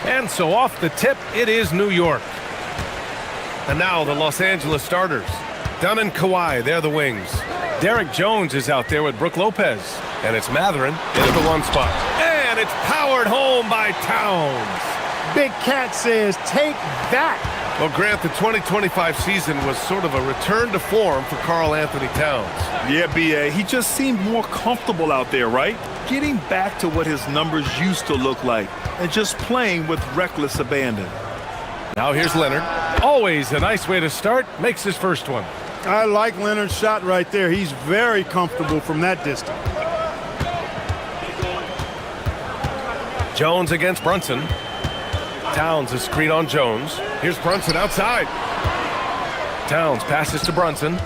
And so off the tip, it is New York. And now the Los Angeles starters. Dunn and Kawhi, they're the wings. Derek Jones is out there with Brook Lopez. And it's Matherin into the one spot. And it's powered home by Towns. Big Cat says, take that. Well, Grant, the 2025 season was sort of a return to form for Karl Anthony Towns. Yeah, B.A., he just seemed more comfortable out there, right? Getting back to what his numbers used to look like and just playing with reckless abandon. Now here's Leonard. Always a nice way to start. Makes his first one. I like Leonard's shot right there. He's very comfortable from that distance. Jones against Brunson. Towns a screen on Jones. Here's Brunson outside. Towns passes to Brunson.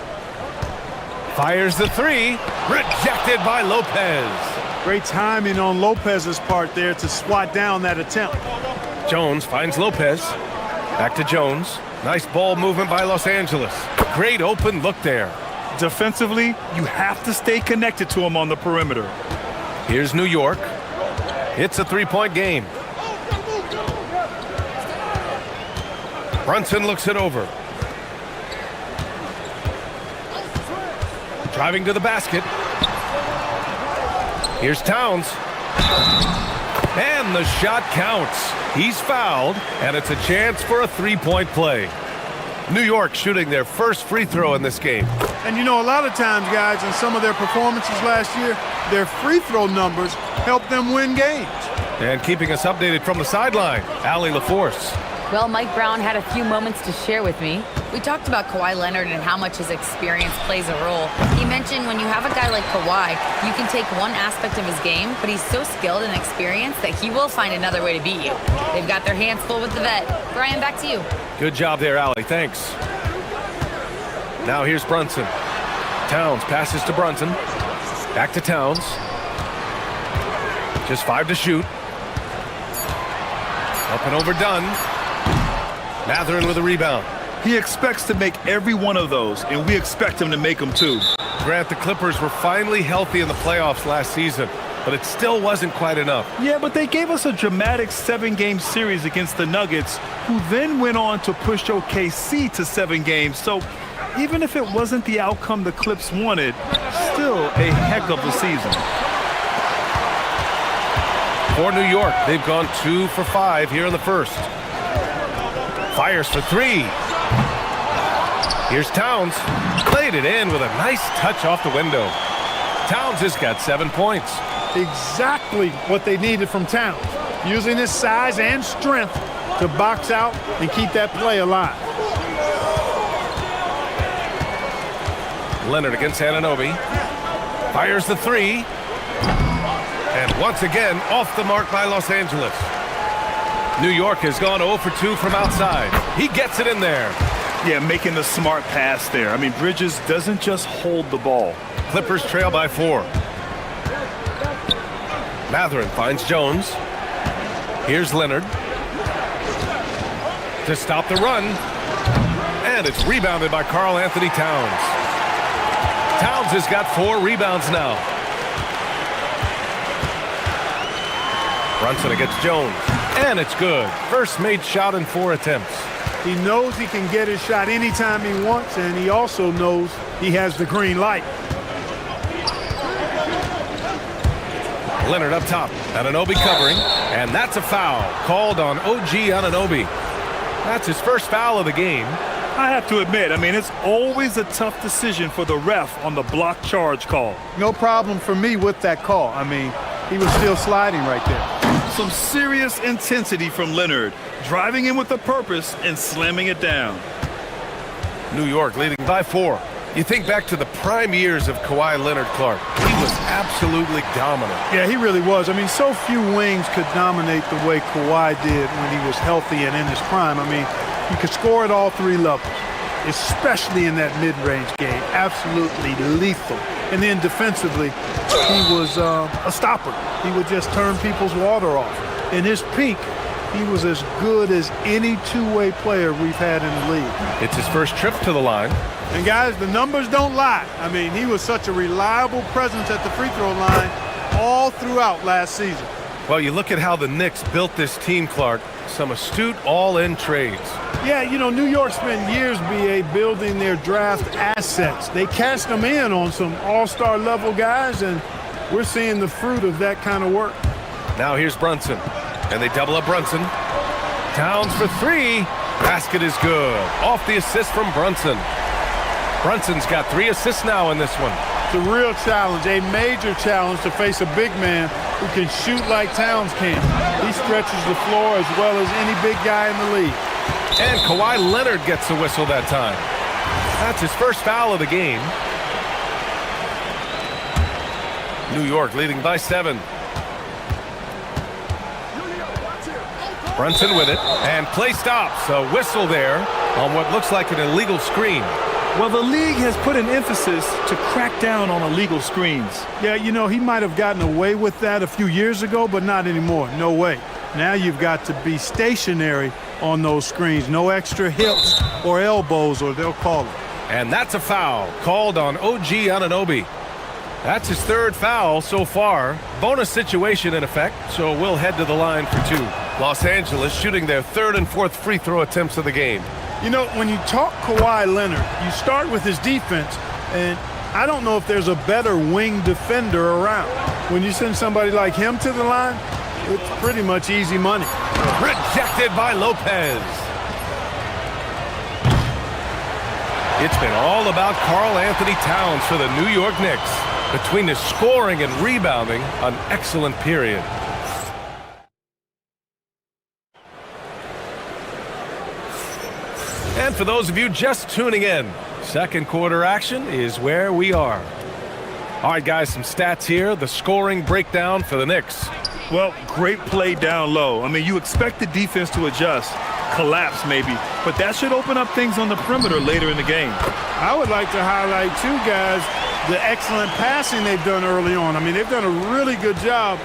Fires the three. Rejected by Lopez. Great timing on Lopez's part there to swat down that attempt. Jones finds Lopez. Back to Jones. Nice ball movement by Los Angeles. Great open look there. Defensively, you have to stay connected to him on the perimeter. Here's New York. It's a three-point game. Brunson looks it over. Driving to the basket. Here's Towns. And the shot counts. He's fouled, and it's a chance for a three-point play. New York shooting their first free throw in this game. And you know, a lot of times, guys, in some of their performances last year, their free throw numbers helped them win games. And keeping us updated from the sideline, Allie LaForce. Well, Mike Brown had a few moments to share with me. We talked about Kawhi Leonard and how much his experience plays a role. He mentioned when you have a guy like Kawhi, you can take one aspect of his game, but he's so skilled and experienced that he will find another way to beat you. They've got their hands full with the vet. Brian, back to you. Good job there, Allie. Thanks. Now here's Brunson. Towns passes to Brunson. Back to Towns. Just 5 to shoot. Up and over Dunn. Matherin with a rebound. He expects to make every one of those, and we expect him to make them too. Grant, the Clippers were finally healthy in the playoffs last season, but it still wasn't quite enough. Yeah, but they gave us a dramatic 7-game series against the Nuggets, who then went on to push OKC to 7 games. So even if it wasn't the outcome the Clips wanted, still a heck of a season. For New York, they've gone 2 for 5 here in the first. Fires for 3. Here's Towns. Played it in with a nice touch off the window. Towns has got 7 points. Exactly what they needed from Towns. Using his size and strength to box out and keep that play alive. Leonard against Anunoby. Fires the 3. And once again, off the mark by Los Angeles. New York has gone 0 for 2 from outside. He gets it in there. Yeah, making the smart pass there. I mean, Bridges doesn't just hold the ball. Clippers trail by 4. Matherin finds Jones. Here's Leonard. To stop the run. And it's rebounded by Karl Anthony Towns. Towns has got 4 rebounds now. Brunson against Jones. And it's good. First made shot in 4 attempts. He knows he can get his shot anytime he wants, and he also knows he has the green light. Leonard up top. Anunoby covering. And that's a foul called on OG Anunoby. That's his first foul of the game. I have to admit, I mean, it's always a tough decision for the ref on the block charge call. No problem for me with that call. I mean, he was still sliding right there. Some serious intensity from Leonard, driving in with a purpose and slamming it down. New York leading by 4. You think back to the prime years of Kawhi Leonard Clark. He was absolutely dominant. Yeah, he really was. I mean, so few wings could dominate the way Kawhi did when he was healthy and in his prime. I mean, he could score at all 3 levels, especially in that mid-range game. Absolutely lethal. And then defensively, he was a stopper. He would just turn people's water off. In his peak, he was as good as any two-way player we've had in the league. It's his first trip to the line. And guys, the numbers don't lie. I mean, he was such a reliable presence at the free throw line all throughout last season. Well, you look at how the Knicks built this team, Clark. Some astute all-in trades. Yeah, you know, New York spent years, BA, building their draft assets. They cashed them in on some all-star level guys, and we're seeing the fruit of that kind of work. Now here's Brunson, and they double up Brunson. Towns for three. Basket is good. Off the assist from Brunson. Brunson's got 3 assists now in this one. It's a real challenge, a major challenge to face a big man who can shoot like Towns can. He stretches the floor as well as any big guy in the league. And Kawhi Leonard gets the whistle that time. That's his first foul of the game. New York leading by 7. Brunson with it, and play stops. A whistle there on what looks like an illegal screen. Well, the league has put an emphasis to crack down on illegal screens. Yeah, you know, he might have gotten away with that a few years ago, but not anymore. No way. Now you've got to be stationary on those screens. No extra hips or elbows, or they'll call it. And that's a foul called on OG Anunoby. That's his 3rd foul so far. Bonus situation in effect, so we'll head to the line for 2. Los Angeles shooting their 3rd and 4th free throw attempts of the game. You know, when you talk Kawhi Leonard, you start with his defense, and I don't know if there's a better wing defender around. When you send somebody like him to the line, it's pretty much easy money. Rejected by Lopez. It's been all about Karl Anthony Towns for the New York Knicks. Between his scoring and rebounding, an excellent period. And for those of you just tuning in, second quarter action is where we are. All right, guys, some stats here. The scoring breakdown for the Knicks. Well, great play down low. I mean, you expect the defense to adjust, collapse maybe, but that should open up things on the perimeter later in the game. I would like to highlight, too, guys, the excellent passing they've done early on. I mean, they've done a really good job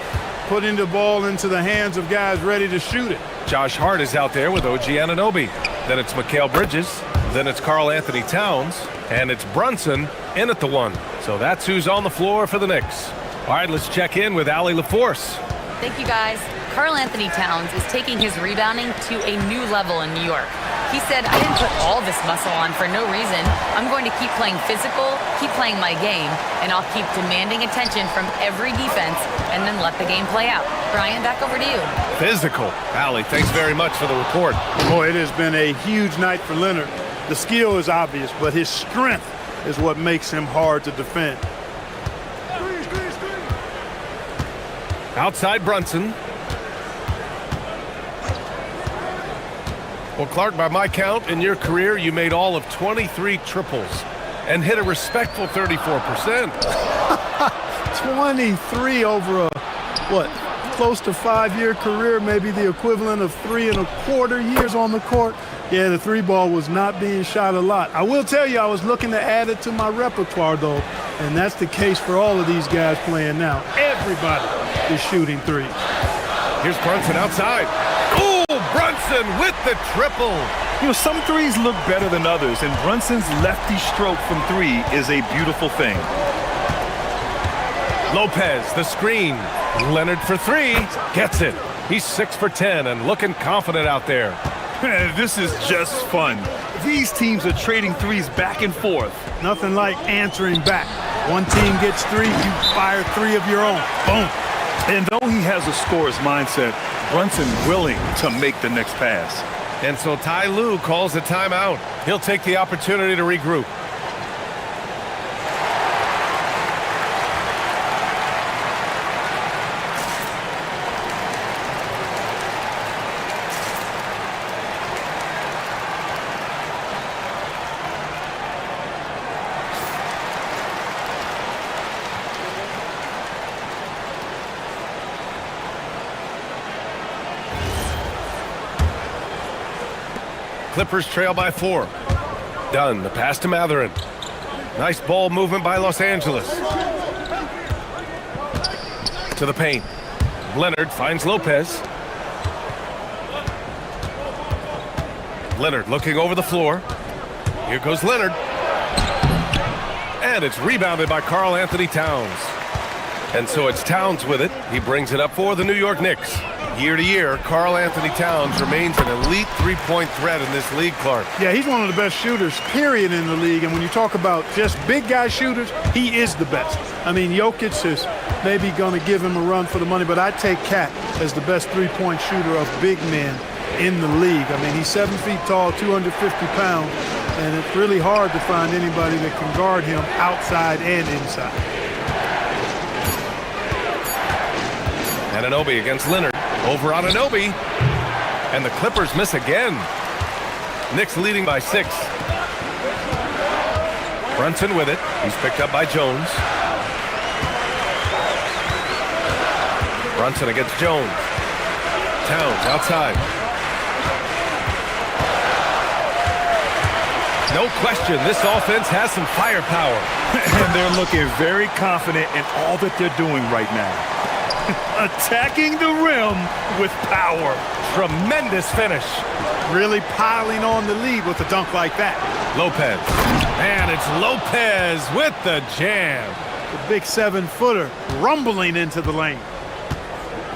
putting the ball into the hands of guys ready to shoot it. Josh Hart is out there with OG Anunoby. Then it's Mikal Bridges. Then it's Karl Anthony Towns. And it's Brunson in at the 1. So that's who's on the floor for the Knicks. All right, let's check in with Allie LaForce. Thank you, guys. Karl Anthony Towns is taking his rebounding to a new level in New York. He said, I didn't put all this muscle on for no reason. I'm going to keep playing physical, keep playing my game, and I'll keep demanding attention from every defense and then let the game play out. Brian, back over to you. Physical. Allie, thanks very much for the report. Boy, it has been a huge night for Leonard. The skill is obvious, but his strength is what makes him hard to defend. Outside Brunson. Well, Clark, by my count, in your career, you made all of 23 triples and hit a respectful 34%. 23 over a, what, close to 5-year career, maybe the equivalent of 3 1/4 years on the court. Yeah, the 3 ball was not being shot a lot. I will tell you, I was looking to add it to my repertoire, though, and that's the case for all of these guys playing now. Everybody is shooting 3s. Here's Brunson outside. Ooh, Brunson with the triple. You know, some threes look better than others, and Brunson's lefty stroke from 3 is a beautiful thing. Lopez, the screen. Leonard for 3. Gets it. He's 6 for 10 and looking confident out there. This is just fun. These teams are trading 3s back and forth. Nothing like answering back. One team gets 3, you fire 3 of your own. Boom. And though he has a scorer's mindset, Brunson willing to make the next pass. And so Ty Lue calls a timeout. He'll take the opportunity to regroup. Clippers trail by 4. Dunn, the pass to Mathurin. Nice ball movement by Los Angeles. To the paint. Leonard finds Lopez. Leonard looking over the floor. Here goes Leonard. And it's rebounded by Karl Anthony Towns. And so it's Towns with it. He brings it up for the New York Knicks. Year to year, Karl Anthony Towns remains an elite three-point threat in this league, Clark. Yeah, he's one of the best shooters, period, in the league. And when you talk about just big guy shooters, he is the best. I mean, Jokic is maybe going to give him a run for the money, but I take Cat as the best three-point shooter of big men in the league. I mean, he's 7 feet tall, 250 pounds, and it's really hard to find anybody that can guard him outside and inside. Anunoby against Leonard. Over Anunoby. And the Clippers miss again. Knicks leading by 6. Brunson with it. He's picked up by Jones. Brunson against Jones. Towns outside. No question, this offense has some firepower. And they're looking very confident in all that they're doing right now. Attacking the rim with power. Tremendous finish. Really piling on the lead with a dunk like that. Lopez. And it's Lopez with the jam. The big 7-footer rumbling into the lane.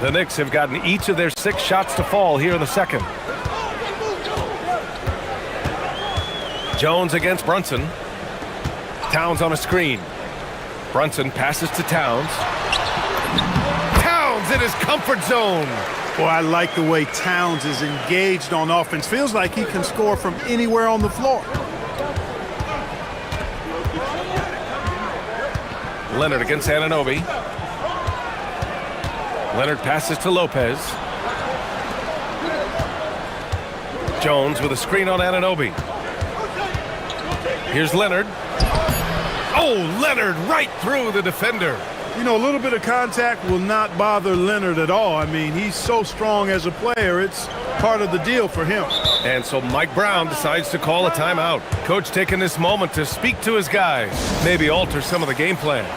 The Knicks have gotten each of their 6 shots to fall here in the second. Jones against Brunson. Towns on a screen. Brunson passes to Towns. Towns in his comfort zone. Boy, I like the way Towns is engaged on offense. Feels like he can score from anywhere on the floor. Leonard against Anunoby. Leonard passes to Lopez. Jones with a screen on Anunoby. Here's Leonard. Oh, Leonard right through the defender. You know, a little bit of contact will not bother Leonard at all. I mean, he's so strong as a player. It's part of the deal for him. And so Mike Brown decides to call a timeout. Coach taking this moment to speak to his guys, maybe alter some of the game plan.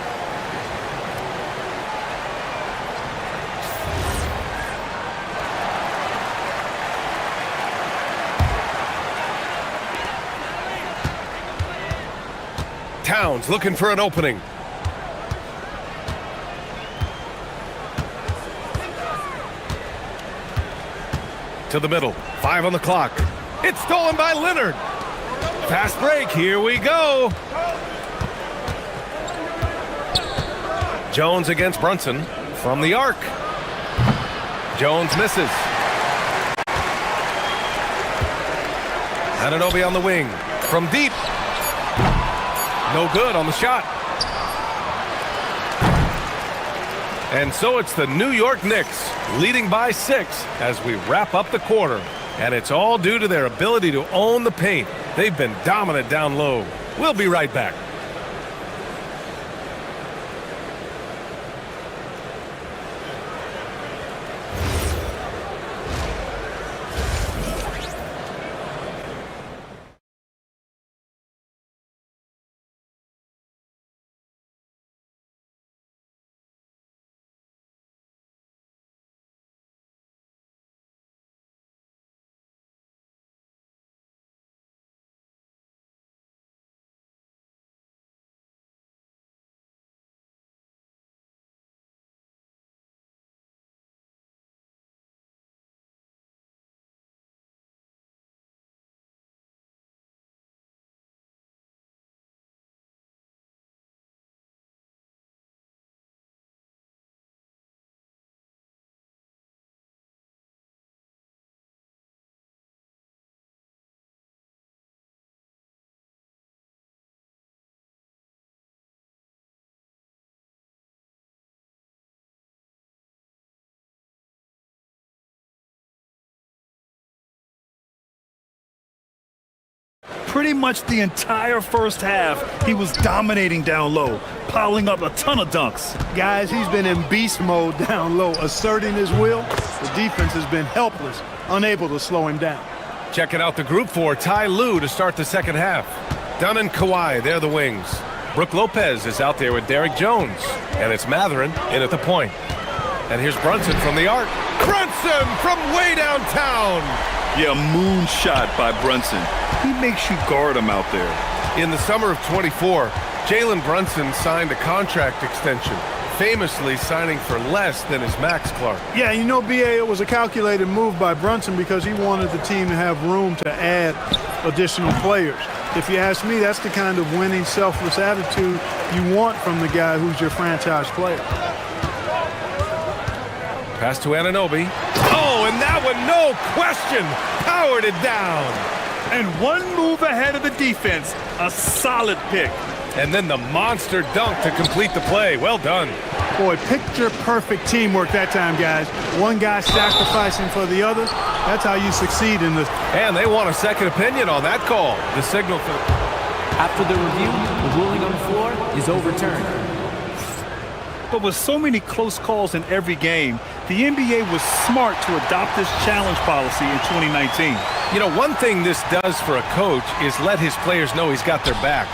Towns looking for an opening. To the middle. 5 on the clock. It's stolen by Leonard. Fast break. Here we go. Jones against Brunson from the arc. Jones misses. Anunoby on the wing. From deep. No good on the shot. And so it's the New York Knicks leading by 6 as we wrap up the quarter. And it's all due to their ability to own the paint. They've been dominant down low. We'll be right back. Pretty much the entire first half, he was dominating down low, piling up a ton of dunks. Guys, he's been in beast mode down low, asserting his will. The defense has been helpless, unable to slow him down. Checking out the group for Ty Lue to start the second half. Dunn and Kawhi, they're the wings. Brook Lopez is out there with Derek Jones. And it's Matherin in at the point. And here's Brunson from the arc. Brunson from way downtown! Yeah, moonshot by Brunson. He makes you guard him out there. In the summer of '24, Jalen Brunson signed a contract extension. famously signing for less than his max, Clark. Yeah, you know, BA, it was a calculated move by Brunson because he wanted the team to have room to add additional players. If you ask me, that's the kind of winning, selfless attitude you want from the guy who's your franchise player. Pass to Anunoby. Oh, and that one, no question, powered it down. And one move ahead of the defense, a solid pick. And then the monster dunk to complete the play. Well done. Boy, picture-perfect teamwork that time, guys. One guy sacrificing for the other. That's how you succeed in this. And they want a second opinion on that call. The signal for... After the review, the ruling on the floor is overturned. But with so many close calls in every game, the NBA was smart to adopt this challenge policy in 2019. You know, one thing this does for a coach is let his players know he's got their back.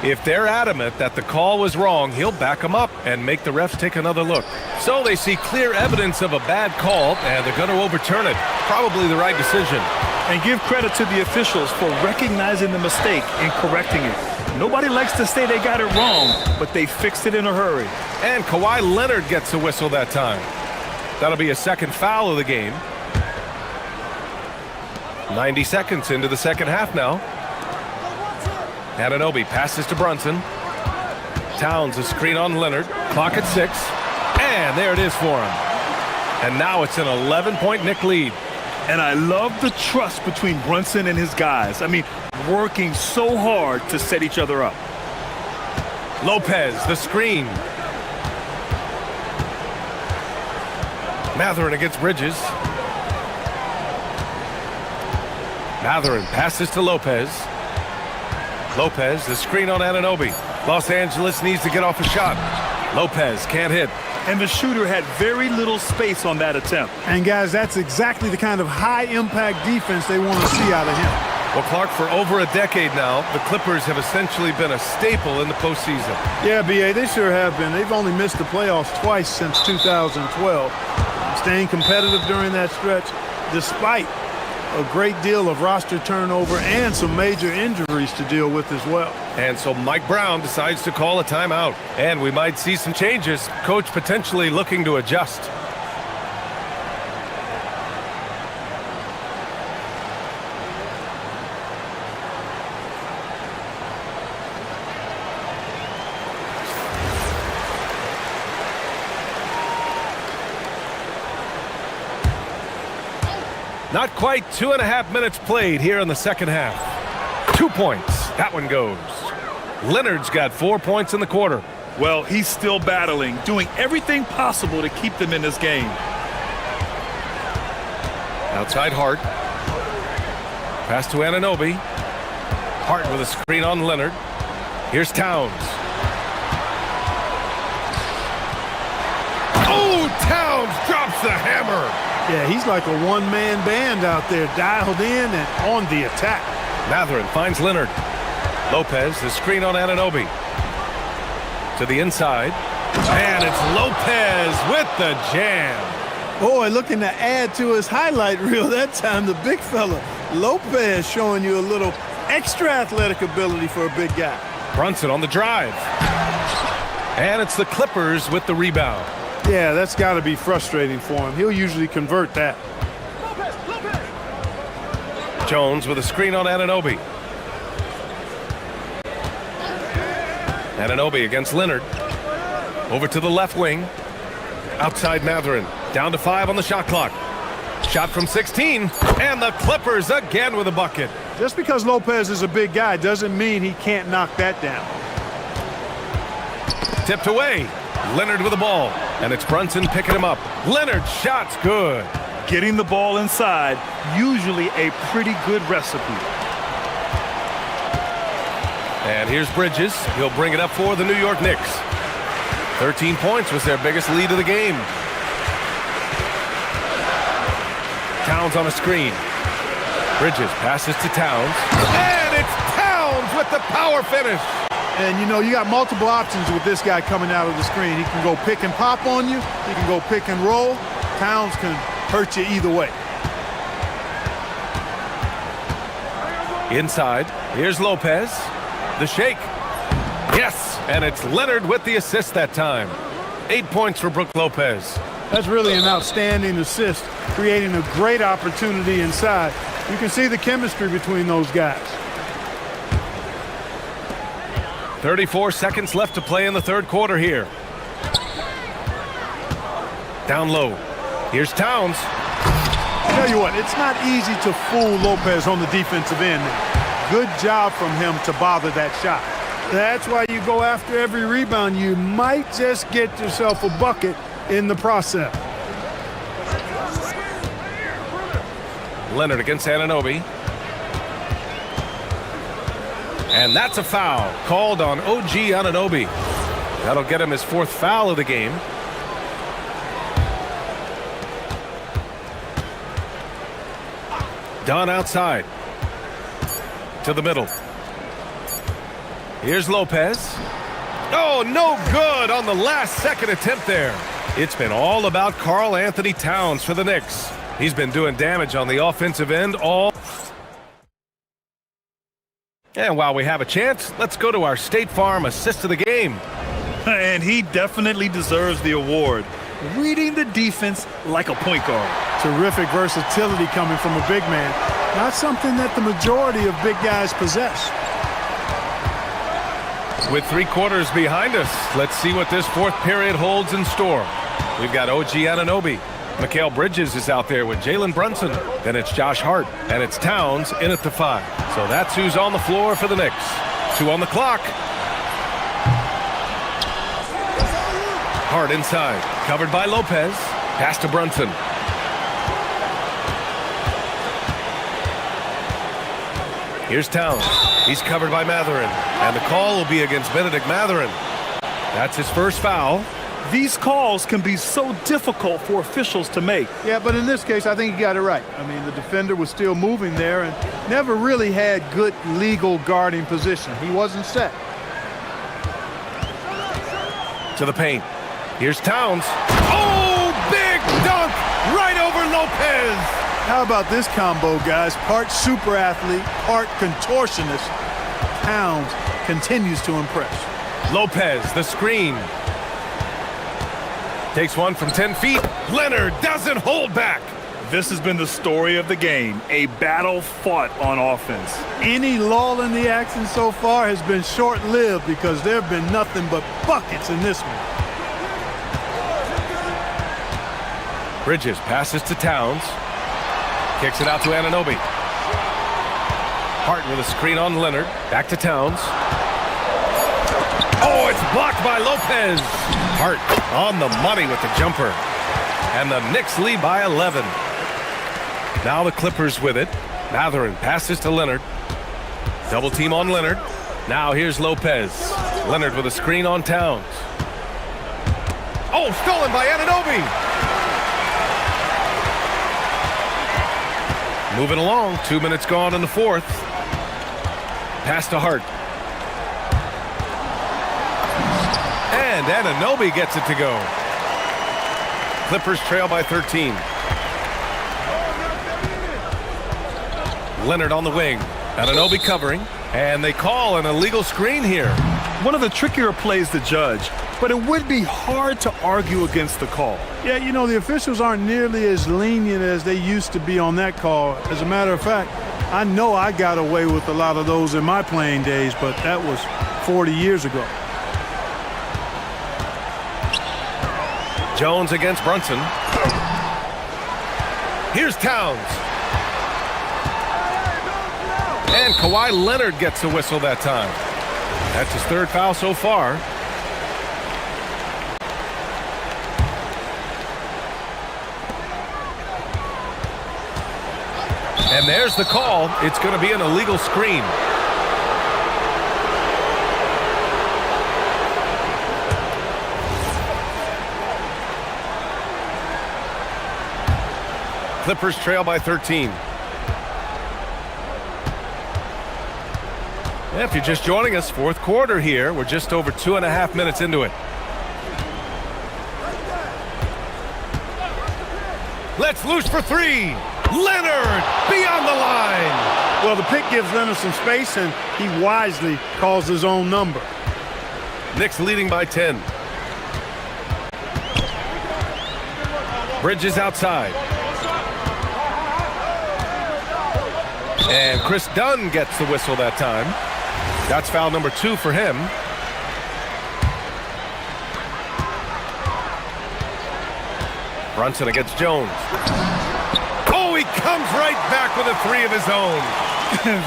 If they're adamant that the call was wrong, he'll back them up and make the refs take another look. So they see clear evidence of a bad call, and they're going to overturn it. Probably the right decision. And give credit to the officials for recognizing the mistake and correcting it. Nobody likes to say they got it wrong, but they fixed it in a hurry. And Kawhi Leonard gets a whistle that time. That'll be a second foul of the game. 90 seconds into the second half now. Anunoby passes to Brunson. Towns a screen on Leonard. Clock at 6. And there it is for him. And now it's an 11-point Knick lead. And I love the trust between Brunson and his guys. I mean, working so hard to set each other up. Lopez, the screen. Mathurin against Bridges. Mathurin passes to Lopez. Lopez, the screen on Anunoby. Los Angeles needs to get off a shot. Lopez can't hit. And the shooter had very little space on that attempt. And guys, that's exactly the kind of high-impact defense they want to see out of him. Well, Clark, for over a decade now, the Clippers have essentially been a staple in the postseason. Yeah, BA, they sure have been. They've only missed the playoffs twice since 2012. Staying competitive during that stretch, despite a great deal of roster turnover and some major injuries to deal with as well. And so Mike Brown decides to call a timeout. And we might see some changes. Coach potentially looking to adjust. Not quite 2.5 minutes played here in the second half. 2 points. That one goes. Leonard's got 4 points in the quarter. Well, he's still battling, doing everything possible to keep them in this game. Outside Hart. Pass to Anunoby. Hart with a screen on Leonard. Here's Towns. Oh, Towns drops the hammer. Yeah, he's like a one-man band out there, dialed in and on the attack. Mathurin finds Leonard. Lopez, the screen on Anunoby. To the inside. And it's Lopez with the jam. Boy, looking to add to his highlight reel that time, the big fella. Lopez showing you a little extra athletic ability for a big guy. Brunson on the drive. And it's the Clippers with the rebound. Yeah, that's got to be frustrating for him. He'll usually convert that. Jones with a screen on Anunoby. Anunoby against Leonard. Over to the left wing. Outside Mathurin. Down to 5 on the shot clock. Shot from 16. And the Clippers again with a bucket. Just because Lopez is a big guy doesn't mean he can't knock that down. Tipped away. Leonard with the ball. And it's Brunson picking him up. Leonard's shot's good. Getting the ball inside, usually a pretty good recipe. And here's Bridges. He'll bring it up for the New York Knicks. 13 points was their biggest lead of the game. Towns on a screen. Bridges passes to Towns. And it's Towns with the power finish. And, you know, you got multiple options with this guy coming out of the screen. He can go pick and pop on you. He can go pick and roll. Towns can hurt you either way. Inside, here's Lopez. The shake. Yes, and it's Leonard with the assist that time. 8 points for Brook Lopez. That's really an outstanding assist, creating a great opportunity inside. You can see the chemistry between those guys. 34 seconds left to play in the third quarter here. Down low. Here's Towns. Tell you what, it's not easy to fool Lopez on the defensive end. Good job from him to bother that shot. That's why you go after every rebound. You might just get yourself a bucket in the process. Leonard against Anunoby. And that's a foul called on OG Anunoby. That'll get him his fourth foul of the game. Dunn outside. To the middle. Here's Lopez. Oh, no good on the last second attempt there. It's been all about Karl Anthony Towns for the Knicks. He's been doing damage on the offensive end all. And while we have a chance, let's go to our State Farm assist of the game. And he definitely deserves the award. Reading the defense like a point guard. Terrific versatility coming from a big man. Not something that the majority of big guys possess. With 3 quarters behind us, let's see what this fourth period holds in store. We've got OG Anunoby. Mikal Bridges is out there with Jalen Brunson. Then it's Josh Hart, and it's Towns in at the 5. So that's who's on the floor for the Knicks. 2 on the clock. Hart inside, covered by Lopez. Pass to Brunson. Here's Towns. He's covered by Mathurin. And the call will be against Benedict Mathurin. That's his first foul. These calls can be so difficult for officials to make. Yeah, but in this case, I think he got it right. I mean, the defender was still moving there and never really had good legal guarding position. He wasn't set. To the paint. Here's Towns. Oh, big dunk right over Lopez. How about this combo, guys? Part super athlete, part contortionist. Towns continues to impress. Lopez, the screen. Takes one from 10 feet. Leonard doesn't hold back. This has been the story of the game, a battle fought on offense. Any lull in the action so far has been short-lived because there have been nothing but buckets in this one. Bridges passes to Towns. Kicks it out to Anunoby. Hart with a screen on Leonard. Back to Towns. Oh, it's blocked by Lopez. Hart on the money with the jumper. And the Knicks lead by 11. Now the Clippers with it. Mathurin passes to Leonard. Double team on Leonard. Now here's Lopez. Leonard with a screen on Towns. Oh, stolen by Anunoby. Moving along, 2 minutes gone in the fourth. Pass to Hart. And Anunoby gets it to go. Clippers trail by 13. Leonard on the wing. Anunoby covering. And they call an illegal screen here. One of the trickier plays to judge, but it would be hard to argue against the call. Yeah, you know, the officials aren't nearly as lenient as they used to be on that call. As a matter of fact, I know I got away with a lot of those in my playing days, but that was 40 years ago. Jones against Brunson. Here's Towns. And Kawhi Leonard gets a whistle that time. That's his third foul so far. And there's the call. It's going to be an illegal screen. Clippers trail by 13. If you're just joining us, fourth quarter here. We're just over 2.5 minutes into it. Let's loose for 3. Leonard beyond the line. Well, the pick gives Leonard some space, and he wisely calls his own number. Knicks leading by 10. Bridges outside. And Chris Dunn gets the whistle that time. That's foul number 2 for him. Brunson against Jones. Oh, he comes right back with a 3 of his own.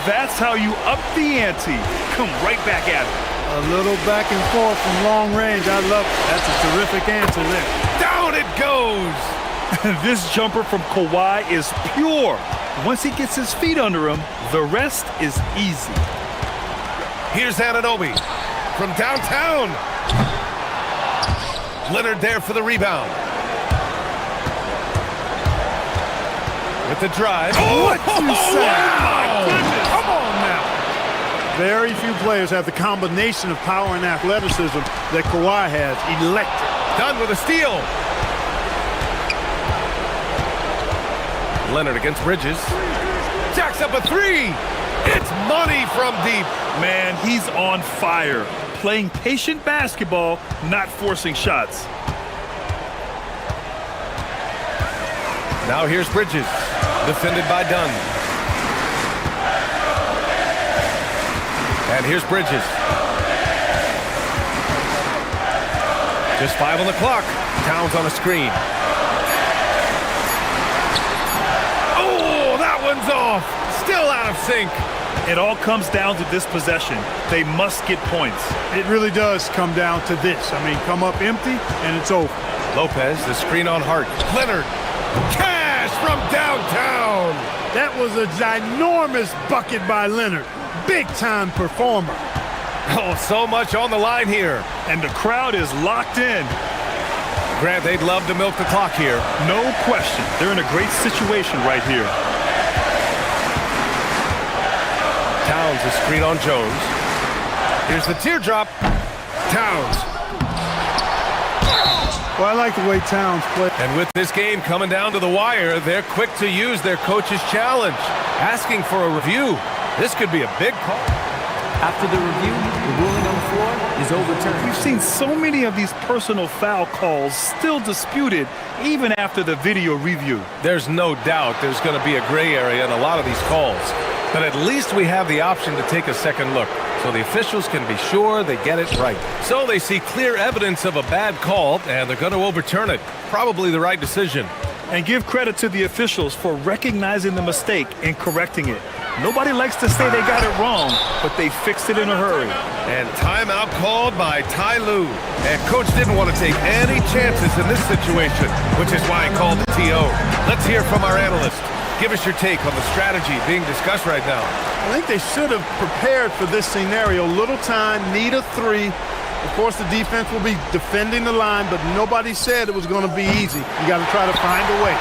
That's how you up the ante. Come right back at it. A little back and forth from long range. I love it. That's a terrific answer there. Down it goes. This jumper from Kawhi is pure. Once he gets his feet under him, the rest is easy. Here's Anunoby from downtown. Leonard there for the rebound. With the drive. Oh, what you say? Wow. Come on now. Very few players have the combination of power and athleticism that Kawhi has. Electric. Done with a steal. Leonard against Bridges. Jacks up a 3. It's money from deep. Man, he's on fire. Playing patient basketball, not forcing shots. Now here's Bridges. Defended by Dunn. And here's Bridges. Just 5 on the clock. Towns on a screen. Oh, that one's off. Still out of sync. It all comes down to this possession. They must get points. It really does come down to this. I mean, come up empty, and it's over. Lopez, the screen on Hart. Leonard. Cash from downtown. That was a ginormous bucket by Leonard. Big-time performer. Oh, so much on the line here. And the crowd is locked in. Grant, they'd love to milk the clock here. No question. They're in a great situation right here. Towns, a screen on Jones. Here's the teardrop. Towns. Well, I like the way Towns play. And with this game coming down to the wire, they're quick to use their coach's challenge, asking for a review. This could be a big call. After the review, the ruling on the floor is overturned. We've seen so many of these personal foul calls still disputed even after the video review. There's no doubt there's going to be a gray area in a lot of these calls. But at least we have the option to take a second look, so the officials can be sure they get it right. So they see clear evidence of a bad call, and they're going to overturn it. Probably the right decision. And give credit to the officials for recognizing the mistake and correcting it. Nobody likes to say they got it wrong, but they fixed it in a hurry. And timeout called by Ty Lue. And coach didn't want to take any chances in this situation, which is why he called the TO. Let's hear from our analyst. Give us your take on the strategy being discussed right now. I think they should have prepared for this scenario. Little time, need a 3. Of course, the defense will be defending the line, but nobody said it was going to be easy. You got to try to find a way.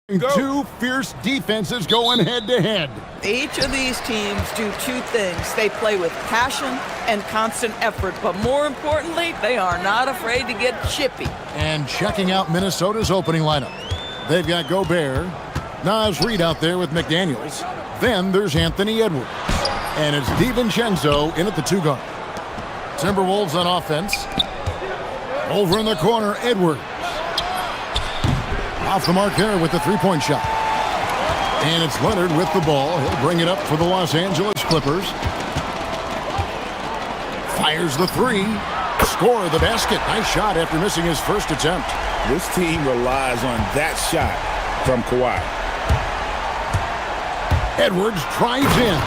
Two fierce defenses going head-to-head. Each of these teams do two things. They play with passion and constant effort, but more importantly, they are not afraid to get chippy. And checking out Minnesota's opening lineup. They've got Gobert, Naz Reid out there with McDaniels. Then there's Anthony Edwards. And it's DiVincenzo in at the two guard. Timberwolves on offense. Over in the corner, Edwards. Off the mark there with the three-point shot. And it's Leonard with the ball. He'll bring it up for the Los Angeles Clippers. Fires the three. Score the basket. Nice shot after missing his first attempt. This team relies on that shot from Kawhi. Edwards drives in.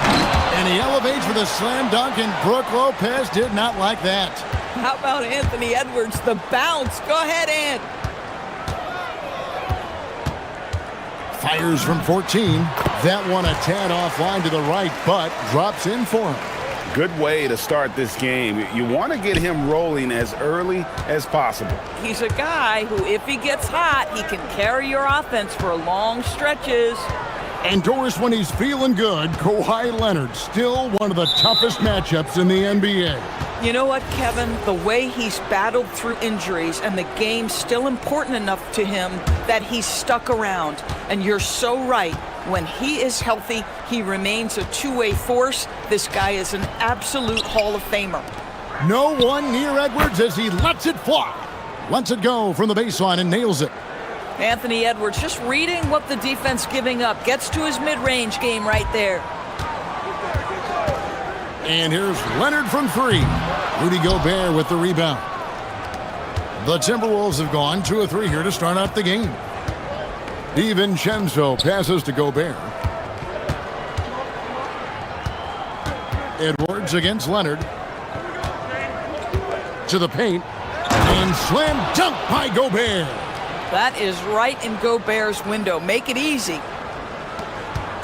And he elevates for the slam dunk, and Brook Lopez did not like that. How about Anthony Edwards, the bounce? Go ahead, Ant. Fires from 14. That one a tad offline to the right, but drops in for him. Good way to start this game. You want to get him rolling as early as possible. He's a guy who, if he gets hot, he can carry your offense for long stretches. And Doris, when he's feeling good, Kawhi Leonard, still one of the toughest matchups in the NBA. You know what, Kevin? The way he's battled through injuries and the game's still important enough to him that he's stuck around. And you're so right. When he is healthy, he remains a two-way force. This guy is an absolute Hall of Famer. No one near Edwards as he lets it fly. Lets it go from the baseline and nails it. Anthony Edwards just reading what the defense giving up. Gets to his mid-range game right there. And here's Leonard from three. Rudy Gobert with the rebound. The Timberwolves have gone 2 of 3 here to start out the game. DiVincenzo passes to Gobert. Edwards against Leonard. To the paint. And slam dunk by Gobert. That is right in Gobert's window. Make it easy.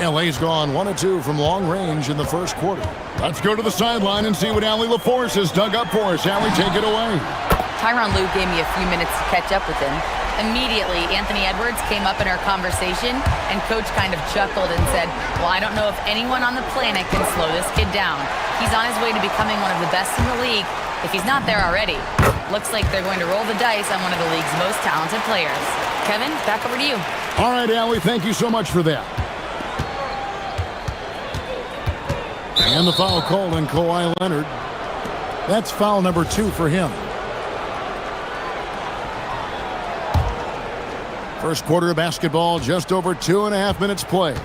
LA's gone 1 of 2 from long range in the first quarter. Let's go to the sideline and see what Allie LaForce has dug up for us. Allie, take it away. Tyronn Lue gave me a few minutes to catch up with him. Immediately, Anthony Edwards came up in our conversation, and Coach kind of chuckled and said, well, I don't know if anyone on the planet can slow this kid down. He's on his way to becoming one of the best in the league, if he's not there already. Looks like they're going to roll the dice on one of the league's most talented players. Kevin, back over to you. All right, Allie, thank you so much for that. And the foul called on Kawhi Leonard. That's foul number 2 for him. First quarter of basketball, just over 2.5 minutes played.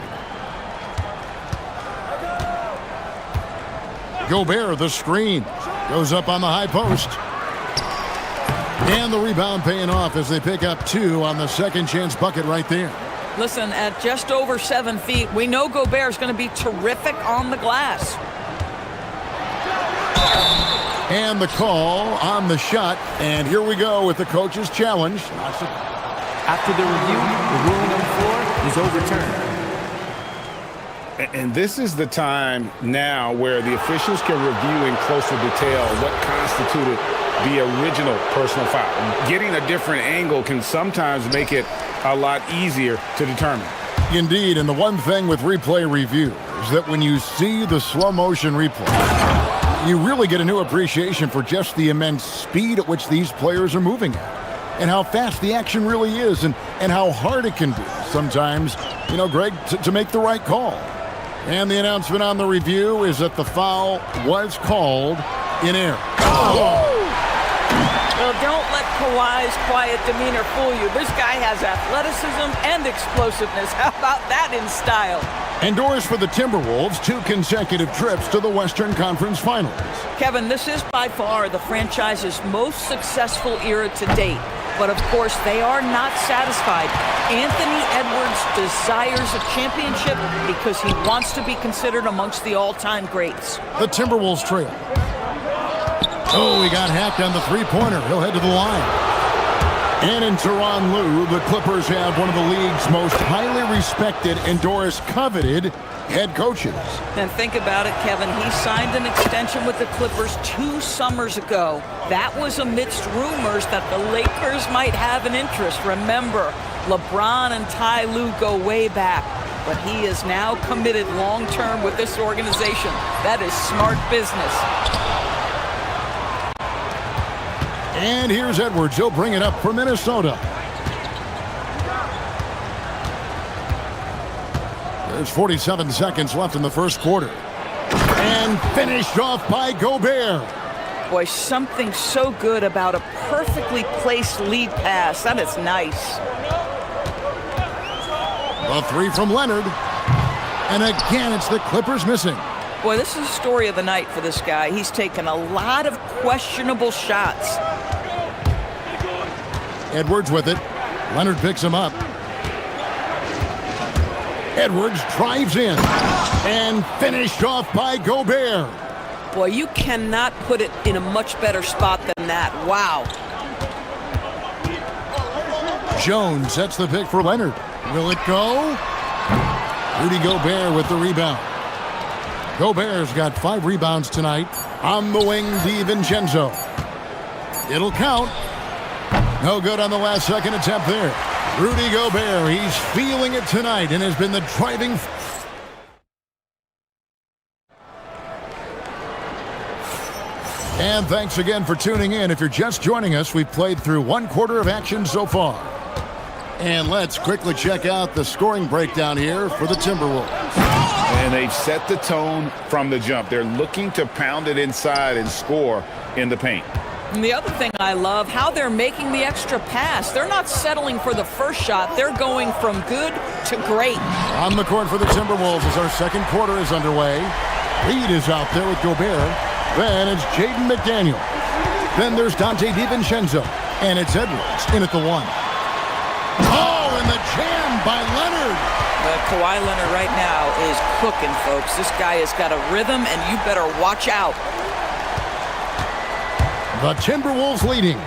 Gobert, the screen. Goes up on the high post. And the rebound paying off as they pick up 2 on the second chance bucket right there. Listen, at just over 7 feet, we know Gobert is going to be terrific on the glass. And the call on the shot. And here we go with the coach's challenge. After the review, the ruling on the floor is overturned. And this is the time now where the officials can review in closer detail what constituted the original personal foul. Getting a different angle can sometimes make it a lot easier to determine. Indeed, and the one thing with replay review is that when you see the slow motion replay, you really get a new appreciation for just the immense speed at which these players are moving at. And how fast the action really is, and how hard it can be sometimes, you know, Greg, to make the right call. And the announcement on the review is that the foul was called in air. Oh! Well, don't let Kawhi's quiet demeanor fool you. This guy has athleticism and explosiveness. How about that in style? And Doris, for the Timberwolves, 2 consecutive trips to the Western Conference Finals. Kevin, this is by far the franchise's most successful era to date. But of course, they are not satisfied. Anthony Edwards desires a championship because he wants to be considered amongst the all-time greats. The Timberwolves trail. Oh, he got hacked on the three-pointer. He'll head to the line. And in Tyronn Lue, the Clippers have one of the league's most highly respected and Doris coveted head coaches. And think about it, Kevin. He signed an extension with the Clippers 2 summers ago. That was amidst rumors that the Lakers might have an interest. Remember, LeBron and Ty Lue go way back, but he is now committed long-term with this organization. That is smart business. And here's Edwards. He'll bring it up for Minnesota. There's 47 seconds left in the first quarter. And finished off by Gobert. Boy, something so good about a perfectly placed lead pass. That is nice. A three from Leonard. And again, it's the Clippers missing. Boy, this is the story of the night for this guy. He's taken a lot of questionable shots. Edwards with it. Leonard picks him up. Edwards drives in. And finished off by Gobert. Boy, you cannot put it in a much better spot than that. Wow. Jones sets the pick for Leonard. Will it go? Rudy Gobert with the rebound. Gobert's got 5 rebounds tonight. On the wing, DiVincenzo. It'll count. No good on the last second attempt there. Rudy Gobert, he's feeling it tonight and has been the driving. And thanks again for tuning in. If you're just joining us, we've played through 1 quarter of action so far. And let's quickly check out the scoring breakdown here for the Timberwolves. And they've set the tone from the jump. They're looking to pound it inside and score in the paint. And the other thing I love, how they're making the extra pass. They're not settling for the first shot. They're going from good to great. On the court for the Timberwolves as our second quarter is underway. Reed is out there with Gobert. Then it's Jaden McDaniel. Then there's Dante DiVincenzo. And it's Edwards in at the 1. Oh, and the jam by Leonard. Kawhi Leonard right now is cooking, folks. This guy has got a rhythm, and you better watch out. The Timberwolves leading.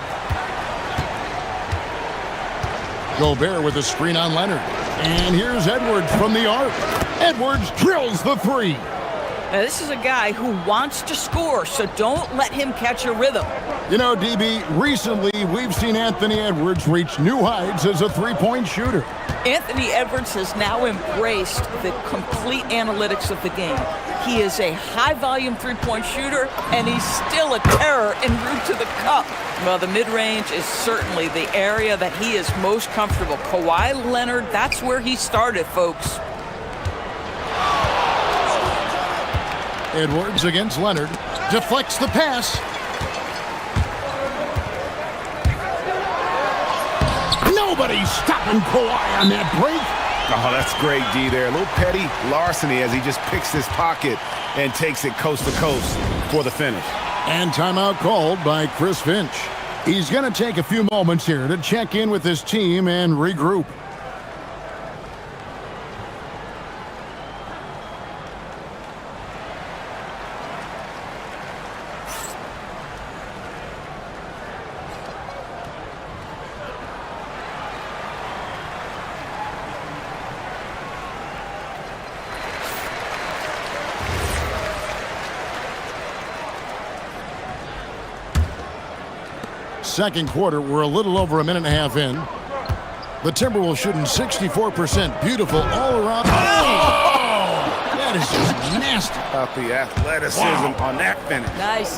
Gobert with a screen on Leonard. And here's Edwards from the arc. Edwards drills the 3. Now, this is a guy who wants to score, so don't let him catch a rhythm. You know, DB, recently we've seen Anthony Edwards reach new heights as a 3-point shooter. Anthony Edwards has now embraced the complete analytics of the game. He is a high-volume 3-point shooter, and he's still a terror en route to the cup. Well, the mid-range is certainly the area that he is most comfortable. Kawhi Leonard, that's where he started, folks. Edwards against Leonard. Deflects the pass. Nobody's stopping Kawhi on that break. Oh, that's great, D there. A little petty larceny as he just picks his pocket and takes it coast to coast for the finish. And timeout called by Chris Finch. He's going to take a few moments here to check in with his team and regroup. Second quarter, we're a little over a minute and a half in. The Timberwolves shooting 64%. Beautiful all around. Oh! That is just nasty. About the athleticism on that finish. Nice.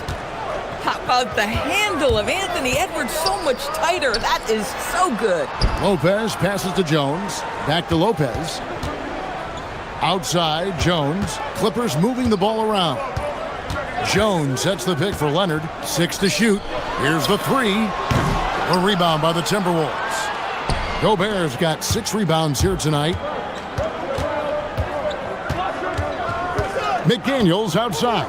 How about the handle of Anthony Edwards so much tighter? That is so good. Lopez passes to Jones. Back to Lopez. Outside, Jones. Clippers moving the ball around. Jones sets the pick for Leonard. 6 to shoot. Here's the 3. A rebound by the Timberwolves. Gobert's got 6 rebounds here tonight. McDaniels outside.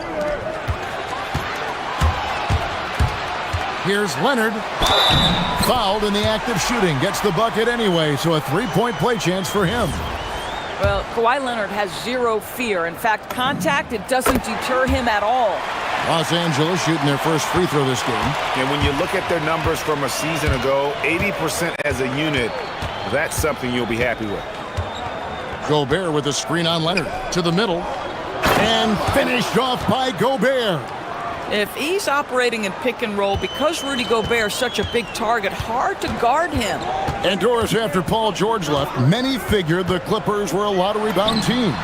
Here's Leonard. Fouled in the act of shooting. Gets the bucket anyway, so a 3-point play chance for him. Well, Kawhi Leonard has zero fear. In fact, contact, it doesn't deter him at all. Los Angeles shooting their first free throw this game. And when you look at their numbers from a season ago, 80% as a unit, that's something you'll be happy with. Gobert with a screen on Leonard. To the middle. And finished off by Gobert. If he's operating in pick and roll, because Rudy Gobert is such a big target, hard to guard him. And Doris, after Paul George left, many figured the Clippers were a lottery bound team.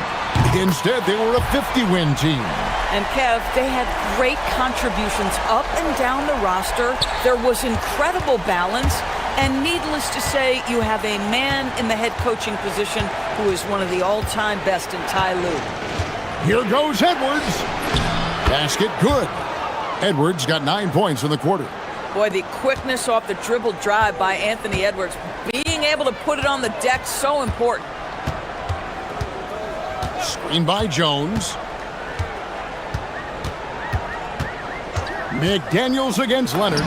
Instead, they were a 50-win team. And Kev, they had great contributions up and down the roster. There was incredible balance. And needless to say, you have a man in the head coaching position who is one of the all-time best in Ty Lue. Here goes Edwards. Basket good. Edwards got 9 points in the quarter. Boy, the quickness off the dribble drive by Anthony Edwards. Being able to put it on the deck, so important. Screen by Jones. McDaniels against Leonard.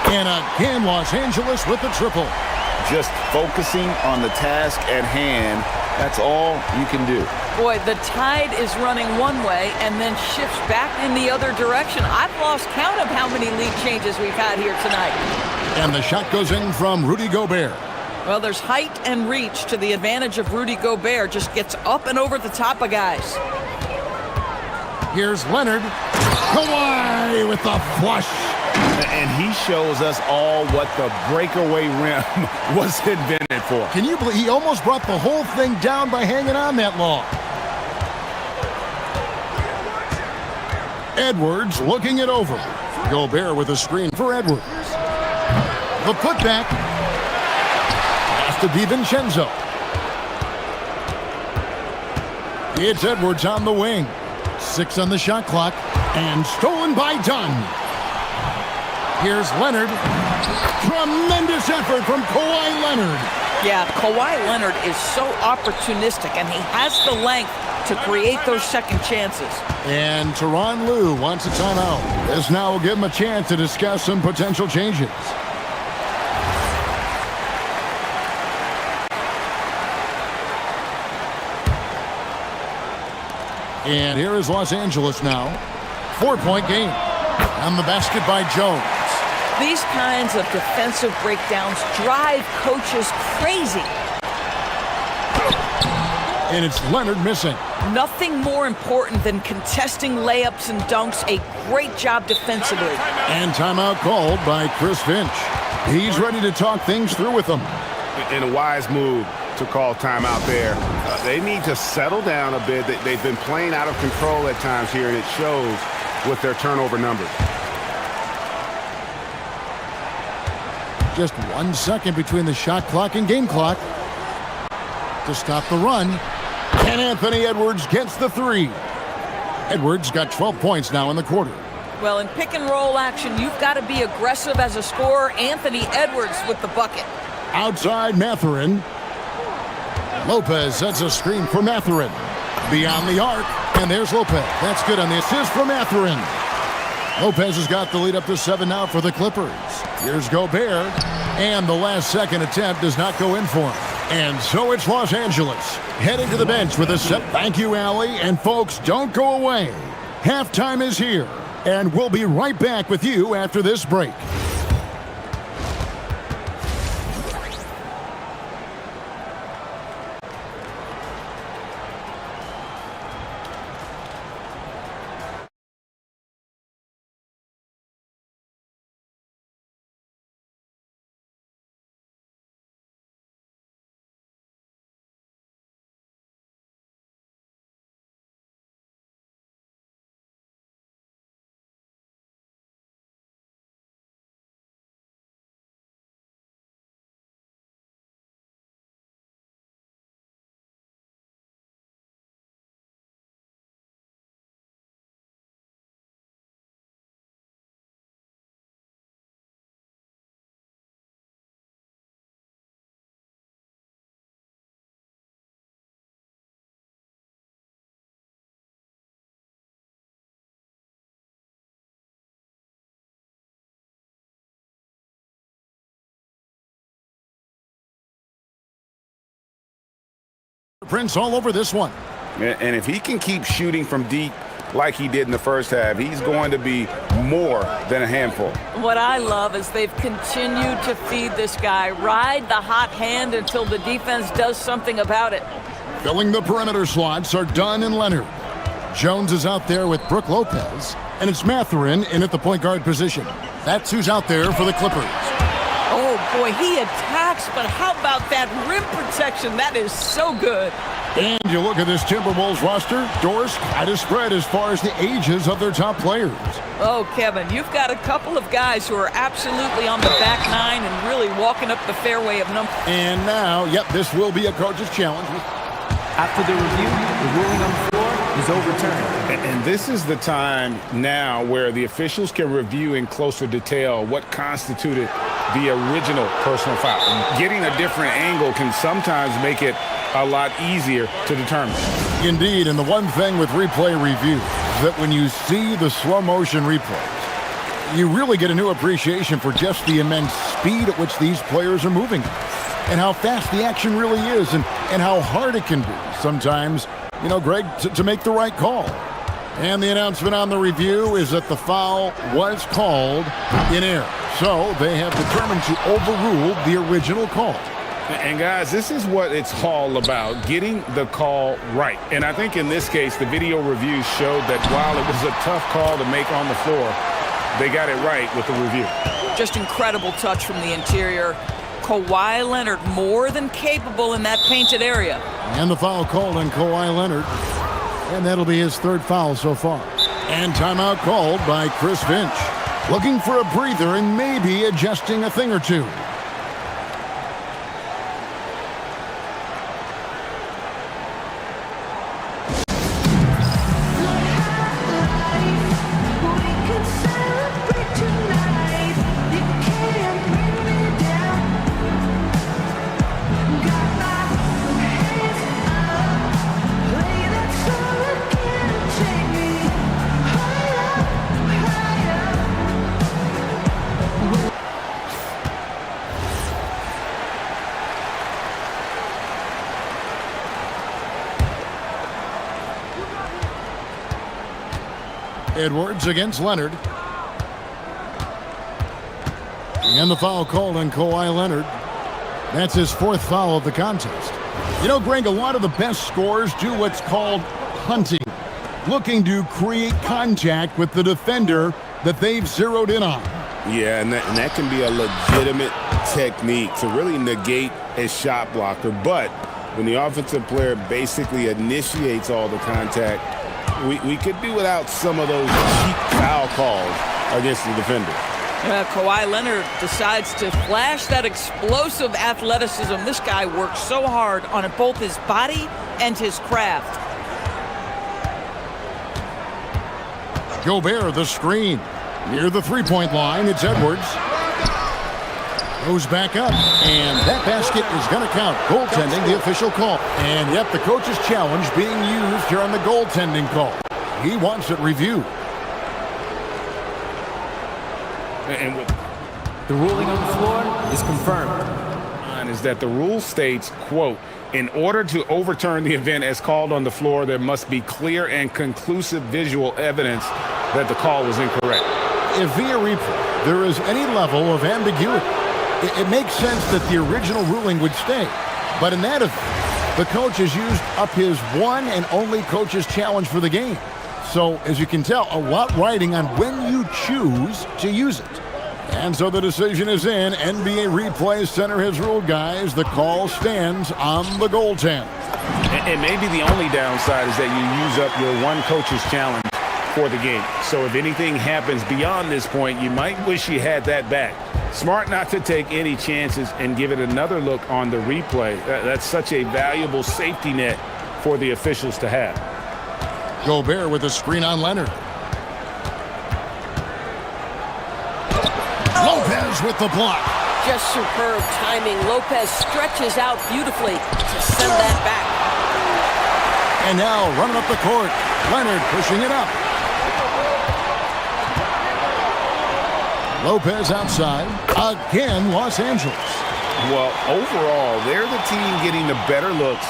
And again, Los Angeles with the triple. Just focusing on the task at hand, that's all you can do. Boy, the tide is running one way and then shifts back in the other direction. I've lost count of how many lead changes we've had here tonight. And the shot goes in from Rudy Gobert. Well, there's height and reach to the advantage of Rudy Gobert. Just gets up and over the top of guys. Here's Leonard. Kawhi with the flush. And he shows us all what the breakaway rim was invented for. Can you believe he almost brought the whole thing down by hanging on that long? Edwards looking it over. Gobert with a screen for Edwards. The putback. Pass to DiVincenzo. It's Edwards on the wing. 6 on the shot clock. And stolen by Dunn. Here's Leonard. Tremendous effort from Kawhi Leonard. Yeah, Kawhi Leonard is so opportunistic, and he has the length to create those second chances. And Tyronn Lue wants a timeout. This now will give him a chance to discuss some potential changes. And here is Los Angeles now. 4-point game. On the basket by Jones. These kinds of defensive breakdowns drive coaches crazy. And it's Leonard missing. Nothing more important than contesting layups and dunks. A great job defensively. And timeout called by Chris Finch. He's ready to talk things through with them. In a wise move to call timeout there. They need to settle down a bit. They've been playing out of control at times here, and it shows with their turnover numbers. Just 1 second between the shot clock and game clock to stop the run. And Anthony Edwards gets the 3. Edwards got 12 points now in the quarter. Well, in pick and roll action, you've got to be aggressive as a scorer. Anthony Edwards with the bucket. Outside Mathurin. Lopez sets a screen for Mathurin. Beyond the arc, and there's Lopez. That's good on the assist for Mathurin. Lopez has got the lead up to 7 now for the Clippers. Here's Gobert, and the last second attempt does not go in for him. And so it's Los Angeles heading to the bench with a set. Thank you, Allie. And folks, don't go away. Halftime is here, and we'll be right back with you after this break. Prince all over this one. And if he can keep shooting from deep like he did in the first half, he's going to be more than a handful. What I love is they've continued to feed this guy. Ride the hot hand until the defense does something about it. Filling the perimeter slots are Dunn and Leonard. Jones is out there with Brooke Lopez, and it's Mathurin in at the point guard position. That's who's out there for the Clippers. Oh, boy, he attacks, but how about that rim protection? That is so good. And you look at this Timberwolves roster, doors quite a spread as far as the ages of their top players. Oh, Kevin, you've got a couple of guys who are absolutely on the back nine and really walking up the fairway of number. And now, yep, this will be a coach's challenge. After the review, the ruling on the floor is overturned. And this is the time now where the officials can review in closer detail what constituted the original personal foul. Getting a different angle can sometimes make it a lot easier to determine. Indeed, and the one thing with replay review is that when you see the slow motion replays, you really get a new appreciation for just the immense speed at which these players are moving and how fast the action really is and how hard it can be sometimes, you know, Greg, to make the right call. And the announcement on the review is that the foul was called in error. So they have determined to overrule the original call. And guys, this is what it's all about, getting the call right. And I think in this case, the video review showed that while it was a tough call to make on the floor, they got it right with the review. Just incredible touch from the interior. Kawhi Leonard more than capable in that painted area. And the foul called on Kawhi Leonard. And that'll be his third foul so far. And timeout called by Chris Finch. Looking for a breather and maybe adjusting a thing or two. Edwards against Leonard. And the foul called on Kawhi Leonard. That's his fourth foul of the contest. You know, Greg, a lot of the best scorers do what's called hunting, looking to create contact with the defender that they've zeroed in on. Yeah, and that can be a legitimate technique to really negate a shot blocker. But when the offensive player basically initiates all the contact, we could do without some of those cheap foul calls against the defender. Kawhi Leonard decides to flash that explosive athleticism. This guy works so hard on both his body and his craft. Gobert, the screen. Near the three-point line, it's Edwards. Goes back up, and that basket is going to count. Goaltending, the official call. And yep, the coach's challenge being used here on the goaltending call. He wants it reviewed. And the ruling on the floor is confirmed. Is that the rule states, quote, in order to overturn the event as called on the floor, there must be clear and conclusive visual evidence that the call was incorrect. If via replay there is any level of ambiguity, it makes sense that the original ruling would stay. But in that event, the coach has used up his one and only coach's challenge for the game. So, as you can tell, a lot riding on when you choose to use it. And so the decision is in. NBA Replay Center has ruled, guys. The call stands on the goaltend. And maybe the only downside is that you use up your one coach's challenge for the game. So if anything happens beyond this point, you might wish you had that back. Smart not to take any chances and give it another look on the replay. That's such a valuable safety net for the officials to have. Gobert with a screen on Leonard. Lopez with the block. Just superb timing. Lopez stretches out beautifully to send that back. And now running up the court. Leonard pushing it up. Lopez outside. Again, Los Angeles. Well, overall, they're the team getting the better looks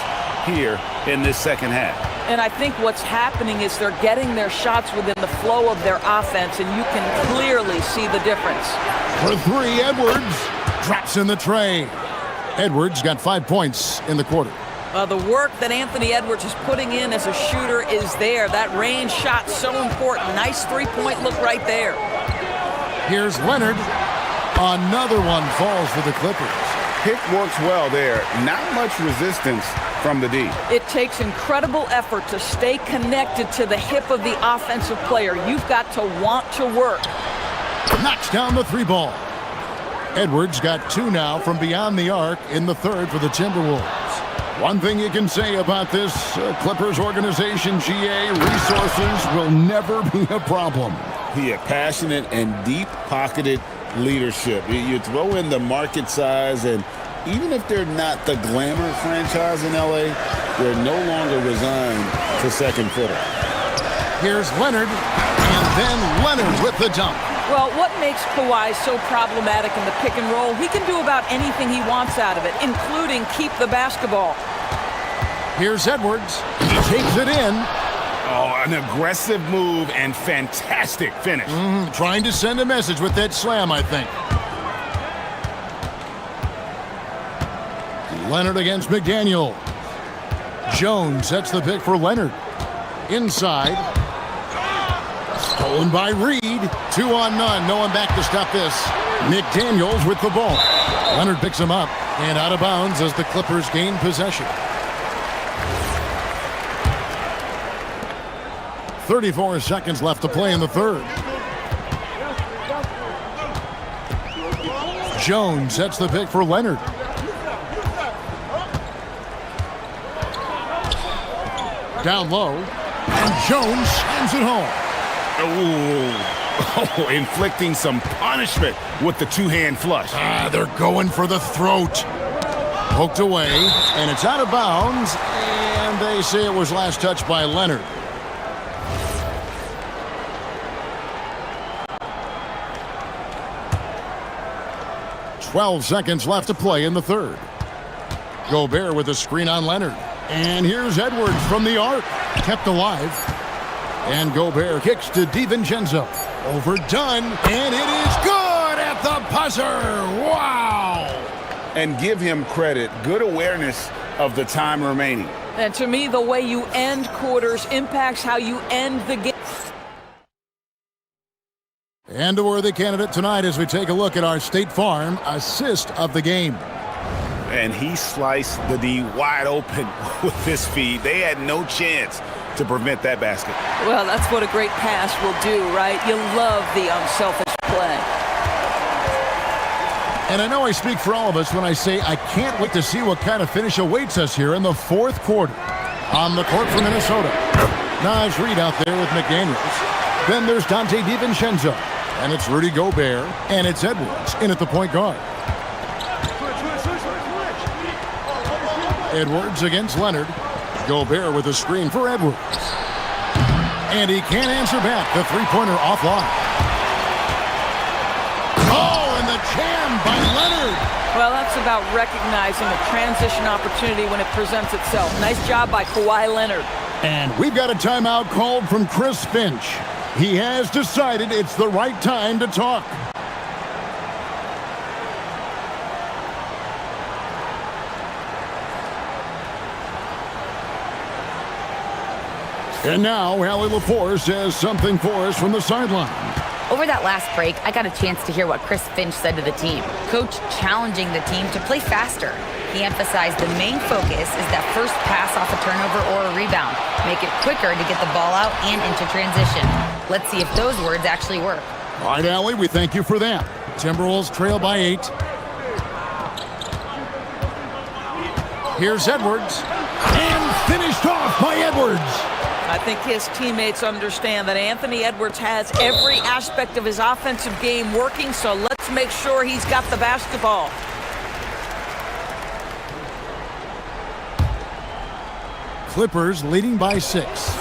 here in this second half. And I think what's happening is they're getting their shots within the flow of their offense, and you can clearly see the difference. For three, Edwards drops in the tray. Edwards got 5 points in the quarter. The work that Anthony Edwards is putting in as a shooter is there. That range shot so important. Nice three-point look right there. Here's Leonard. Another one falls for the Clippers. Pick works well there. Not much resistance from the D. It takes incredible effort to stay connected to the hip of the offensive player. You've got to want to work. Knocks down the three ball. Edwards got two now from beyond the arc in the third for the Timberwolves. One thing you can say about this Clippers organization, GA, resources will never be a problem. He had passionate and deep-pocketed leadership. You throw in the market size, and even if they're not the glamour franchise in LA, they're no longer resigned to second fiddle. Here's Leonard, and then Leonard with the dunk. Well, what makes Kawhi so problematic in the pick and roll? He can do about anything he wants out of it, including keep the basketball. Here's Edwards. He takes it in. Oh, an aggressive move and fantastic finish. Trying to send a message with that slam, I think. Leonard against McDaniel. Jones sets the pick for Leonard. Inside. Stolen by Reed. 2 on none. No one back to stop this. McDaniels with the ball. Leonard picks him up and out of bounds as the Clippers gain possession. 34 seconds left to play in the third. Jones sets the pick for Leonard. Down low. And Jones sends it home. Oh, inflicting some punishment with the two-hand flush. They're going for the throat. Poked away, and it's out of bounds, and they say it was last touched by Leonard. "12 seconds left to play in the third. Gobert with a screen on Leonard. And here's Edwards from the arc. Kept alive. And Gobert kicks to DiVincenzo. Overdone, and it is good at the buzzer. Wow! And give him credit. Good awareness of the time remaining. And to me, the way you end quarters impacts how you end the game. And a worthy candidate tonight as we take a look at our State Farm assist of the game. And he sliced the D wide open with his feed. They had no chance to prevent that basket. Well, that's what a great pass will do, right? You love the unselfish play. And I know I speak for all of us when I say I can't wait to see what kind of finish awaits us here in the fourth quarter. On the court for Minnesota. Nice read out there with McDaniels. Then there's Dante DiVincenzo. And it's Rudy Gobert. And it's Edwards in at the point guard. Edwards against Leonard. Gobert with a screen for Edwards. And he can't answer back. The three-pointer offline. Oh, and the jam by Leonard. Well, that's about recognizing a transition opportunity when it presents itself. Nice job by Kawhi Leonard. And we've got a timeout called from Chris Finch. He has decided it's the right time to talk. And now, Allie LaForce has something for us from the sideline. Over that last break, I got a chance to hear what Chris Finch said to the team. Coach challenging the team to play faster. He emphasized the main focus is that first pass off a turnover or a rebound. Make it quicker to get the ball out and into transition. Let's see if those words actually work. All right, Allie, we thank you for that. Timberwolves trail by 8. Here's Edwards. And finished off by Edwards. I think his teammates understand that Anthony Edwards has every aspect of his offensive game working, so let's make sure he's got the basketball. Clippers leading by 6.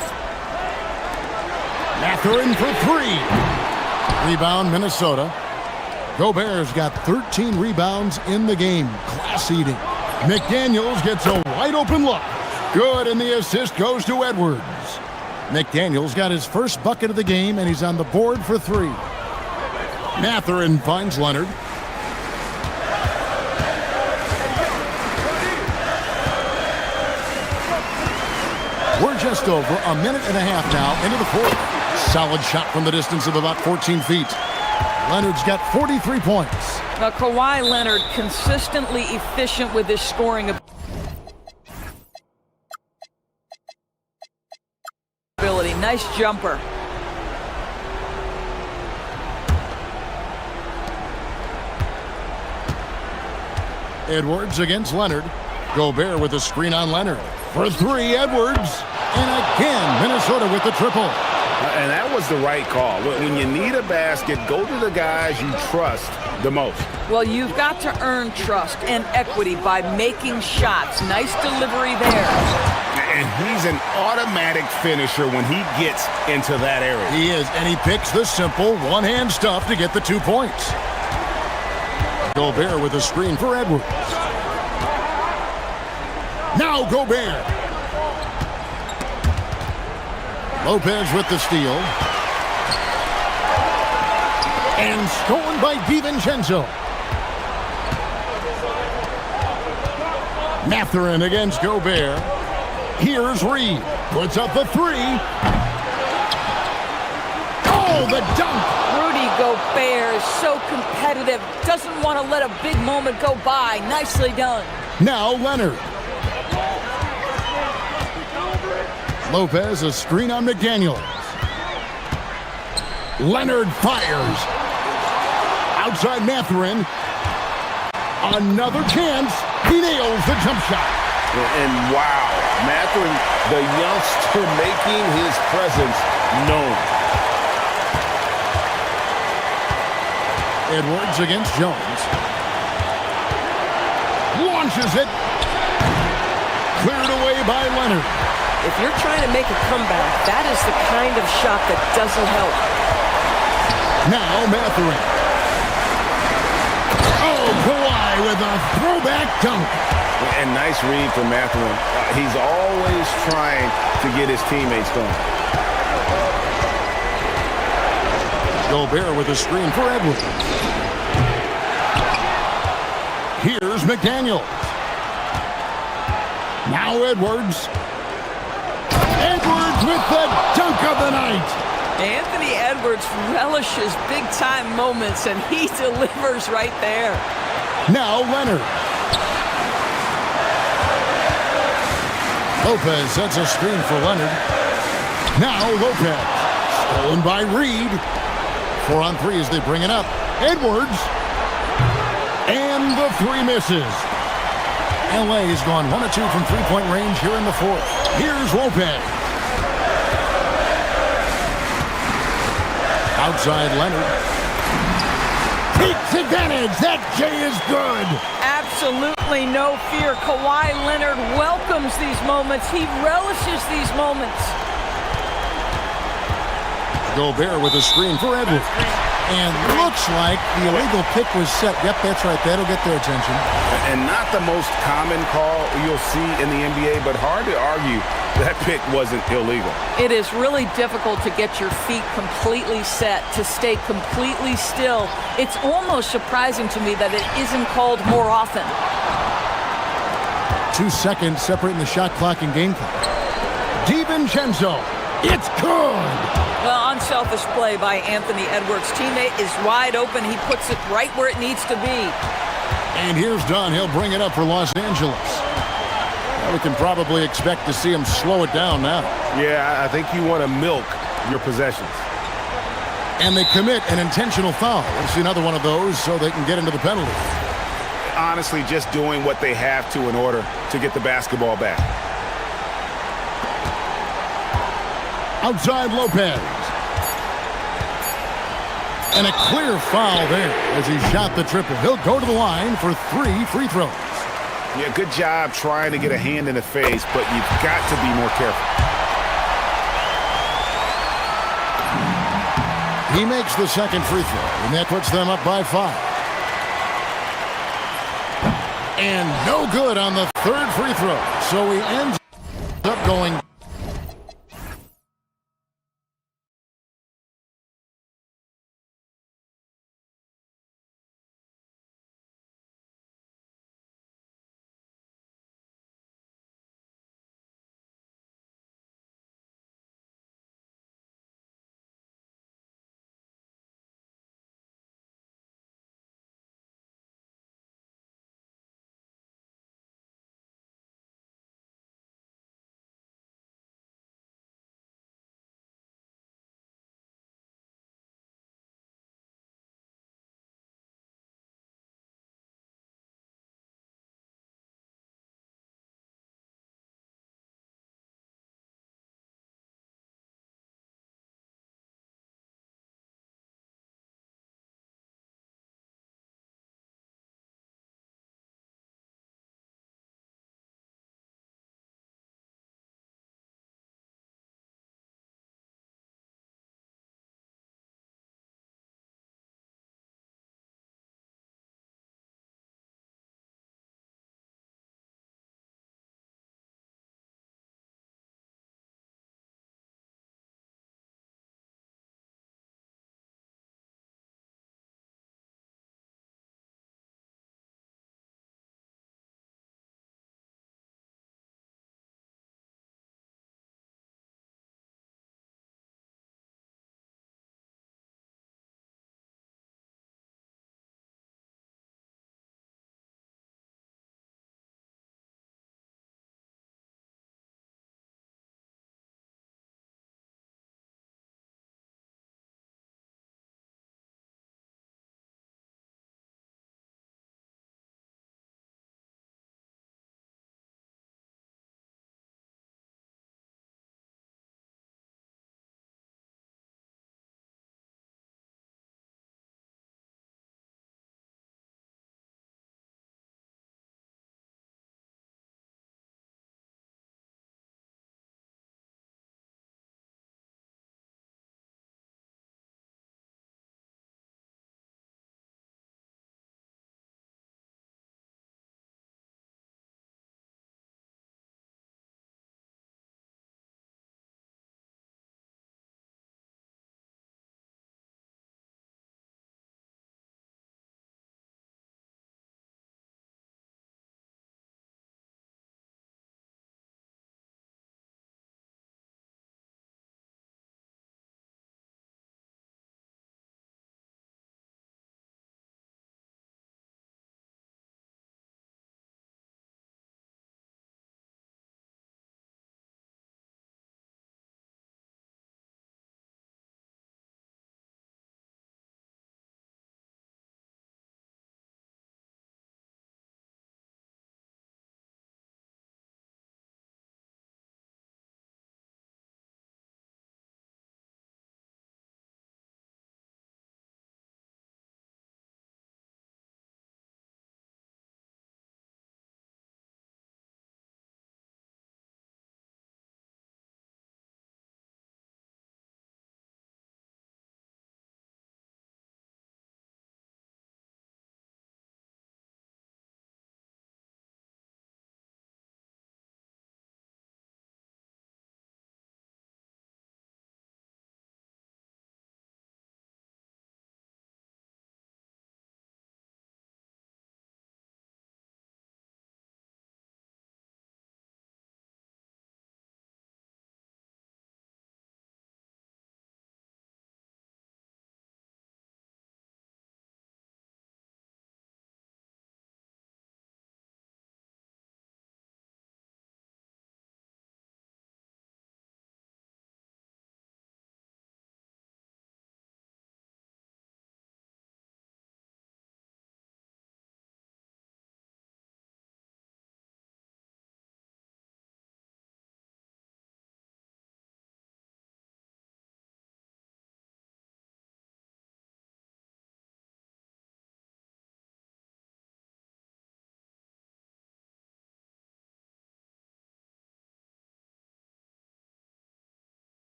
Mathurin for 3. Rebound, Minnesota. Gobert's got 13 rebounds in the game. Class eating. McDaniels gets a wide open look. Good, and the assist goes to Edwards. McDaniels got his first bucket of the game, and he's on the board for 3. Mathurin finds Leonard. We're just over a minute and a half now into the fourth. Solid shot from the distance of about 14 feet. Leonard's got 43 points. Now, Kawhi Leonard consistently efficient with his scoring ability. Nice jumper. Edwards against Leonard. Gobert with a screen on Leonard. For three, Edwards. And again, Minnesota with the triple. And that was the right call. When you need a basket, go to the guys you trust the most. Well, you've got to earn trust and equity by making shots. Nice delivery there. And he's an automatic finisher when he gets into that area. He is, and he picks the simple one-hand stuff to get the 2 points. Gobert with a screen for Edwards. Now Gobert. Lopez with the steal. And stolen by DiVincenzo. Mathurin against Gobert. Here's Reed. Puts up the three. Oh, the dunk. Rudy Gobert is so competitive. Doesn't want to let a big moment go by. Nicely done. Now Leonard. Lopez, a screen on McDaniels. Leonard fires. Outside Mathurin. Another chance. He nails the jump shot. And wow, Mathurin, the youngster, making his presence known. Edwards against Jones. Launches it. Cleared away by Leonard. If you're trying to make a comeback, that is the kind of shot that doesn't help. Now Mathurin. Oh, Kawhi with a throwback dunk. And nice read from Mathurin. He's always trying to get his teammates going. Gobert with a screen for Edwards. Here's McDaniels. Now Edwards. Edwards with the dunk of the night. Anthony Edwards relishes big-time moments, and he delivers right there. Now Leonard. Lopez sets a screen for Leonard. Now Lopez. Stolen by Reed. 4 on 3 as they bring it up. Edwards. And the three misses. LA has gone 1 of 2 from three-point range here in the fourth. Here's Lopez. Outside Leonard. Takes advantage. That J is good. Absolutely no fear. Kawhi Leonard welcomes these moments. He relishes these moments. Gobert with a screen for Edwards. And looks like the illegal pick was set. Yep, that's right. That'll get their attention. And not the most common call you'll see in the NBA, but hard to argue that pick wasn't illegal. It is really difficult to get your feet completely set, to stay completely still. It's almost surprising to me that it isn't called more often. 2 seconds separating the shot clock and game clock. DiVincenzo. It's good. Well, unselfish play by Anthony Edwards. Teammate is wide open. He puts it right where it needs to be. And here's Dunn. He'll bring it up for Los Angeles. Well, we can probably expect to see him slow it down now. Yeah, I think you want to milk your possessions. And they commit an intentional foul. Let's see another one of those so they can get into the penalty. Honestly, just doing what they have to in order to get the basketball back. Outside Lopez. And a clear foul there as he shot the triple. He'll go to the line for 3 free throws. Yeah, good job trying to get a hand in the face, but you've got to be more careful. He makes the second free throw, and that puts them up by 5. And no good on the third free throw. So he ends up going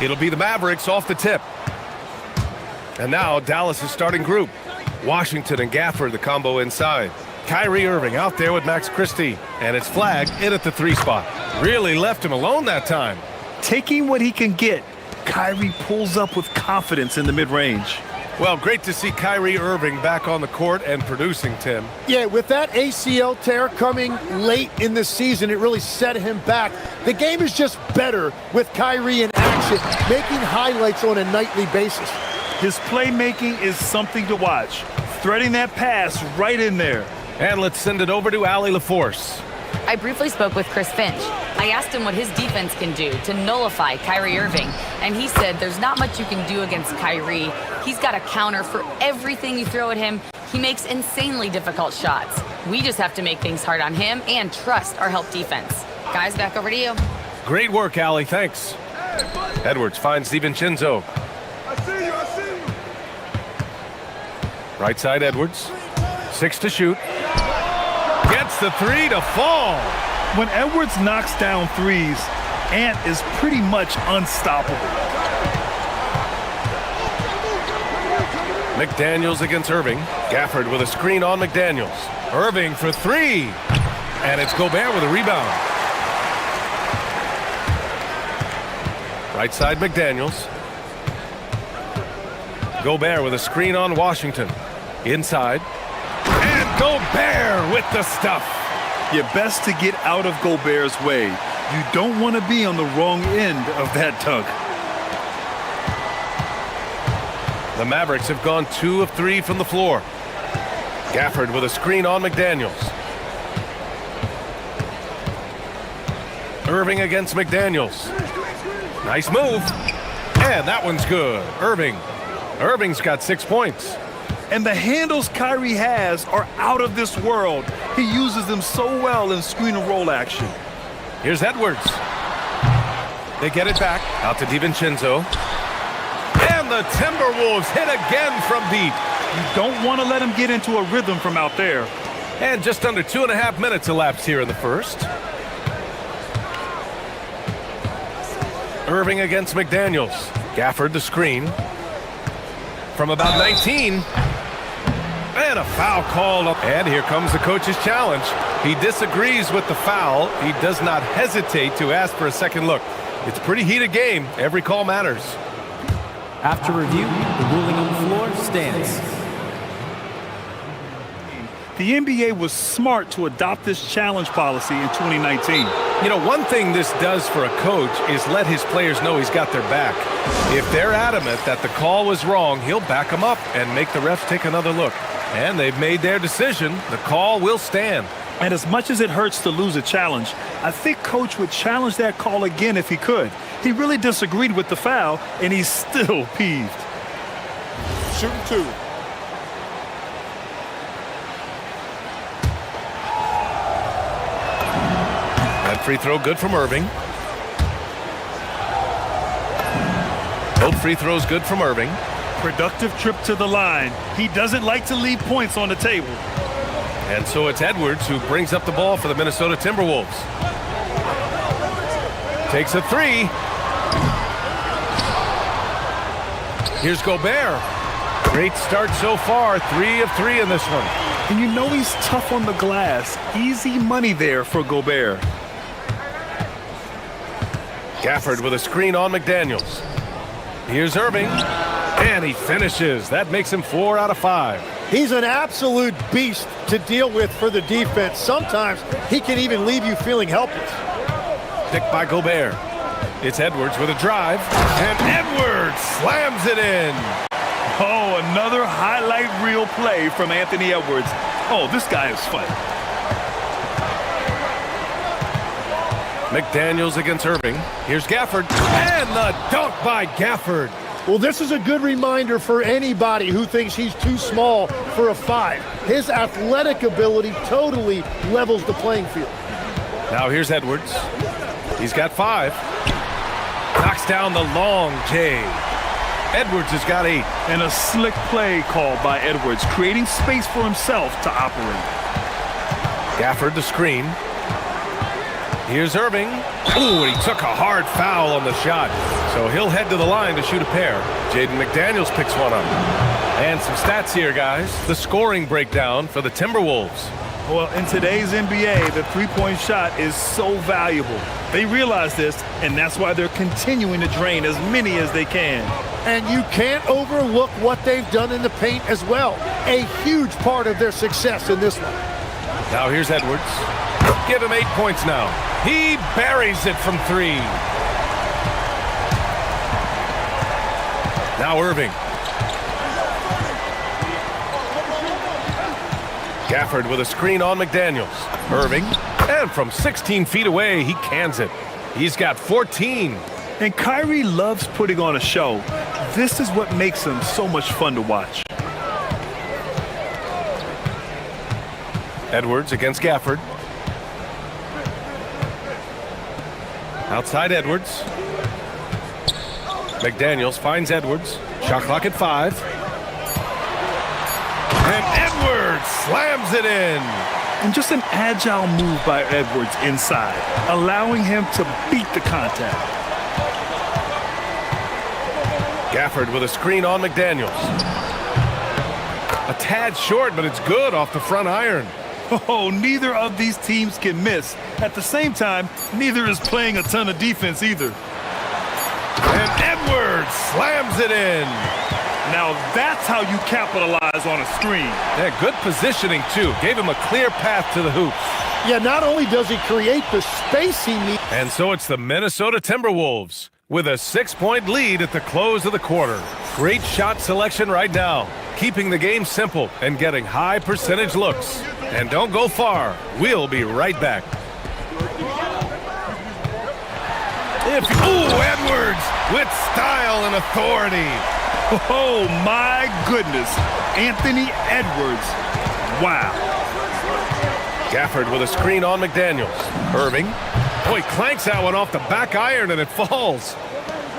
It'll be the Mavericks off the tip. And now Dallas' starting group. Washington and Gafford, the combo inside. Kyrie Irving out there with Max Christie. And it's flagged in at the 3 spot. Really left him alone that time. Taking what he can get, Kyrie pulls up with confidence in the mid-range. Well, great to see Kyrie Irving back on the court and producing, Tim. Yeah, with that ACL tear coming late in the season, it really set him back. The game is just better with Kyrie in action, making highlights on a nightly basis. His playmaking is something to watch. Threading that pass right in there. And let's send it over to Allie LaForce. I briefly spoke with Chris Finch. I asked him what his defense can do to nullify Kyrie Irving, and he said there's not much you can do against Kyrie. He's got a counter for everything you throw at him. He makes insanely difficult shots. We just have to make things hard on him and trust our help defense. Guys, back over to you. Great work, Allie. Thanks. Edwards finds DiVincenzo. Right side, Edwards. 6 to shoot. Gets the 3 to fall. When Edwards knocks down threes, Ant is pretty much unstoppable. McDaniels against Irving. Gafford with a screen on McDaniels. Irving for 3. And it's Gobert with a rebound. Right side, McDaniels. Gobert with a screen on Washington. Inside. And Gobert with the stuff. You're best to get out of Gobert's way. You don't want to be on the wrong end of that tug. The Mavericks have gone 2 of 3 from the floor. Gafford with a screen on McDaniels. Irving against McDaniels. Nice move. And that one's good. Irving's got 6 points. And the handles Kyrie has are out of this world. He uses them so well in screen and roll action. Here's Edwards. They get it back. Out to DiVincenzo. And the Timberwolves hit again from deep. You don't want to let him get into a rhythm from out there. And just under 2.5 minutes elapsed here in the first. Irving against McDaniels. Gafford the screen. From about 19. And a foul called. And here comes the coach's challenge. He disagrees with the foul. He does not hesitate to ask for a second look. It's a pretty heated game. Every call matters. After review, the ruling on the floor stands. The NBA was smart to adopt this challenge policy in 2019. You know, one thing this does for a coach is let his players know he's got their back. If they're adamant that the call was wrong, he'll back them up and make the refs take another look. And they've made their decision. The call will stand. And as much as it hurts to lose a challenge, I think Coach would challenge that call again if he could. He really disagreed with the foul, and he's still peeved. Shooting 2. That free throw good from Irving. Both free throws good from Irving. Productive trip to the line. He doesn't like to leave points on the table. And so it's Edwards who brings up the ball for the Minnesota Timberwolves. Takes a 3. Here's Gobert. Great start so far. 3 of 3 in this one. And you know he's tough on the glass. Easy money there for Gobert. Gafford with a screen on McDaniels. Here's Irving. And he finishes. That makes him 4 out of 5. He's an absolute beast to deal with for the defense. Sometimes he can even leave you feeling helpless. Picked by Gobert. It's Edwards with a drive. And Edwards slams it in. Oh, another highlight reel play from Anthony Edwards. Oh, this guy is fun. McDaniels against Irving. Here's Gafford. And the dunk by Gafford. Well, this is a good reminder for anybody who thinks he's too small for a 5. His athletic ability totally levels the playing field. Now here's Edwards. He's got 5. Knocks down the long J. Edwards has got 8. And a slick play called by Edwards, creating space for himself to operate. Gafford the screen. Here's Irving. Ooh, he took a hard foul on the shot. So he'll head to the line to shoot a pair. Jaden McDaniels picks one up. And some stats here, guys. The scoring breakdown for the Timberwolves. Well, in today's NBA, the three-point shot is so valuable. They realize this, and that's why they're continuing to drain as many as they can. And you can't overlook what they've done in the paint as well. A huge part of their success in this one. Now here's Edwards. Give him 8 points now. He buries it from 3. Now Irving. Gafford with a screen on McDaniels. Irving. And from 16 feet away, he cans it. He's got 14. And Kyrie loves putting on a show. This is what makes him so much fun to watch. Edwards against Gafford. Outside Edwards. McDaniels finds Edwards. Shot clock at 5. And Edwards slams it in. And just an agile move by Edwards inside, allowing him to beat the contact. Gafford with a screen on McDaniels. A tad short, but it's good off the front iron. Oh, neither of these teams can miss. At the same time, neither is playing a ton of defense either. And Edwards slams it in. Now that's how you capitalize on a screen. Yeah, good positioning, too. Gave him a clear path to the hoop. Yeah, not only does he create the space he needs. And so it's the Minnesota Timberwolves with a 6-point lead at the close of the quarter. Great shot selection right now, keeping the game simple and getting high percentage looks. And don't go far. We'll be right back. Ooh, Edwards with style and authority. Oh, my goodness. Anthony Edwards. Wow. Gafford with a screen on McDaniels. Irving. Oh, he clanks that one off the back iron and it falls.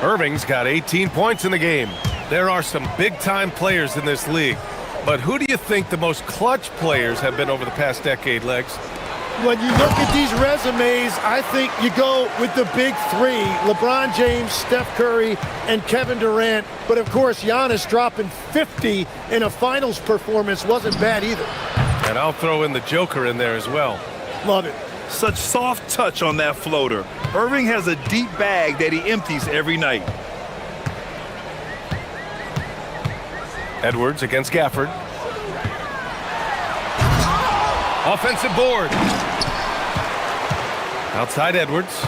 Irving's got 18 points in the game. There are some big-time players in this league. But who do you think the most clutch players have been over the past decade, Legs? When you look at these resumes, I think you go with the big three, LeBron James, Steph Curry, and Kevin Durant. But, of course, Giannis dropping 50 in a finals performance wasn't bad either. And I'll throw in the Joker in there as well. Love it. Such soft touch on that floater. Irving has a deep bag that he empties every night. Edwards against Gafford. Offensive board. Outside Edwards.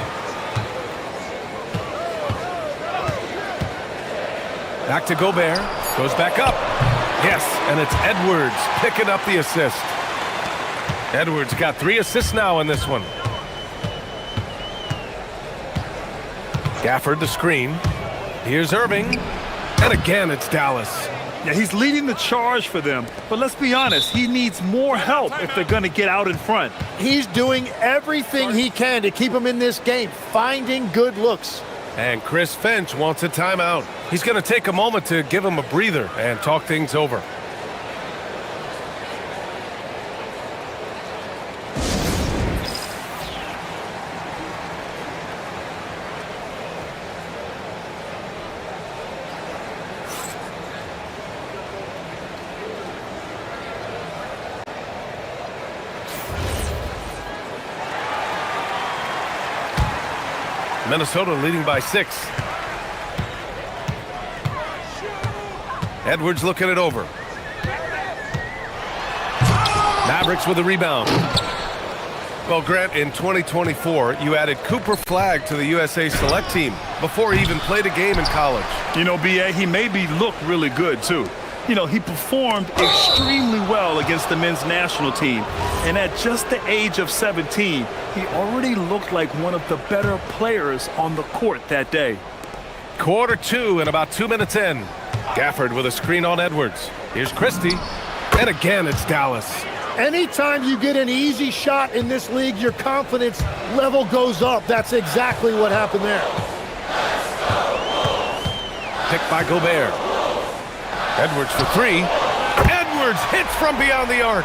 Back to Gobert. Goes back up. Yes, and it's Edwards picking up the assist. Edwards got 3 assists now in this one. Gafford the screen. Here's Irving. And again, it's Dallas. Yeah, he's leading the charge for them. But let's be honest, he needs more help if they're going to get out in front. He's doing everything he can to keep him in this game, finding good looks. And Chris Finch wants a timeout. He's going to take a moment to give him a breather and talk things over. Minnesota leading by 6. Edwards looking it over. Mavericks with a rebound. Well, Grant, in 2024, you added Cooper Flagg to the USA Select team before he even played a game in college. You know, B.A., he maybe looked really good, too. You know, he performed extremely well against the men's national team. And at just the age of 17, he already looked like one of the better players on the court that day. Quarter 2 and about 2 minutes in. Gafford with a screen on Edwards. Here's Christie. And again, it's Dallas. Anytime you get an easy shot in this league, your confidence level goes up. That's exactly what happened there. Picked by Gobert. Edwards for 3. Edwards hits from beyond the arc.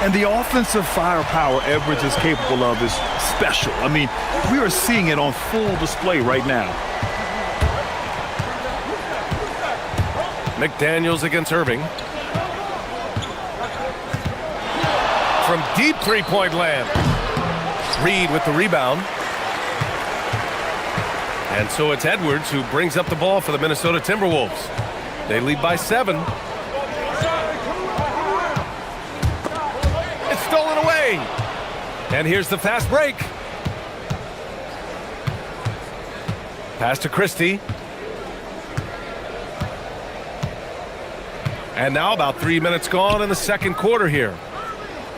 And the offensive firepower Edwards is capable of is special. I mean, we are seeing it on full display right now. McDaniels against Irving. From deep three-point land. Reed with the rebound. And so it's Edwards who brings up the ball for the Minnesota Timberwolves. They lead by 7. It's stolen away. And here's the fast break. Pass to Christie. And now about 3 minutes gone in the second quarter here.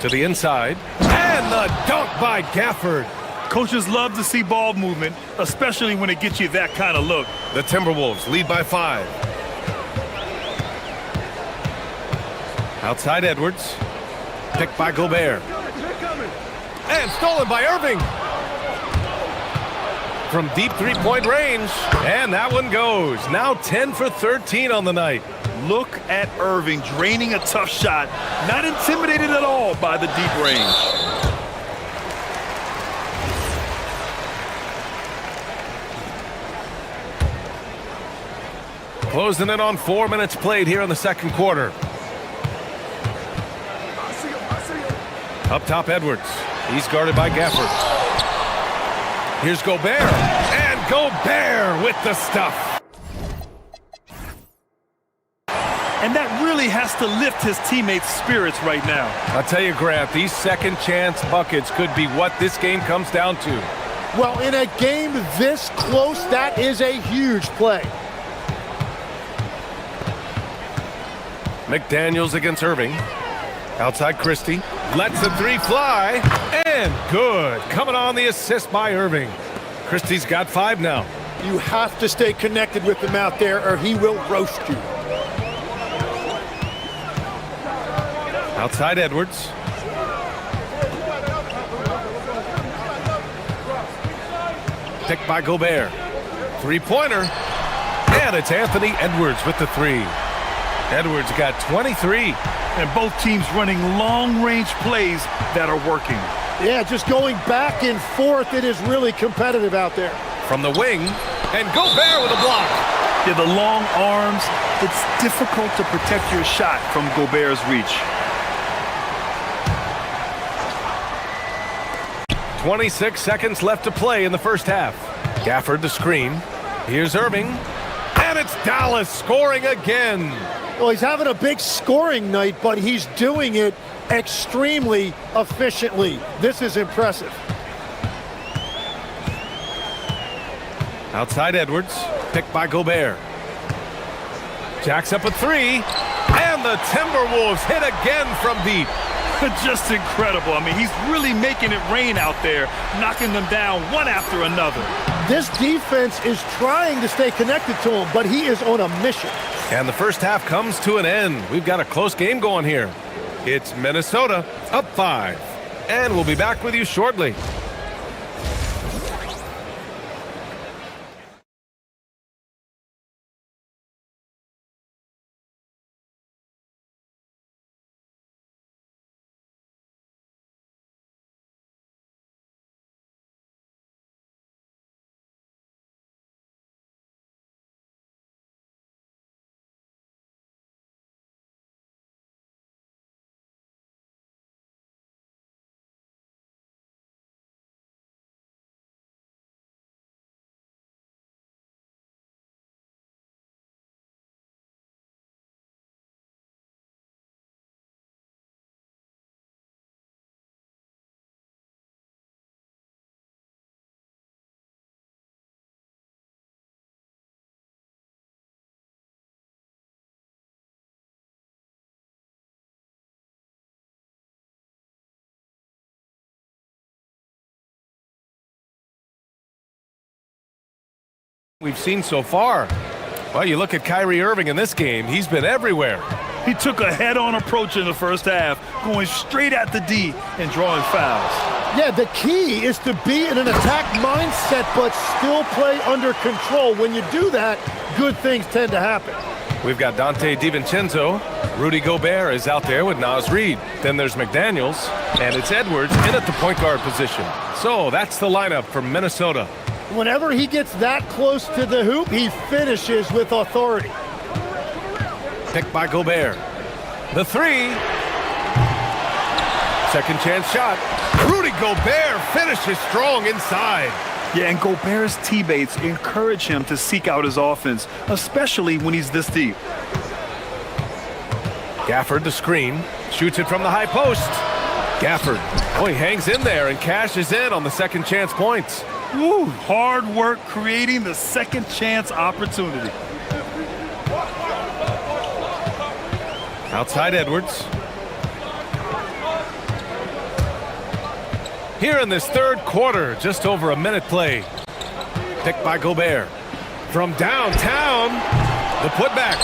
To the inside. And the dunk by Gafford. Coaches love to see ball movement, especially when it gets you that kind of look. The Timberwolves lead by 5. Outside Edwards. Picked by Gobert. And stolen by Irving. From deep three-point range. And that one goes. Now 10 for 13 on the night. Look at Irving draining a tough shot. Not intimidated at all by the deep range. Closing in on 4 minutes played here in the second quarter. Up top, Edwards. He's guarded by Gafford. Here's Gobert. And Gobert with the stuff. And that really has to lift his teammates' spirits right now. I'll tell you, Grant, these second chance buckets could be what this game comes down to. Well, in a game this close, that is a huge play. McDaniels against Irving. Outside Christie. Lets the three fly. And good. Coming on the assist by Irving. Christie's got 5 now. You have to stay connected with him out there or he will roast you. Outside Edwards. Picked by Gobert. Three-pointer. And it's Anthony Edwards with the 3. Edwards got 23. And both teams running long-range plays that are working. Yeah, just going back and forth. It is really competitive out there. From the wing. And Gobert with a block. Yeah, the long arms. It's difficult to protect your shot from Gobert's reach. 26 seconds left to play in the first half. Gafford the screen. Here's Irving. And it's Dallas scoring again. Well, he's having a big scoring night, but he's doing it extremely efficiently. This is impressive. Outside Edwards. Picked by Gobert. Jacks up a 3. And the Timberwolves hit again from deep. Just incredible. I mean, he's really making it rain out there, knocking them down one after another. This defense is trying to stay connected to him, but he is on a mission. And the first half comes to an end. We've got a close game going here. It's Minnesota up 5. And we'll be back with you shortly. We've seen so far. Well, you look at Kyrie Irving in this game, he's been everywhere. He took a head-on approach in the first half, going straight at the D and drawing fouls. Yeah, the key is to be in an attack mindset, but still play under control. When you do that, good things tend to happen. We've got Dante DiVincenzo. Rudy Gobert is out there with Naz Reid. Then there's McDaniels, and it's Edwards in at the point guard position. So that's the lineup from Minnesota. Whenever he gets that close to the hoop, he finishes with authority. Picked by Gobert. The three. Second chance shot. Rudy Gobert finishes strong inside. Yeah, and Gobert's teammates encourage him to seek out his offense, especially when he's this deep. Gafford the screen. Shoots it from the high post. Gafford. Oh, he hangs in there and cashes in on the second chance points. Woo, hard work creating the second chance opportunity. Outside Edwards. Here in this third quarter, just over a minute played. Picked by Gobert. From downtown, the putback.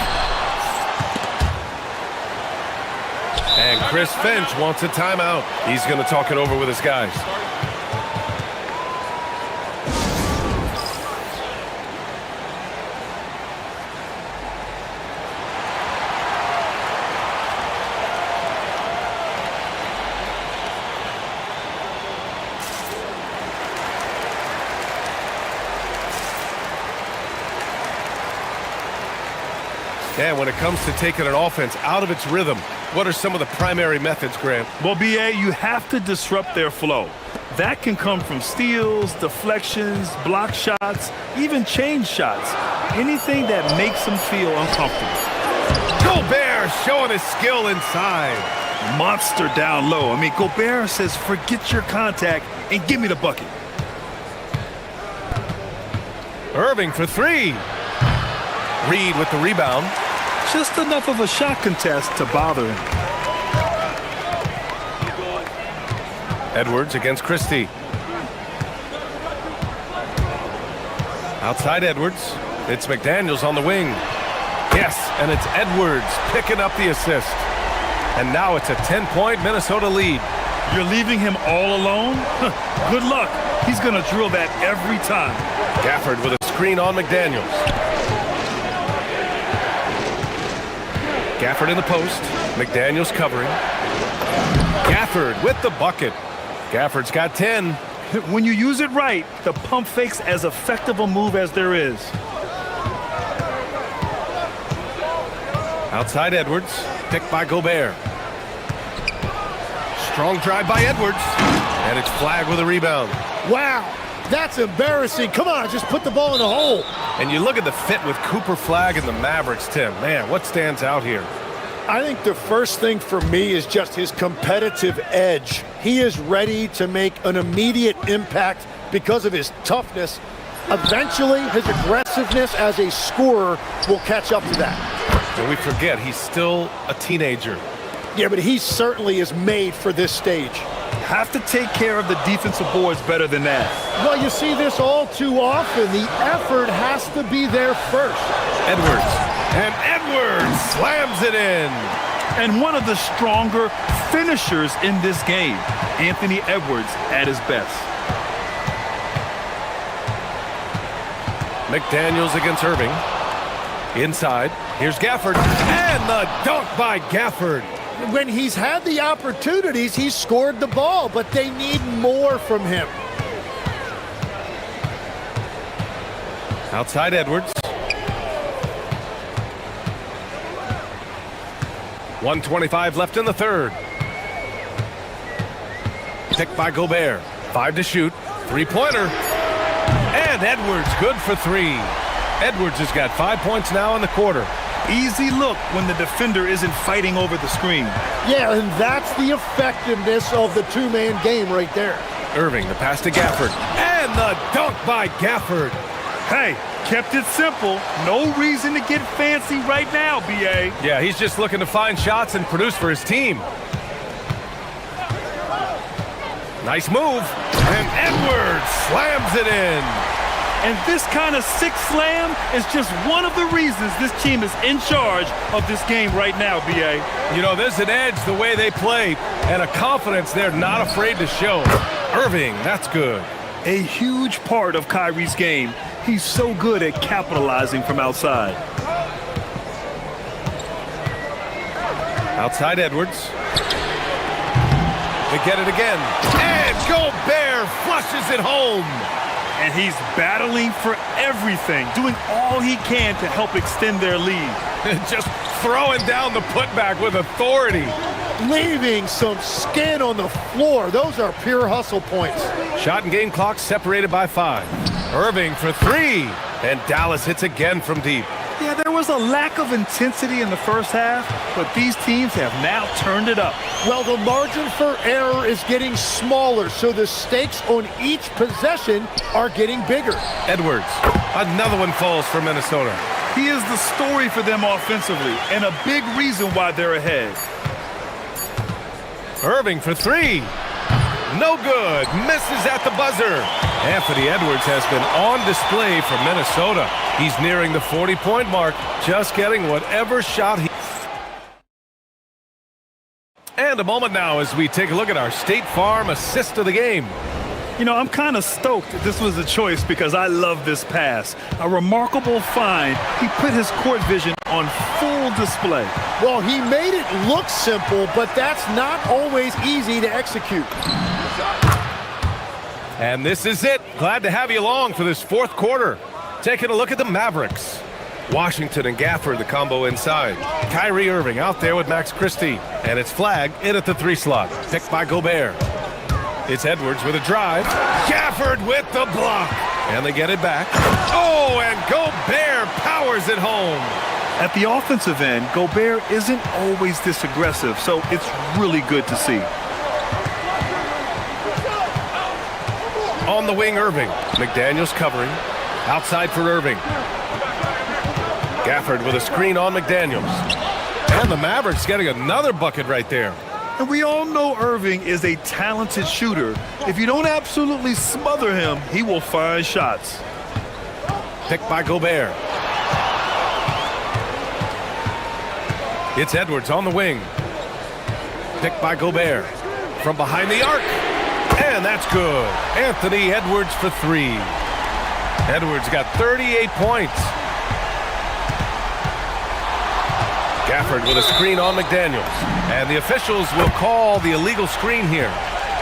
And Chris Finch wants a timeout. He's going to talk it over with his guys. And when it comes to taking an offense out of its rhythm, what are some of the primary methods, Graham? Well, BA, you have to disrupt their flow. That can come from steals, deflections, block shots, even change shots. Anything that makes them feel uncomfortable. Gobert showing his skill inside. Monster down low. I mean, Gobert says, forget your contact and give me the bucket. Irving for three. Reed with the rebound. Just enough of a shot contest to bother him. Edwards against Christie. Outside Edwards. It's McDaniels on the wing. Yes, and it's Edwards picking up the assist. And now it's a 10-point Minnesota lead. You're leaving him all alone? Good luck. He's going to drill that every time. Gafford with a screen on McDaniels. Gafford in the post. McDaniels covering. Gafford with the bucket. Gafford's got 10. When you use it right, the pump fake's as effective a move as there is. Outside Edwards. Picked by Gobert. Strong drive by Edwards. And it's flagged with a rebound. Wow, that's embarrassing. Come on, just put the ball in the hole. And you look at the fit with Cooper Flagg and the Mavericks, Tim. Man, what stands out here? I think the first thing for me is just his competitive edge. He is ready to make an immediate impact because of his toughness. Eventually, his aggressiveness as a scorer will catch up to that. And we forget, he's still a teenager. Yeah, but he certainly is made for this stage. Have to take care of the defensive boards better than that. Well, you see this all too often. The effort has to be there first. Edwards. And Edwards slams it in. And one of the stronger finishers in this game, Anthony Edwards at his best. McDaniels against Irving. Inside. Here's Gafford. And the dunk by Gafford. When he's had the opportunities, he's scored the ball, but they need more from him. Outside Edwards. 1:25 left in the third. Picked by Gobert. 5 to shoot. Three-pointer. And Edwards good for three. Edwards has got 5 points now in the quarter. Easy look when the defender isn't fighting over the screen. Yeah, and that's the effectiveness of the two-man game right there. Irving, the pass to Gafford. And the dunk by Gafford. Hey, kept it simple. No reason to get fancy right now, B.A. Yeah, he's just looking to find shots and produce for his team. Nice move. And Edwards slams it in. And this kind of sick slam is just one of the reasons this team is in charge of this game right now, B.A. You know, there's an edge the way they play and a confidence they're not afraid to show. Irving, that's good. A huge part of Kyrie's game. He's so good at capitalizing from outside. Outside Edwards. They get it again. And Gobert flushes it home. And he's battling for everything, doing all he can to help extend their lead. Just throwing down the putback with authority. Leaving some skin on the floor. Those are pure hustle points. Shot and game clock separated by 5. Irving for 3. And Dallas hits again from deep. Yeah, there was a lack of intensity in the first half, but these teams have now turned it up. Well, the margin for error is getting smaller, so the stakes on each possession are getting bigger. Edwards. Another one falls for Minnesota. He is the story for them offensively, and a big reason why they're ahead. Irving for 3. No good. Misses at the buzzer. Anthony Edwards has been on display for Minnesota. He's nearing the 40-point mark, just getting whatever shot he... And a moment now as we take a look at our State Farm assist of the game. You know, I'm kind of stoked this was a choice because I love this pass. A remarkable find. He put his court vision on full display. Well, he made it look simple, but that's not always easy to execute. And this is it. Glad to have you along for this fourth quarter. Taking a look at the Mavericks. Washington and Gafford, the combo inside. Kyrie Irving out there with Max Christie. And it's flagged in at the 3 slot. Picked by Gobert. It's Edwards with a drive. Gafford with the block. And they get it back. Oh, and Gobert powers it home. At the offensive end, Gobert isn't always this aggressive, so it's really good to see. On the wing, Irving. McDaniels covering. Outside for Irving. Gafford with a screen on McDaniels. And the Mavericks getting another bucket right there. And we all know Irving is a talented shooter. If you don't absolutely smother him, he will find shots. Picked by Gobert. It's Edwards on the wing. Picked by Gobert. From behind the arc. And that's good. Anthony Edwards for 3. Edwards got 38 points. Gafford with a screen on McDaniels. And the officials will call the illegal screen here.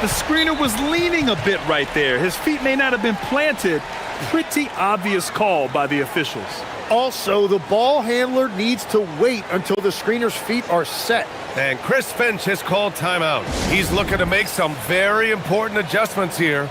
The screener was leaning a bit right there. His feet may not have been planted. Pretty obvious call by the officials. Also, the ball handler needs to wait until the screener's feet are set. And Chris Finch has called timeout. He's looking to make some very important adjustments here.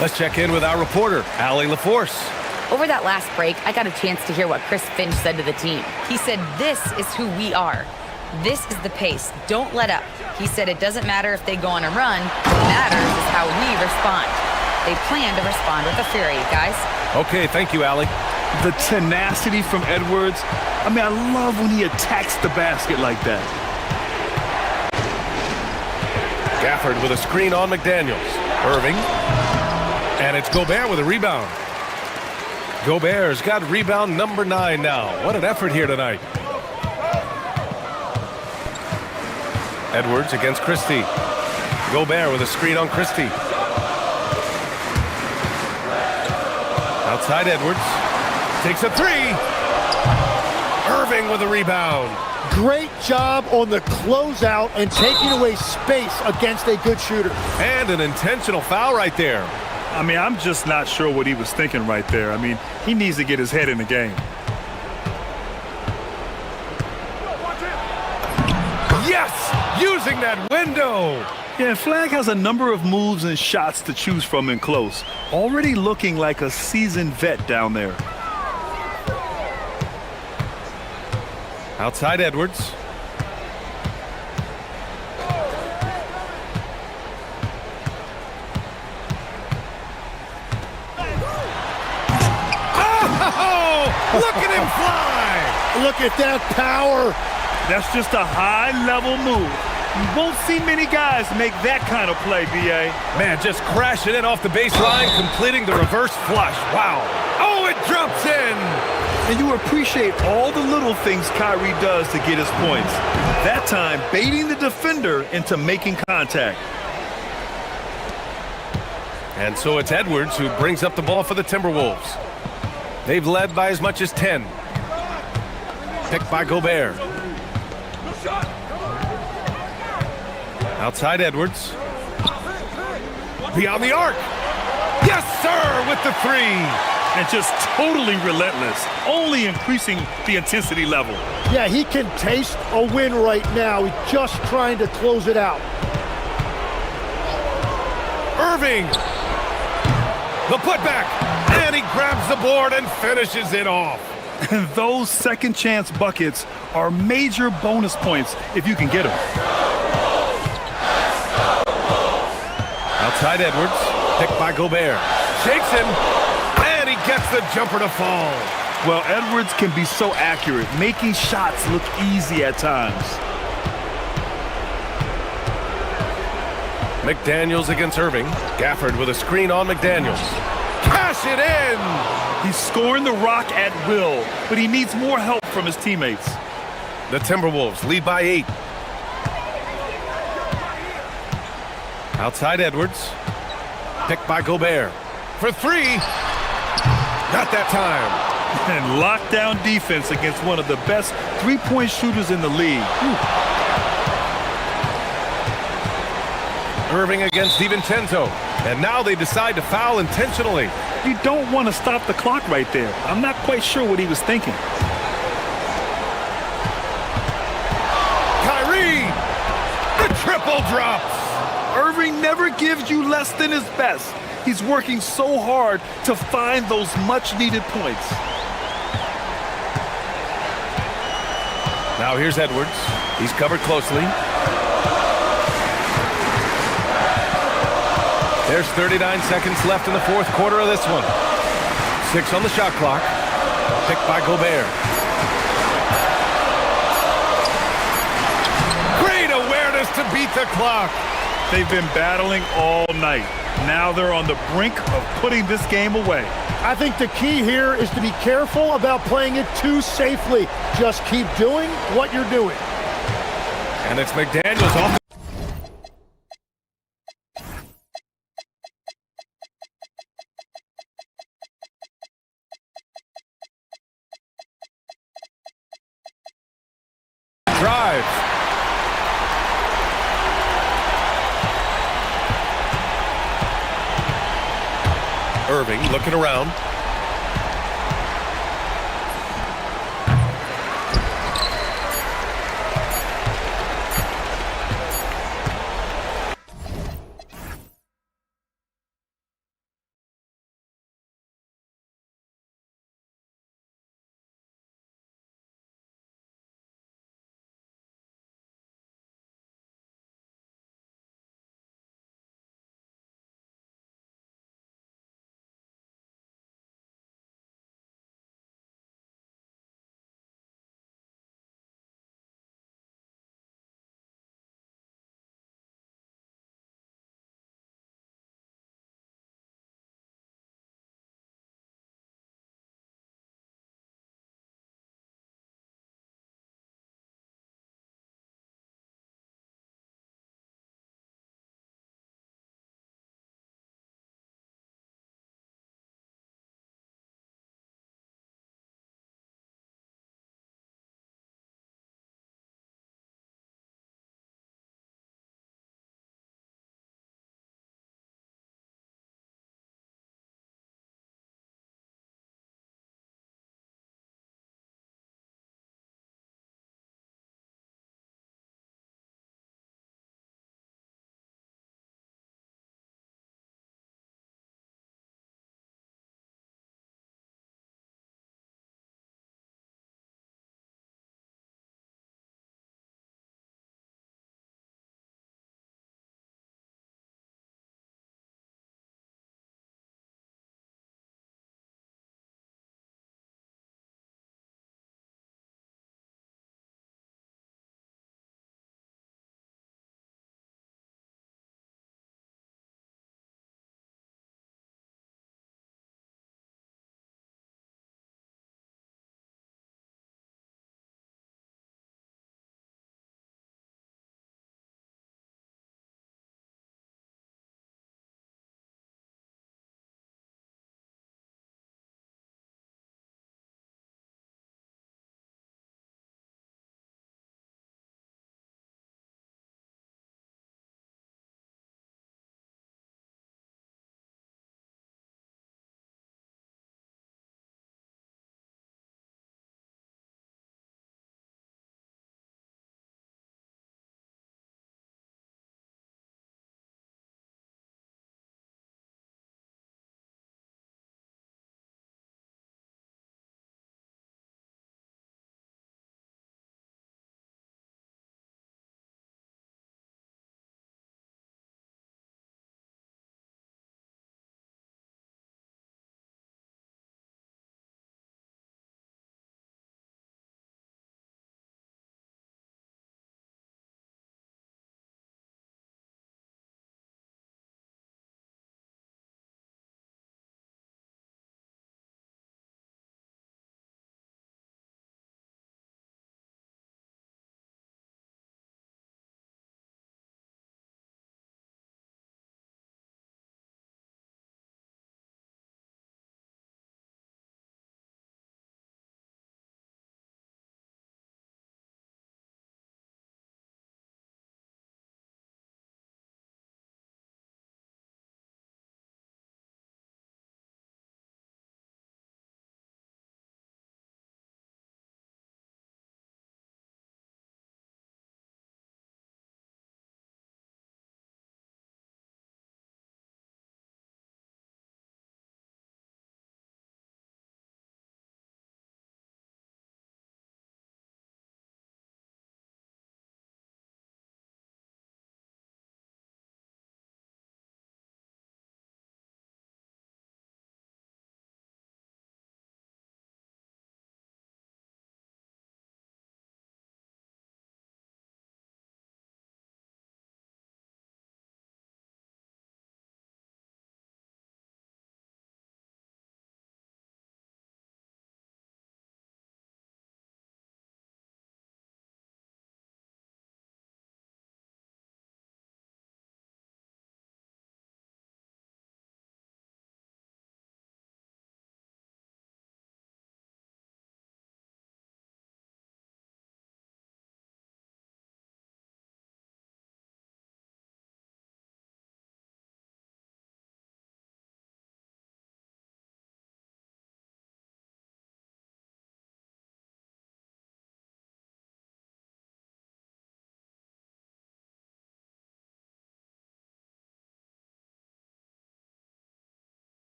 Let's check in with our reporter, Allie LaForce. Over that last break, I got a chance to hear what Chris Finch said to the team. He said, "This is who we are. This is the pace. Don't let up." He said it doesn't matter if they go on a run. What matters is how we respond. They plan to respond with a fury, guys. Okay, thank you, Allie. The tenacity from Edwards. I mean, I love when he attacks the basket like that. Gafford with a screen on McDaniels. Irving. And it's Gobert with a rebound. Gobert's got rebound number 9 now. What an effort here tonight. Edwards against Christie. Gobert with a screen on Christie. Outside Edwards. Takes a 3. Irving with a rebound. Great job on the closeout and taking away space against a good shooter. And an intentional foul right there. I mean, I'm just not sure what he was thinking right there. I mean, he needs to get his head in the game. Yes! Using that window! Yeah, Flag has a number of moves and shots to choose from in close. Already looking like a seasoned vet down there. Outside Edwards. Look at him fly! Look at that power. That's just a high-level move. You won't see many guys make that kind of play, B.A. Man, just crashing in off the baseline, completing the reverse flush. Wow. Oh, it drops in! And you appreciate all the little things Kyrie does to get his points. That time, baiting the defender into making contact. And so it's Edwards who brings up the ball for the Timberwolves. They've led by as much as 10. Picked by Gobert. Outside Edwards. Beyond the arc. Yes, sir, with the three. And just totally relentless, only increasing the intensity level. Yeah, he can taste a win right now. He's just trying to close it out. Irving. The putback. And he grabs the board and finishes it off. And those second chance buckets are major bonus points if you can get them. Outside Edwards. Picked by Gobert. Shakes him. And he gets the jumper to fall. Well, Edwards can be so accurate, making shots look easy at times. McDaniels against Irving. Gafford with a screen on McDaniels. Cash it in! He's scoring the rock at will, but he needs more help from his teammates. The Timberwolves lead by 8. Outside Edwards. Picked by Gobert. For three. Not that time. And lockdown defense against one of the best three-point shooters in the league. Irving against DiVincenzo. And now they decide to foul intentionally. You don't want to stop the clock right there. I'm not quite sure what he was thinking. Kyrie! The triple drops! Irving never gives you less than his best. He's working so hard to find those much-needed points. Now here's Edwards. He's covered closely. There's 39 seconds left in the fourth quarter of this one. 6 on the shot clock. Picked by Gobert. Great awareness to beat the clock. They've been battling all night. Now they're on the brink of putting this game away. I think the key here is to be careful about playing it too safely. Just keep doing what you're doing. And it's McDaniels off. Drive. Irving looking around.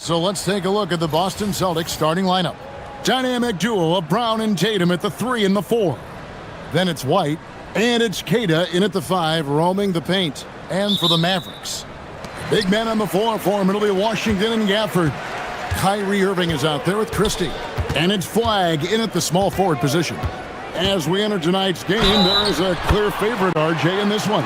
So let's take a look at the Boston Celtics starting lineup. Dynamic duo of Brown and Tatum at the 3 and the 4. Then it's White, and it's Kata in at the 5, roaming the paint. And for the Mavericks, big man on the floor for him, it'll be Washington and Gafford. Kyrie Irving is out there with Christie. And it's Flagg in at the small forward position. As we enter tonight's game, there is a clear favorite, RJ, in this one.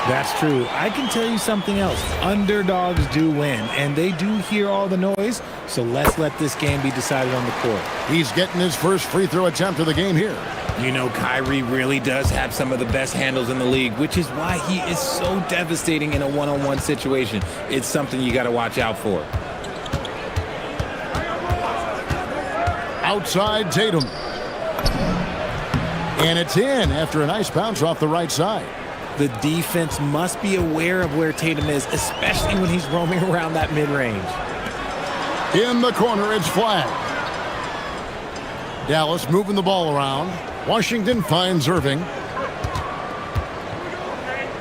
That's true. I can tell you something else. Underdogs do win, and they do hear all the noise, so let's let this game be decided on the court. He's getting his first free throw attempt of the game here. You know, Kyrie really does have some of the best handles in the league, which is why he is so devastating in a one-on-one situation. It's something you got to watch out for. Outside Tatum. And it's in after a nice bounce off the right side. The defense must be aware of where Tatum is, especially when he's roaming around that mid-range. In the corner, it's Flagg. Dallas moving the ball around. Washington finds Irving.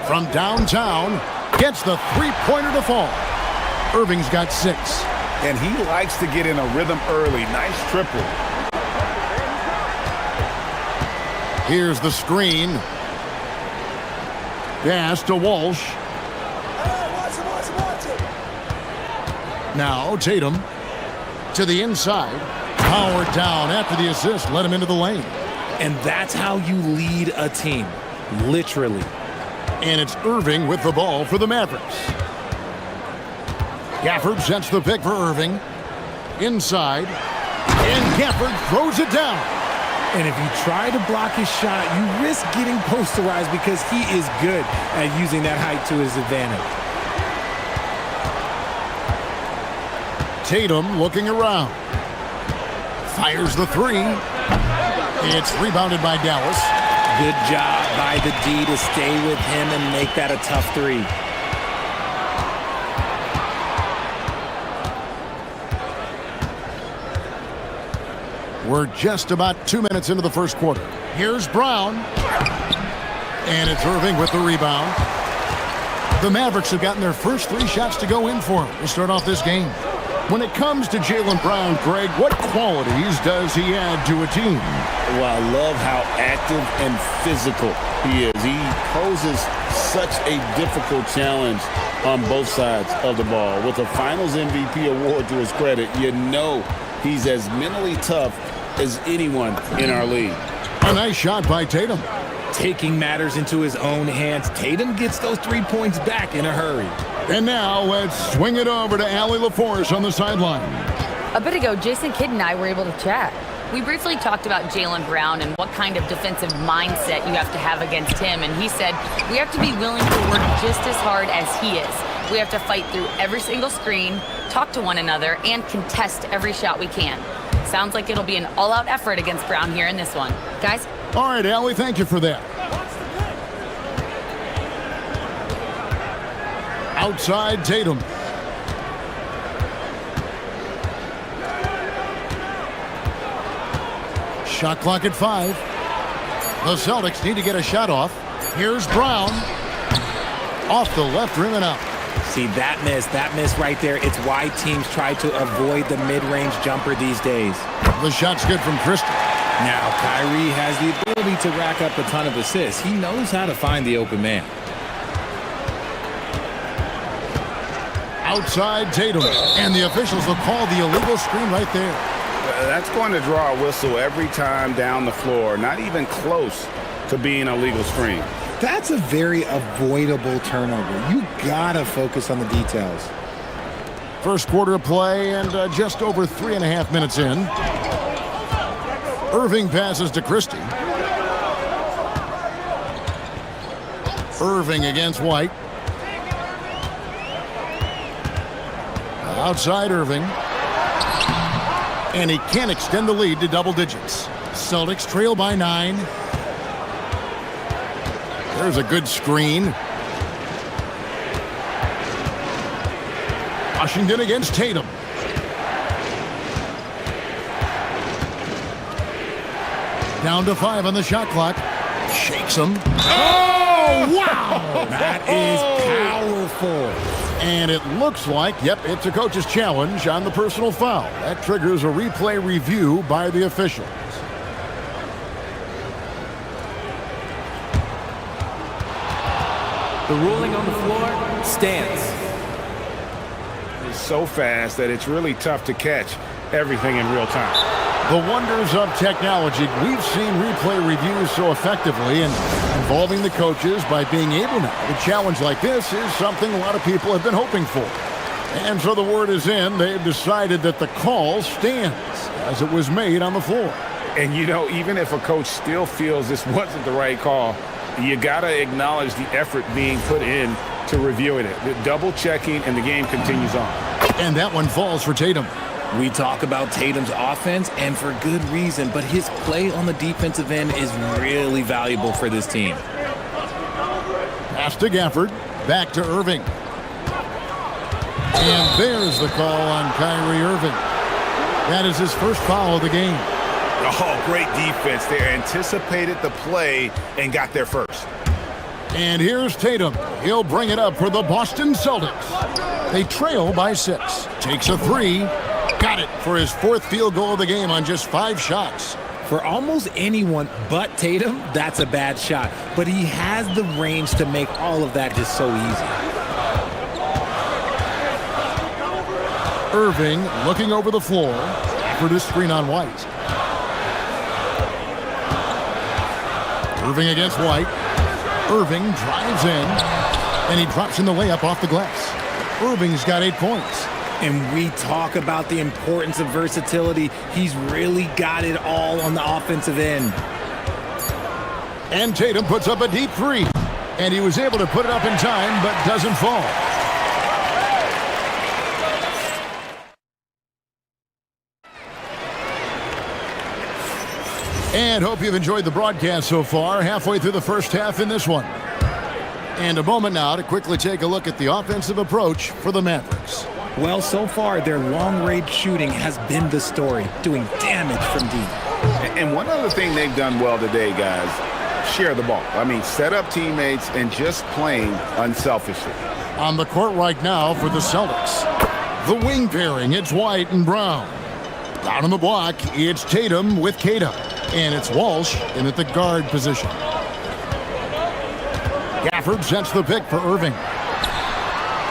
From downtown, gets the three-pointer to fall. Irving's got 6. And he likes to get in a rhythm early. Nice triple. Here's the screen. Pass to Walsh. Now Tatum to the inside. Powered down after the assist. Let him into the lane. And that's how you lead a team. Literally. And it's Irving with the ball for the Mavericks. Gafford sets the pick for Irving. Inside. And Gafford throws it down. And if you try to block his shot, you risk getting posterized because he is good at using that height to his advantage. Tatum looking around. Fires the 3. It's rebounded by Dallas. Good job by the D to stay with him and make that a tough 3. We're just about 2 minutes into the first quarter. Here's Brown. And it's Irving with the rebound. The Mavericks have gotten their first 3 shots to go in for him to start off this game. When it comes to Jaylen Brown, Greg, what qualities does he add to a team? Well, I love how active and physical he is. He poses such a difficult challenge on both sides of the ball. With a Finals MVP award to his credit, you know he's as mentally tough as anyone in our league. A nice shot by Tatum. Taking matters into his own hands, Tatum gets those 3 points back in a hurry. And now let's swing it over to Allie LaForce on the sideline. A bit ago, Jason Kidd and I were able to chat. We briefly talked about Jaylen Brown and what kind of defensive mindset you have to have against him, and he said we have to be willing to work just as hard as he is. We have to fight through every single screen, talk to one another, and contest every shot we can. Sounds like it'll be an all-out effort against Brown here in this one. Guys? All right, Allie, thank you for that. Outside Tatum. Shot clock at 5. The Celtics need to get a shot off. Here's Brown. Off the left rim and out. See, that miss right there, it's why teams try to avoid the mid-range jumper these days. The shot's good from Christie. Now, Kyrie has the ability to rack up a ton of assists. He knows how to find the open man. Outside Tatum. And the officials will call the illegal screen right there. That's going to draw a whistle every time down the floor. Not even close to being a legal screen. That's a very avoidable turnover. You gotta focus on the details. First quarter of play and just over 3.5 minutes in. Irving passes to Christie. Irving against White. Outside Irving. And he can't extend the lead to double digits. Celtics trail by 9. There's a good screen. Washington against Tatum. Down to 5 on the shot clock. Shakes him. Oh, wow! That is powerful. And it looks like, yep, it's a coach's challenge on the personal foul. That triggers a replay review by the officials. The ruling on the floor stands. It's so fast that it's really tough to catch everything in real time. The wonders of technology. We've seen replay reviews so effectively, and involving the coaches by being able now to challenge like this is something a lot of people have been hoping for. And so the word is in. They've decided that the call stands as it was made on the floor. And, you know, even if a coach still feels this wasn't the right call, you got to acknowledge the effort being put in to reviewing it. The double checking, and the game continues on. And that one falls for Tatum. We talk about Tatum's offense, and for good reason, but his play on the defensive end is really valuable for this team. Pass to Gafford, back to Irving. And there's the call on Kyrie Irving. That is his first foul of the game. Oh, great defense there. Anticipated the play and got there first. And here's Tatum. He'll bring it up for the Boston Celtics. They trail by 6. Takes a 3. Got it for his 4th field goal of the game on just 5 shots. For almost anyone but Tatum, that's a bad shot. But he has the range to make all of that just so easy. Irving looking over the floor for this screen on White. Irving against White. Irving drives in, and he drops in the layup off the glass. Irving's got 8 points. And we talk about the importance of versatility. He's really got it all on the offensive end. And Tatum puts up a deep 3. And he was able to put it up in time, but doesn't fall. And hope you've enjoyed the broadcast so far. Halfway through the first half in this one. And a moment now to quickly take a look at the offensive approach for the Mavericks. Well, so far, their long-range shooting has been the story, doing damage from deep. And one other thing they've done well today, guys, share the ball. I mean, set up teammates and just playing unselfishly. On the court right now for the Celtics. The wing pairing, it's White and Brown. Down on the block, it's Tatum with Kata. And it's Walsh in at the guard position. Gafford sets the pick for Irving.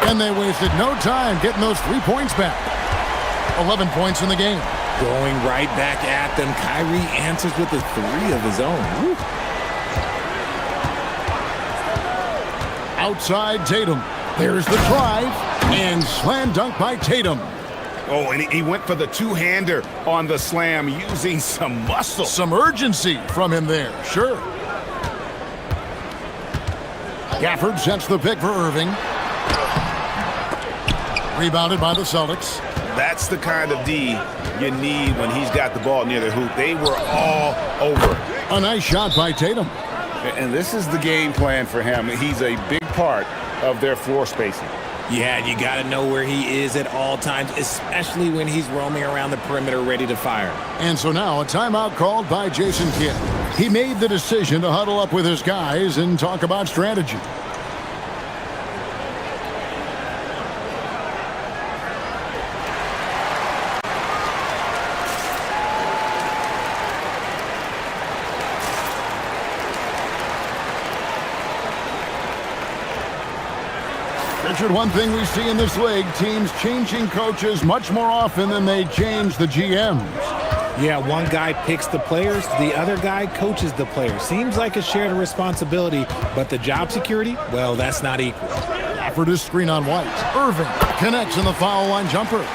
And they wasted no time getting those 3 points back. 11 points in the game. Going right back at them. Kyrie answers with a 3 of his own. Woo. Outside Tatum. There's the drive. And slam dunk by Tatum. Oh, and he went for the two-hander on the slam, using some muscle. Some urgency from him there, sure. Gafford sets the pick for Irving. Rebounded by the Celtics. That's the kind of D you need when he's got the ball near the hoop. They were all over. A nice shot by Tatum. And this is the game plan for him. He's a big part of their floor spacing. Yeah, you got to know where he is at all times, especially when he's roaming around the perimeter ready to fire. And so now a timeout called by Jason Kidd. He made the decision to huddle up with his guys and talk about strategy. Richard, one thing we see in this league, teams changing coaches much more often than they change the GMs. Yeah, one guy picks the players, the other guy coaches the players. Seems like a shared responsibility, but the job security, well, that's not equal. After this screen on White, Irving connects in the foul line jumper.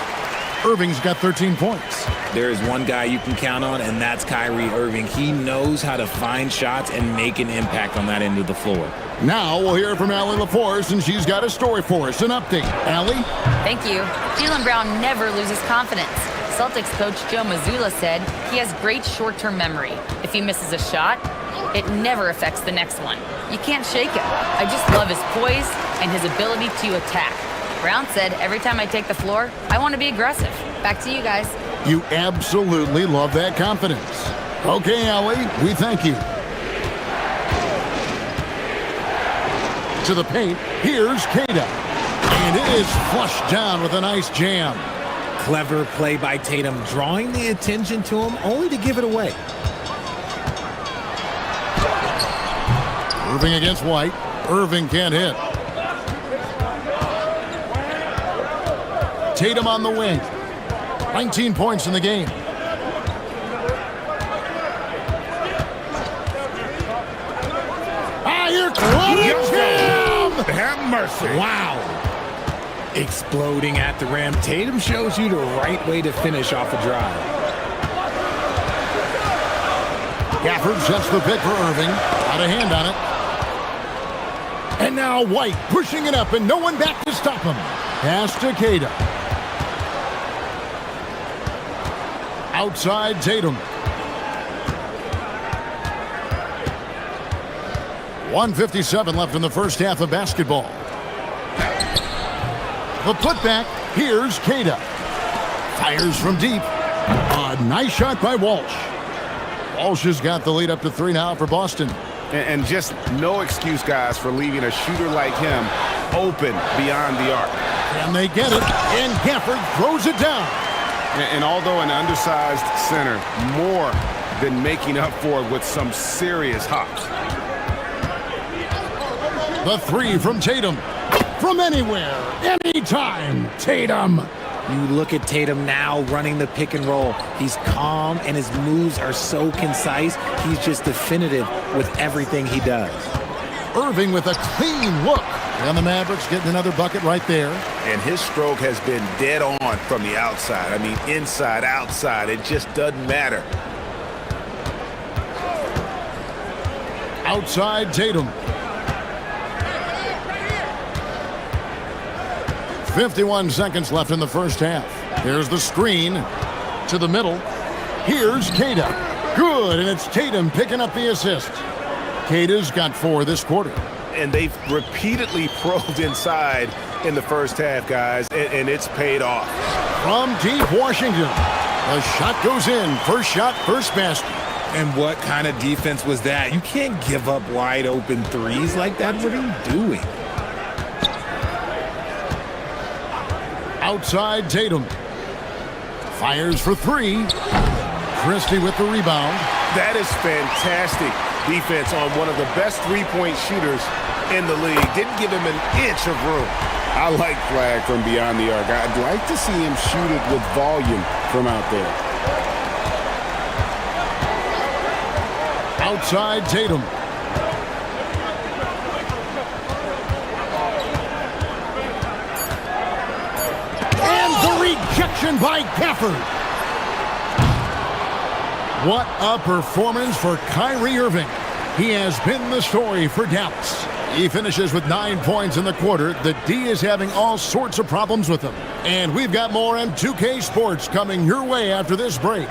Irving's got 13 points. There is one guy you can count on, and that's Kyrie Irving. He knows how to find shots and make an impact on that end of the floor. Now we'll hear from Allie LaForce, and she's got a story for us. An update. Allie? Thank you. Jaylen Brown never loses confidence. Celtics coach Joe Mazzulla said he has great short-term memory. If he misses a shot, it never affects the next one. You can't shake him. I just love his poise and his ability to attack. Brown said, every time I take the floor, I want to be aggressive. Back to you guys. You absolutely love that confidence. Okay, Allie, we thank you. To the paint, here's Kata. And it is flushed down with a nice jam. Clever play by Tatum, drawing the attention to him, only to give it away. Irving against White. Irving can't hit. Tatum on the wing. 19 points in the game. Here comes jam! Have mercy. Wow. Exploding at the rim. Tatum shows you the right way to finish off a drive. Gafford sets the pick for Irving. Out of hand on it. And now White pushing it up and no one back to stop him. Pass to Queta. Outside Tatum. 1:57 left in the first half of basketball. The putback. Here's Queta. Fires from deep. A nice shot by Walsh. Walsh has got the lead up to 3 now for Boston. And just no excuse, guys, for leaving a shooter like him open beyond the arc. And they get it. And Gafford throws it down. And although an undersized center, more than making up for it with some serious hops. The 3 from Tatum. From anywhere, anytime, Tatum. You look at Tatum now running the pick and roll. He's calm and his moves are so concise. He's just definitive with everything he does. Irving with a clean look. And the Mavericks getting another bucket right there. And his stroke has been dead on from the outside. I mean, inside, outside, it just doesn't matter. Outside Tatum. 51 seconds left in the first half. Here's the screen to the middle. Here's Queta. Good, and it's Tatum picking up the assist. Queta's got 4 this quarter. And they've repeatedly probed inside in the first half, guys, and it's paid off. From deep Washington. The shot goes in. First shot, first basket. And what kind of defense was that? You can't give up wide open threes like that. What are you doing? Outside Tatum. Fires for 3. Christie with the rebound. That is fantastic defense on one of the best three-point shooters in the league. Didn't give him an inch of room. I like flag from beyond the arc. I'd like to see him shoot it with volume from out there. Outside Tatum. And the rejection by Gafford. What a performance for Kyrie Irving. He has been the story for Dallas. He finishes with 9 points in the quarter. The D is having all sorts of problems with him. And we've got more M2K Sports coming your way after this break.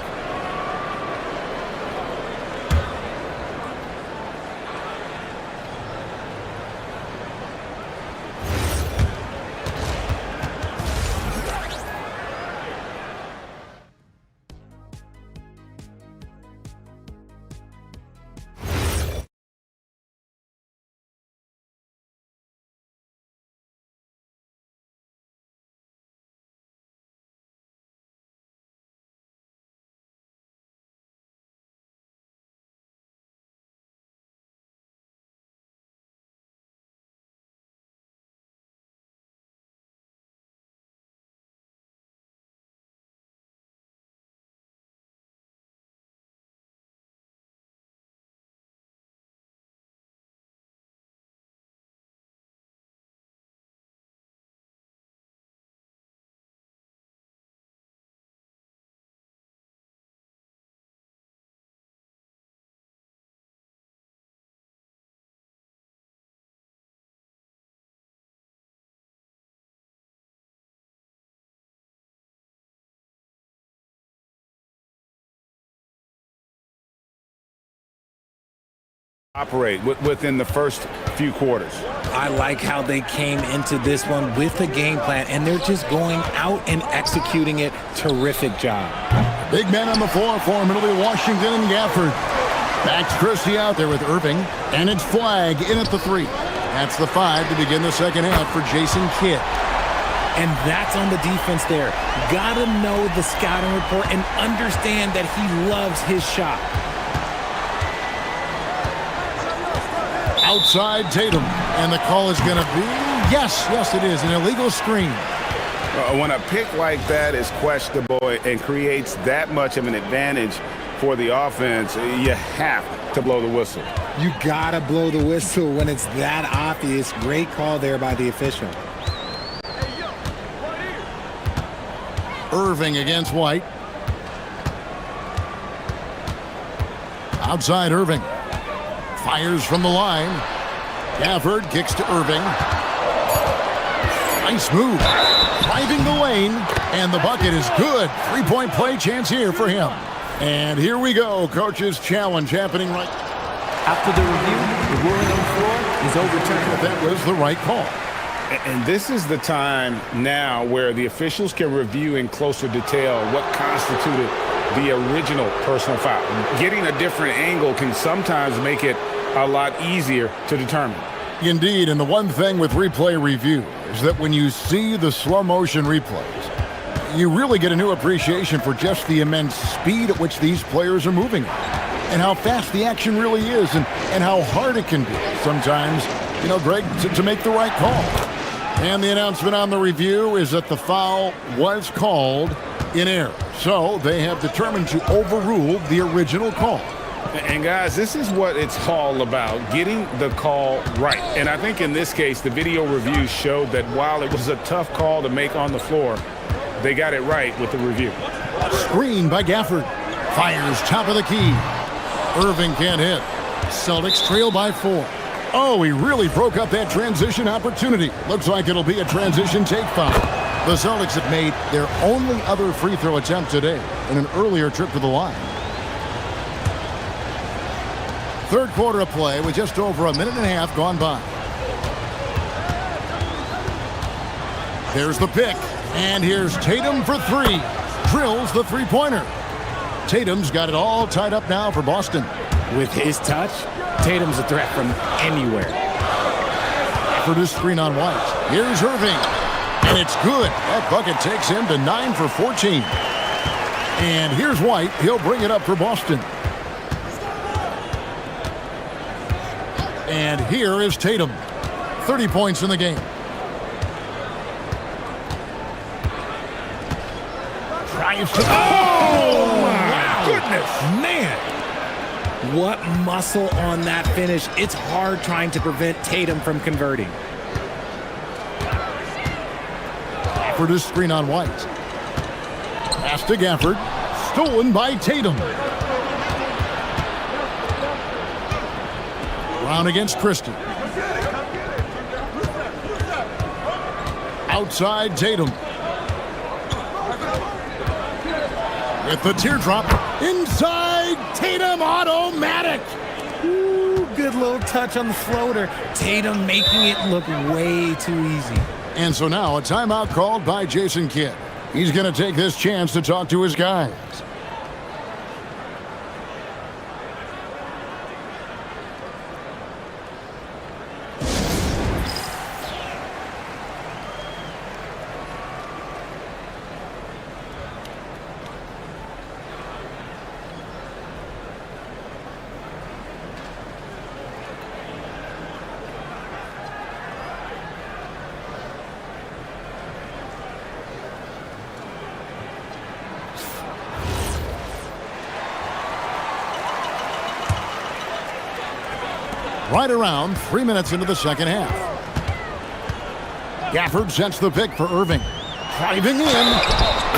Operate within the first few quarters. I like how they came into this one with a game plan, and they're just going out and executing it. Terrific job. Big man on the floor for Middleby, Washington, and Gafford. Max Christie out there with Irving, and it's flag in at the 3. That's the 5 to begin the second half for Jason Kidd. And that's on the defense there. Gotta know the scouting report and understand that he loves his shot. Outside Tatum, and the call is going to be, yes, it is, an illegal screen. When a pick like that is questionable and creates that much of an advantage for the offense, you have to blow the whistle. You gotta blow the whistle when it's that obvious. Great call there by the official. Irving against White. Outside Irving. Fires from the line. Gafford kicks to Irving. Nice move. Driving the lane. And the bucket is good. Three-point play chance here for him. And here we go. Coach's challenge happening right. After the review, the ruling on the floor is overturned. That was the right call. And this is the time now where the officials can review in closer detail what constituted the original personal foul. Getting a different angle can sometimes make it a lot easier to determine. Indeed, and the one thing with replay review is that when you see the slow motion replays, you really get a new appreciation for just the immense speed at which these players are moving and how fast the action really is and how hard it can be sometimes, Greg, to make the right call. And the announcement on the review is that the foul was called in error. So they have determined to overrule the original call. And guys, this is what it's all about, getting the call right. And I think in this case, the video reviews showed that while it was a tough call to make on the floor, they got it right with the review. Screen by Gafford. Fires top of the key. Irving can't hit. Celtics trail by 4. Oh, he really broke up that transition opportunity. Looks like it'll be a transition take foul. The Celtics have made their only other free throw attempt today in an earlier trip to the line. Third quarter of play with just over a minute and a half gone by. There's the pick, and here's Tatum for 3. Drills the three-pointer. Tatum's got it all tied up now for Boston. With his touch, Tatum's a threat from anywhere. For this screen on White. Here's Irving. And it's good. That bucket takes him to 9 for 14. And here's White. He'll bring it up for Boston. And here is Tatum. 30 points in the game. Drives to... Oh, my goodness. Man. What muscle on that finish. It's hard trying to prevent Tatum from converting. For this screen on White. Pass to Gafford. Stolen by Tatum. Brown against Christie. Outside Tatum. With the teardrop. Inside Tatum, automatic. Ooh, good little touch on the floater. Tatum making it look way too easy. And so now a timeout called by Jason Kidd. He's going to take this chance to talk to his guys. Right around 3 minutes into the second half. Gafford sets the pick for Irving. Driving in.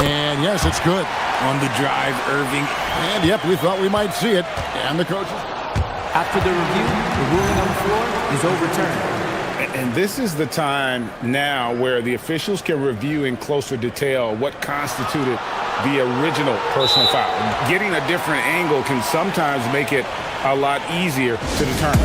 And yes, it's good. On the drive, Irving. And yep, we thought we might see it. And the coaches. After the review, the ruling on the floor is overturned. And this is the time now where the officials can review in closer detail what constituted the original personal foul. Getting a different angle can sometimes make it a lot easier to determine.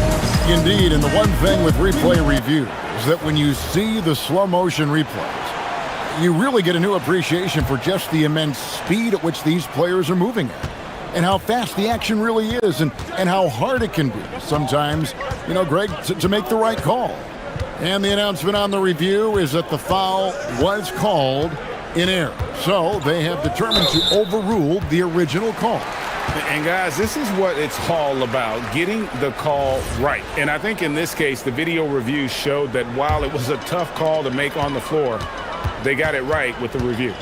Indeed, and the one thing with replay review is that when you see the slow motion replays, you really get a new appreciation for just the immense speed at which these players are moving at and how fast the action really is and how hard it can be sometimes, Greg, to make the right call. And the announcement on the review is that the foul was called in error. So they have determined to overrule the original call. And guys, this is what it's all about, getting the call right. And I think in this case, the video review showed that while it was a tough call to make on the floor, they got it right with the review.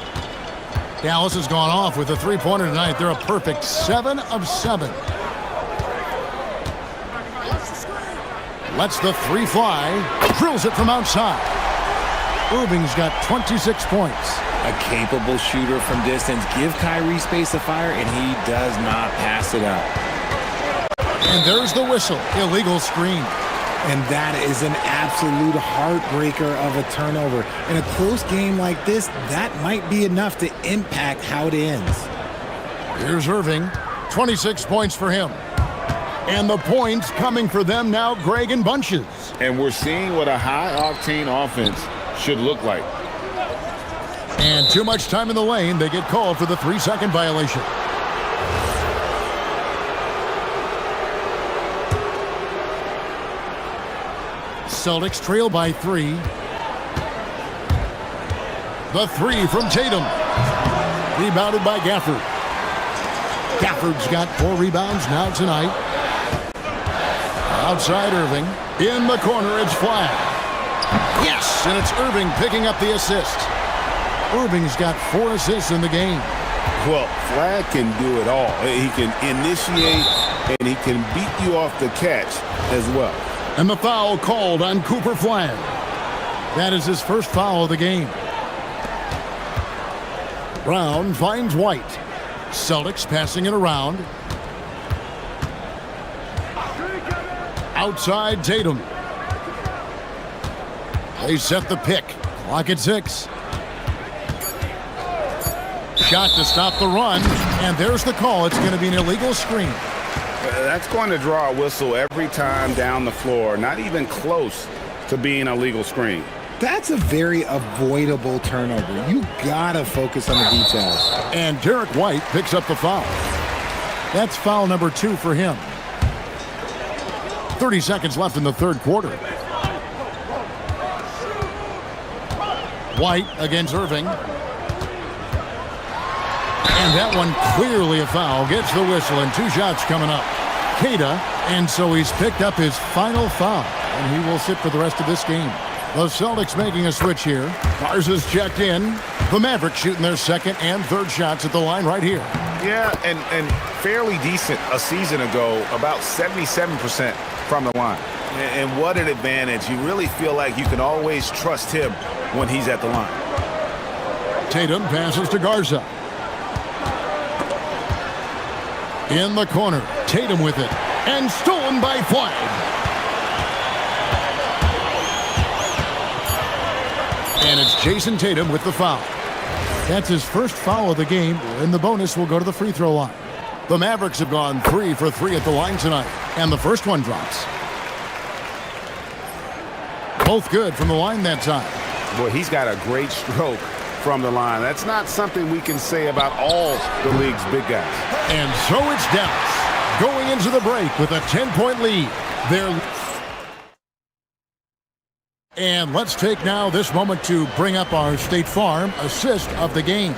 Dallas has gone off with a three-pointer tonight. They're a perfect 7 of 7. Lets the three fly, drills it from outside. Irving's got 26 points. A capable shooter from distance. Give Kyrie space to fire, and he does not pass it up. And there's the whistle. Illegal screen. And that is an absolute heartbreaker of a turnover. In a close game like this, that might be enough to impact how it ends. Here's Irving. 26 points for him. And the points coming for them now, Greg, in bunches. And we're seeing what a high-octane offense should look like. And too much time in the lane. They get called for the 3-second violation. Celtics trail by 3. The 3 from Tatum. Rebounded by Gafford. Gafford's got 4 rebounds now tonight. Outside Irving. In the corner, it's Flag. Yes, and it's Irving picking up the assist. Irving's got 4 assists in the game. Well, Flag can do it all. He can initiate, and he can beat you off the catch as well. And the foul called on Cooper Flag. That is his first foul of the game. Brown finds White. Celtics passing it around. Outside Tatum. They set the pick. Clock at 6. Shot to stop the run. And there's the call. It's going to be an illegal screen. That's going to draw a whistle every time down the floor. Not even close to being a legal screen. That's a very avoidable turnover. You gotta focus on the details. And Derek White picks up the foul. That's foul number 2 for him. 30 seconds left in the third quarter. White against Irving. And that one clearly a foul. Gets the whistle and 2 shots coming up. Queta, and so he's picked up his final foul. And he will sit for the rest of this game. The Celtics making a switch here. Garza's checked in. The Mavericks shooting their second and third shots at the line right here. Yeah, and fairly decent a season ago, about 77% from the line. And what an advantage. You really feel like you can always trust him when he's at the line. Tatum passes to Garza. In the corner, Tatum with it. And stolen by Flag. And it's Jason Tatum with the foul. That's his first foul of the game, and the bonus will go to the free throw line. The Mavericks have gone 3 for 3 at the line tonight, and the first one drops. Both good from the line that time. Boy, he's got a great stroke from the line. That's not something we can say about all the league's big guys. And so it's Dallas going into the break with a 10-point lead. And let's take now this moment to bring up our State Farm assist of the game.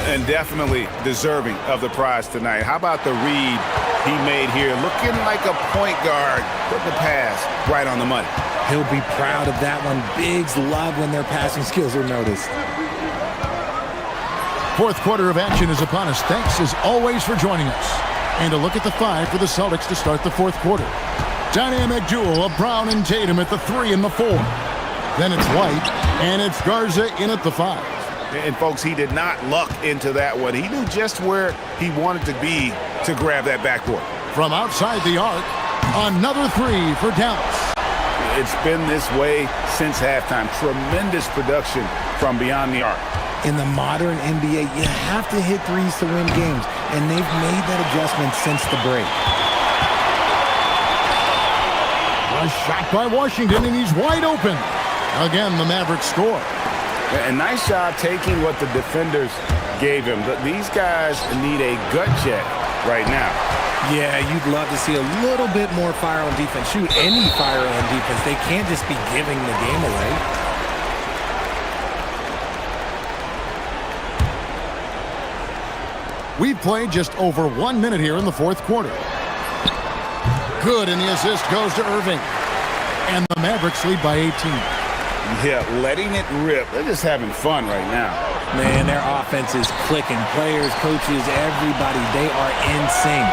And definitely deserving of the prize tonight. How about the read he made here? Looking like a point guard, putting the pass right on the money. He'll be proud of that one. Bigs love when their passing skills are noticed. Fourth quarter of action is upon us. Thanks as always for joining us. And a look at the 5 for the Celtics to start the fourth quarter. Dynamic duel of Brown and Tatum at the 3 and the 4. Then it's White, and it's Garza in at the 5. And, folks, he did not luck into that one. He knew just where he wanted to be to grab that backboard. From outside the arc, another 3 for Dallas. It's been this way since halftime. Tremendous production from beyond the arc. In the modern NBA, you have to hit threes to win games, and they've made that adjustment since the break. A shot by Washington, and he's wide open. Again, the Mavericks score. A nice job taking what the defenders gave him. These guys need a gut check right now. Yeah, you'd love to see a little bit more fire on defense. Shoot, any fire on defense. They can't just be giving the game away. We've played just over 1 minute here in the fourth quarter. Good, and the assist goes to Irving. And the Mavericks lead by 18. Yeah, letting it rip. They're just having fun right now. Man, their offense is clicking. Players, coaches, everybody, they are in sync.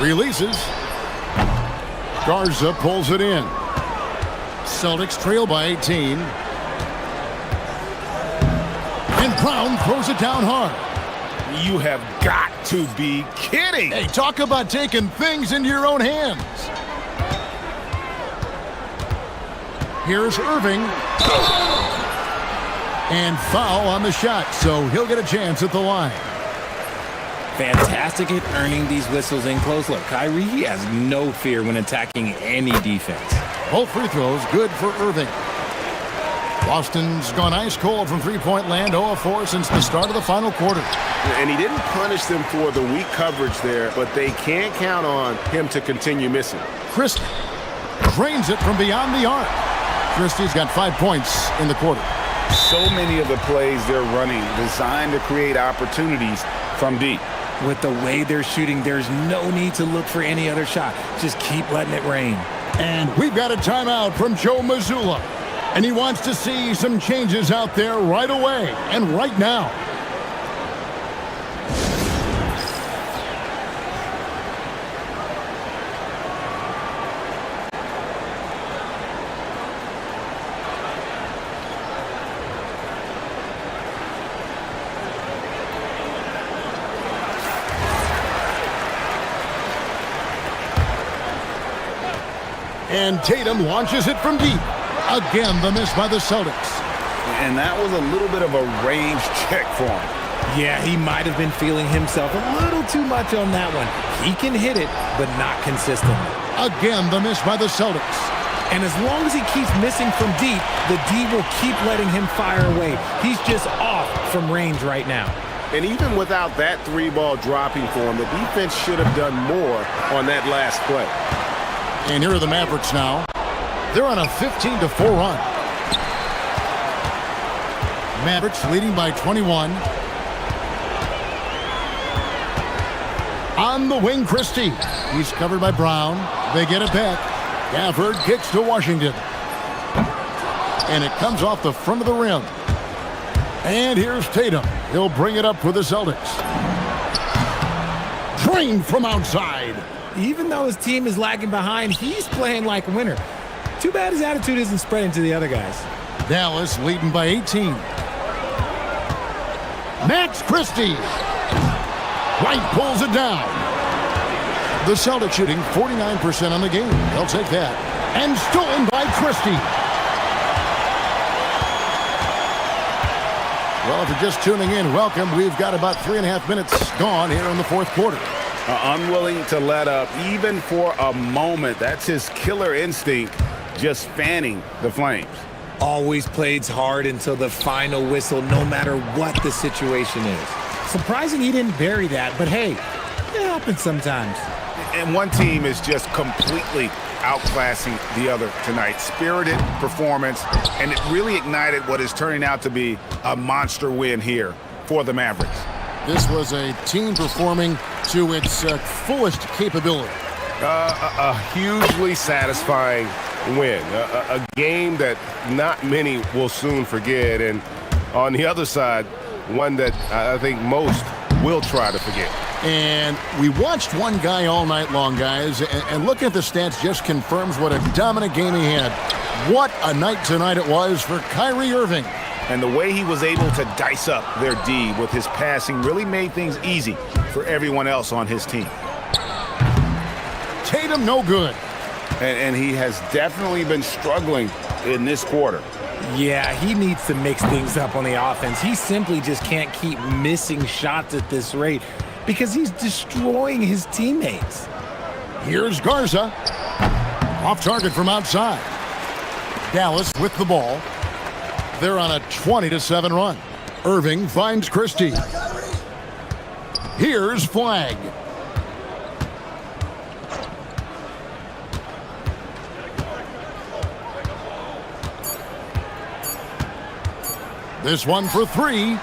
Releases. Garza pulls it in. Celtics trail by 18. And Brown throws it down hard. You have got to be kidding. Hey, talk about taking things into your own hands. Here's Irving. And foul on the shot, so he'll get a chance at the line. Fantastic at earning these whistles in close. Look, Kyrie, he has no fear when attacking any defense. Both free throws good for Irving. Boston's gone ice cold from three-point land, 0 of 4 since the start of the final quarter. And he didn't punish them for the weak coverage there, but they can't count on him to continue missing. Christie drains it from beyond the arc. Christie's got 5 points in the quarter. So many of the plays they're running designed to create opportunities from deep. With the way they're shooting, there's no need to look for any other shot. Just keep letting it rain. And we've got a timeout from Joe Mazzulla. And he wants to see some changes out there right away and right now. And Tatum launches it from deep. Again, the miss by the Celtics. And that was a little bit of a range check for him. Yeah, he might have been feeling himself a little too much on that one. He can hit it, but not consistently. Again, the miss by the Celtics. And as long as he keeps missing from deep, the D will keep letting him fire away. He's just off from range right now. And even without that three ball dropping for him, the defense should have done more on that last play. And here are the Mavericks now. They're on a 15-4 run. Mavericks leading by 21. On the wing, Christie. He's covered by Brown. They get it back. Gafford kicks to Washington. And it comes off the front of the rim. And here's Tatum. He'll bring it up for the Celtics. Drained from outside. Even though his team is lagging behind, he's playing like a winner. Too bad his attitude isn't spreading to the other guys. Dallas leading by 18. Max Christie. White pulls it down. The Celtics shooting 49% on the game. They'll take that. And stolen by Christie. Well, if you're just tuning in, welcome. We've got about 3.5 minutes gone here in the fourth quarter. Unwilling to let up even for a moment. That's his killer instinct, just fanning the flames. Always plays hard until the final whistle, no matter what the situation is. Surprising he didn't bury that, but hey, it happens sometimes. And one team is just completely outclassing the other tonight. Spirited performance, and it really ignited what is turning out to be a monster win here for the Mavericks. This was a team performing to its fullest capability. A hugely satisfying win. A game that not many will soon forget. And on the other side, one that I think most will try to forget. And we watched one guy all night long, guys, and looking at the stats just confirms what a dominant game he had. What a night tonight it was for Kyrie Irving. And the way he was able to dice up their D with his passing really made things easy for everyone else on his team. Tatum no good. And he has definitely been struggling in this quarter. Yeah, he needs to mix things up on the offense. He simply just can't keep missing shots at this rate because he's destroying his teammates. Here's Garza. Off target from outside. Dallas with the ball. They're on a 20-7 run. Irving finds Christie. Here's flag. This one for three.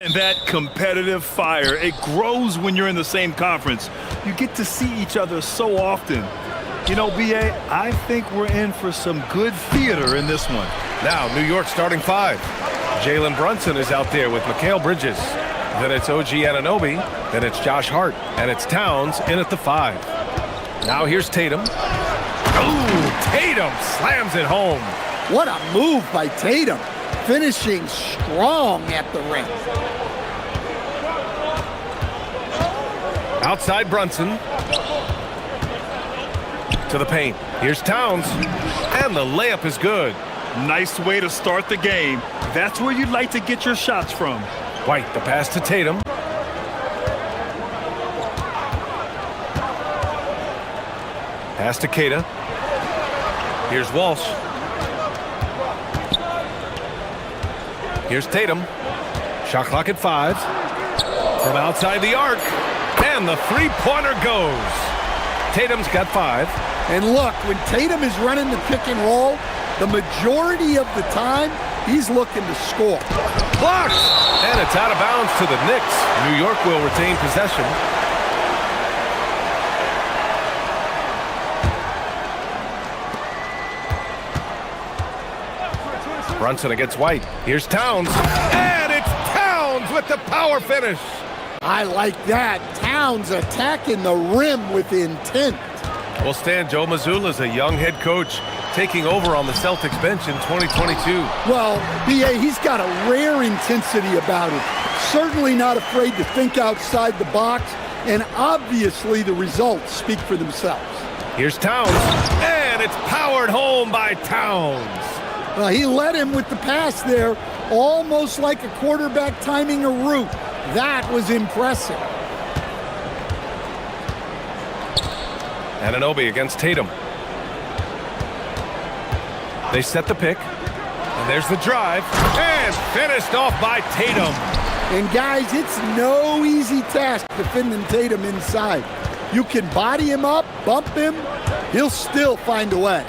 And that competitive fire, it grows when you're in the same conference. You get to see each other so often. You know, B.A., I think we're in for some good theater in this one. Now, New York starting five. Jalen Brunson is out there with Mikal Bridges. Then it's OG Anunoby. Then it's Josh Hart. And it's Towns in at the five. Now here's Tatum. Ooh, Tatum slams it home. What a move by Tatum, finishing strong at the rim. Outside Brunson. To the paint. Here's Towns. And the layup is good. Nice way to start the game. That's where you'd like to get your shots from. White, the pass to Tatum. Pass to Keita. Here's Walsh. Here's Tatum. Shot clock at 5. From outside the arc. And the three-pointer goes. Tatum's got 5. And look, when Tatum is running the pick and roll, the majority of the time, he's looking to score. Blocked! And it's out of bounds to the Knicks. New York will retain possession. Brunson against White. Here's Towns. And it's Towns with the power finish. I like that. Towns attacking the rim with intent. Well, Stan, Joe Mazzulla is a young head coach taking over on the Celtics bench in 2022. Well, B.A., he's got a rare intensity about him. Certainly not afraid to think outside the box, and obviously the results speak for themselves. Here's Towns, and it's powered home by Towns. Well, he led him with the pass there, almost like a quarterback timing a route. That was impressive. Anunoby against Tatum. They set the pick, and there's the drive, and finished off by Tatum. And guys, it's no easy task defending Tatum inside. You can body him up, bump him, he'll still find a way.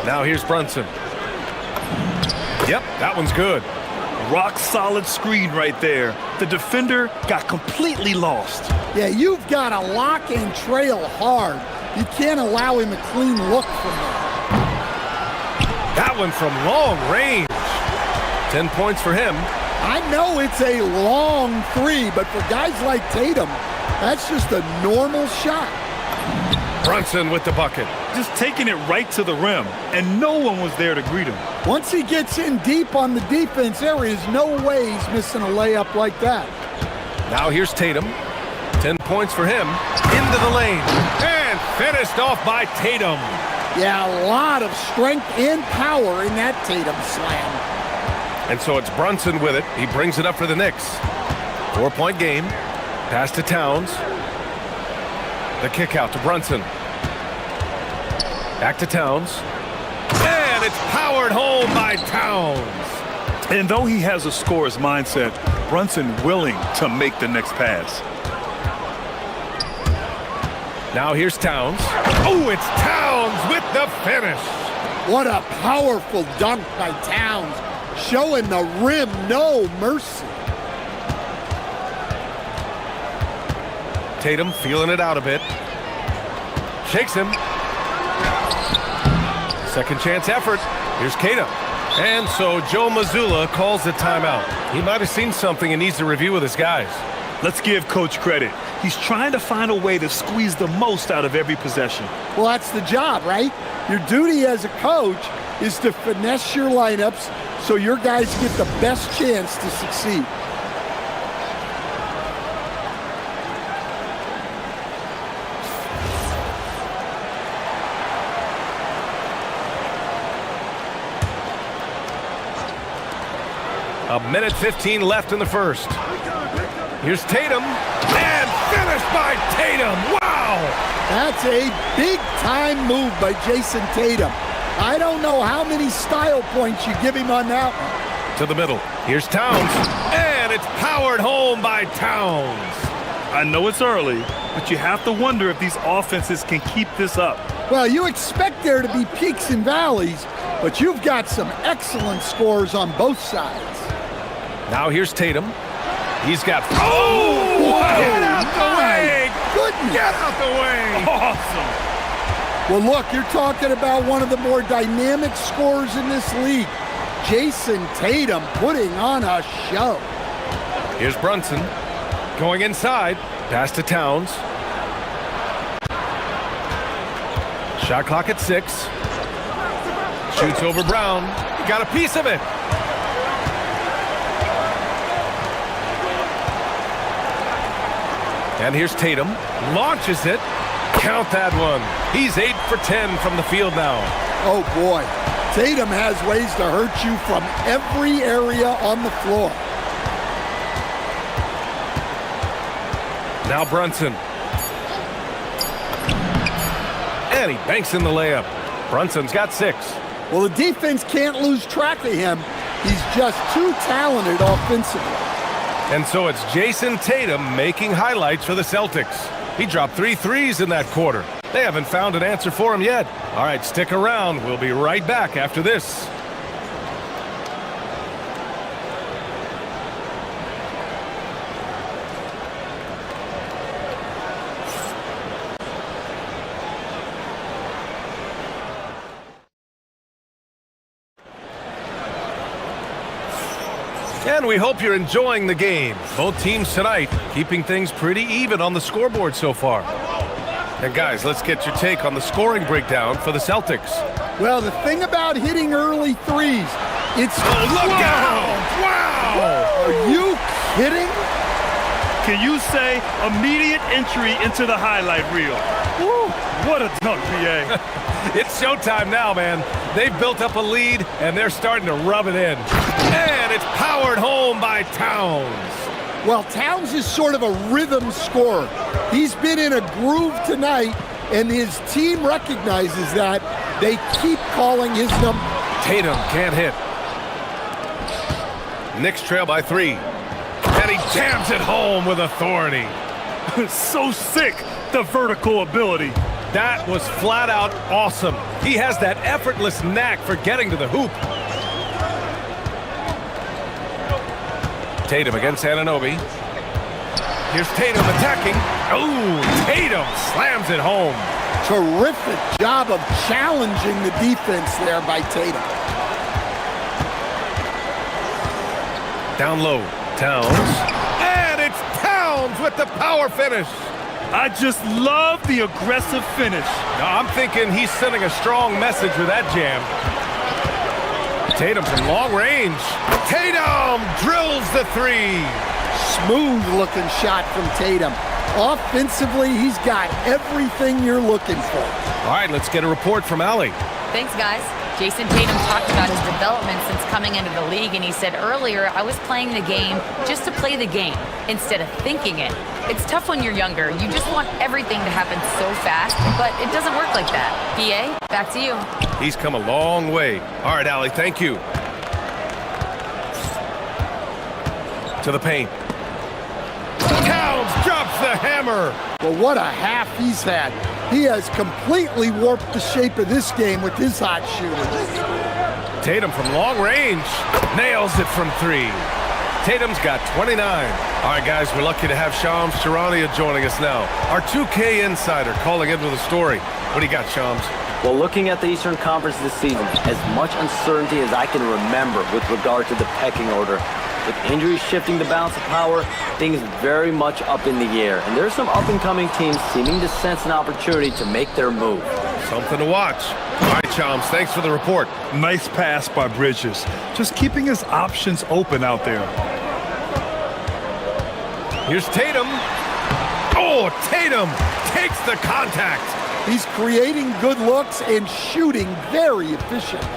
Now here's Brunson. Yep, that one's good. Rock solid screen right there. The defender got completely lost. Yeah, you've got to lock and trail hard. You can't allow him a clean look from there. That one from long range. 10 points for him. I know it's a long three, but for guys like Tatum, that's just a normal shot. Brunson with the bucket. Just taking it right to the rim, and no one was there to greet him. Once he gets in deep on the defense, there is no way he's missing a layup like that. Now here's Tatum. 10 points for him. Into the lane. And finished off by Tatum. Yeah, a lot of strength and power in that Tatum slam. And so it's Brunson with it. He brings it up for the Knicks. 4-point game. Pass to Towns. The kick out to Brunson. Back to Towns. And it's powered home by Towns. And though he has a scorer's mindset, Brunson willing to make the next pass. Now here's Towns. Oh, it's Towns with the finish. What a powerful dunk by Towns, showing the rim no mercy. Tatum feeling it out a bit. Shakes him. Second chance effort. Here's Keita. And so Joe Mazzulla calls the timeout. He might have seen something and needs to review with his guys. Let's give Coach credit. He's trying to find a way to squeeze the most out of every possession. Well, that's the job, right? Your duty as a coach is to finesse your lineups so your guys get the best chance to succeed. A minute 15 left in the first. Here's Tatum, and finished by Tatum. Wow! That's a big-time move by Jason Tatum. I don't know how many style points you give him on that one. To the middle. Here's Towns, and it's powered home by Towns. I know it's early, but you have to wonder if these offenses can keep this up. Well, you expect there to be peaks and valleys, but you've got some excellent scores on both sides. Now here's Tatum. He's got... Oh! Get out the way! Goodness. Get out the way! Awesome. Well, look, you're talking about one of the more dynamic scorers in this league. Jason Tatum putting on a show. Here's Brunson going inside. Pass to Towns. Shot clock at 6. Shoots over Brown. He got a piece of it. And here's Tatum. Launches it. Count that one. He's 8 for 10 from the field now. Oh, boy. Tatum has ways to hurt you from every area on the floor. Now Brunson. And he banks in the layup. Brunson's got 6. Well, the defense can't lose track of him. He's just too talented offensively. And so it's Jason Tatum making highlights for the Celtics. He dropped 3 threes in that quarter. They haven't found an answer for him yet. All right, stick around. We'll be right back after this. And we hope you're enjoying the game. Both teams tonight keeping things pretty even on the scoreboard so far. And guys, let's get your take on the scoring breakdown for the Celtics. Well, the thing about hitting early threes, it's... Oh, look out! Wow! Are you kidding? Can you say immediate entry into the highlight reel? Woo, what a dunk, PA. It's showtime now, man. They've built up a lead, and they're starting to rub it in. And it's powered home by Towns. Well, Towns is sort of a rhythm scorer. He's been in a groove tonight, and his team recognizes that. They keep calling his number. Tatum can't hit. Knicks trail by 3. And he jams it home with authority. So sick, the vertical ability. That was flat out awesome. He has that effortless knack for getting to the hoop. Tatum against Anunoby. Here's Tatum attacking. Oh, Tatum slams it home. Terrific job of challenging the defense there by Tatum. Down low, Towns. And it's Towns with the power finish. I just love the aggressive finish. Now, I'm thinking he's sending a strong message with that jam. Tatum from long range. Tatum drills the 3. Smooth looking shot from Tatum. Offensively, he's got everything you're looking for. All right, let's get a report from Allie. Thanks, guys. Jason Tatum talked about his development since coming into the league, and he said earlier, I was playing the game just to play the game instead of thinking it. It's tough when you're younger. You just want everything to happen so fast, but it doesn't work like that. PA, back to you. He's come a long way. All right, Allie, thank you. To the paint. Towns drops the hammer. Well, what a half he's had. He has completely warped the shape of this game with his hot shooting. Tatum from long range. Nails it from 3. Tatum's got 29. All right, guys, we're lucky to have Shams Charania joining us now. Our 2K insider calling in with a story. What do you got, Shams? Well, looking at the Eastern Conference this season, as much uncertainty as I can remember with regard to the pecking order. With injuries shifting the balance of power, things very much up in the air. And there's some up-and-coming teams seeming to sense an opportunity to make their move. Something to watch. All right, Shams, thanks for the report. Nice pass by Bridges. Just keeping his options open out there. Here's Tatum. Oh, Tatum takes the contact. He's creating good looks and shooting very efficiently.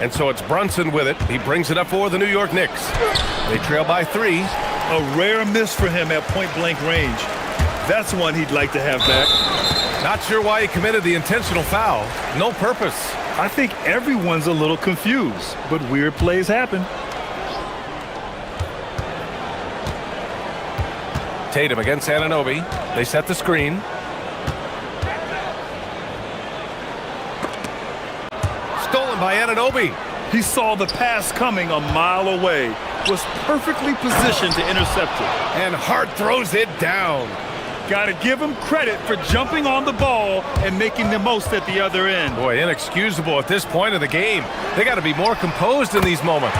And so it's Brunson with it. He brings it up for the New York Knicks. They trail by 3. A rare miss for him at point-blank range. That's one he'd like to have back. Not sure why he committed the intentional foul. No purpose. I think everyone's a little confused, but weird plays happen. Tatum against Anunoby. They set the screen. Stolen by Anunoby. He saw the pass coming a mile away. was perfectly positioned to intercept it. And Hart throws it down. Got to give him credit for jumping on the ball and making the most at the other end. Boy, inexcusable at this point of the game. They got to be more composed in these moments.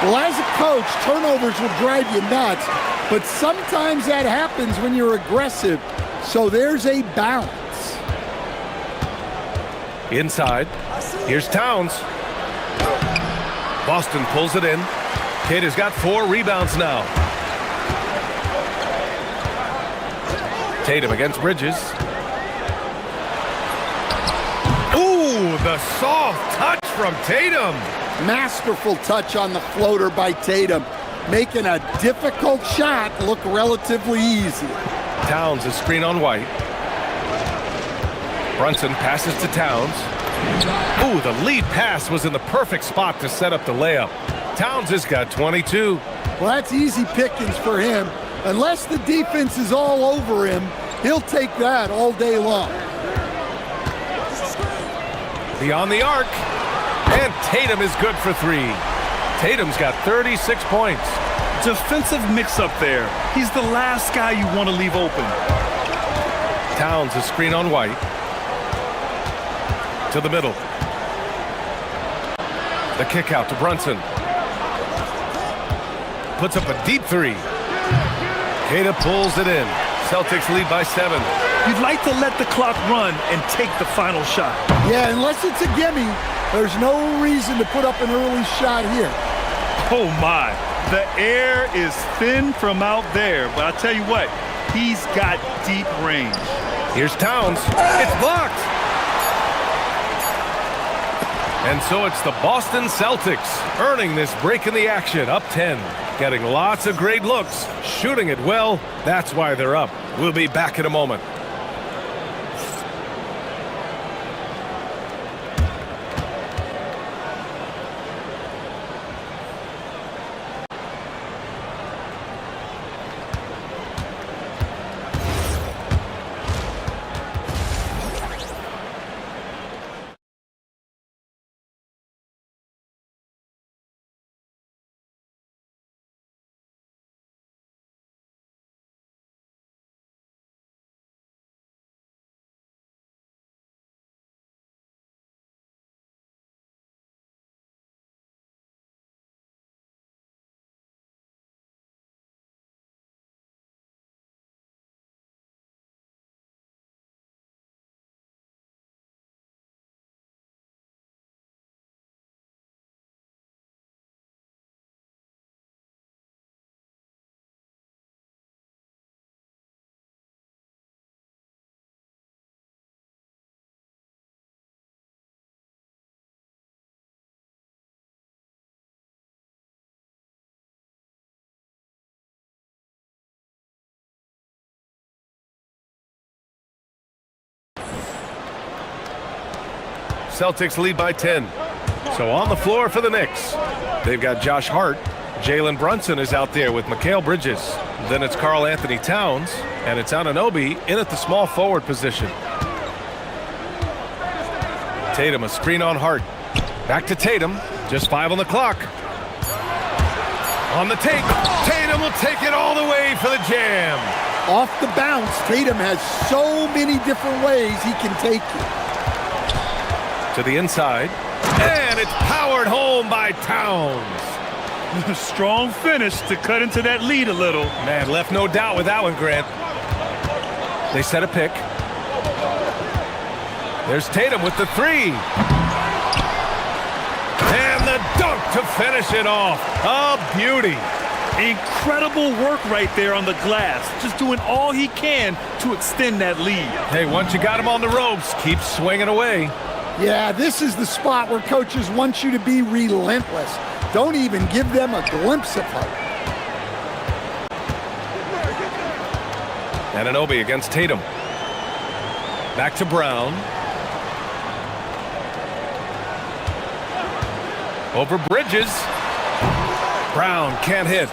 Well, as a coach, turnovers will drive you nuts, but sometimes that happens when you're aggressive. So there's a balance. Inside, here's Towns. Boston pulls it in. Kid has got 4 rebounds now. Tatum against Bridges. Ooh, the soft touch from Tatum. Masterful touch on the floater by Tatum, making a difficult shot look relatively easy. Towns is screen on White. Brunson passes to Towns. Ooh, the lead pass was in the perfect spot to set up the layup. Towns has got 22. Well, that's easy pickings for him. Unless the defense is all over him, he'll take that all day long. Beyond the arc. And Tatum is good for 3. Tatum's got 36 points. Defensive mix-up there. He's the last guy you want to leave open. Towns is screen on White. To the middle. The kick out to Brunson. Puts up a deep 3. Queta pulls it in. Celtics lead by 7. You'd like to let the clock run and take the final shot. Yeah, unless it's a gimme, there's no reason to put up an early shot here. Oh my, the air is thin from out there, but I'll tell you what, he's got deep range. Here's Towns. It's blocked. And so it's the Boston Celtics earning this break in the action, up 10. Getting lots of great looks, shooting it well. That's why they're up. We'll be back in a moment. Celtics lead by 10. So on the floor for the Knicks. They've got Josh Hart. Jalen Brunson is out there with Mikal Bridges. Then it's Karl Anthony Towns. And it's Anunoby in at the small forward position. Tatum, a screen on Hart. Back to Tatum. Just 5 on the clock. On the take. Tatum will take it all the way for the jam. Off the bounce, Tatum has so many different ways he can take it. To the inside. And it's powered home by Towns. Strong finish to cut into that lead a little. Man, left no doubt with that one, Grant. They set a pick. There's Tatum with the 3. And the dunk to finish it off. A beauty. Incredible work right there on the glass. Just doing all he can to extend that lead. Hey, once you got him on the ropes, keep swinging away. Yeah, this is the spot where coaches want you to be relentless. Don't even give them a glimpse of hope. Anunoby against Tatum. Back to Brown. Over Bridges. Brown can't hit.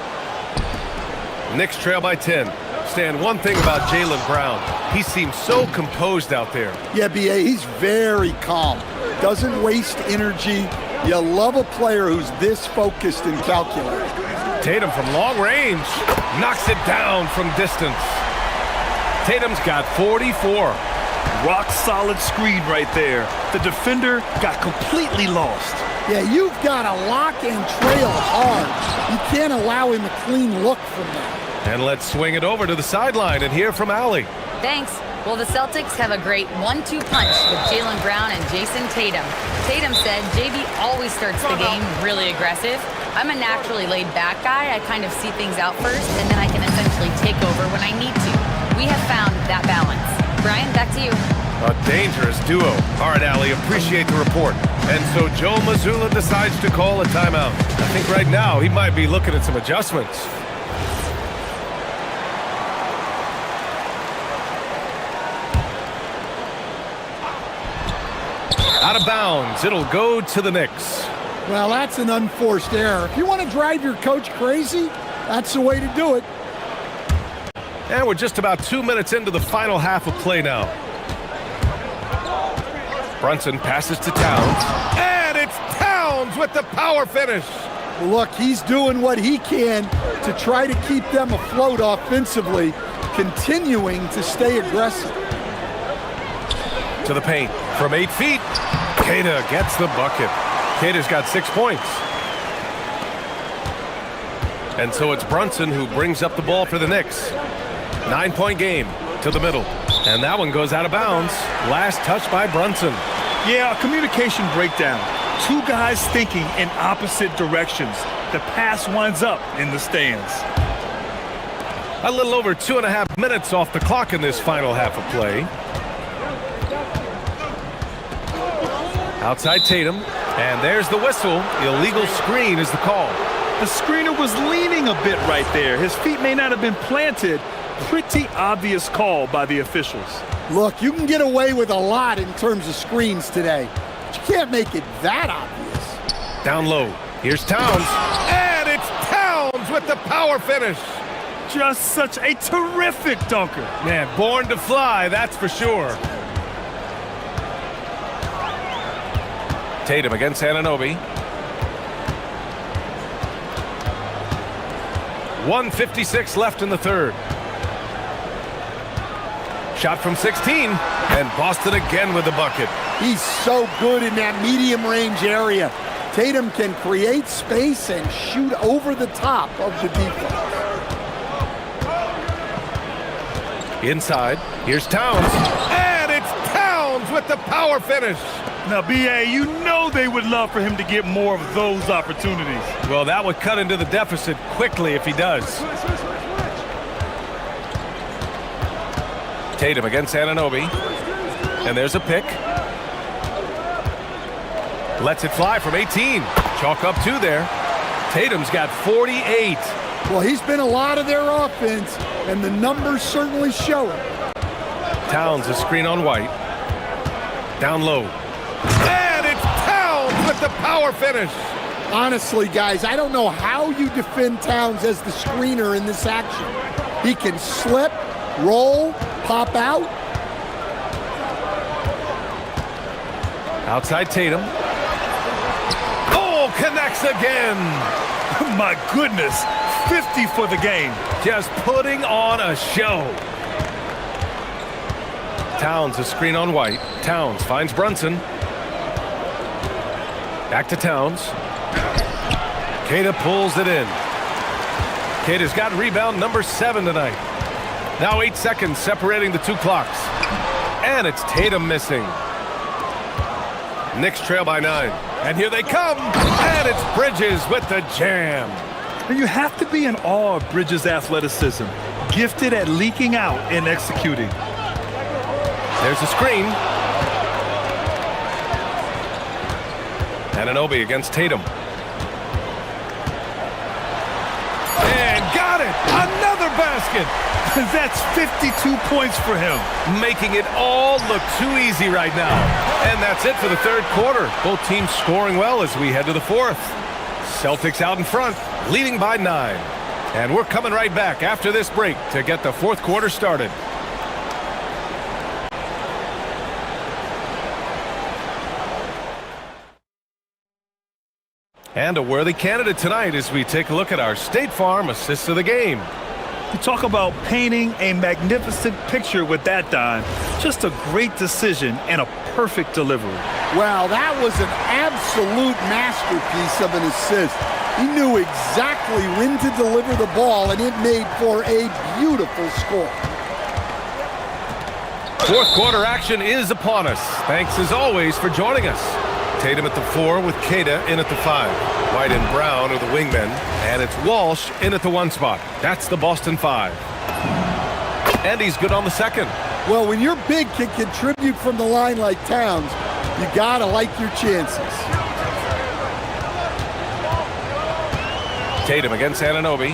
Knicks trail by 10. Stan, one thing about Jaylen Brown, he seems so composed out there. Yeah, B.A., he's very calm. Doesn't waste energy. You love a player who's this focused and calculated. Tatum from long range knocks it down from distance. Tatum's got 44. Rock solid screen right there. The defender got completely lost. Yeah, you've got to lock and trail hard. You can't allow him a clean look from that. And let's swing it over to the sideline and hear from Allie. Thanks. Well, the Celtics have a great 1-2 punch with Jaylen Brown and Jason Tatum. Tatum said JB always starts the game really aggressive. I'm a naturally laid-back guy. I kind of see things out first, and then I can essentially take over when I need to. We have found that balance. Brian, back to you. A dangerous duo. All right, Allie, appreciate the report. And so Joe Mazzulla decides to call a timeout. I think right now he might be looking at some adjustments. Out of bounds. It'll go to the Knicks. Well, that's an unforced error. If you want to drive your coach crazy, that's the way to do it. And we're just about 2 minutes into the final half of play now. Brunson passes to Towns. And it's Towns with the power finish. Look, he's doing what he can to try to keep them afloat offensively, continuing to stay aggressive. To the paint from 8 feet. Queta gets the bucket. Queta's got 6 points. And so it's Brunson who brings up the ball for the Knicks. 9-point game to the middle. And that one goes out of bounds. Last touch by Brunson. Yeah, a communication breakdown. Two guys thinking in opposite directions. The pass winds up in the stands. A little over 2.5 minutes off the clock in this final half of play. Outside Tatum. And there's the whistle. Illegal screen is the call. The screener was leaning a bit right there. His feet may not have been planted. Pretty obvious call by the officials. Look, you can get away with a lot in terms of screens today, but you can't make it that obvious. Down low. Here's Towns. And it's Towns with the power finish. Just such a terrific dunker. Man, born to fly, that's for sure. Tatum against Anunoby. 1:56 left in the third. Shot from 16, and Boston again with the bucket. He's so good in that medium range area. Tatum can create space and shoot over the top of the defense. Inside, here's Towns. And it's Towns with the power finish. Now, B.A., you know they would love for him to get more of those opportunities. Well, that would cut into the deficit quickly if he does. Tatum against Anunoby. And there's a pick. Lets it fly from 18. Chalk up 2 there. Tatum's got 48. Well, he's been a lot of their offense, and the numbers certainly show it. Towns a screen on White. Down low. And it's Towns with the power finish. Honestly, guys, I don't know how you defend Towns as the screener in this action. He can slip, roll, pop out. Outside Tatum. Oh, connects again. My goodness, 50 for the game. Just putting on a show. Towns a screen on White. Towns finds Brunson. Back to Towns. Queta pulls it in. Queta's got rebound number 7 tonight. Now 8 seconds separating the 2 clocks. And it's Tatum missing. Knicks trail by 9. And here they come. And it's Bridges with the jam. And you have to be in awe of Bridges' athleticism. Gifted at leaking out and executing. There's a screen. Anunoby against Tatum. And got it! Another basket! That's 52 points for him. Making it all look too easy right now. And that's it for the third quarter. Both teams scoring well as we head to the fourth. Celtics out in front, leading by 9. And we're coming right back after this break to get the fourth quarter started. And a worthy candidate tonight as we take a look at our State Farm assists of the game. You talk about painting a magnificent picture with that, Don. Just a great decision and a perfect delivery. Wow, that was an absolute masterpiece of an assist. He knew exactly when to deliver the ball, and it made for a beautiful score. Fourth quarter action is upon us. Thanks as always for joining us. Tatum at the 4 with Queta in at the 5. White and Brown are the wingmen, and it's Walsh in at the 1 spot. That's the Boston 5. And he's good on the second. Well, when your big can contribute from the line like Towns, you gotta like your chances. Tatum against Anunoby.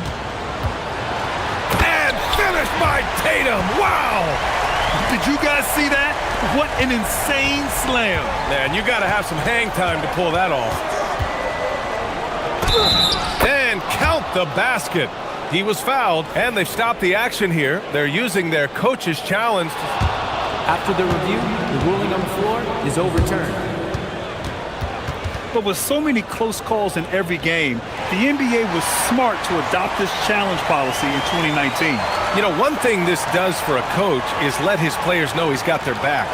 And finished by Tatum. Wow! Did you guys see that? What an insane slam. Man, you got to have some hang time to pull that off. And count the basket. He was fouled, and they've stopped the action here. They're using their coach's challenge. After the review, the ruling on the floor is overturned. But with so many close calls in every game, the NBA was smart to adopt this challenge policy in 2019. You know, one thing this does for a coach is let his players know he's got their back.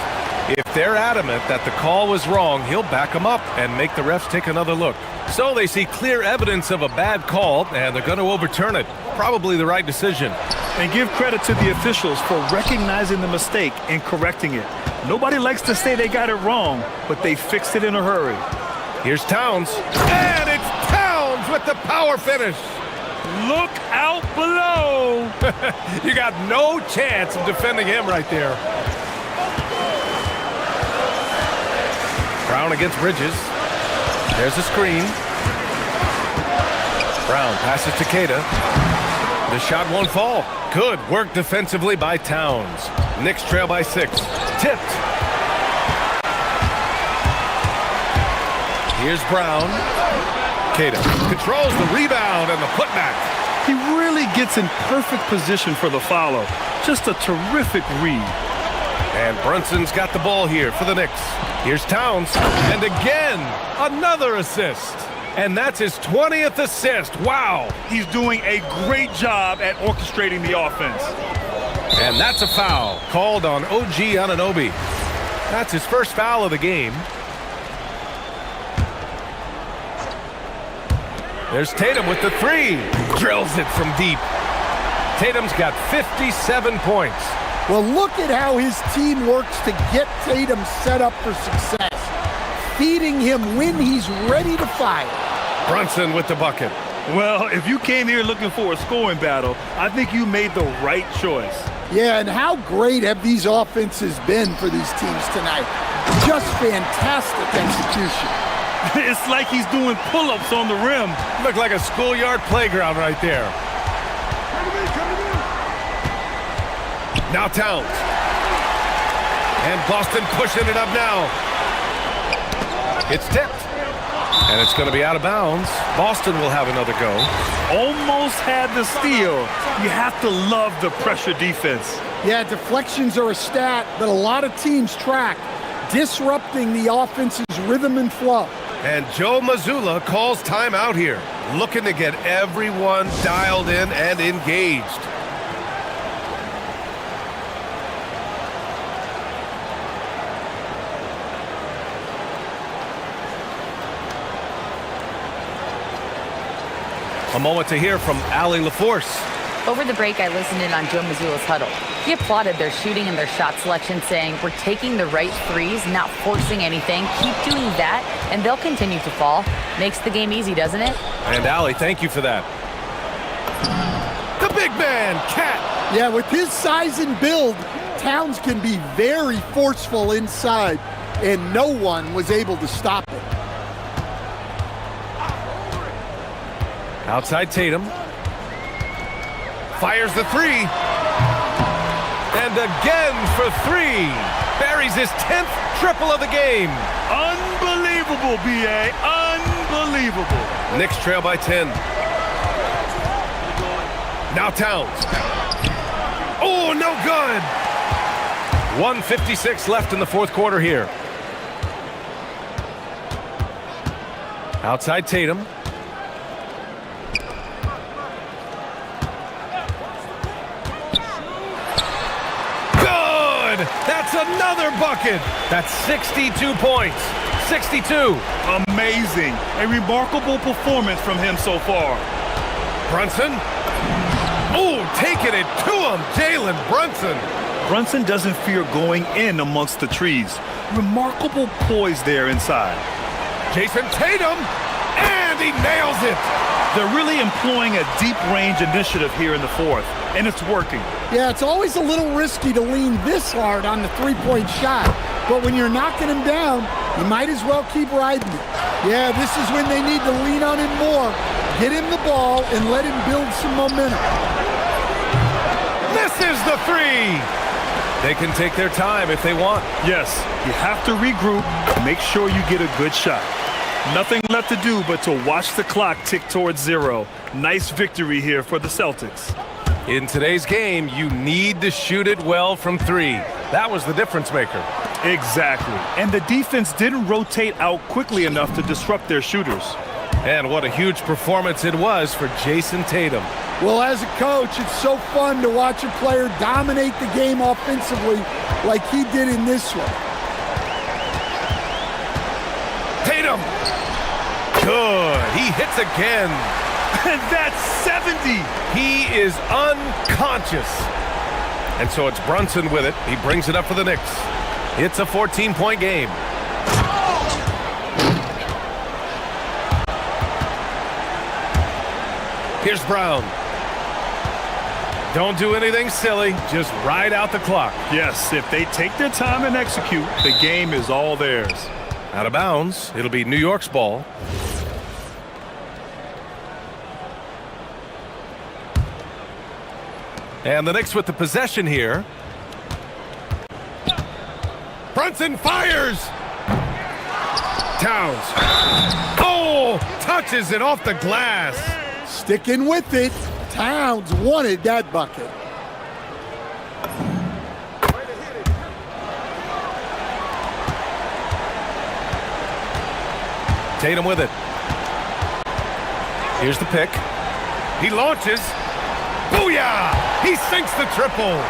If they're adamant that the call was wrong, he'll back them up and make the refs take another look. So they see clear evidence of a bad call, and they're going to overturn it. Probably the right decision. And give credit to the officials for recognizing the mistake and correcting it. Nobody likes to say they got it wrong, but they fixed it in a hurry. Here's Towns. And it's Towns with the power finish. Look out below. You got no chance of defending him right there. Brown against Bridges. There's a screen. Brown passes to Queta. The shot won't fall. Good work defensively by Towns. Knicks trail by 6. Tipped. Here's Brown. Queta controls the rebound and the putback. He really gets in perfect position for the follow. Just a terrific read. And Brunson's got the ball here for the Knicks. Here's Towns. And again, another assist. And that's his 20th assist. Wow. He's doing a great job at orchestrating the offense. And that's a foul called on OG Anunoby. That's his first foul of the game. There's Tatum with the 3. Drills it from deep. Tatum's got 57 points. Well, look at how his team works to get Tatum set up for success. Feeding him when he's ready to fire. Brunson with the bucket. Well, if you came here looking for a scoring battle, I think you made the right choice. Yeah, and how great have these offenses been for these teams tonight? Just fantastic execution. It's like he's doing pull-ups on the rim. Looked like a schoolyard playground right there. Now Towns. And Boston pushing it up now. It's tipped. And it's going to be out of bounds. Boston will have another go. Almost had the steal. You have to love the pressure defense. Yeah, deflections are a stat that a lot of teams track, disrupting the offense's rhythm and flow. And Joe Mazzulla calls timeout here, looking to get everyone dialed in and engaged. A moment to hear from Allie LaForce. Over the break, I listened in on Joe Mazzulla's huddle. He applauded their shooting and their shot selection, saying, "We're taking the right threes, not forcing anything. Keep doing that, and they'll continue to fall." Makes the game easy, doesn't it? And Allie, thank you for that. The big man, Cat. Yeah, with his size and build, Towns can be very forceful inside, and no one was able to stop it. Outside Tatum. Fires the 3. And again for 3. Buries his 10th triple of the game. Unbelievable, B.A. Unbelievable. Knicks trail by 10. Now Towns. Oh, no good. 1:56 left in the fourth quarter here. Outside Tatum. Good! That's another bucket! That's 62 points. 62. Amazing. A remarkable performance from him so far. Brunson. Oh, taking it to him, Jalen Brunson. Brunson doesn't fear going in amongst the trees. Remarkable poise there inside. Jason Tatum, and he nails it. They're really employing a deep range initiative here in the fourth, and it's working. Yeah, it's always a little risky to lean this hard on the three-point shot, but when you're knocking him down, you might as well keep riding it. Yeah, this is when they need to lean on him more, get him the ball, and let him build some momentum. Misses the three. They can take their time if they want. Yes, you have to regroup, make sure you get a good shot. Nothing left to do but to watch the clock tick towards zero. Nice victory here for the Celtics. In today's game, you need to shoot it well from three. That was the difference maker. Exactly. And the defense didn't rotate out quickly enough to disrupt their shooters. And what a huge performance it was for Jason Tatum. Well, as a coach, it's so fun to watch a player dominate the game offensively like he did in this one. Tatum! Good. He hits again. And that's 70. He is unconscious. And so it's Brunson with it. He brings it up for the Knicks. It's a 14-point game. Here's Brown. Don't do anything silly. Just ride out the clock. Yes, if they take their time and execute, the game is all theirs. Out of bounds. It'll be New York's ball. And the Knicks with the possession here. Brunson fires! Towns. Oh! Touches it off the glass. Sticking with it. Towns wanted that bucket. Tatum with it. Here's the pick. He launches. Booyah! He sinks the triple.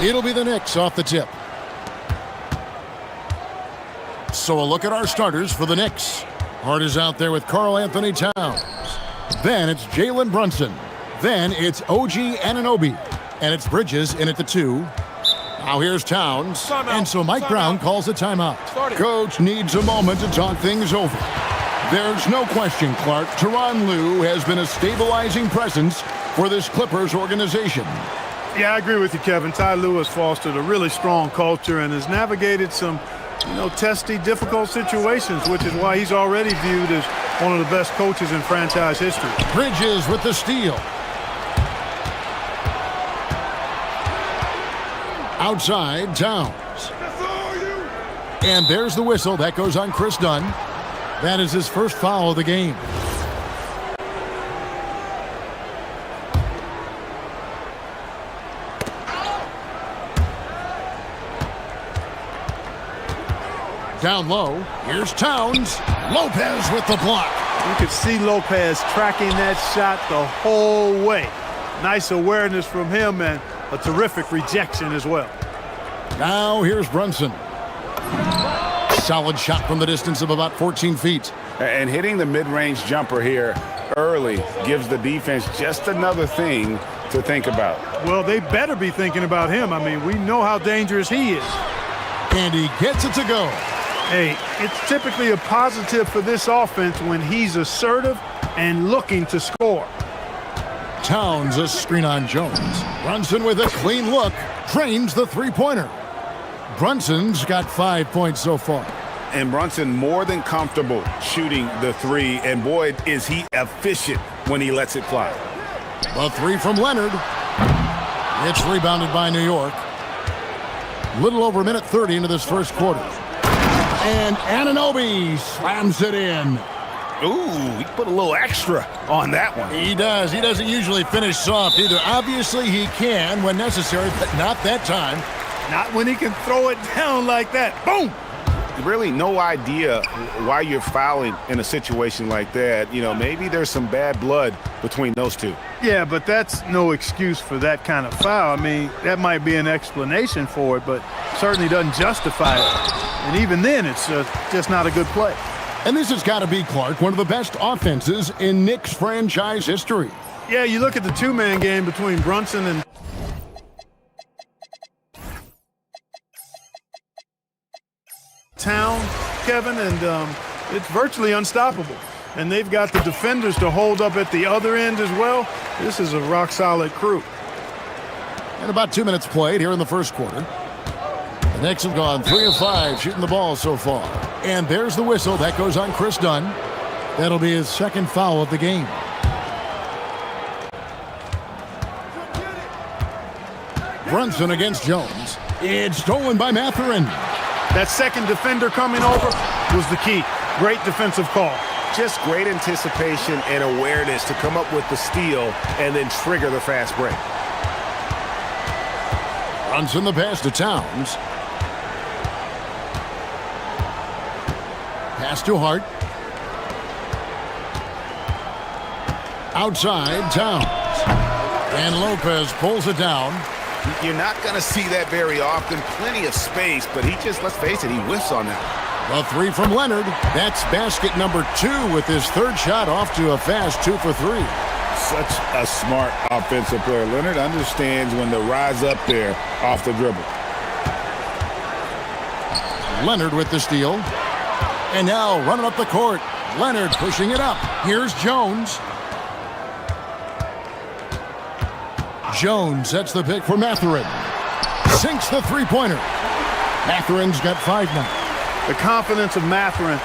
It'll be the Knicks off the tip. So a look at our starters for the Knicks. Hart is out there with Karl Anthony Towns. Then it's Jalen Brunson. Then it's OG Anunoby. And it's Bridges in at the 2. Now here's Towns. And so Mike Brown calls a timeout. Coach needs a moment to talk things over. There's no question, Clark, Tyronn Lue has been a stabilizing presence for this Clippers organization. Yeah, I agree with you, Kevin. Ty Lue has fostered a really strong culture and has navigated some, testy, difficult situations, which is why he's already viewed as one of the best coaches in franchise history. Bridges with the steal. Outside, Towns. And there's the whistle. That goes on Chris Dunn. That is his first foul of the game. Down low, here's Towns. Lopez with the block. You could see Lopez tracking that shot the whole way. Nice awareness from him and a terrific rejection as well. Now here's Brunson. Solid shot from the distance of about 14 feet. And hitting the mid-range jumper here early gives the defense just another thing to think about. Well, they better be thinking about him. I mean, we know how dangerous he is. And he gets it to go. Hey, it's typically a positive for this offense when he's assertive and looking to score. Towns a screen on Jones. Brunson with a clean look. Drains the three-pointer. Brunson's got 5 points so far. And Brunson more than comfortable shooting the 3. And boy, is he efficient when he lets it fly. The 3 from Leonard. It's rebounded by New York. Little over a minute 30 into this first quarter. And Anunoby slams it in. Ooh, he put a little extra on that one. He does. He doesn't usually finish soft either. Obviously, he can when necessary, but not that time. Not when he can throw it down like that. Boom! Really no idea why you're fouling in a situation like that. Maybe there's some bad blood between those two. Yeah, but that's no excuse for that kind of foul. I mean, that might be an explanation for it, but certainly doesn't justify it. And even then, it's just not a good play. And this has got to be, Clark, one of the best offenses in Knicks franchise history. Yeah, you look at the two-man game between Brunson and Town, Kevin, and it's virtually unstoppable. And they've got the defenders to hold up at the other end as well. This is a rock-solid crew. And about 2 minutes played here in the first quarter. The Knicks have gone 3 of 5 shooting the ball so far. And there's the whistle. That goes on Chris Dunn. That'll be his second foul of the game. Brunson against Jones. It's stolen by Mathurin. That second defender coming over was the key. Great defensive call. Just great anticipation and awareness to come up with the steal and then trigger the fast break. Brunson the pass to Towns. Pass to Hart. Outside, Towns. And Lopez pulls it down. You're not going to see that very often. Plenty of space, but he just, let's face it, he whiffs on that. A 3 from Leonard. That's basket number 2 with his third shot off to a fast 2 for 3. Such a smart offensive player. Leonard understands when to rise up there off the dribble. Leonard with the steal. And now running up the court. Leonard pushing it up. Here's Jones. Jones sets the pick for Mathurin. Sinks the three-pointer. Mathurin's got 5 now. The confidence of Mathurin,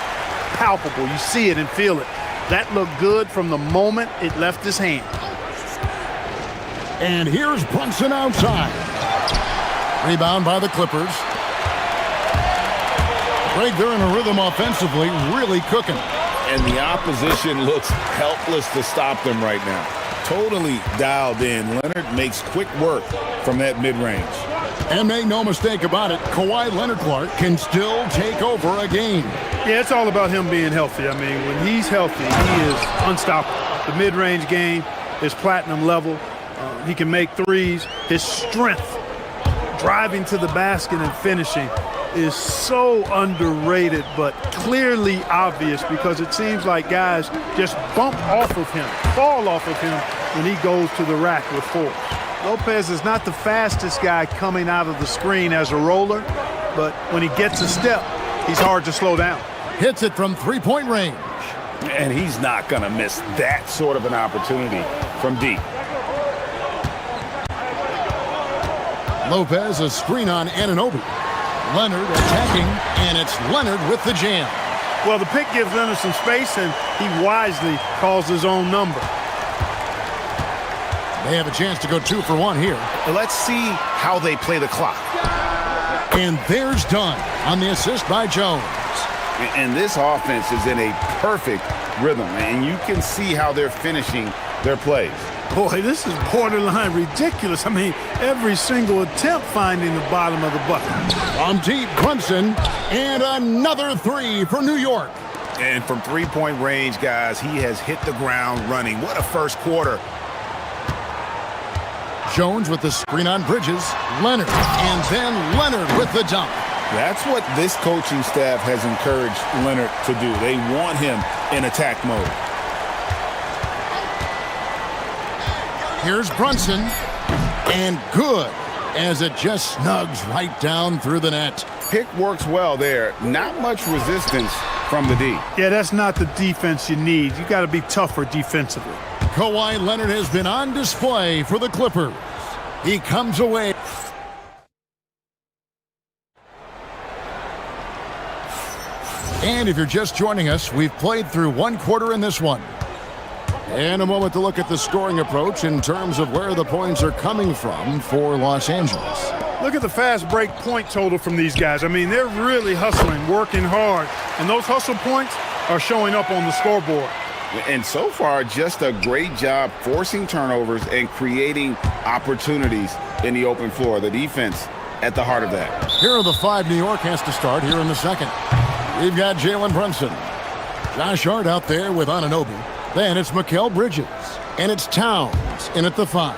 palpable. You see it and feel it. That looked good from the moment it left his hand. And here's Brunson outside. Rebound by the Clippers. Greg, they're in a rhythm offensively, really cooking. And the opposition looks helpless to stop them right now. Totally dialed in. Leonard makes quick work from that mid-range. And make no mistake about it, Kawhi Leonard Clark can still take over a game. Yeah, it's all about him being healthy. I mean, when he's healthy, he is unstoppable. The mid-range game is platinum level. He can make threes. His strength driving to the basket and finishing is so underrated, but clearly obvious because it seems like guys just bump off of him, fall off of him when he goes to the rack with force. Lopez is not the fastest guy coming out of the screen as a roller, but when he gets a step, he's hard to slow down. Hits it from three-point range. And he's not going to miss that sort of an opportunity from deep. Lopez, a screen on Anunoby. Leonard attacking, and it's Leonard with the jam. Well, the pick gives Leonard some space, and he wisely calls his own number. They have a chance to go 2 for 1 here. Let's see how they play the clock. And there's Dunn on the assist by Jones. And this offense is in a perfect rhythm, and you can see how they're finishing their plays. Boy, this is borderline ridiculous. I mean, every single attempt finding the bottom of the bucket. From deep, Brunson, and another 3 for New York. And from three-point range, guys, he has hit the ground running. What a first quarter. Jones with the screen on Bridges. Leonard, and then Leonard with the dunk. That's what this coaching staff has encouraged Leonard to do. They want him in attack mode. Here's Brunson, and good, as it just snugs right down through the net. Pick works well there. Not much resistance from the D. Yeah, that's not the defense you need. You got to be tougher defensively. Kawhi Leonard has been on display for the Clippers. He comes away. And if you're just joining us, we've played through 1 quarter in this one. And a moment to look at the scoring approach in terms of where the points are coming from for Los Angeles. Look at the fast break point total from these guys. I mean, they're really hustling, working hard. And those hustle points are showing up on the scoreboard. And so far, just a great job forcing turnovers and creating opportunities in the open floor. The defense at the heart of that. Here are the 5 New York has to start here in the second. We've got Jalen Brunson. Josh Hart out there with Anunoby. Then it's Mikal Bridges. And it's Towns in at the 5.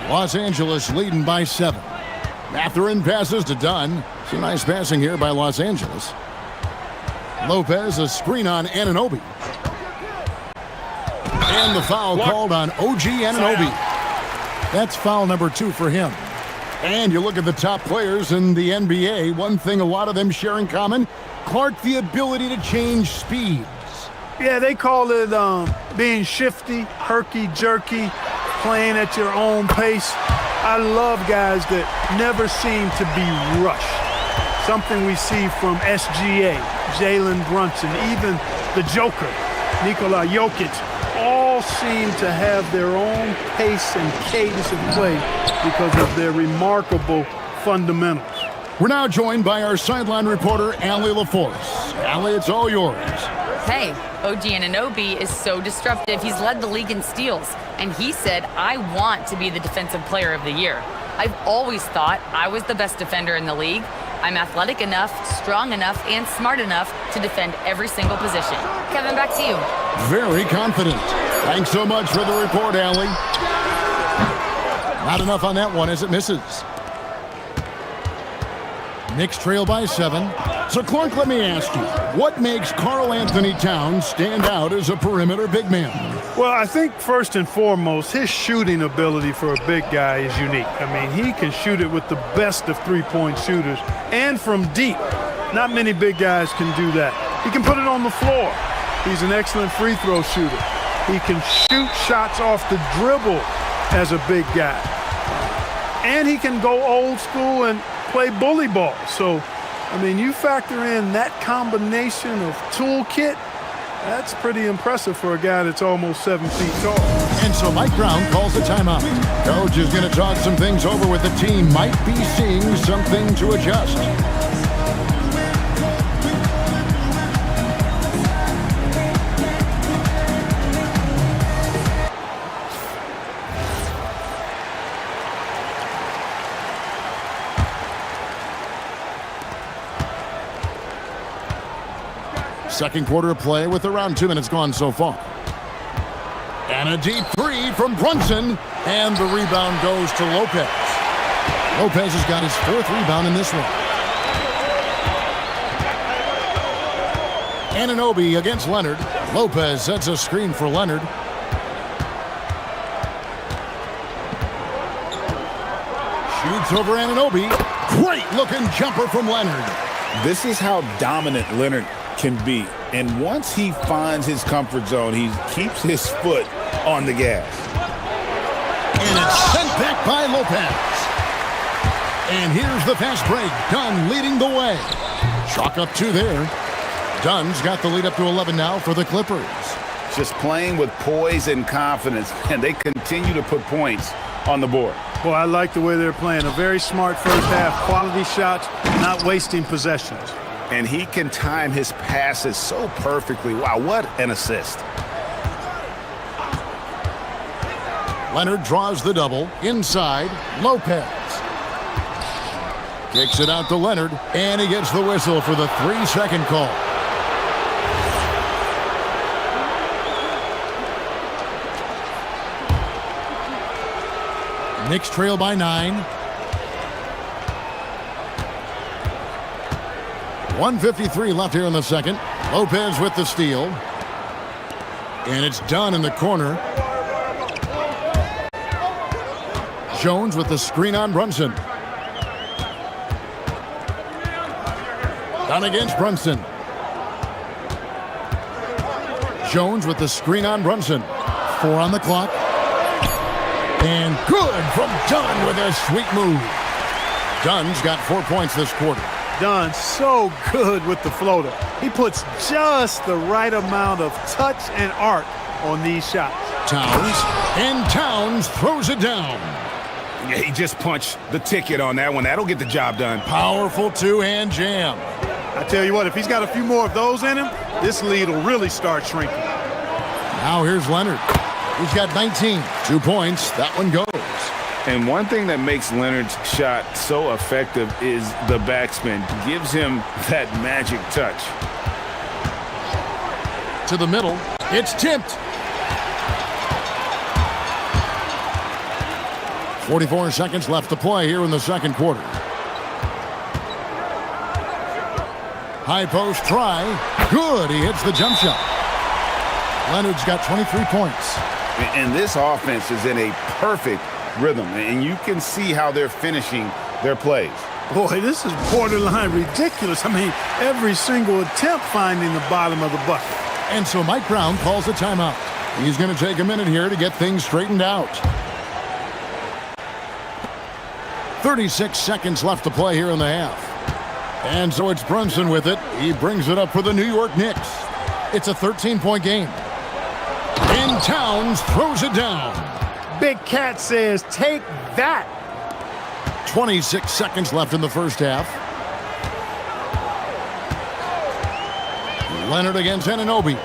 Los Angeles leading by 7. Mathurin passes to Dunn. Some nice passing here by Los Angeles. Lopez, a screen on Anunoby. And the foul called on OG Anunoby. That's foul number 2 for him. And you look at the top players in the NBA, one thing a lot of them share in common, Clark, the ability to change speeds. Yeah, they call it being shifty, herky-jerky, playing at your own pace. I love guys that never seem to be rushed. Something we see from SGA, Jalen Brunson, even the Joker, Nikola Jokic, all seem to have their own pace and cadence of play because of their remarkable fundamentals. We're now joined by our sideline reporter, Allie LaForce. Allie, it's all yours. Hey, OG Anunoby is so disruptive. He's led the league in steals. And he said, I want to be the defensive player of the year. I've always thought I was the best defender in the league. I'm athletic enough, strong enough, and smart enough to defend every single position. Kevin, back to you. Very confident. Thanks so much for the report, Allie. Not enough on that one as it misses. Knicks trail by 7. So, Clark, let me ask you, what makes Karl Anthony Towns stand out as a perimeter big man? Well, I think first and foremost, his shooting ability for a big guy is unique. I mean, he can shoot it with the best of three-point shooters and from deep. Not many big guys can do that. He can put it on the floor. He's an excellent free throw shooter. He can shoot shots off the dribble as a big guy. And he can go old school and play bully ball. So, I mean, you factor in that combination of toolkit, that's pretty impressive for a guy that's almost 7 feet tall. And so Mike Brown calls a timeout. Coach is going to talk some things over with the team. Might be seeing something to adjust. Second quarter of play with around 2 minutes gone so far. And a deep three from Brunson. And the rebound goes to Lopez. Lopez has got his 4th rebound in this one. Anunoby against Leonard. Lopez sets a screen for Leonard. Shoots over Anunoby. Great looking jumper from Leonard. This is how dominant Leonard can be. And once he finds his comfort zone, he keeps his foot on the gas. And it's sent back by Lopez. And here's the fast break. Dunn leading the way. Chalk up 2 there. Dunn's got the lead up to 11 now for the Clippers. Just playing with poise and confidence, and they continue to put points on the board. Well, I like the way they're playing. A very smart first half. Quality shots, not wasting possessions. And he can time his passes so perfectly. Wow, what an assist. Leonard draws the double. Inside, Lopez. Kicks it out to Leonard, and he gets the whistle for the 3-second call. Knicks trail by 9. 1:53 left here in the second. Lopez with the steal. And it's Dunn in the corner. Jones with the screen on Brunson. Dunn against Brunson. Jones with the screen on Brunson. 4 on the clock. And good from Dunn with a sweet move. Dunn's got 4 points this quarter. Dunn so good with the floater. He puts just the right amount of touch and arc on these shots. Towns throws it down. Yeah, he just punched the ticket on that one. That'll get the job done. Powerful 2-hand jam. I tell you what, if he's got a few more of those in him, this lead will really start shrinking. Now here's Leonard. He's got 19. 2 points. That one goes. And one thing that makes Leonard's shot so effective is the backspin. Gives him that magic touch. To the middle. It's tipped. 44 seconds left to play here in the second quarter. High post try. Good. He hits the jump shot. Leonard's got 23 points. And this offense is in a perfect rhythm, and you can see how they're finishing their plays. Boy, this is borderline ridiculous. I mean, every single attempt finding the bottom of the bucket. And so Mike Brown calls a timeout. He's going to take a minute here to get things straightened out. 36 seconds left to play here in the half. And so it's Brunson with it. He brings it up for the New York Knicks. It's a 13-point game. And Towns throws it down. Big Cat says, take that. 26 seconds left in the first half. Leonard against Anunoby.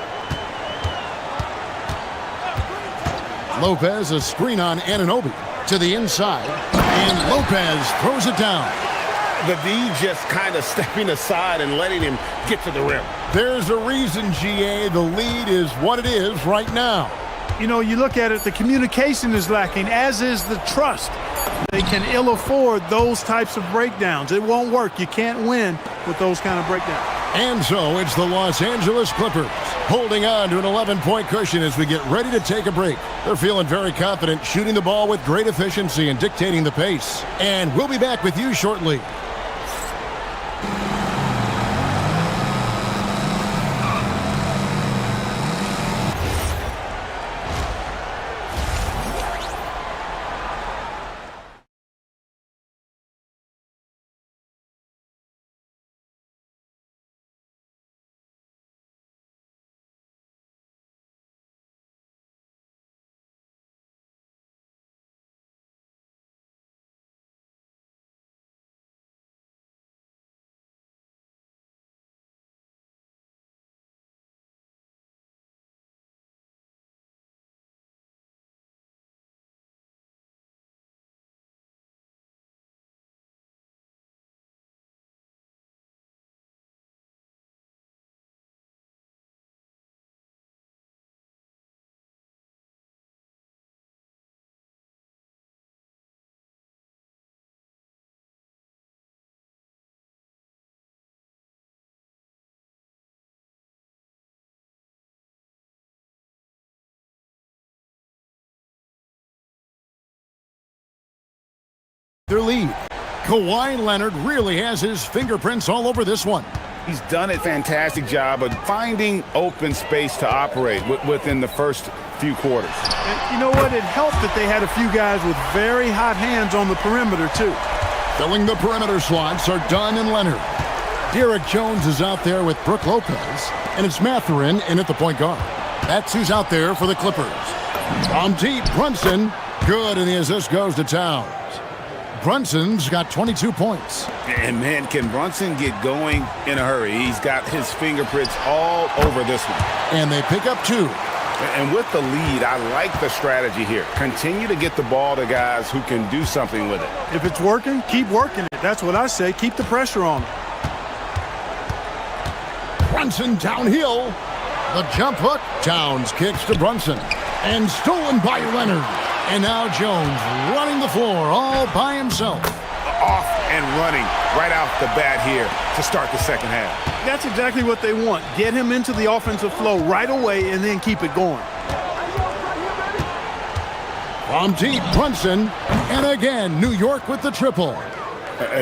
Lopez, a screen on Anunoby to the inside. And Lopez throws it down. The D just kind of stepping aside and letting him get to the rim. There's a reason, GA, the lead is what it is right now. You know, you look at it, the communication is lacking, as is the trust. They can ill afford those types of breakdowns. It won't work. You can't win with those kind of breakdowns. And so it's the Los Angeles Clippers holding on to an 11-point cushion as we get ready to take a break. They're feeling very confident, shooting the ball with great efficiency and dictating the pace. And we'll be back with you shortly. their lead. Kawhi Leonard really has his fingerprints all over this one. He's done a fantastic job of finding open space to operate within the first few quarters. And you know what? It helped that they had a few guys with very hot hands on the perimeter, too. Filling the perimeter slots are Dunn and Leonard. Derek Jones is out there with Brook Lopez, and it's Mathurin in at the point guard. That's who's out there for the Clippers. From deep, Brunson. Good, and the assist goes to Towns. Brunson's got 22 points. And, man, can Brunson get going in a hurry? He's got his fingerprints all over this one. And they pick up 2. And with the lead, I like the strategy here. Continue to get the ball to guys who can do something with it. If it's working, keep working it. That's what I say. Keep the pressure on. Brunson downhill. The jump hook. Towns kicks to Brunson. And stolen by Leonard. And now Jones running the floor all by himself. Off and running right off the bat here to start the second half. That's exactly what they want. Get him into the offensive flow right away and then keep it going. From deep, Brunson. And again, New York with the triple.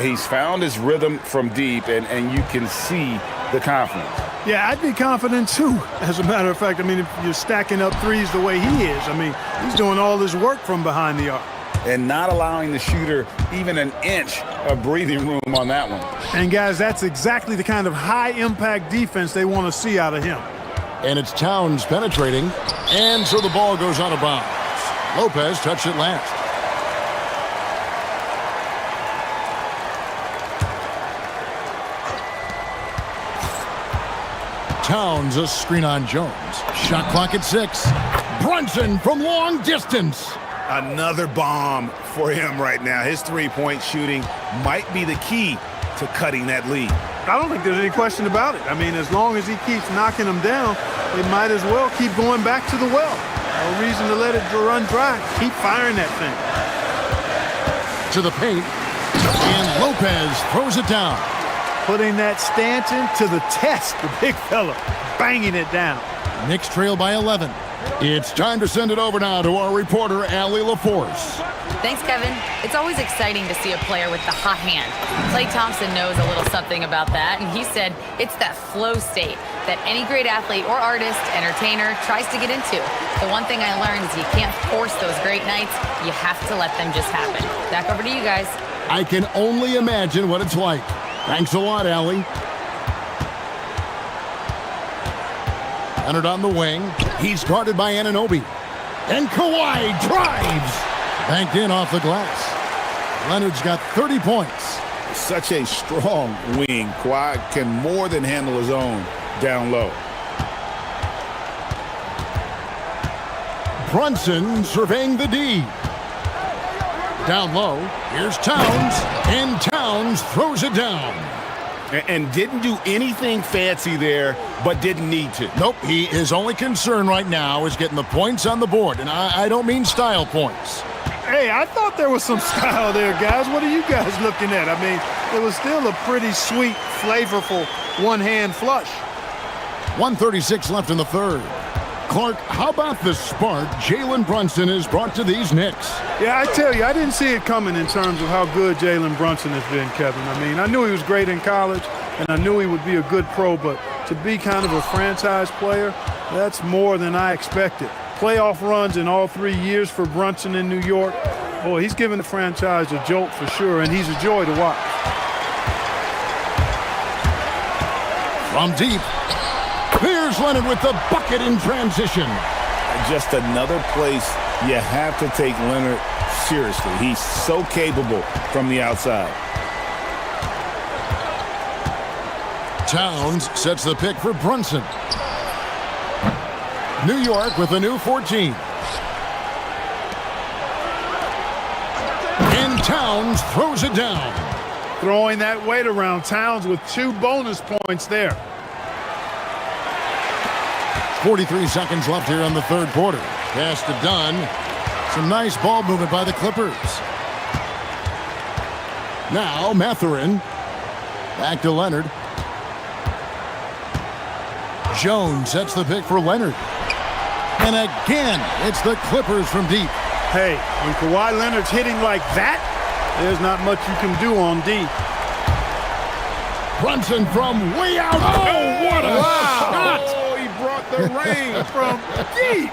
He's found his rhythm from deep, and you can see the confidence. Yeah, I'd be confident too. As a matter of fact, I mean, if you're stacking up threes the way he is, I mean, he's doing all his work from behind the arc. And not allowing the shooter even an inch of breathing room on that one. And guys, that's exactly the kind of high-impact defense they want to see out of him. And it's Towns penetrating, and so the ball goes out of bounds. Lopez touched it last. Towns a screen on Jones. Shot clock at 6. Brunson from long distance. Another bomb for him right now. His three-point shooting might be the key to cutting that lead. I don't think there's any question about it. I mean, as long as he keeps knocking them down, they might as well keep going back to the well. No reason to let it run dry. Keep firing that thing. To the paint. And Lopez throws it down. Putting that Stanton to the test, the big fella, banging it down. Knicks trail by 11. It's time to send it over now to our reporter, Allie LaForce. Thanks, Kevin. It's always exciting to see a player with the hot hand. Klay Thompson knows a little something about that, and he said it's that flow state that any great athlete or artist, entertainer, tries to get into. The one thing I learned is you can't force those great nights. You have to let them just happen. Back over to you guys. I can only imagine what it's like. Thanks a lot, Allie. Leonard on the wing. He's guarded by Anunoby. And Kawhi drives. Banked in off the glass. Leonard's got 30 points. Such a strong wing. Kawhi can more than handle his own down low. Brunson surveying the D. Down low, here's Towns, and Towns throws it down. And didn't do anything fancy there, but didn't need to. Nope, his only concern right now is getting the points on the board, and I don't mean style points. Hey, I thought there was some style there, guys. What are you guys looking at? I mean, it was still a pretty sweet, flavorful one-hand flush. 1:36 left in the third. Clark, how about the spark Jalen Brunson has brought to these Knicks? Yeah, I tell you, I didn't see it coming in terms of how good Jalen Brunson has been, Kevin. I mean, I knew he was great in college, and I knew he would be a good pro, but to be kind of a franchise player, that's more than I expected. Playoff runs in all 3 years for Brunson in New York. Boy, he's given the franchise a jolt for sure, and he's a joy to watch. From deep. Here's Leonard with the bucket in transition. Just another place you have to take Leonard seriously. He's so capable from the outside. Towns sets the pick for Brunson. New York with a new 14. And Towns throws it down. Throwing that weight around. Towns with 2 bonus points there. 43 seconds left here in the third quarter. Pass to Dunn. Some nice ball movement by the Clippers. Now Mathurin. Back to Leonard. Jones sets the pick for Leonard. And again, it's the Clippers from deep. Hey, when Kawhi Leonard's hitting like that, There's not much you can do on D. Brunson from way out. Oh, what a shot! Oh, he brought the rain from deep.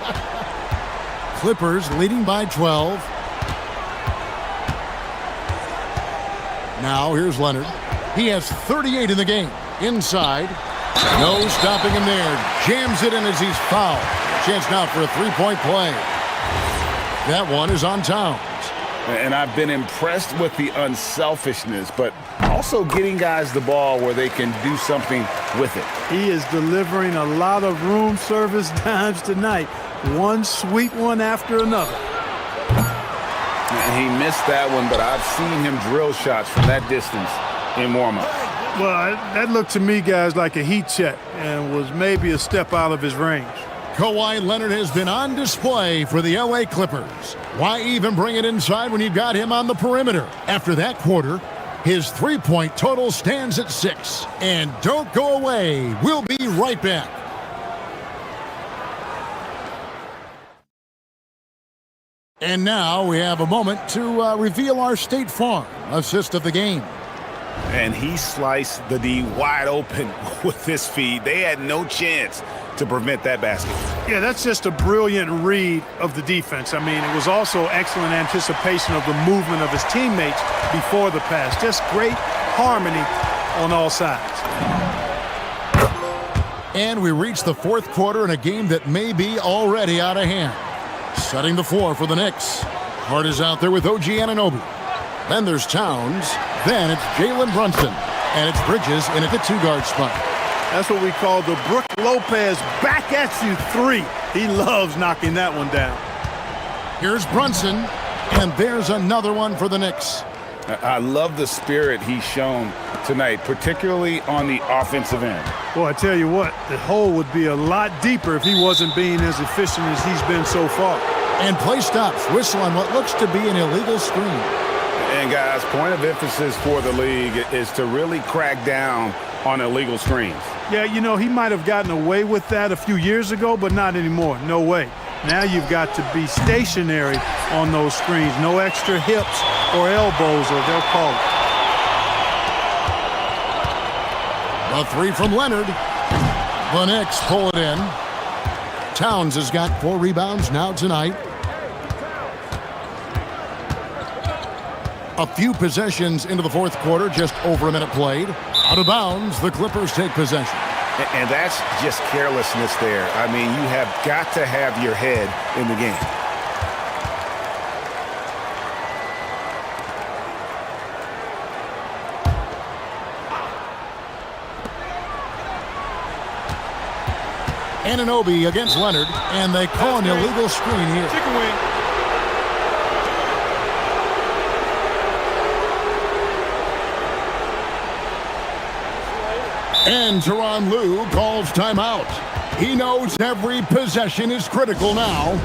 Clippers leading by 12. Now here's Leonard. He has 38 in the game. Inside. No stopping him there. Jams it in as he's fouled. Chance now for a three-point play. That one is on Towns. And I've been impressed with the unselfishness, but also getting guys the ball where they can do something with it. He is delivering a lot of room service dimes tonight. One sweet one after another. And he missed that one, but I've seen him drill shots from that distance in warm-up. Well, that looked to me, guys, like a heat check and was maybe a step out of his range. Kawhi Leonard has been on display for the LA Clippers. Why even bring it inside when you've got him on the perimeter? After that quarter, his three-point total stands at 6. And don't go away. We'll be right back. And now we have a moment to reveal our State Farm assist of the game. And he sliced the D wide open with this feed. They had no chance to prevent that basket. Yeah, that's just a brilliant read of the defense. I mean, it was also excellent anticipation of the movement of his teammates before the pass. Just great harmony on all sides. And we reach the fourth quarter in a game that may be already out of hand. Setting the floor for the Knicks. Hart is out there with OG Anunoby. Then there's Towns. Then it's Jalen Brunson. And it's Bridges in at the two-guard spot. That's what we call the Brook Lopez back at you 3. He loves knocking that one down. Here's Brunson. And there's another one for the Knicks. I love the spirit he's shown tonight, particularly on the offensive end. Well, I tell you what, the hole would be a lot deeper if he wasn't being as efficient as he's been so far. And play stops. Whistle on what looks to be an illegal screen. And guys, point of emphasis for the league is to really crack down on illegal screens. Yeah, you know, he might have gotten away with that a few years ago, but not anymore. No way. Now you've got to be stationary on those screens. No extra hips or elbows, or they'll call it. A three from Leonard. The Knicks pull it in. Towns has got 4 rebounds now tonight. A few possessions into the fourth quarter, just over a minute played. Out of bounds, the Clippers take possession. And that's just carelessness there. I mean, you have got to have your head in the game. Anunoby against Leonard, and they call an illegal screen here. Chicken wing. And Tyronn Lue calls timeout. He knows every possession is critical now.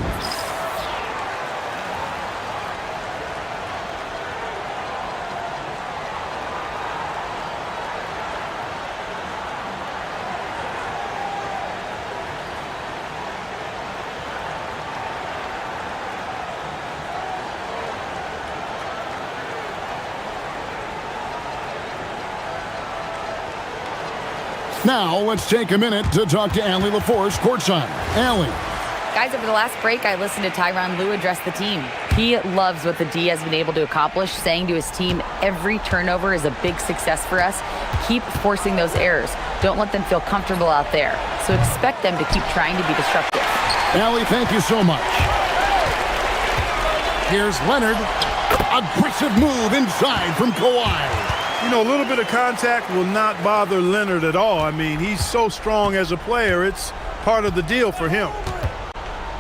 Now, let's take a minute to talk to Allie LaForce courtside. Allie. Guys, over the last break, I listened to Tyronn Lue address the team. He loves what the D has been able to accomplish, saying to his team, every turnover is a big success for us. Keep forcing those errors. Don't let them feel comfortable out there. So expect them to keep trying to be disruptive. Allie, thank you so much. Here's Leonard. Aggressive move inside from Kawhi. You know, a little bit of contact will not bother Leonard at all. I mean, he's so strong as a player. It's part of the deal for him.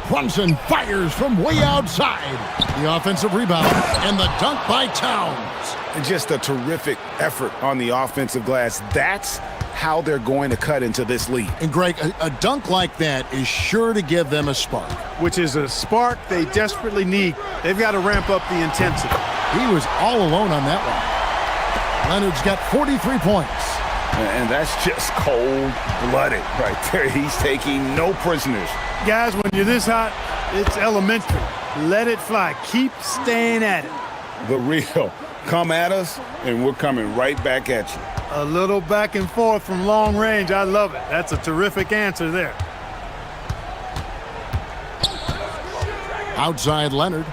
Brunson fires from way outside. The offensive rebound and the dunk by Towns. Just a terrific effort on the offensive glass. That's how they're going to cut into this lead. And Greg, a dunk like that is sure to give them a spark. Which is a spark they desperately need. They've got to ramp up the intensity. He was all alone on that one. Leonard's got 43 points. And that's just cold-blooded right there. He's taking no prisoners. Guys, when you're this hot, it's elementary. Let it fly. Keep staying at it. The real Come at us, and we're coming right back at you. A little back and forth from long range. I love it. That's a terrific answer there. Outside Leonard.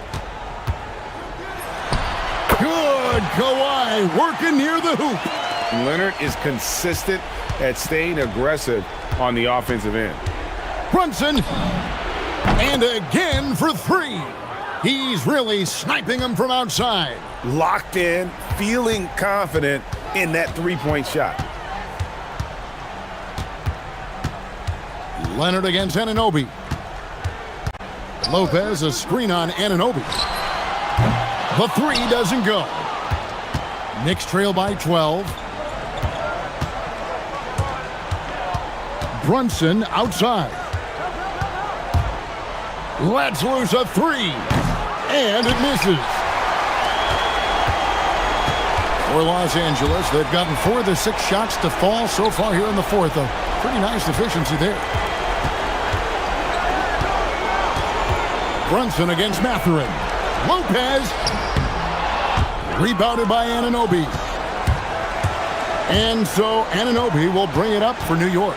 Good. Kawhi working near the hoop. Leonard is consistent at staying aggressive on the offensive end. Brunson. And again for three. He's really sniping them from outside. Locked in, feeling confident in that three-point shot. Leonard against Anunoby. Lopez, a screen on Anunoby. The three doesn't go. Knicks trail by 12. Brunson outside. Lets loose a three. And it misses. For Los Angeles, they've gotten 4 of the 6 shots to fall so far here in the fourth. A pretty nice efficiency there. Brunson against Mathurin. Lopez. Rebounded by Anunoby. And so Anunoby will bring it up for New York.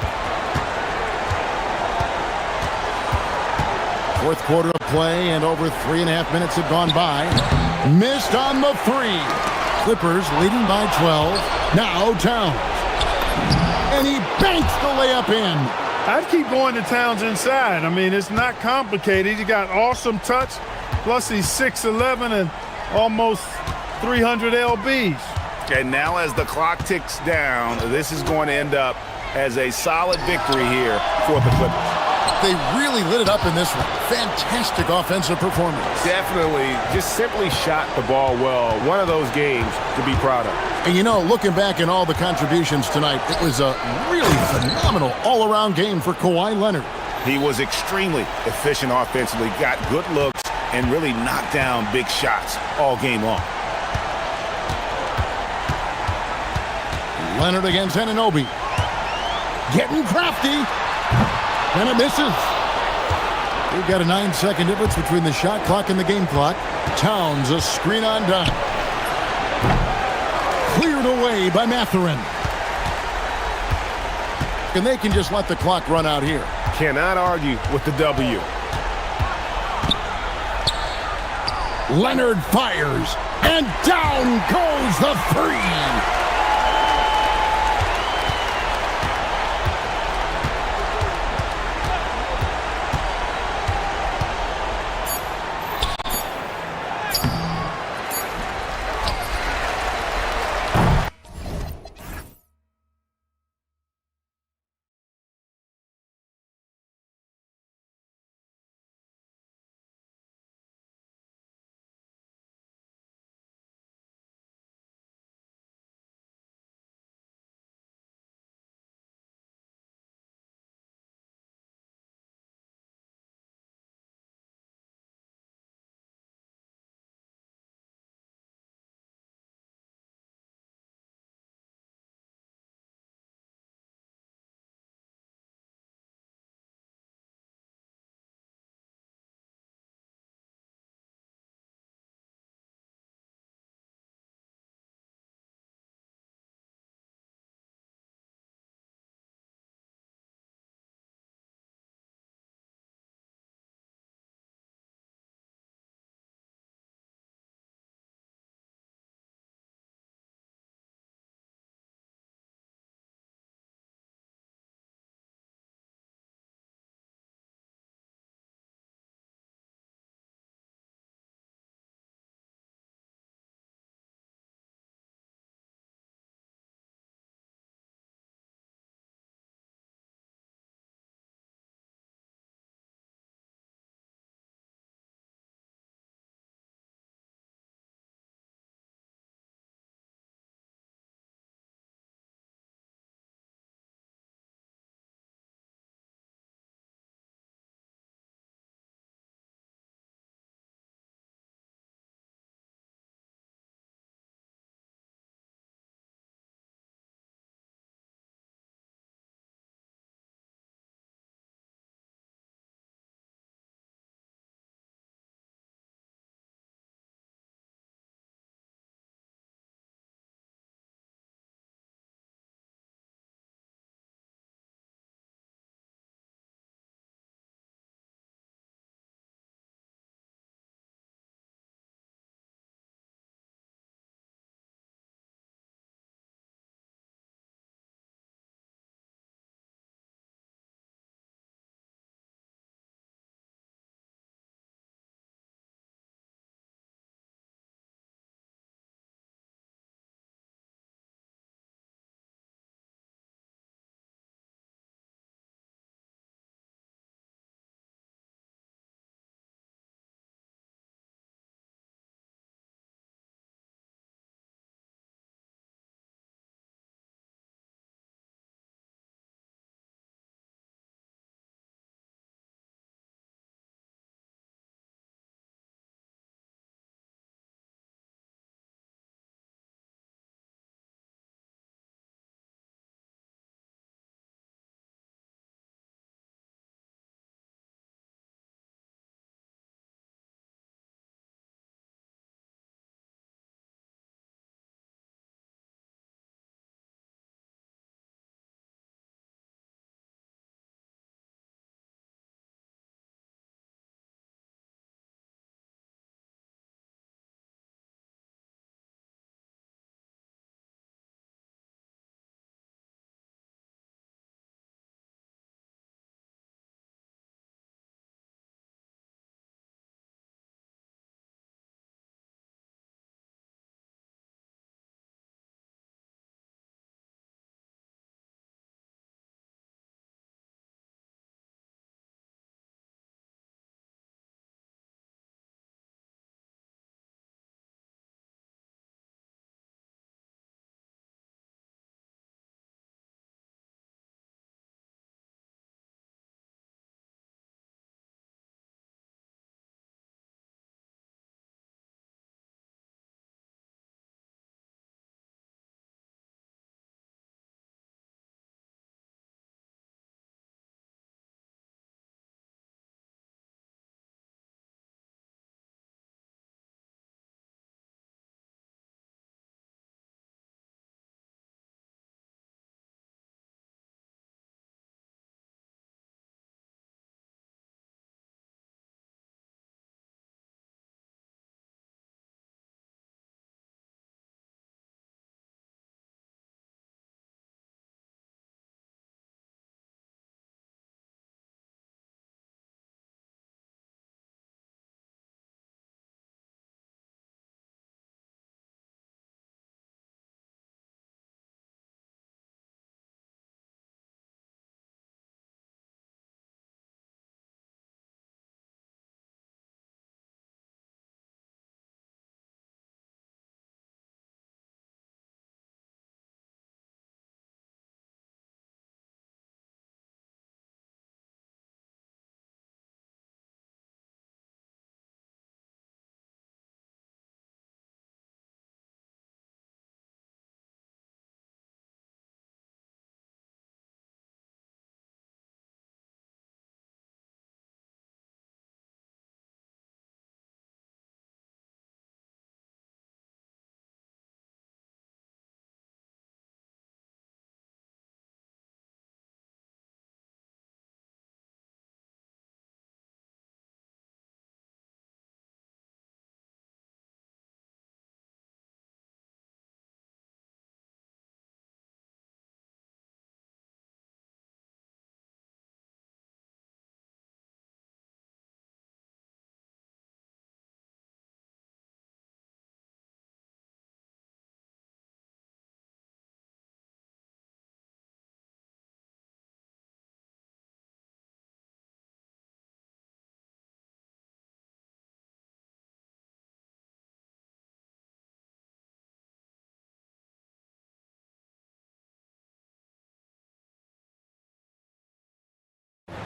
Fourth quarter of play, and over 3.5 minutes have gone by. Missed on the three. Clippers leading by 12. Now Towns. And he banks the layup in. I'd keep going to Towns inside. I mean, it's not complicated. He got awesome touch. Plus, he's 6'11" and almost 300 lbs. And now as the clock ticks down, this is going to end up as a solid victory here for the Clippers. They really lit it up in this one. Fantastic offensive performance. Definitely just simply shot the ball well. One of those games to be proud of. And you know, looking back at all the contributions tonight, it was a really phenomenal all-around game for Kawhi Leonard. He was extremely efficient offensively, got good looks, and really knocked down big shots all game long. Leonard against Anunoby. Getting crafty. And it misses. We've got a 9-second difference between the shot clock and the game clock. Towns, a screen on down. Cleared away by Mathurin. And they can just let the clock run out here. Cannot argue with the W. Leonard fires. And down goes the three.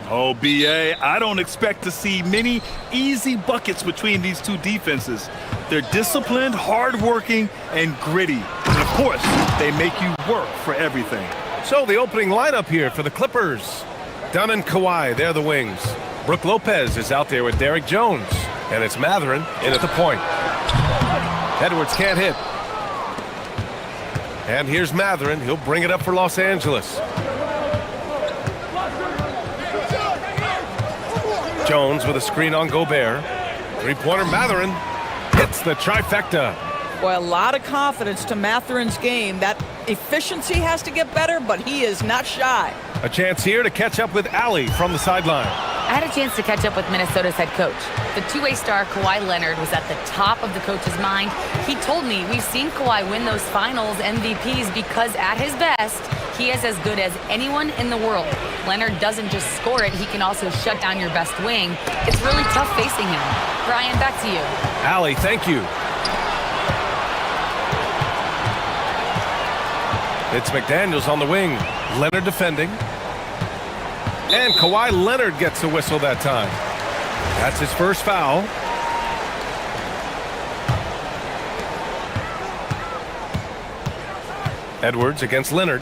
Oh, BA, I don't expect to see many easy buckets between these two defenses. They're disciplined, hardworking, and gritty. And of course, they make you work for everything. So the opening lineup here for the Clippers. Dunn and Kawhi, they're the wings. Brook Lopez is out there with Derek Jones. And it's Matherin in at the point. Edwards can't hit. And here's Matherin. He'll bring it up for Los Angeles. Jones with a screen on Gobert. Three-pointer Matherin hits the trifecta. Boy, a lot of confidence to Matherin's game. That efficiency has to get better, but he is not shy. A chance here to catch up with Allie from the sideline. I had a chance to catch up with Minnesota's head coach. The two-way star Kawhi Leonard was at the top of the coach's mind. He told me we've seen Kawhi win those finals MVPs because at his best, he is as good as anyone in the world. Leonard doesn't just score it, he can also shut down your best wing. It's really tough facing him. Brian, back to you. Allie, thank you. It's McDaniels on the wing. Leonard defending. And Kawhi Leonard gets a whistle that time. That's his first foul. Edwards against Leonard.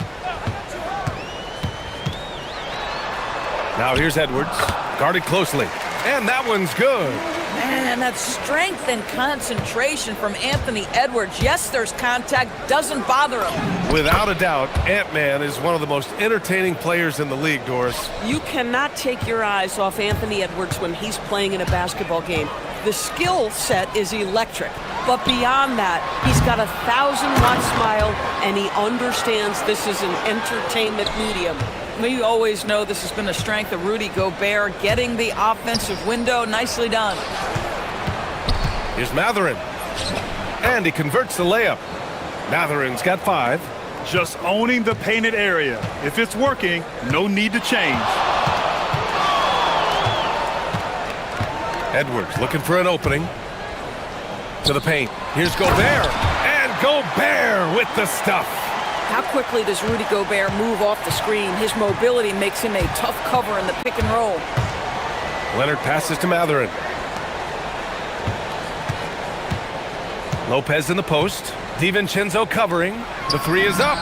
Now here's Edwards, guarded closely. And that one's good. Man, that strength and concentration from Anthony Edwards. Yes, there's contact, doesn't bother him. Without a doubt, Ant-Man is one of the most entertaining players in the league, Doris. You cannot take your eyes off Anthony Edwards when he's playing in a basketball game. The skill set is electric. But beyond that, he's got a 1,000-watt smile, and he understands this is an entertainment medium. We always know this has been a strength of Rudy Gobert, getting the offensive window. Nicely done. Here's Matherin. And he converts the layup. Matherin's got 5. Just owning the painted area. If it's working, no need to change. Edwards looking for an opening. To the paint. Here's Gobert. And Gobert with the stuff. How quickly does Rudy Gobert move off the screen? His mobility makes him a tough cover in the pick and roll. Leonard passes to Matherin. Lopez in the post. DiVincenzo covering. The three is up.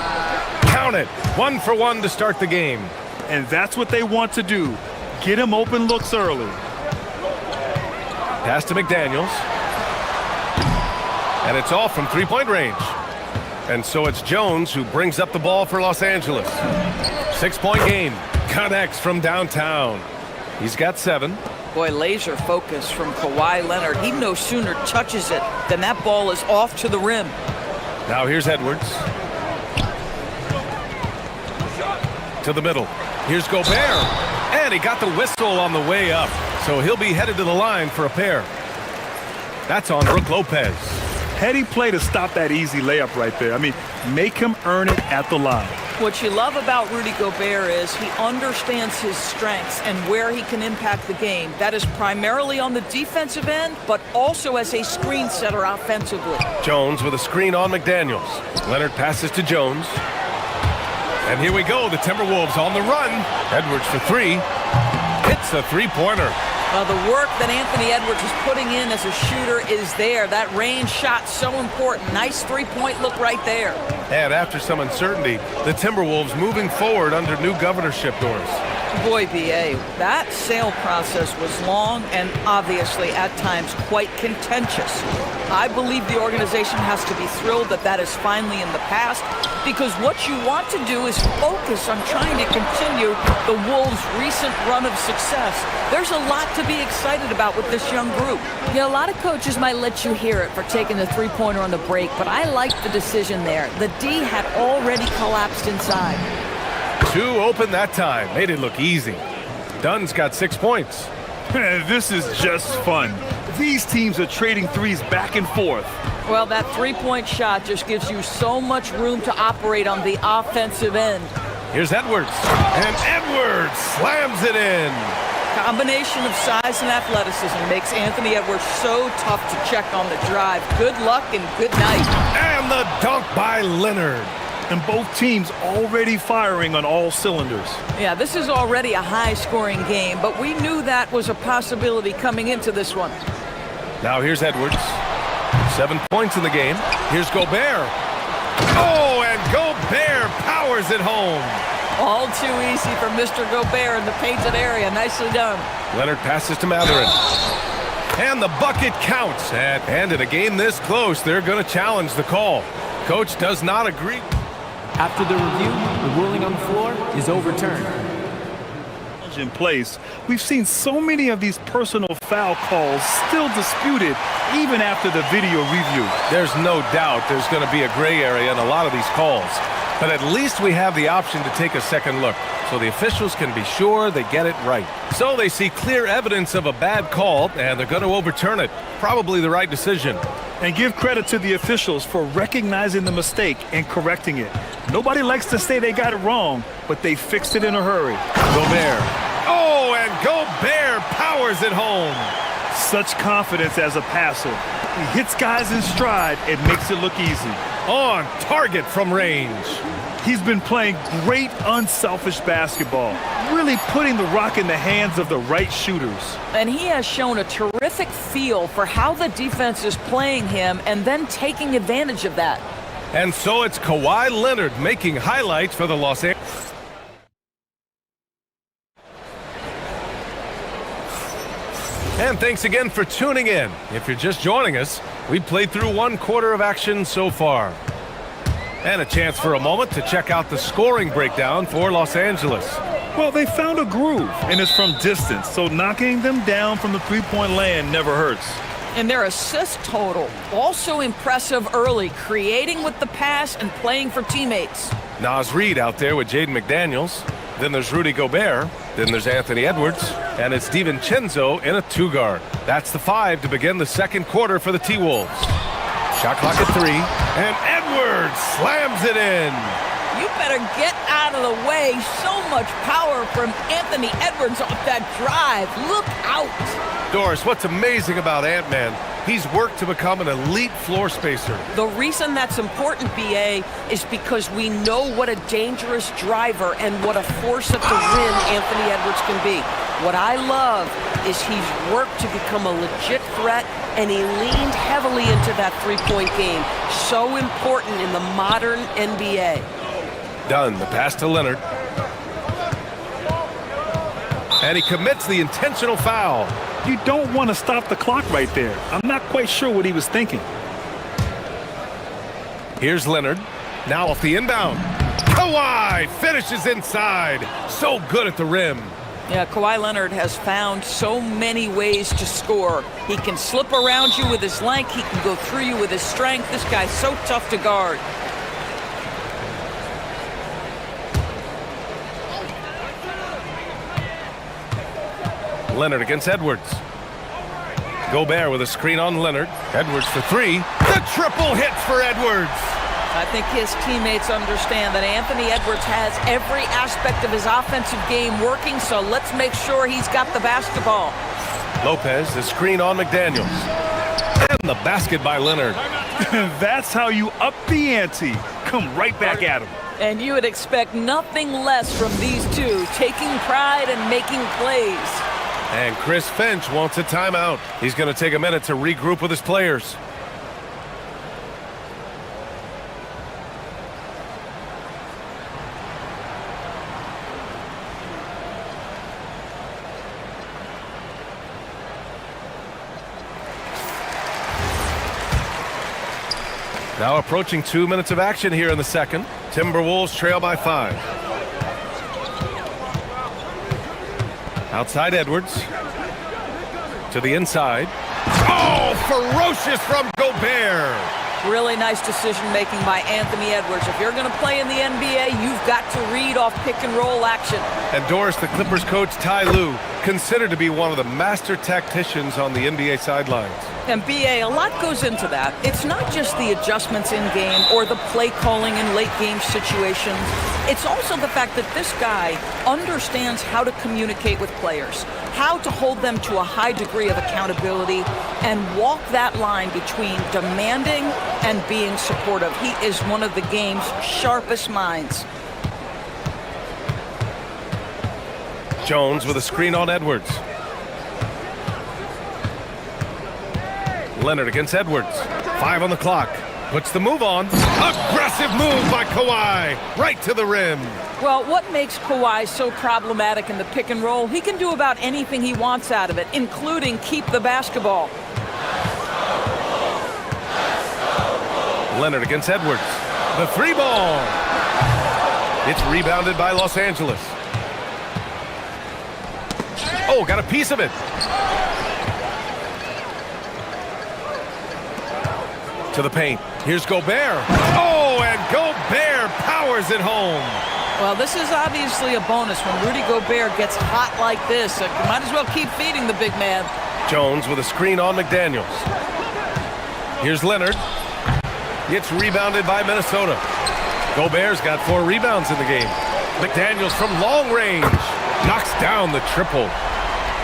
Count it. 1 for 1 to start the game. And that's what they want to do. Get him open looks early. Pass to McDaniels. And it's off from three-point range. And so it's Jones who brings up the ball for Los Angeles. 6-point game. Connects from downtown. He's got 7. Boy, laser focus from Kawhi Leonard. He no sooner touches it than that ball is off to the rim. Now here's Edwards. To the middle. Here's Gobert. And he got the whistle on the way up. So he'll be headed to the line for a pair. That's on Brook Lopez. Heady play to stop that easy layup right there. I mean, make him earn it at the line. What you love about Rudy Gobert is he understands his strengths and where he can impact the game. That is primarily on the defensive end, but also as a screen setter offensively. Jones with a screen on McDaniels. Leonard passes to Jones. And here we go, the Timberwolves on the run. Edwards for 3. It's a three-pointer. The work that Anthony Edwards is putting in as a shooter is there. That range shot so important. Nice three-point look right there. And after some uncertainty, the Timberwolves moving forward under new governorship, Doris. Boy, BA, that sale process was long and obviously at times quite contentious. I believe the organization has to be thrilled that that is finally in the past, because what you want to do is focus on trying to continue the Wolves' recent run of success. There's a lot to be excited about with this young group. Yeah, a lot of coaches might let you hear it for taking the three-pointer on the break, but I liked the decision there. The D had already collapsed inside. 2 open that time. Made it look easy. Dunn's got 6 points. This is just fun. These teams are trading threes back and forth. Well, that three-point shot just gives you so much room to operate on the offensive end. Here's Edwards. And Edwards slams it in. Combination of size and athleticism makes Anthony Edwards so tough to check on the drive. Good luck and good night. And the dunk by Leonard. And both teams already firing on all cylinders. Yeah, this is already a high-scoring game, but we knew that was a possibility coming into this one. Now here's Edwards. 7 points in the game. Here's Gobert. Oh, and Gobert powers it home. All too easy for Mr. Gobert in the painted area. Nicely done. Leonard passes to Mathurin. And the bucket counts. And in a game this close, they're going to challenge the call. Coach does not agree. After the review, the ruling on the floor is overturned. In place, we've seen so many of these personal foul calls still disputed even after the video review. There's no doubt there's going to be a gray area in a lot of these calls. But at least we have the option to take a second look, so the officials can be sure they get it right. So they see clear evidence of a bad call, and they're going to overturn it. Probably the right decision. And give credit to the officials for recognizing the mistake and correcting it. Nobody likes to say they got it wrong, but they fixed it in a hurry. Gobert. Oh, and Gobert powers it home. Such confidence as a passer. He hits guys in stride and makes it look easy. On target from range. He's been playing great unselfish basketball, really putting the rock in the hands of the right shooters. And he has shown a terrific feel for how the defense is playing him and then taking advantage of that. And so it's Kawhi Leonard making highlights for the Los Angeles. And thanks again for tuning in. If you're just joining us, we've played through 1/4 of action so far. And a chance for a moment to check out the scoring breakdown for Los Angeles. Well, they found a groove, and it's from distance, so knocking them down from the three-point land never hurts. And their assist total, also impressive early, creating with the pass and playing for teammates. Naz Reid out there with Jaden McDaniels. Then there's Rudy Gobert. Then there's Anthony Edwards. And it's DiVincenzo in a 2-guard. That's the 5 to begin the second quarter for the T-Wolves. Shot clock at 3. And Edwards slams it in. You better get out of the way. So much power from Anthony Edwards off that drive. Look out. Doris, what's amazing about Ant-Man, he's worked to become an elite floor spacer. The reason that's important, BA, is because we know what a dangerous driver and what a force at the rim Anthony Edwards can be. What I love is he's worked to become a legit threat, and he leaned heavily into that three-point game. So important in the modern NBA. Done. The pass to Leonard. And he commits the intentional foul. You don't want to stop the clock right there. I'm not quite sure what he was thinking. Here's Leonard. Now off the inbound. Kawhi finishes inside. So good at the rim. Yeah, Kawhi Leonard has found so many ways to score. He can slip around you with his length. He can go through you with his strength. This guy's so tough to guard. Leonard against Edwards. Gobert with a screen on Leonard. Edwards for 3. The triple hits for Edwards. I think his teammates understand that Anthony Edwards has every aspect of his offensive game working, so let's make sure he's got the basketball. Lopez, the screen on McDaniels. And the basket by Leonard. That's how you up the ante. Come right back at him. And you would expect nothing less from these two, taking pride and making plays. And Chris Finch wants a timeout. He's going to take a minute to regroup with his players. Now approaching 2 minutes of action here in the second. Timberwolves trail by 5. Outside Edwards. To the inside. Oh, ferocious from Gobert. Really nice decision-making by Anthony Edwards. If you're going to play in the NBA, you've got to read off pick-and-roll action. And Doris, the Clippers coach, Ty Lue, considered to be one of the master tacticians on the NBA sidelines. And BA, a lot goes into that. It's not just the adjustments in game or the play calling in late game situations. It's also the fact that this guy understands how to communicate with players, how to hold them to a high degree of accountability, and walk that line between demanding and being supportive. He is one of the game's sharpest minds. Jones with a screen on Edwards. Leonard against Edwards. 5 on the clock. Puts the move on. Aggressive move by Kawhi. Right to the rim. Well, what makes Kawhi so problematic in the pick and roll? He can do about anything he wants out of it, including keep the basketball. Leonard against Edwards. The 3-ball. It's rebounded by Los Angeles. Oh, got a piece of it. To the paint. Here's Gobert. Oh, and Gobert powers it home. Well, this is obviously a bonus when Rudy Gobert gets hot like this. You might as well keep feeding the big man. Jones with a screen on McDaniels. Here's Leonard. It's rebounded by Minnesota. Gobert's got 4 rebounds in the game. McDaniels from long range knocks down the triple.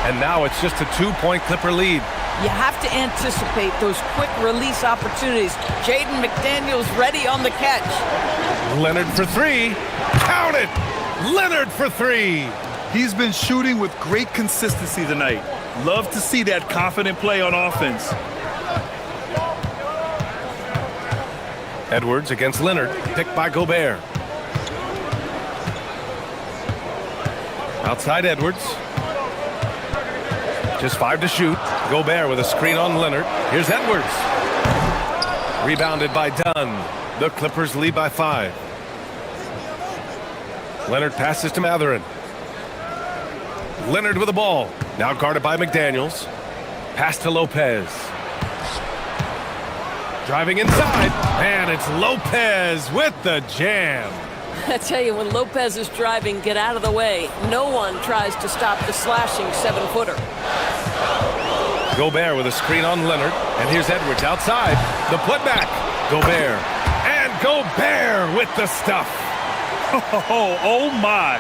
And now it's just a 2-point Clipper lead. You have to anticipate those quick release opportunities. Jaden McDaniels ready on the catch. Leonard for 3. Count it! Leonard for 3. He's been shooting with great consistency tonight. Love to see that confident play on offense. Edwards against Leonard, picked by Gobert. Outside Edwards. Just 5 to shoot. Gobert with a screen on Leonard. Here's Edwards. Rebounded by Dunn. The Clippers lead by 5. Leonard passes to Mathurin. Leonard with the ball. Now guarded by McDaniels. Pass to Lopez. Driving inside. And it's Lopez with the jam. I tell you, when Lopez is driving, get out of the way. No one tries to stop the slashing 7-footer. Gobert with a screen on Leonard. And here's Edwards outside. The putback. Gobert. And Gobert with the stuff. Oh my.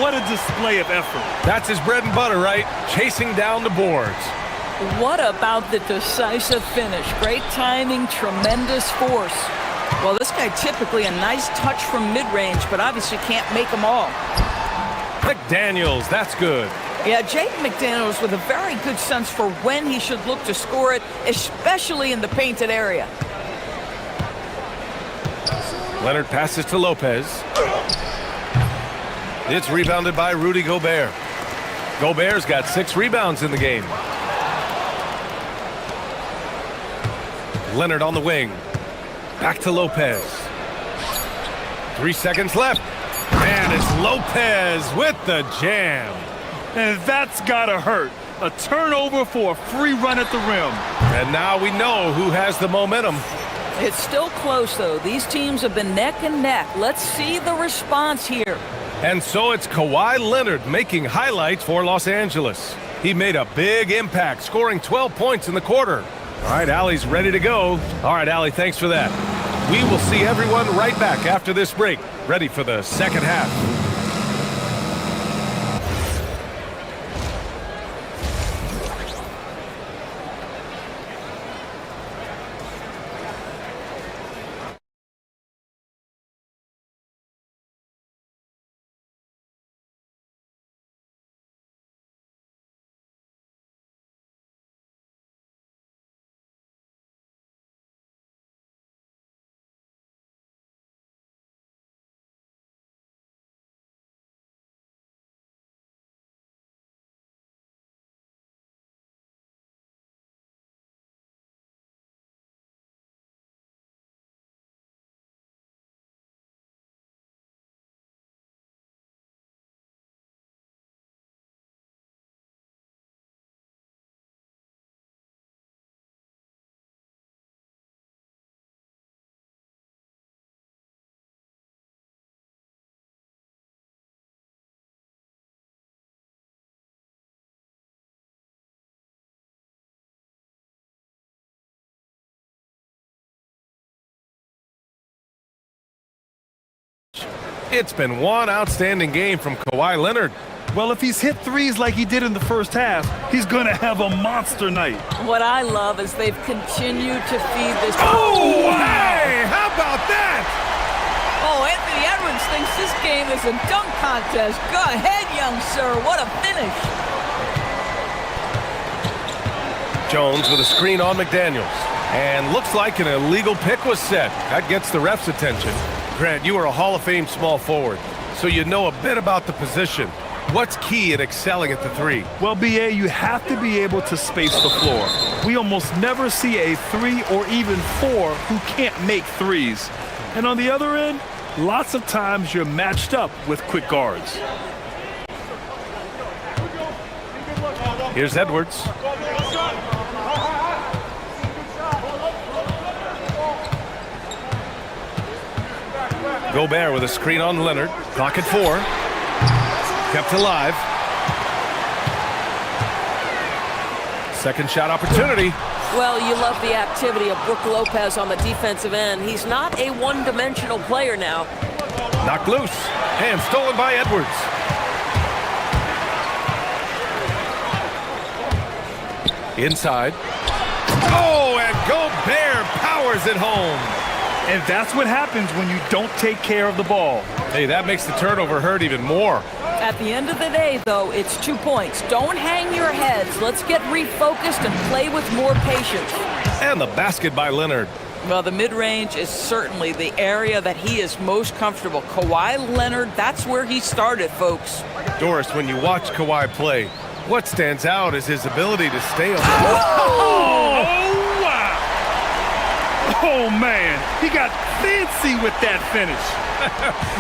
What a display of effort. That's his bread and butter, right? Chasing down the boards. What about the decisive finish? Great timing, tremendous force. Well, this guy typically a nice touch from mid-range, but obviously can't make them all. McDaniels, that's good. Yeah, Jaden McDaniels with a very good sense for when he should look to score it, especially in the painted area. Leonard passes to Lopez. It's rebounded by Rudy Gobert. Gobert's got 6 rebounds in the game. Leonard on the wing. Back to Lopez. 3 seconds left. And it's Lopez with the jam. And that's gotta hurt. A turnover for a free run at the rim. And now we know who has the momentum. It's still close, though. These teams have been neck and neck. Let's see the response here. And so it's Kawhi Leonard making highlights for Los Angeles. He made a big impact, scoring 12 points in the quarter. All right, Allie's ready to go. All right, Allie, thanks for that. We will see everyone right back after this break, ready for the second half. It's been one outstanding game from Kawhi Leonard. Well, if he's hit threes like he did in the first half, he's going to have a monster night. What I love is they've continued to feed this. Oh, hey! How about that? Oh, Anthony Edwards thinks this game is a dunk contest. Go ahead, young sir. What a finish. Jones with a screen on McDaniels. And looks like an illegal pick was set. That gets the ref's attention. Grant, you are a Hall of Fame small forward, so you know a bit about the position. What's key in excelling at the three? Well, BA, you have to be able to space the floor. We almost never see a 3 or even 4 who can't make threes. And on the other end, lots of times you're matched up with quick guards. Here's Edwards. Gobert with a screen on Leonard. Clock at 4. Kept alive. Second shot opportunity. Well, you love the activity of Brook Lopez on the defensive end. He's not a one-dimensional player now. Knocked loose. And stolen by Edwards. Inside. Oh, and Gobert powers it home. And that's what happens when you don't take care of the ball. Hey, that makes the turnover hurt even more. At the end of the day, though, it's 2 points. Don't hang your heads. Let's get refocused and play with more patience. And the basket by Leonard. Well, the mid-range is certainly the area that he is most comfortable. Kawhi Leonard, that's where he started, folks. Doris, when you watch Kawhi play, what stands out is his ability to stay on. Oh, wow! Oh, man, he got fancy with that finish.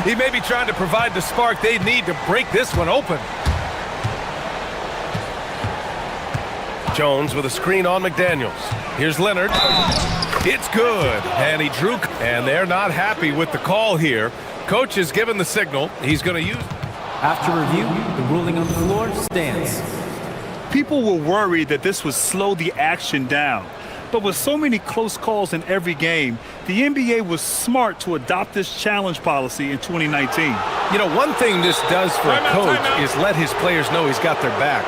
He may be trying to provide the spark they need to break this one open. Jones with a screen on McDaniels. Here's Leonard. It's good. And he drew. And they're not happy with the call here. Coach has given the signal. He's going to use. After review, the ruling on the floor stands. People were worried that this would slow the action down. But with so many close calls in every game, the NBA was smart to adopt this challenge policy in 2019. You know, one thing this does for a coach is let his players know he's got their back.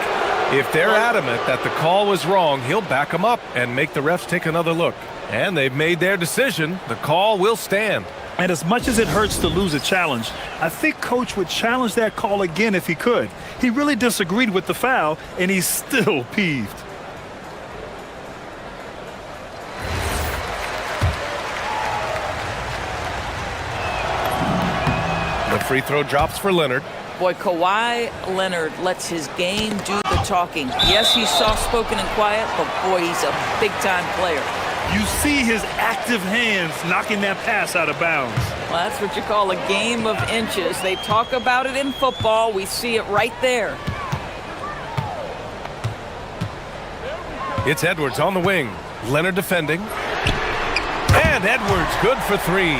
If they're adamant that the call was wrong, he'll back them up and make the refs take another look. And they've made their decision. The call will stand. And as much as it hurts to lose a challenge, I think Coach would challenge that call again if he could. He really disagreed with the foul, and he's still peeved. The free throw drops for Leonard. Boy, Kawhi Leonard lets his game do the talking. Yes, he's soft-spoken and quiet, but boy, he's a big-time player. You see his active hands knocking that pass out of bounds. Well, that's what you call a game of inches. They talk about it in football. We see it right there. It's Edwards on the wing. Leonard defending. And Edwards good for 3.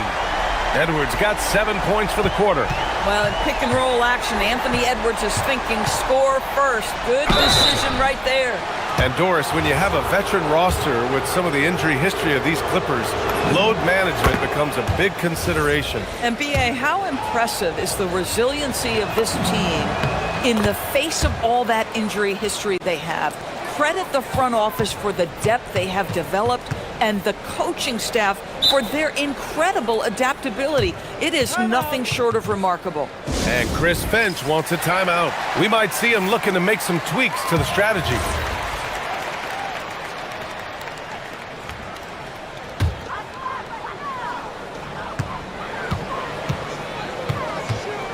Edwards got 7 points for the quarter. Well, in pick-and-roll action, Anthony Edwards is thinking score first. Good decision right there. And Doris, when you have a veteran roster with some of the injury history of these Clippers, load management becomes a big consideration. And B.A., how impressive is the resiliency of this team in the face of all that injury history they have? Credit the front office for the depth they have developed and the coaching staff for their incredible adaptability. It is nothing short of remarkable. And Chris Finch wants a timeout. We might see him looking to make some tweaks to the strategy.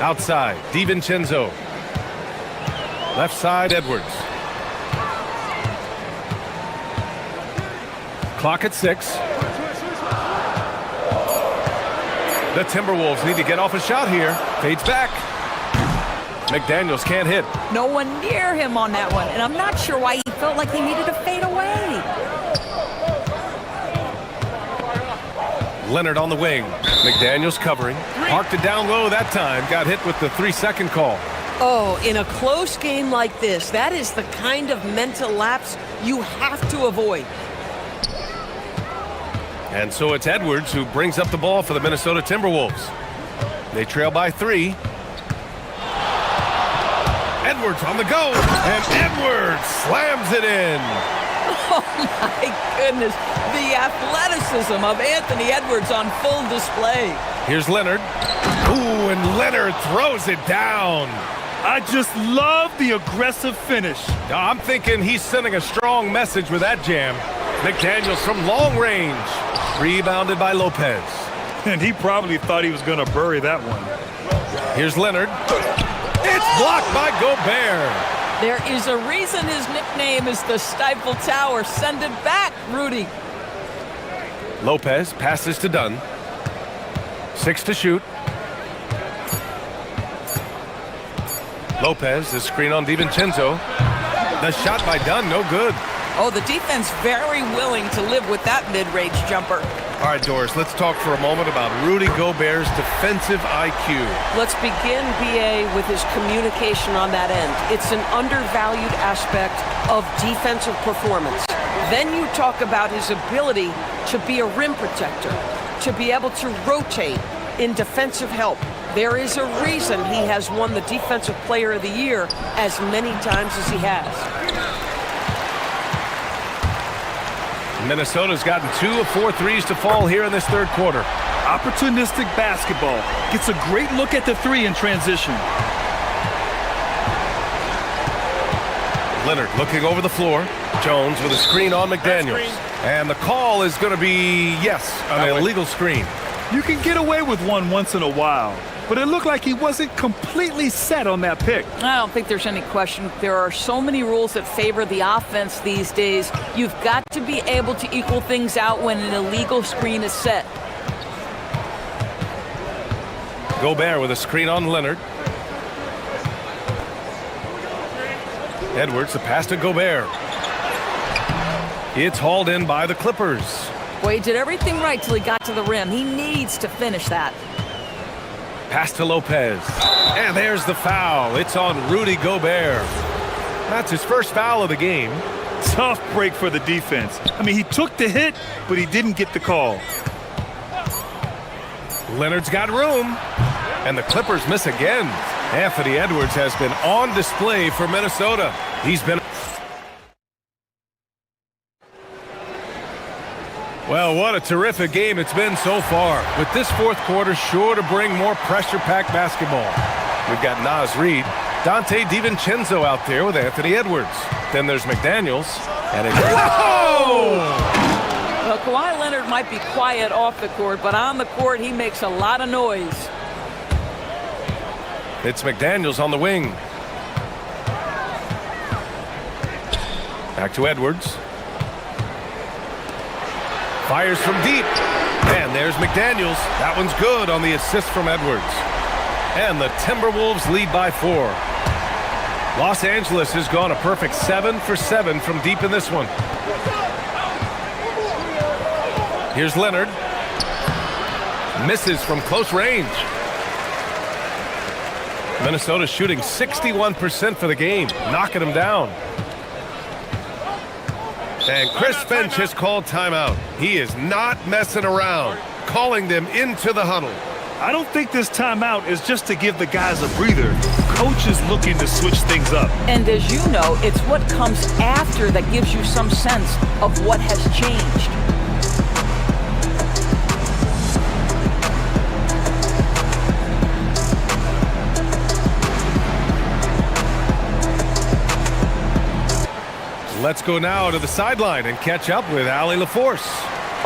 Outside, DiVincenzo. Left side, Edwards. Clock at 6. The Timberwolves need to get off a shot here. Fades back. McDaniels can't hit. No one near him on that one, and I'm not sure why he felt like he needed to fade away. Leonard on the wing. McDaniels covering. Parked it down low that time. Got hit with the 3-second call. Oh, in a close game like this, that is the kind of mental lapse you have to avoid. And so it's Edwards who brings up the ball for the Minnesota Timberwolves. They trail by 3. Edwards on the go, and Edwards slams it in. Oh, my goodness. The athleticism of Anthony Edwards on full display. Here's Leonard. Ooh, and Leonard throws it down. I just love the aggressive finish. I'm thinking he's sending a strong message with that jam. McDaniels from long range. Rebounded by Lopez. And he probably thought he was going to bury that one. Here's Leonard. It's blocked by Gobert. There is a reason his nickname is the Stifle Tower. Send it back, Rudy. Lopez passes to Dunn. 6 to shoot. Lopez, the screen on DiVincenzo. The shot by Dunn, no good. Oh, the defense very willing to live with that mid-range jumper. All right, Doris, let's talk for a moment about Rudy Gobert's defensive IQ. Let's begin, BA, with his communication on that end. It's an undervalued aspect of defensive performance. Then you talk about his ability to be a rim protector, to be able to rotate in defensive help. There is a reason he has won the Defensive Player of the Year as many times as he has. Minnesota's gotten 2 of 4 threes to fall here in this third quarter. Opportunistic basketball. Gets a great look at the 3 in transition. Leonard looking over the floor. Jones with a screen on McDaniels. And the call is going to be, yes, an illegal screen. You can get away with one once in a while, but it looked like he wasn't completely set on that pick. I don't think there's any question. There are so many rules that favor the offense these days. You've got to be able to equal things out when an illegal screen is set. Gobert with a screen on Leonard. Edwards, the pass to Gobert. It's hauled in by the Clippers. Boy, he did everything right till he got to the rim. He needs to finish that. Pass to Lopez. And there's the foul. It's on Rudy Gobert. That's his first foul of the game. Tough break for the defense. I mean, he took the hit, but he didn't get the call. Leonard's got room. And the Clippers miss again. Anthony Edwards has been on display for Minnesota. He's been... Well, what a terrific game it's been so far. With this fourth quarter sure to bring more pressure-packed basketball. We've got Naz Reid, Dante DiVincenzo out there with Anthony Edwards. Then there's McDaniels. And it's... Whoa! Well, Kawhi Leonard might be quiet off the court, but on the court he makes a lot of noise. It's McDaniels on the wing. Back to Edwards. Fires from deep. And there's McDaniels. That one's good on the assist from Edwards. And the Timberwolves lead by 4. Los Angeles has gone a perfect 7 for 7 from deep in this one. Here's Leonard. Misses from close range. Minnesota shooting 61% for the game, knocking them down. And Chris Finch has called timeout. He is not messing around, calling them into the huddle. I don't think this timeout is just to give the guys a breather. Coach is looking to switch things up. And as you know, it's what comes after that gives you some sense of what has changed. Let's go now to the sideline and catch up with Allie LaForce.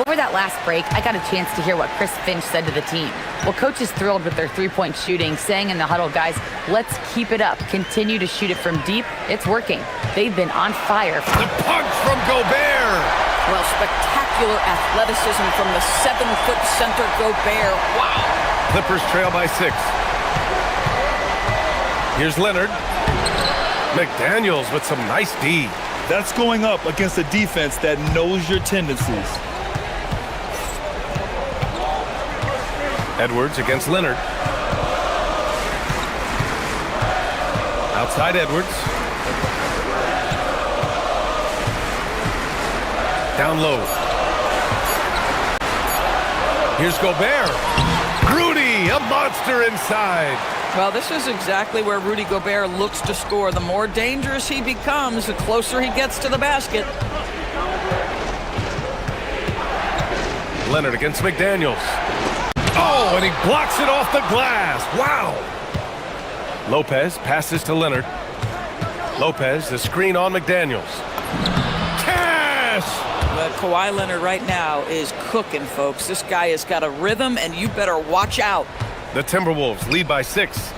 Over that last break, I got a chance to hear what Chris Finch said to the team. Well, coach is thrilled with their three-point shooting, saying in the huddle, guys, let's keep it up. Continue to shoot it from deep. It's working. They've been on fire. The punch from Gobert. Well, spectacular athleticism from the 7-foot center Gobert. Wow. Clippers trail by 6. Here's Leonard. McDaniels with some nice D. That's going up against a defense that knows your tendencies. Edwards against Leonard. Outside Edwards. Down low. Here's Gobert. Rudy Rudy, a monster inside. Well, this is exactly where Rudy Gobert looks to score. The more dangerous he becomes, the closer he gets to the basket. Leonard against McDaniels. Oh, and he blocks it off the glass. Wow. Lopez passes to Leonard. Lopez, the screen on McDaniels. Cash! But Kawhi Leonard right now is cooking, folks. This guy has got a rhythm, and you better watch out. The Timberwolves lead by 6.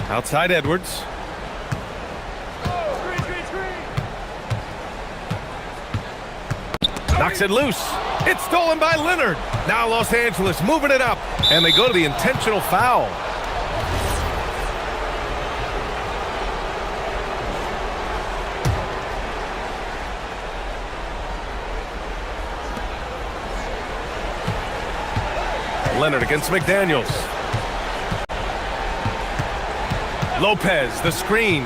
Outside Edwards. Knocks it loose. It's stolen by Leonard. Now Los Angeles moving it up. And they go to the intentional foul. Leonard against McDaniels. Lopez, the screen.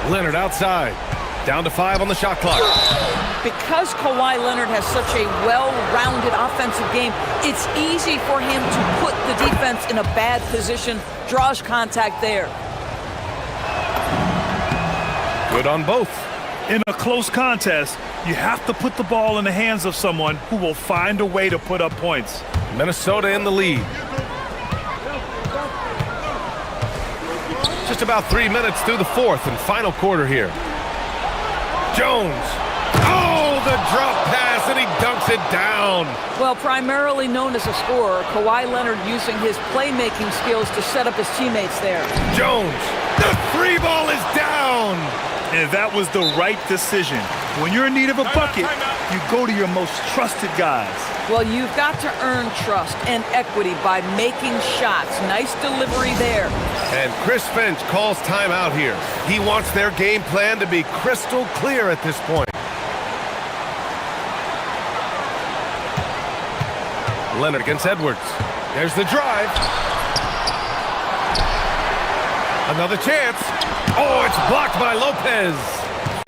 Leonard outside. Down to 5 on the shot clock. Because Kawhi Leonard has such a well-rounded offensive game, it's easy for him to put the defense in a bad position, draws contact there. Good on both. In a close contest, you have to put the ball in the hands of someone who will find a way to put up points. Minnesota in the lead. Just about 3 minutes through the fourth and final quarter here. Jones. Oh, the drop pass, and he dunks it down. Well, primarily known as a scorer, Kawhi Leonard using his playmaking skills to set up his teammates there. Jones. The 3 ball is down. And that was the right decision. When you're in need of a bucket, you go to your most trusted guys. Well, you've got to earn trust and equity by making shots. Nice delivery there. And Chris Finch calls timeout here. He wants their game plan to be crystal clear at this point. Leonard against Edwards. There's the drive. Another chance. Oh, it's blocked by Lopez.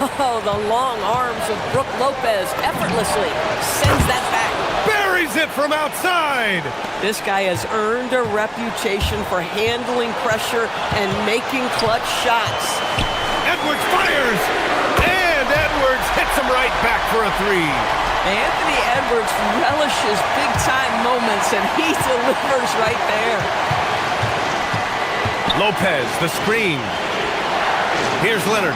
Oh, the long arms of Brook Lopez effortlessly sends that back. Buries it from outside. This guy has earned a reputation for handling pressure and making clutch shots. Edwards fires, and Edwards hits him right back for a 3. Anthony Edwards relishes big-time moments, and he delivers right there. Lopez, the screen. Here's Leonard.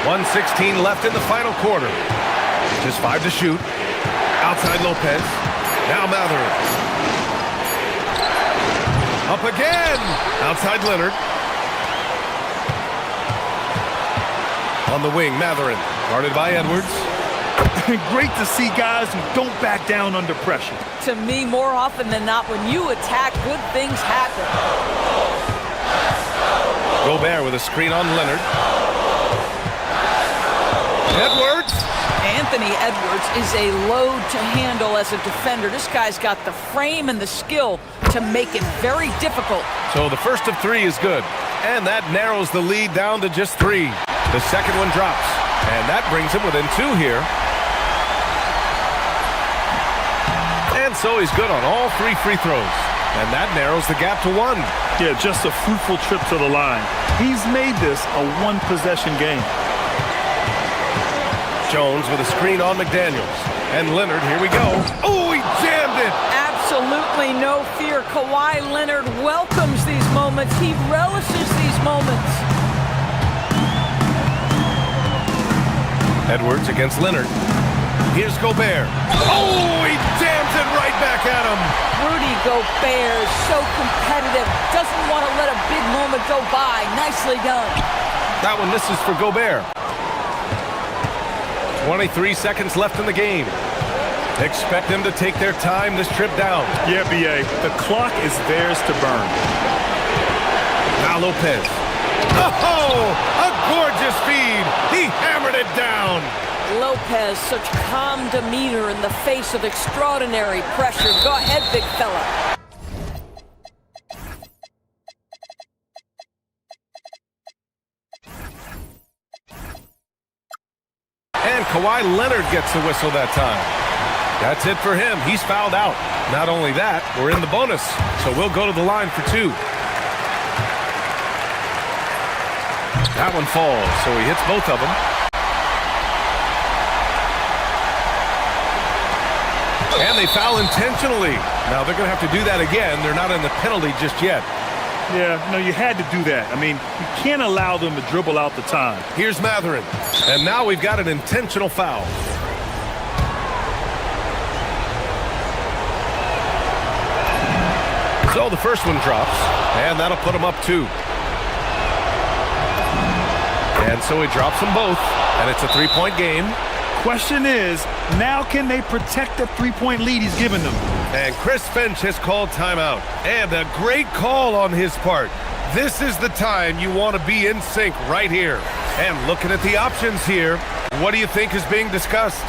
1:16 left in the final quarter. Just 5 to shoot. Outside Lopez. Now Matherin. Up again. Outside Leonard. On the wing, Matherin. Guarded by Edwards. Great to see guys who don't back down under pressure. To me, more often than not, when you attack, good things happen. Gobert with a screen on Leonard. Edwards. Anthony Edwards is a load to handle as a defender. This guy's got the frame and the skill to make it very difficult. So the first of 3 is good. And that narrows the lead down to just 3. The second one drops. And that brings him within 2 here. And so he's good on all 3 free throws. And that narrows the gap to 1. Yeah, just a fruitful trip to the line. He's made this a one-possession game. Jones with a screen on McDaniels. And Leonard, here we go. Oh, he jammed it! Absolutely no fear. Kawhi Leonard welcomes these moments. He relishes these moments. Edwards against Leonard. Here's Gobert. Oh, he jams it right back at him. Rudy Gobert is so competitive. Doesn't want to let a big moment go by. Nicely done. That one misses for Gobert. 23 seconds left in the game. Expect them to take their time this trip down. Yeah, B.A., the clock is theirs to burn. Now Lopez. Oh, a gorgeous feed. He hammered it down. Lopez, such calm demeanor in the face of extraordinary pressure. Go ahead, big fella. Kawhi Leonard gets the whistle that time. That's it for him. He's fouled out. Not only that, we're in the bonus, so we'll go to the line for 2. That one falls, so he hits both of them. And they foul intentionally. Now they're going to have to do that again. They're not in the penalty just yet. Yeah, no, you had to do that. I mean, you can't allow them to dribble out the time. Here's Matherin. And now we've got an intentional foul. So the first one drops, and that'll put him up 2. And so he drops them both, and it's a 3-point game. Question is, now can they protect the 3-point lead he's given them? And Chris Finch has called timeout. And a great call on his part. This is the time you want to be in sync right here. And looking at the options here, what do you think is being discussed?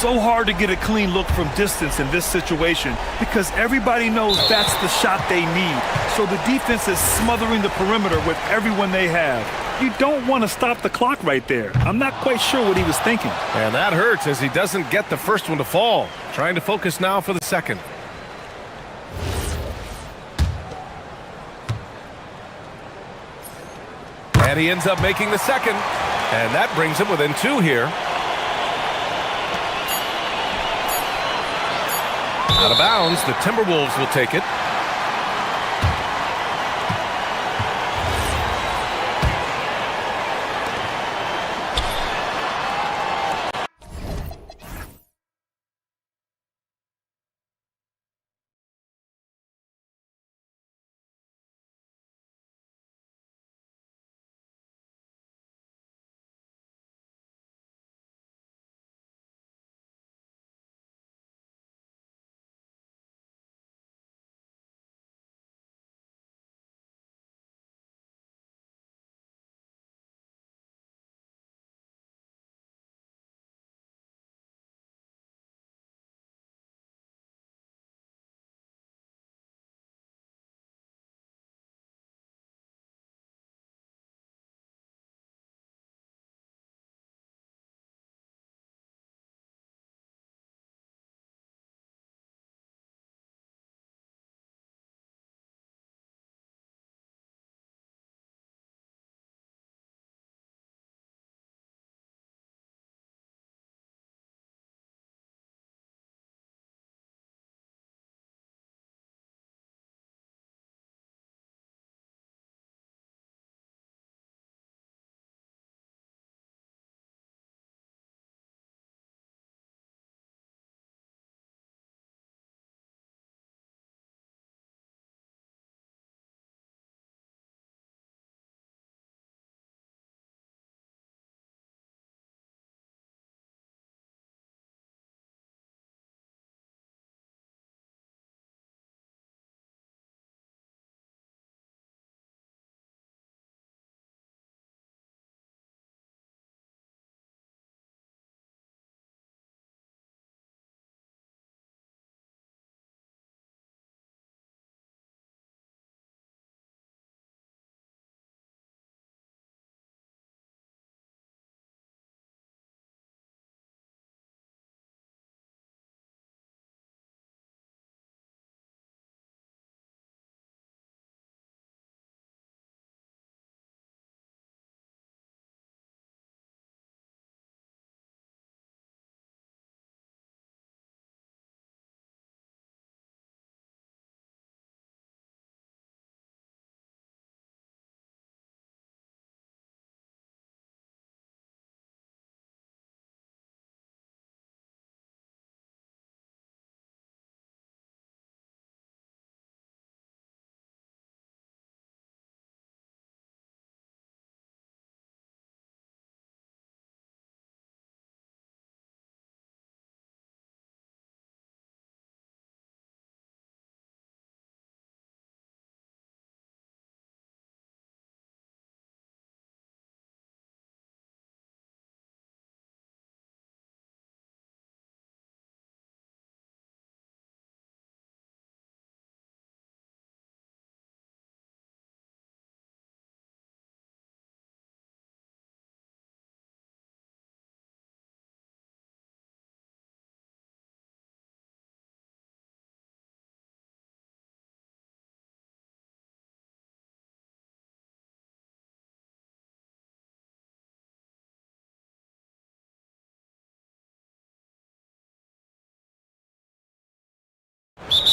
So hard to get a clean look from distance in this situation because everybody knows that's the shot they need. So the defense is smothering the perimeter with everyone they have. You don't want to stop the clock right there. I'm not quite sure what he was thinking. And that hurts as he doesn't get the first one to fall. Trying to focus now for the second. And he ends up making the second. And that brings him within 2 here. Out of bounds, the Timberwolves will take it.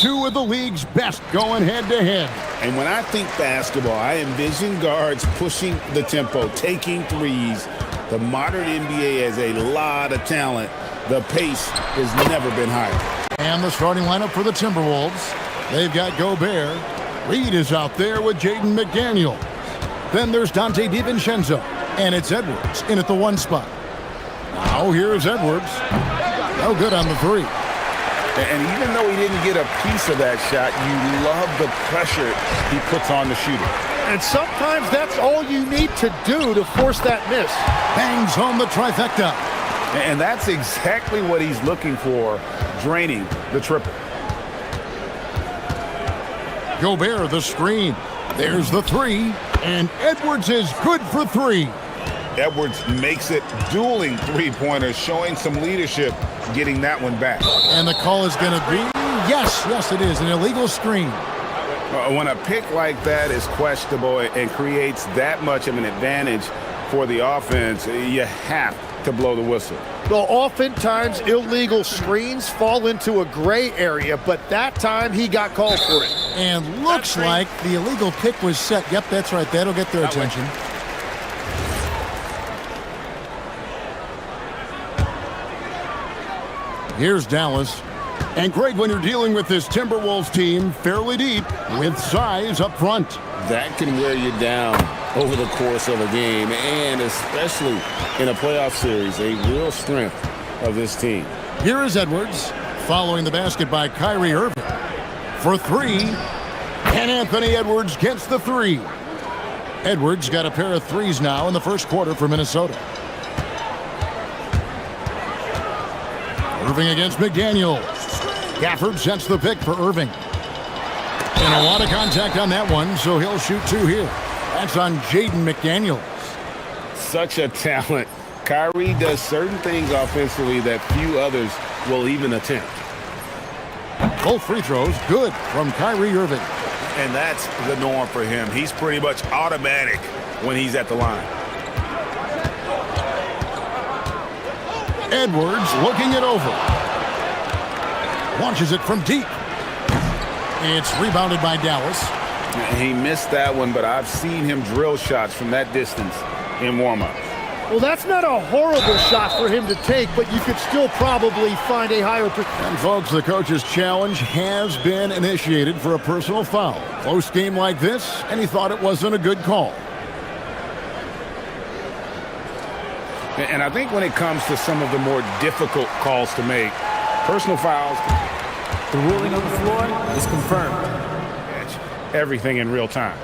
two of the league's best going head-to-head. And when I think basketball, I envision guards pushing the tempo, taking threes. The modern NBA has a lot of talent. The pace has never been higher. And the starting lineup for the Timberwolves. They've got Gobert. Reed is out there with Jaden McDaniels. Then there's Dante DiVincenzo. And it's Edwards in at the 1 spot. Now here's Edwards. No good on the 3. And even though he didn't get a piece of that shot, you love the pressure he puts on the shooter. And sometimes that's all you need to do to force that miss. Bangs home the trifecta. And that's exactly what he's looking for, draining the triple. Gobert the screen. There's the 3. And Edwards is good for 3. Edwards makes it dueling three-pointers, showing some leadership, getting that one back. And the call is going to be, yes, it is, an illegal screen. When a pick like that is questionable and creates that much of an advantage for the offense, you have to blow the whistle. Well, oftentimes illegal screens fall into a gray area, but that time he got called for it. And looks like the illegal pick was set. Yep, that's right. That'll get their attention. Here's Dallas. And Greg, when you're dealing with this Timberwolves team fairly deep with size up front, that can wear you down over the course of a game, and especially in a playoff series, a real strength of this team. Here is Edwards following the basket by Kyrie Irving for 3. And Anthony Edwards gets the 3. Edwards got a pair of 3s now in the first quarter for Minnesota. Irving against McDaniels. Gafford sets the pick for Irving. And a lot of contact on that one, so he'll shoot 2 here. That's on Jaden McDaniels. Such a talent. Kyrie does certain things offensively that few others will even attempt. Both free throws good from Kyrie Irving. And that's the norm for him. He's pretty much automatic when he's at the line. Edwards looking it over. Launches it from deep. It's rebounded by Dallas. He missed that one, but I've seen him drill shots from that distance in warm-up. Well, that's not a horrible shot for him to take, but you could still probably find a higher percentage. And folks, the coach's challenge has been initiated for a personal foul. Close game like this, and he thought it wasn't a good call. And I think when it comes to some of the more difficult calls to make, personal fouls, the ruling on the floor is confirmed. Everything in real time.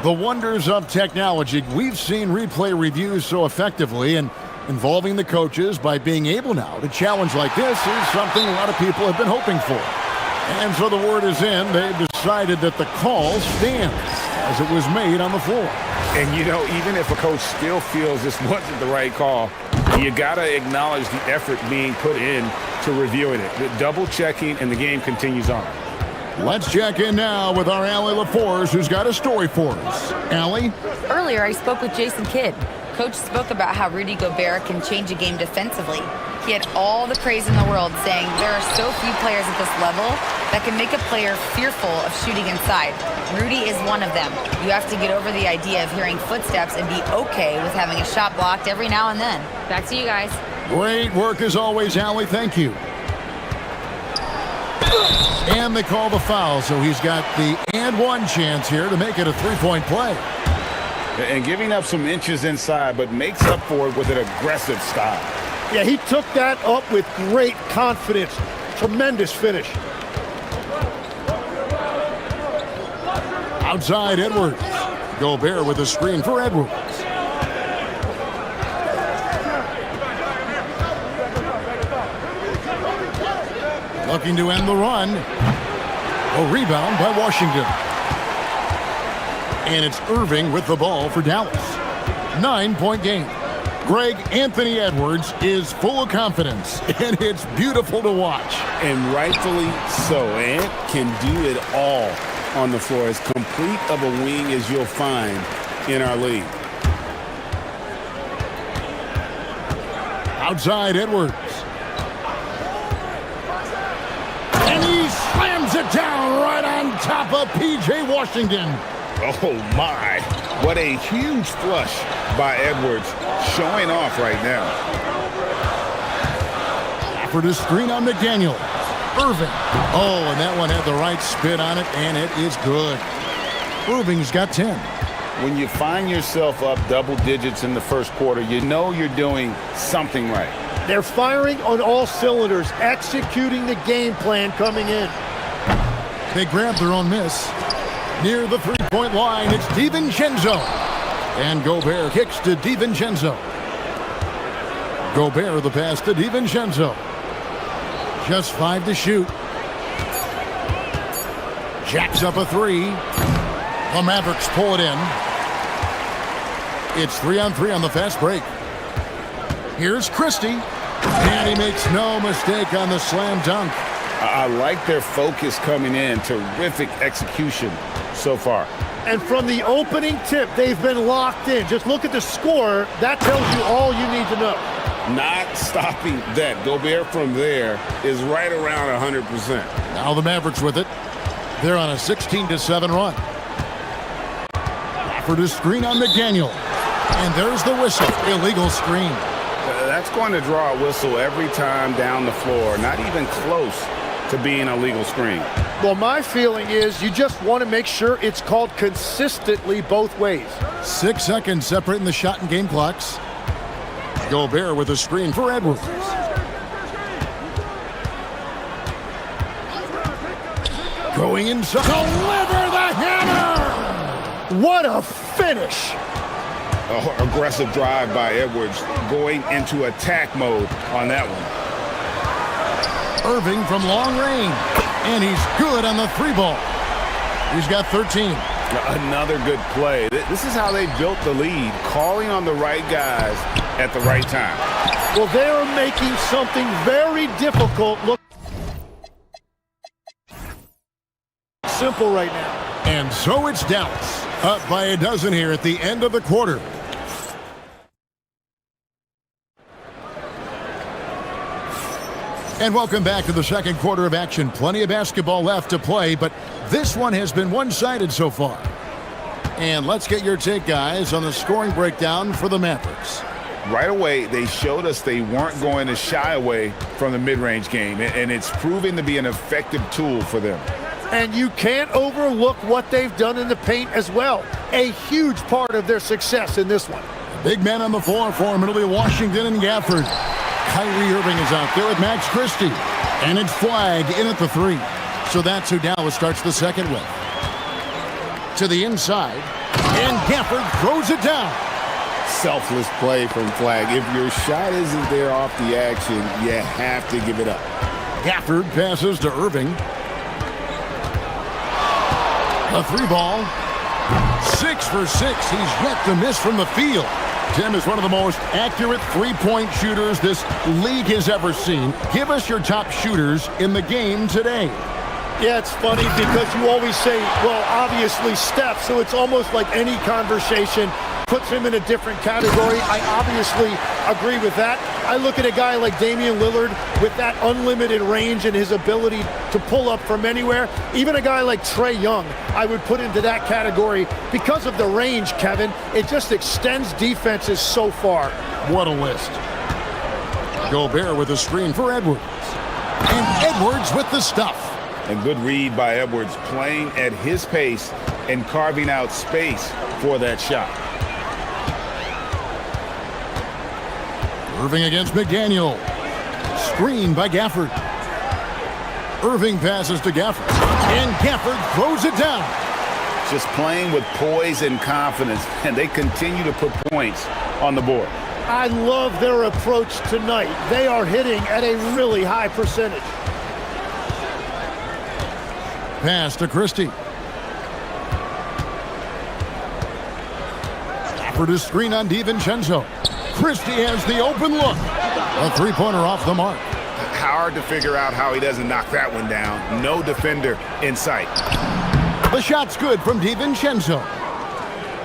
The wonders of technology. We've seen replay reviews so effectively, and involving the coaches by being able now to challenge like this is something a lot of people have been hoping for. And so the word is in. They've decided that the call stands as it was made on the floor. And, you know, even if a coach still feels this wasn't the right call, you got to acknowledge the effort being put in to reviewing it. The double checking, and the game continues on. Let's check in now with our Allie LaForce, who's got a story for us. Allie? Earlier, I spoke with Jason Kidd. Coach spoke about how Rudy Gobert can change a game defensively. He had all the praise in the world, saying there are so few players at this level that can make a player fearful of shooting inside. Rudy is one of them. You have to get over the idea of hearing footsteps and be okay with having a shot blocked every now and then. Back to you guys. Great work as always, Allie. Thank you. And they call the foul, so he's got the and one chance here to make it a three-point play. And giving up some inches inside, but makes up for it with an aggressive style. Yeah, he took that up with great confidence. Tremendous finish. Outside Edwards. Gobert with a screen for Edwards. Looking to end the run. A rebound by Washington. And it's Irving with the ball for Dallas. 9-point game. Greg, Anthony Edwards is full of confidence, and it's beautiful to watch. And rightfully so. Ant can do it all on the floor. As complete of a wing as you'll find in our league. Outside Edwards. And he slams Throws it down right on top of P.J. Washington. Oh, my. What a huge flush by Edwards, showing off right now. For the screen on McDaniel. Irving. Oh, and that one had the right spin on it, and it is good. Irving's got 10. When you find yourself up double digits in the first quarter, you know you're doing something right. They're firing on all cylinders, executing the game plan coming in. They grab their own miss. Near the three-point line, it's DiVincenzo. And Gobert kicks to DiVincenzo. Gobert the pass to DiVincenzo. Just 5 to shoot. Jacks up a three. The Mavericks pull it in. It's 3-on-3 on the fast break. Here's Christie. And he makes no mistake on the slam dunk. I like their focus coming in. Terrific execution so far. And from the opening tip, they've been locked in. Just look at the score. That tells you all you need to know. Not stopping that. Gobert from there is right around 100%. Now the Mavericks with it. They're on a 16-7 run. For the screen on McDaniel. And there's the whistle. Illegal screen. That's going to draw a whistle every time down the floor. Not even close to being a legal screen. Well, my feeling is you just want to make sure it's called consistently both ways. 6 seconds separating the shot and game clocks. Gobert with a screen for Edwards. Going inside. Deliver the hammer! What a finish! Oh, aggressive drive by Edwards, going into attack mode on that one. Irving from long range. And he's good on the three ball. He's got 13. Another good play. This is how they built the lead, calling on the right guys at the right time. Well, they are making something very difficult look simple right now. And so it's Dallas, up by a dozen here at the end of the quarter. And welcome back to the second quarter of action. Plenty of basketball left to play, but this one has been one-sided so far. And let's get your take, guys, on the scoring breakdown for the Mavericks. Right away, they showed us they weren't going to shy away from the mid-range game, and it's proving to be an effective tool for them. And you can't overlook what they've done in the paint as well. A huge part of their success in this one. Big man on the floor for Italy, Washington and Gafford. Kyrie Irving is out there with Max Christie. And it's Flag in at the three. So that's who Dallas starts the second with. To the inside. And Gafford throws it down. Selfless play from Flag. If your shot isn't there off the action, you have to give it up. Gafford passes to Irving. A three ball. 6 for 6. He's yet to miss from the field. Tim is one of the most accurate three-point shooters this league has ever seen. Give us your top shooters in the game today. Yeah, it's funny because you always say, well, obviously Steph, so it's almost like any conversation puts him in a different category. I obviously agree with that. I look at a guy like Damian Lillard with that unlimited range and his ability to pull up from anywhere. Even a guy like Trae Young, I would put into that category because of the range, Kevin. It just extends defenses so far. What a list. Gobert with a screen for Edwards. And Edwards with the stuff. A good read by Edwards, playing at his pace and carving out space for that shot. Irving against McDaniel. Screen by Gafford. Irving passes to Gafford. And Gafford throws it down. Just playing with poise and confidence, and they continue to put points on the board. I love their approach tonight. They are hitting at a really high percentage. Pass to Christie. For the screen on DiVincenzo. Christie has the open look. A three-pointer off the mark. Hard to figure out how he doesn't knock that one down. No defender in sight. The shot's good from DiVincenzo.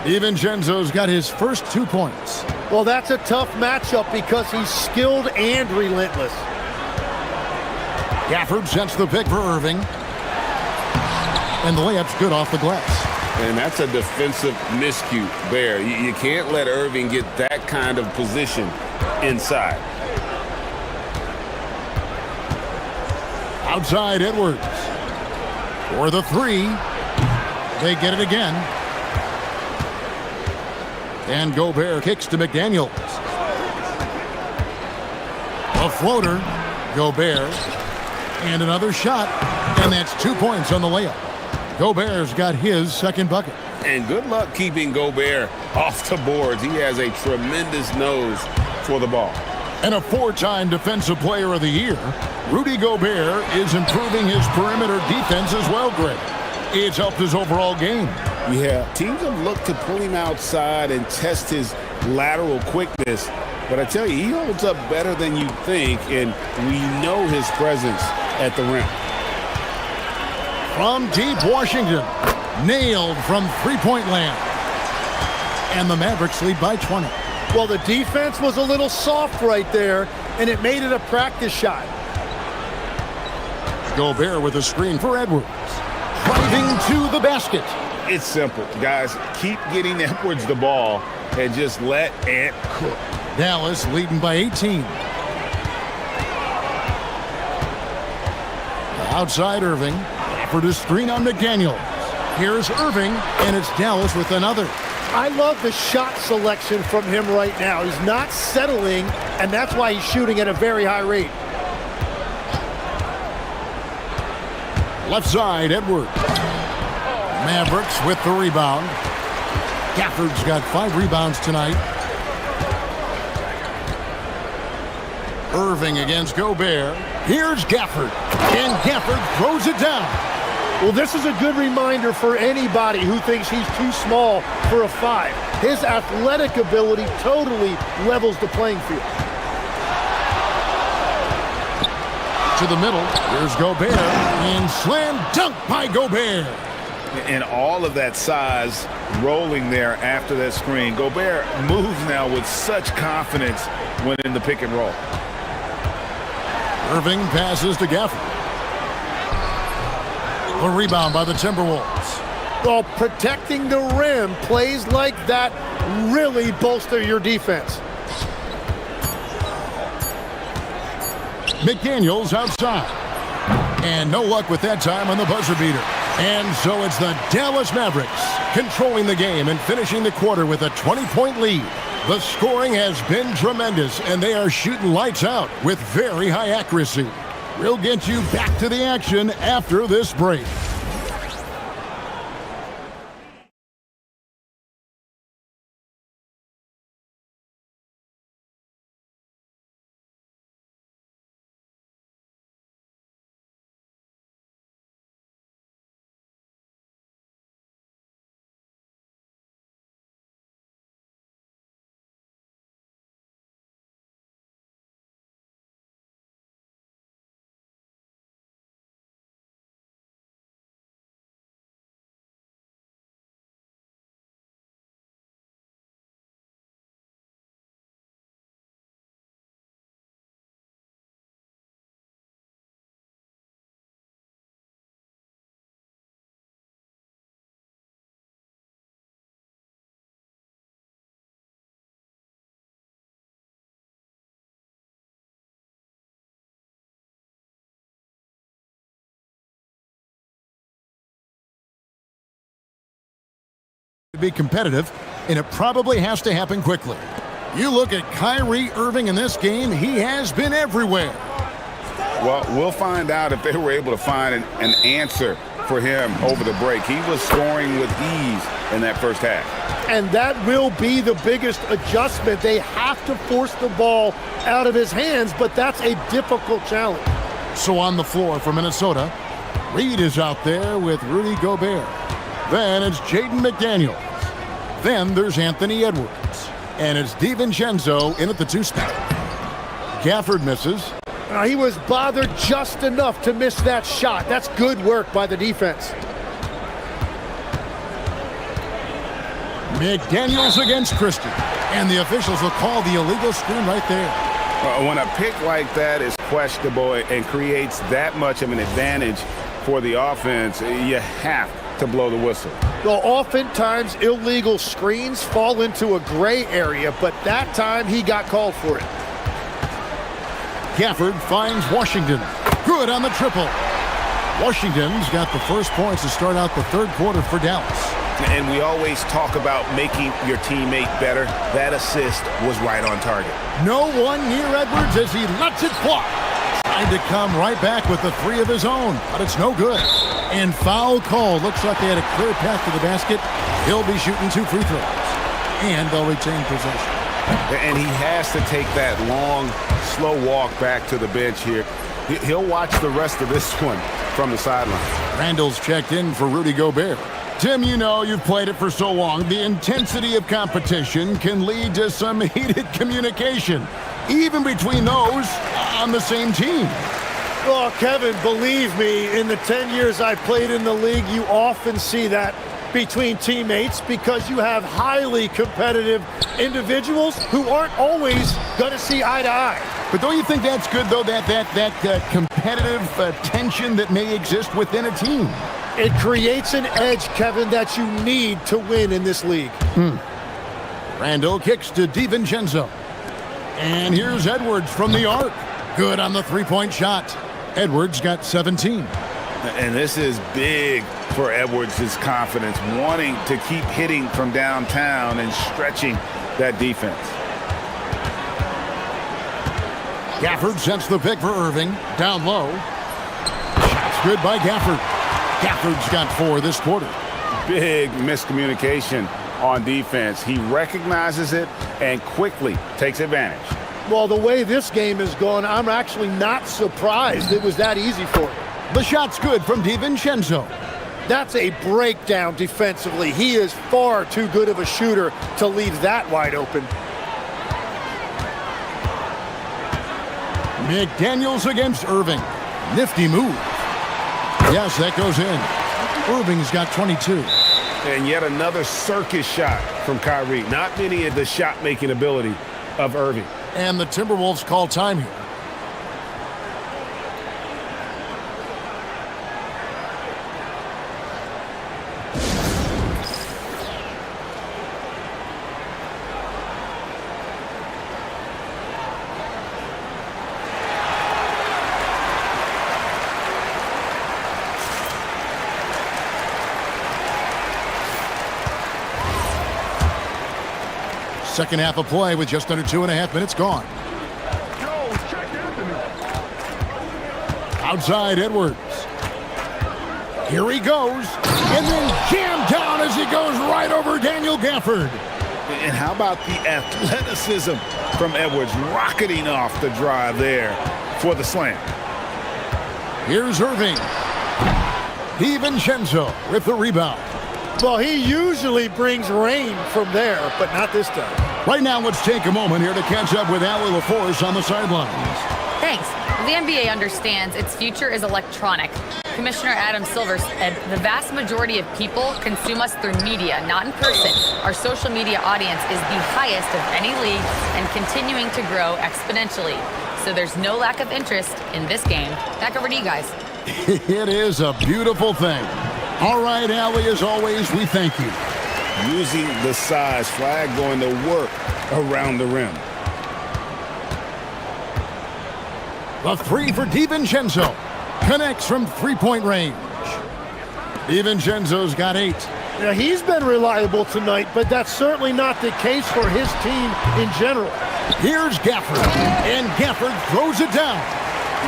DiVincenzo's got his first 2 points. Well, that's a tough matchup because he's skilled and relentless. Gafford sets the pick for Irving. And the layup's good off the glass. And that's a defensive miscue there. You can't let Irving get that kind of position inside. Outside Edwards. For the three. They get it again. And Gobert kicks to McDaniels. A floater. Gobert. And another shot. And that's 2 points on the layup. Gobert's got his second bucket. And good luck keeping Gobert off the boards. He has a tremendous nose for the ball. And a four-time Defensive Player of the Year, Rudy Gobert is improving his perimeter defense as well, Greg. It's helped his overall game. Yeah, teams have looked to pull him outside and test his lateral quickness. But I tell you, he holds up better than you think, and we know his presence at the rim. From deep Washington, nailed from three-point land. And the Mavericks lead by 20. Well, the defense was a little soft right there, and it made it a practice shot. Gobert with a screen for Edwards. Driving to the basket. It's simple, guys. Keep getting Edwards the ball and just let Ant cook. Dallas leading by 18. Outside Irving. For the screen on McDaniels. Here's Irving, and it's Dallas with another. I love the shot selection from him right now. He's not settling, and that's why he's shooting at a very high rate. Left side, Edwards. Mavericks with the rebound. Gafford's got 5 rebounds tonight. Irving against Gobert. Here's Gafford. And Gafford throws it down. Well, this is a good reminder for anybody who thinks he's too small for a 5. His athletic ability totally levels the playing field. To the middle. Here's Gobert. And slam dunk by Gobert. And all of that size rolling there after that screen. Gobert moves now with such confidence when in the pick and roll. Irving passes to Gafford. The rebound by the Timberwolves. Well, protecting the rim, plays like that really bolster your defense. McDaniels outside. And no luck with that time on the buzzer beater. And so it's the Dallas Mavericks controlling the game and finishing the quarter with a 20-point lead. The scoring has been tremendous, and they are shooting lights out with very high accuracy. We'll get you back to the action after this break. To be competitive, and it probably has to happen quickly. You look at Kyrie Irving in this game, he has been everywhere. Well, we'll find out if they were able to find an answer for him over the break. He was scoring with ease in that first half. And that will be the biggest adjustment. They have to force the ball out of his hands, but that's a difficult challenge. So on the floor for Minnesota, Reed is out there with Rudy Gobert. Then it's Jaden McDaniels. Then there's Anthony Edwards. And it's DiVincenzo in at the 2 spot. Gafford misses. He was bothered just enough to miss that shot. That's good work by the defense. McDaniels against Christie. And the officials will call the illegal screen right there. When a pick like that is questionable and creates that much of an advantage for the offense, you have to blow the whistle. Well, oftentimes illegal screens fall into a gray area, but that time he got called for it. Gafford finds Washington. Good on the triple. Washington's got the first points to start out the third quarter for Dallas. And we always talk about making your teammate better. That assist was right on target. No one near Edwards as he lets it fly. Trying to come right back with the three of his own, but it's no good. And foul call. Looks like they had a clear path to the basket. He'll be shooting 2 free throws. And they'll retain possession. And he has to take that long, slow walk back to the bench here. He'll watch the rest of this one from the sideline. Randall's checked in for Rudy Gobert. Tim, you know, you've played it for so long. The intensity of competition can lead to some heated communication, even between those on the same team. Well, Kevin, believe me, in the 10 years I played in the league, you often see that between teammates because you have highly competitive individuals who aren't always going to see eye to eye. But don't you think that's good, though, that competitive tension that may exist within a team? It creates an edge, Kevin, that you need to win in this league. Randall kicks to DiVincenzo. And here's Edwards from the arc. Good on the three-point shot. Edwards got 17. And this is big for Edwards' confidence, wanting to keep hitting from downtown and stretching that defense. Gafford sets the pick for Irving. Down low. Shots good by Gafford. Gafford's got 4 this quarter. Big miscommunication on defense. He recognizes it and quickly takes advantage. Well, the way this game is going, I'm actually not surprised it was that easy for him. The shot's good from DiVincenzo. That's a breakdown defensively. He is far too good of a shooter to leave that wide open. McDaniels against Irving. Nifty move. Yes, that goes in. Irving's got 22. And yet another circus shot from Kyrie. Not many of the shot-making ability of Irving. And the Timberwolves call time here. Second half of play with just under 2.5 minutes gone. Outside Edwards. Here he goes. And then jammed down as he goes right over Daniel Gafford. And how about the athleticism from Edwards rocketing off the drive there for the slam. Here's Irving. DiVincenzo with the rebound. Well, he usually brings rain from there, but not this time. Right now, let's take a moment here to catch up with Allie LaForce on the sidelines. Thanks. The NBA understands its future is electronic. Commissioner Adam Silver said the vast majority of people consume us through media, not in person. Our social media audience is the highest of any league and continuing to grow exponentially. So there's no lack of interest in this game. Back over to you guys. It is a beautiful thing. All right, Allie, as always, we thank you. Using the size, flag going to work around the rim. The three for DiVincenzo. Connects from three-point range. DiVincenzo's got 8. Now, he's been reliable tonight, but that's certainly not the case for his team in general. Here's Gafford, and Gafford throws it down.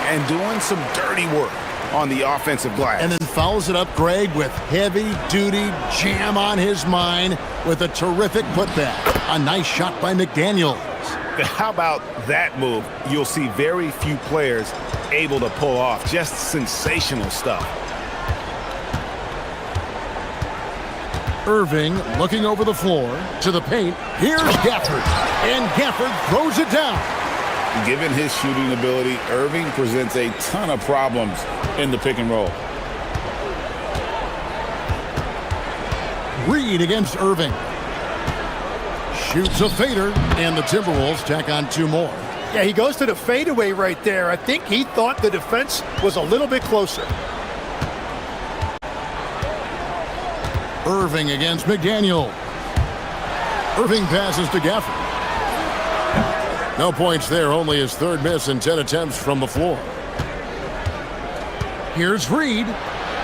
And doing some dirty work on the offensive glass. And then fouls it up, Greg, with heavy-duty jam on his mind with a terrific putback. A nice shot by McDaniels. How about that move? You'll see very few players able to pull off. Just sensational stuff. Irving looking over the floor to the paint. Here's Gafford, and Gafford throws it down. Given his shooting ability, Irving presents a ton of problems in the pick and roll. Reed against Irving. Shoots a fader, and the Timberwolves tack on 2 more. Yeah, he goes to the fadeaway right there. I think he thought the defense was a little bit closer. Irving against McDaniel. Irving passes to Gafford. No points there, only his third miss in 10 attempts from the floor. Here's Reed.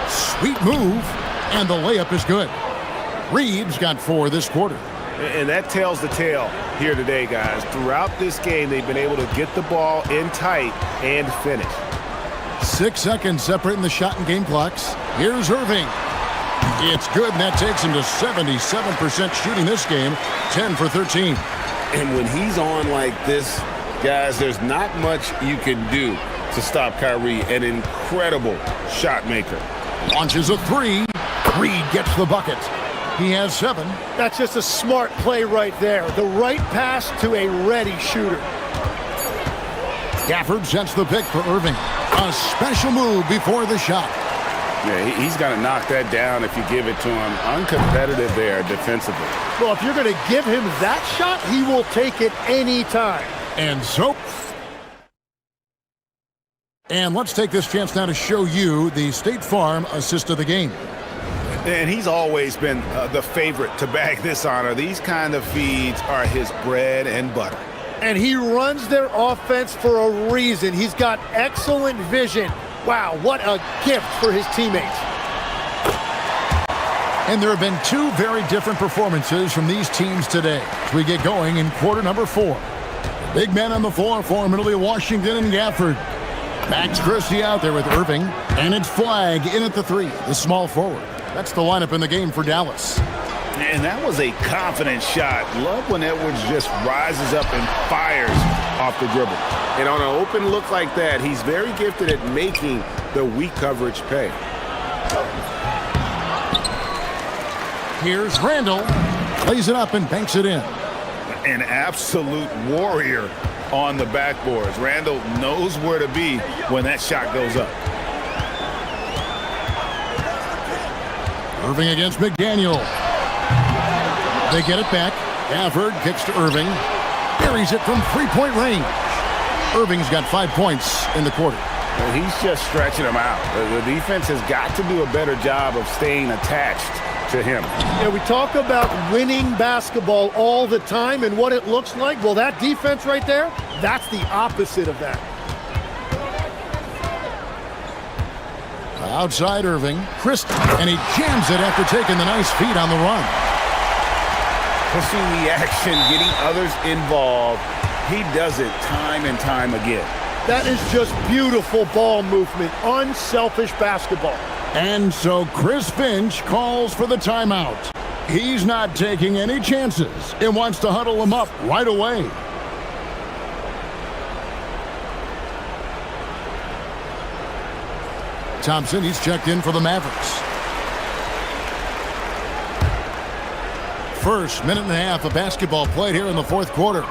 Sweet move, and the layup is good. Reed's got 4 this quarter. And that tells the tale here today, guys. Throughout this game, they've been able to get the ball in tight and finish. 6 seconds separating the shot and game clocks. Here's Irving. It's good, and that takes him to 77% shooting this game, 10 for 13. And when he's on like this, guys, there's not much you can do to stop Kyrie, an incredible shot maker. Launches a 3. Reed gets the bucket. He has 7. That's just a smart play right there. The right pass to a ready shooter. Gafford sets the pick for Irving. A special move before the shot. Yeah, he's got to knock that down if you give it to him. Uncompetitive there defensively. Well, if you're going to give him that shot, he will take it any time. And let's take this chance now to show you the State Farm assist of the game. And he's always been the favorite to bag this honor. These kind of feeds are his bread and butter. And he runs their offense for a reason. He's got excellent vision. Wow, what a gift for his teammates. And there have been 2 very different performances from these teams today as we get going in quarter number 4. The big men on the floor for Middle Washington and Gafford. Max Christie out there with Irving, and it's Flagg in at the 3, the small forward. That's the lineup in the game for Dallas. And that was a confident shot. Love when Edwards just rises up and fires off the dribble. And on an open look like that, he's very gifted at making the weak coverage pay. Here's Randall. Plays it up and banks it in. An absolute warrior on the backboards. Randall knows where to be when that shot goes up. Irving against McDaniel. They get it back. Gafford kicks to Irving. Buries it from 3-point range. Irving's got 5 points in the quarter. Well, he's just stretching them out. The defense has got to do a better job of staying attached to him. Yeah, we talk about winning basketball all the time and what it looks like. Well, that defense right there, that's the opposite of that. Outside Irving, Christie, and he jams it after taking the nice feed on the run. Pushing the action, getting others involved. He does it time and time again. That is just beautiful ball movement, unselfish basketball. And so Chris Finch calls for the timeout. He's not taking any chances and wants to huddle him up right away. Thompson, he's checked in for the Mavericks. First minute and a half of basketball played here in the fourth quarter.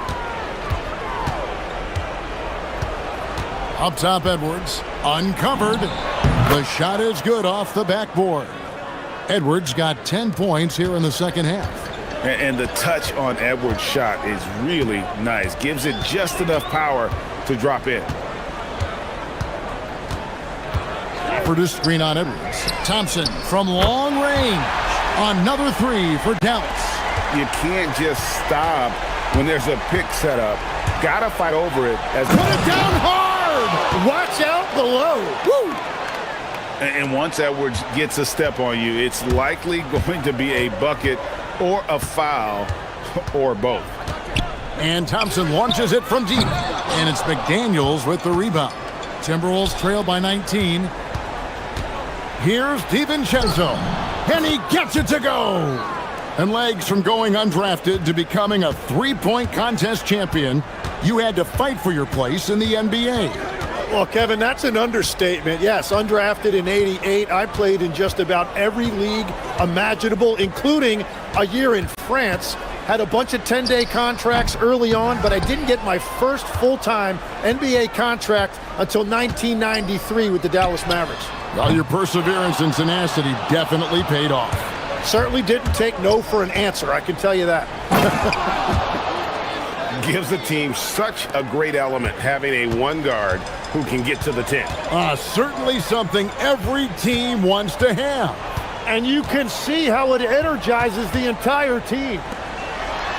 Up top, Edwards, uncovered. The shot is good off the backboard. Edwards got 10 points here in the second half. And the touch on Edwards' shot is really nice. Gives it just enough power to drop in. Produced screen on Edwards. Thompson from long range. Another 3 for Dallas. You can't just stop when there's a pick set up. Gotta fight over it. Put it down hard! Watch out below. Woo! And once Edwards gets a step on you, it's likely going to be a bucket or a foul or both. And Thompson launches it from deep. And it's McDaniels with the rebound. Timberwolves trail by 19. Here's DiVincenzo, and he gets it to go. And legs from going undrafted to becoming a three-point contest champion, you had to fight for your place in the NBA. Well, Kevin, that's an understatement. Yes, undrafted in '88. I played in just about every league imaginable, including a year in France. Had a bunch of 10-day contracts early on, but I didn't get my first full-time NBA contract until 1993 with the Dallas Mavericks. Well, your perseverance and tenacity definitely paid off. Certainly didn't take no for an answer, I can tell you that. Gives the team such a great element having a one guard who can get to the 10. Certainly something every team wants to have. And you can see how it energizes the entire team.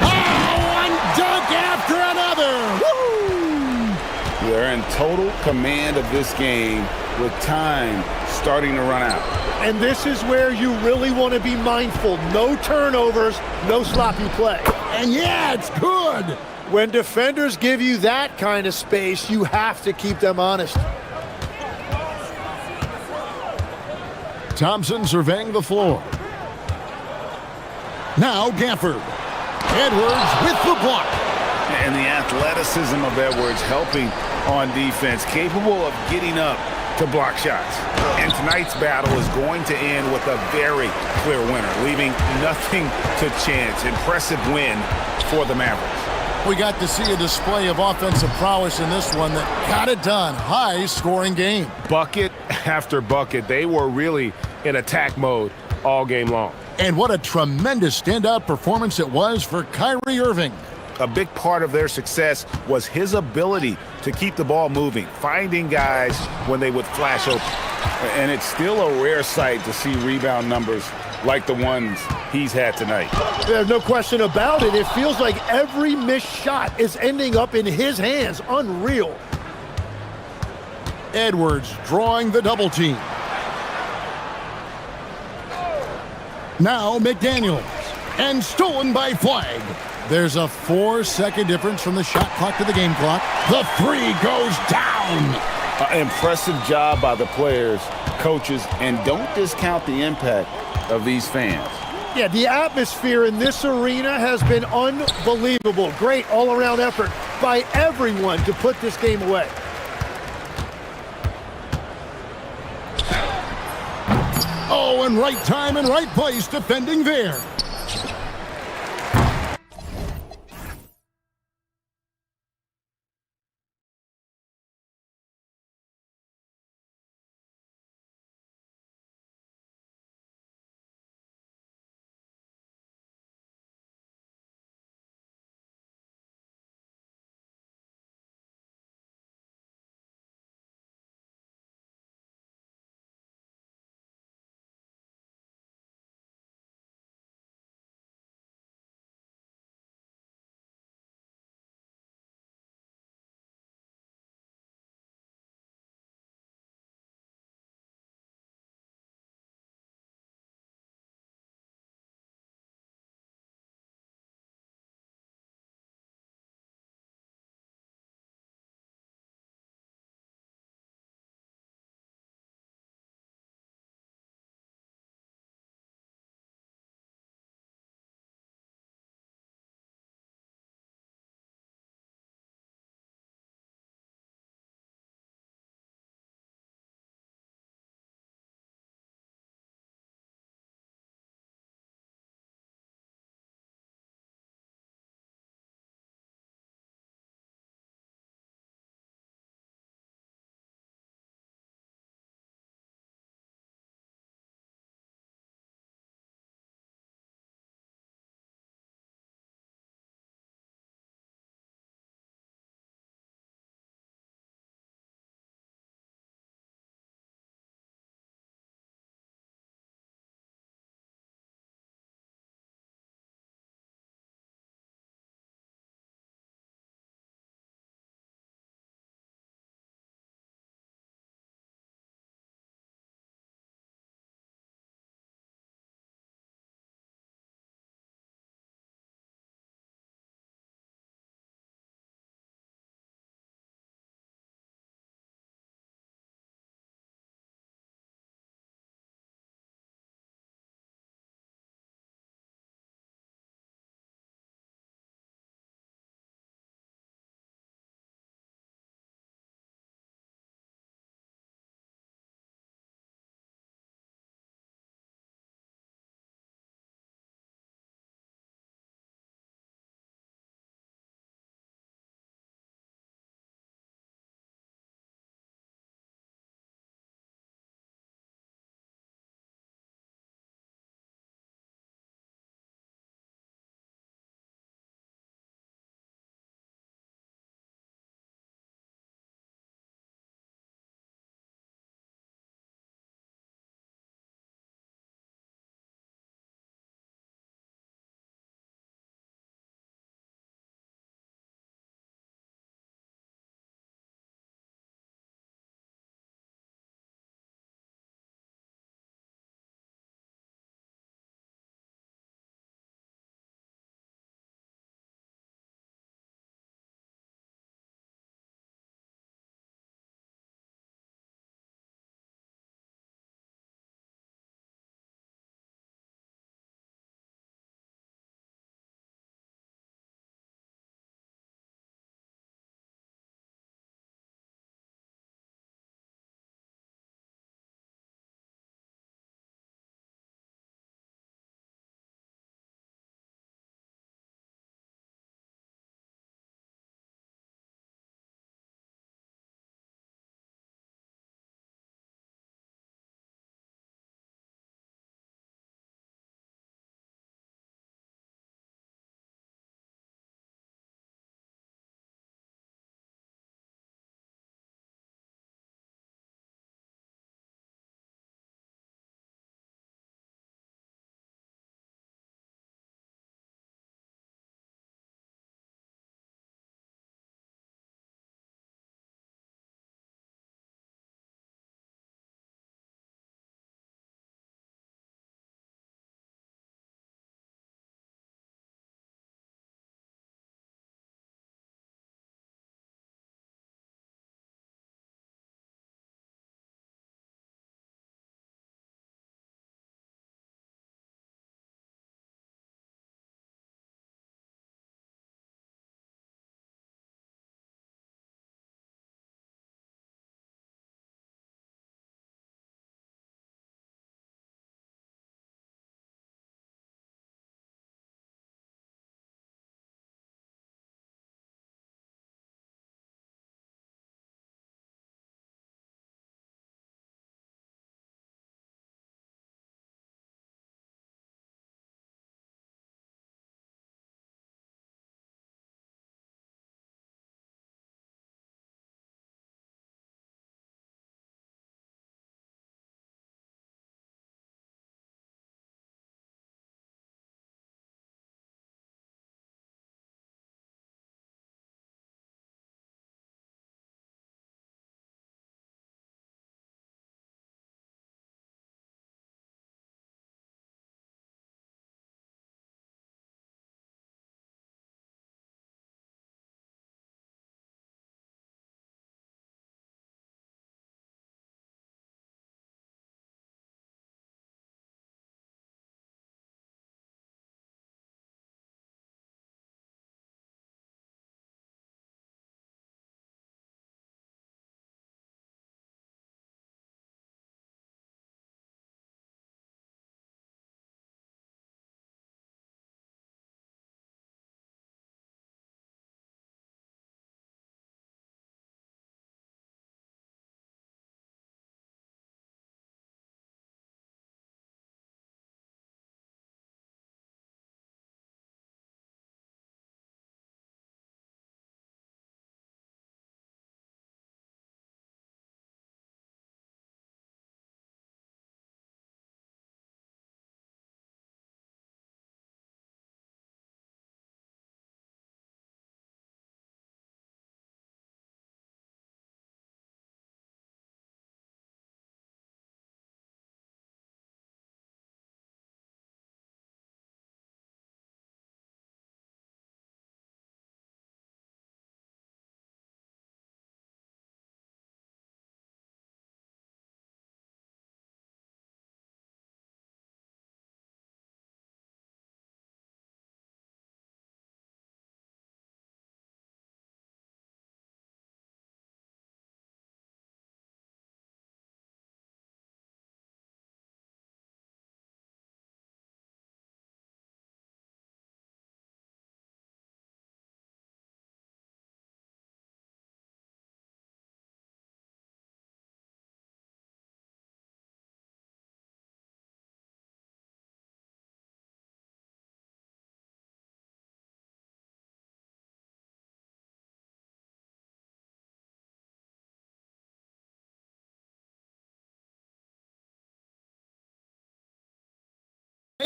Oh, one dunk after another. Woo! They're in total command of this game with time starting to run out. And this is where you really want to be mindful. No turnovers, no sloppy play. And yeah, it's good. When defenders give you that kind of space, you have to keep them honest. Thompson surveying the floor. Now Gafford. Edwards with the block. And the athleticism of Edwards helping on defense, capable of getting up to block shots. And tonight's battle is going to end with a very clear winner, leaving nothing to chance. Impressive win for the Mavericks. We got to see a display of offensive prowess in this one that got it done. High-scoring game. Bucket after bucket. They were really in attack mode all game long. And what a tremendous standout performance it was for Kyrie Irving. A big part of their success was his ability to keep the ball moving, finding guys when they would flash open. And it's still a rare sight to see rebound numbers like the ones he's had tonight. There's no question about it. It feels like every missed shot is ending up in his hands. Unreal. Edwards drawing the double team. Now McDaniels. And stolen by Flag. There's a 4-second difference from the shot clock to the game clock. The three goes down. Impressive job by the players, coaches, and don't discount the impact of these fans. Yeah, the atmosphere in this arena has been unbelievable. Great all-around effort by everyone to put this game away. Oh, and right time and right place defending there.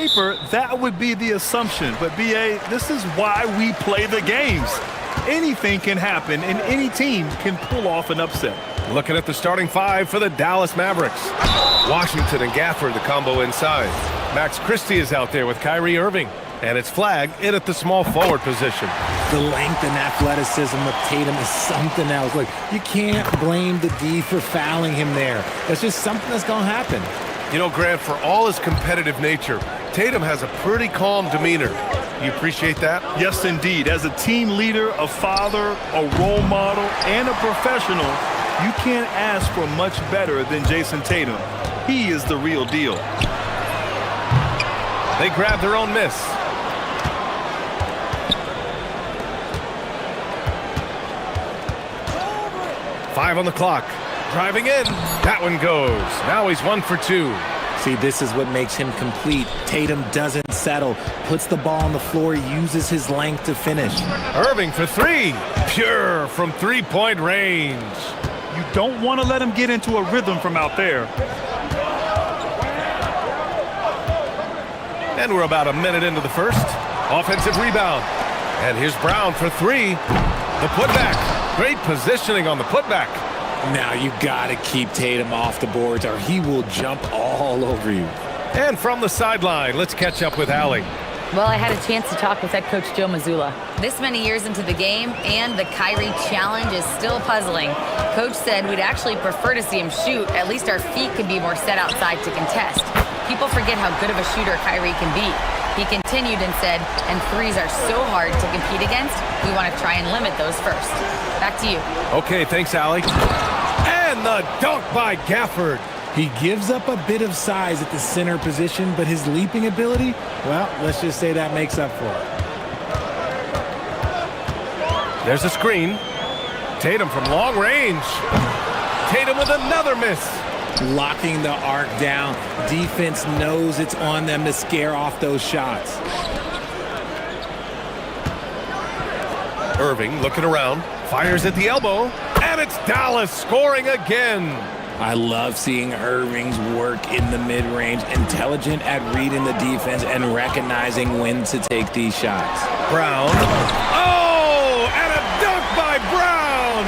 paper, that would be the assumption. But, B.A., this is why we play the games. Anything can happen, and any team can pull off an upset. Looking at the starting five for the Dallas Mavericks. Washington and Gafford, the combo inside. Max Christie is out there with Kyrie Irving. And it's flagged in at the small forward position. The length and athleticism of Tatum is something else. Look, you can't blame the D for fouling him there. That's just something that's going to happen. You know, Grant, for all his competitive nature, Tatum has a pretty calm demeanor. You appreciate that? Yes, indeed. As a team leader, a father, a role model, and a professional, you can't ask for much better than Jason Tatum. He is the real deal. They grab their own miss. Five on the clock. Driving in. That one goes. Now he's 1 for 2. See, this is what makes him complete. Tatum doesn't settle, puts the ball on the floor, uses his length to finish. Irving for three. Pure from three-point range. You don't want to let him get into a rhythm from out there. And we're about a minute into the first. Offensive rebound. And here's Brown for three. The putback. Great positioning on the putback. Now you got to keep Tatum off the boards or he will jump all over you. And from the sideline, let's catch up with Allie. Well, I had a chance to talk with head coach Joe Mazzulla. This many years into the game, and the Kyrie challenge is still puzzling. Coach said we'd actually prefer to see him shoot. At least our feet could be more set outside to contest. People forget how good of a shooter Kyrie can be. He continued and said, and threes are so hard to compete against, we want to try and limit those first. Back to you. Okay, thanks, Allie. And the dunk by Gafford. He gives up a bit of size at the center position, but his leaping ability, well, let's just say that makes up for it. There's a screen. Tatum from long range. Tatum with another miss. Locking the arc down. Defense knows it's on them to scare off those shots. Irving looking around. Fires at the elbow. And it's Dallas scoring again. I love seeing Irving's work in the mid-range, intelligent at reading the defense and recognizing when to take these shots. Brown. Oh, and a dunk by Brown.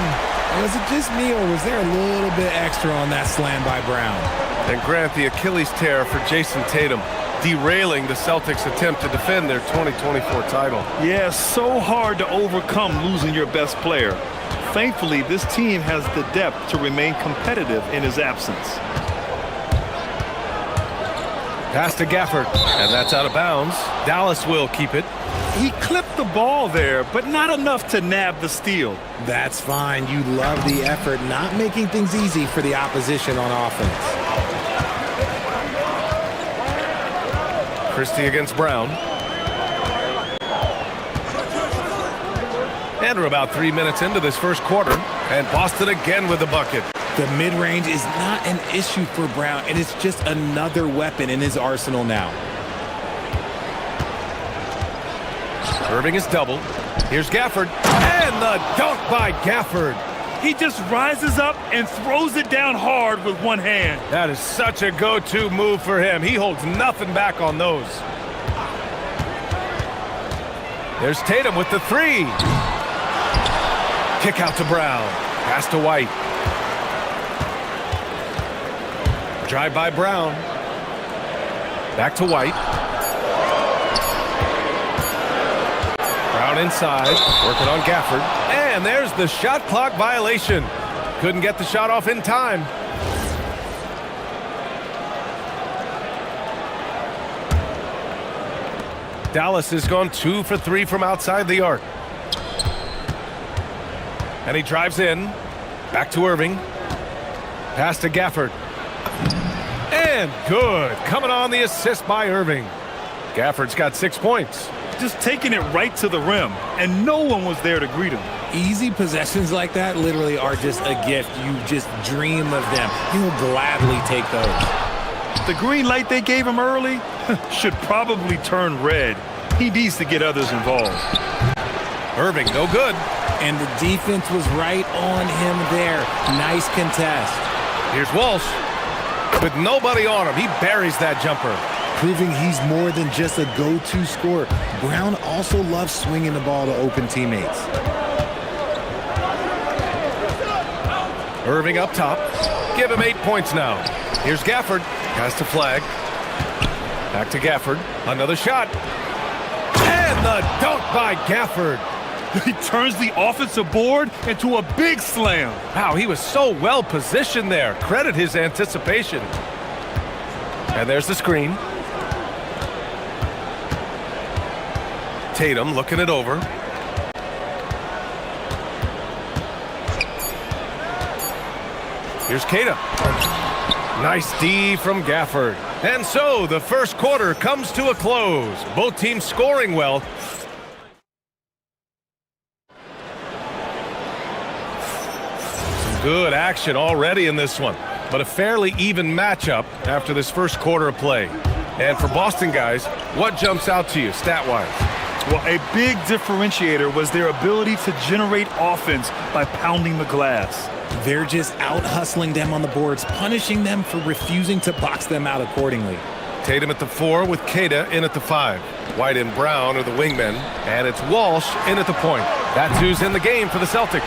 Was it just me, or was there a little bit extra on that slam by Brown? And Grant, the Achilles tear for Jason Tatum, derailing the Celtics' attempt to defend their 2024 title. Yeah, so hard to overcome losing your best player. Thankfully, this team has the depth to remain competitive in his absence. Pass to Gafford, and that's out of bounds. Dallas will keep it. He clipped the ball there, but not enough to nab the steal. That's fine. You love the effort, not making things easy for the opposition on offense. Christie against Brown. And we're about 3 minutes into this first quarter. And Boston again with the bucket. The mid-range is not an issue for Brown, and it's just another weapon in his arsenal now. Irving is doubled. Here's Gafford. And the dunk by Gafford. He just rises up and throws it down hard with one hand. That is such a go-to move for him. He holds nothing back on those. There's Tatum with the three. Kick out to Brown. Pass to White. Drive by Brown. Back to White. Brown inside. Working on Gafford. And there's the shot clock violation. Couldn't get the shot off in time. Dallas has gone 2 for 3 from outside the arc. And he drives in. Back to Irving. Pass to Gafford. And good. Coming on the assist by Irving. Gafford's got 6 points. Just taking it right to the rim, and no one was there to greet him. Easy possessions like that literally are just a gift. You just dream of them. You'll gladly take those. The green light they gave him early should probably turn red. He needs to get others involved. Irving, no good. And the defense was right on him there. Nice contest. Here's Walsh. With nobody on him, he buries that jumper. proving he's more than just a go-to scorer. Brown also loves swinging the ball to open teammates. Irving up top. Give him 8 points now. Here's Gafford. Has to flag. Back to Gafford. Another shot. And the dunk by Gafford. He turns the offensive board into a big slam. Wow, he was so well positioned there. Credit his anticipation. And there's the screen. Tatum looking it over. Here's Keita. Nice D from Gafford. And so the first quarter comes to a close. Both teams scoring well. Some good action already in this one, but a fairly even matchup after this first quarter of play. And for Boston guys, what jumps out to you stat-wise? Well, a big differentiator was their ability to generate offense by pounding the glass. They're just out-hustling them on the boards, punishing them for refusing to box them out accordingly. Tatum at the 4 with Keita in at the 5. White and Brown are the wingmen, and it's Walsh in at the point. That's who's in the game for the Celtics.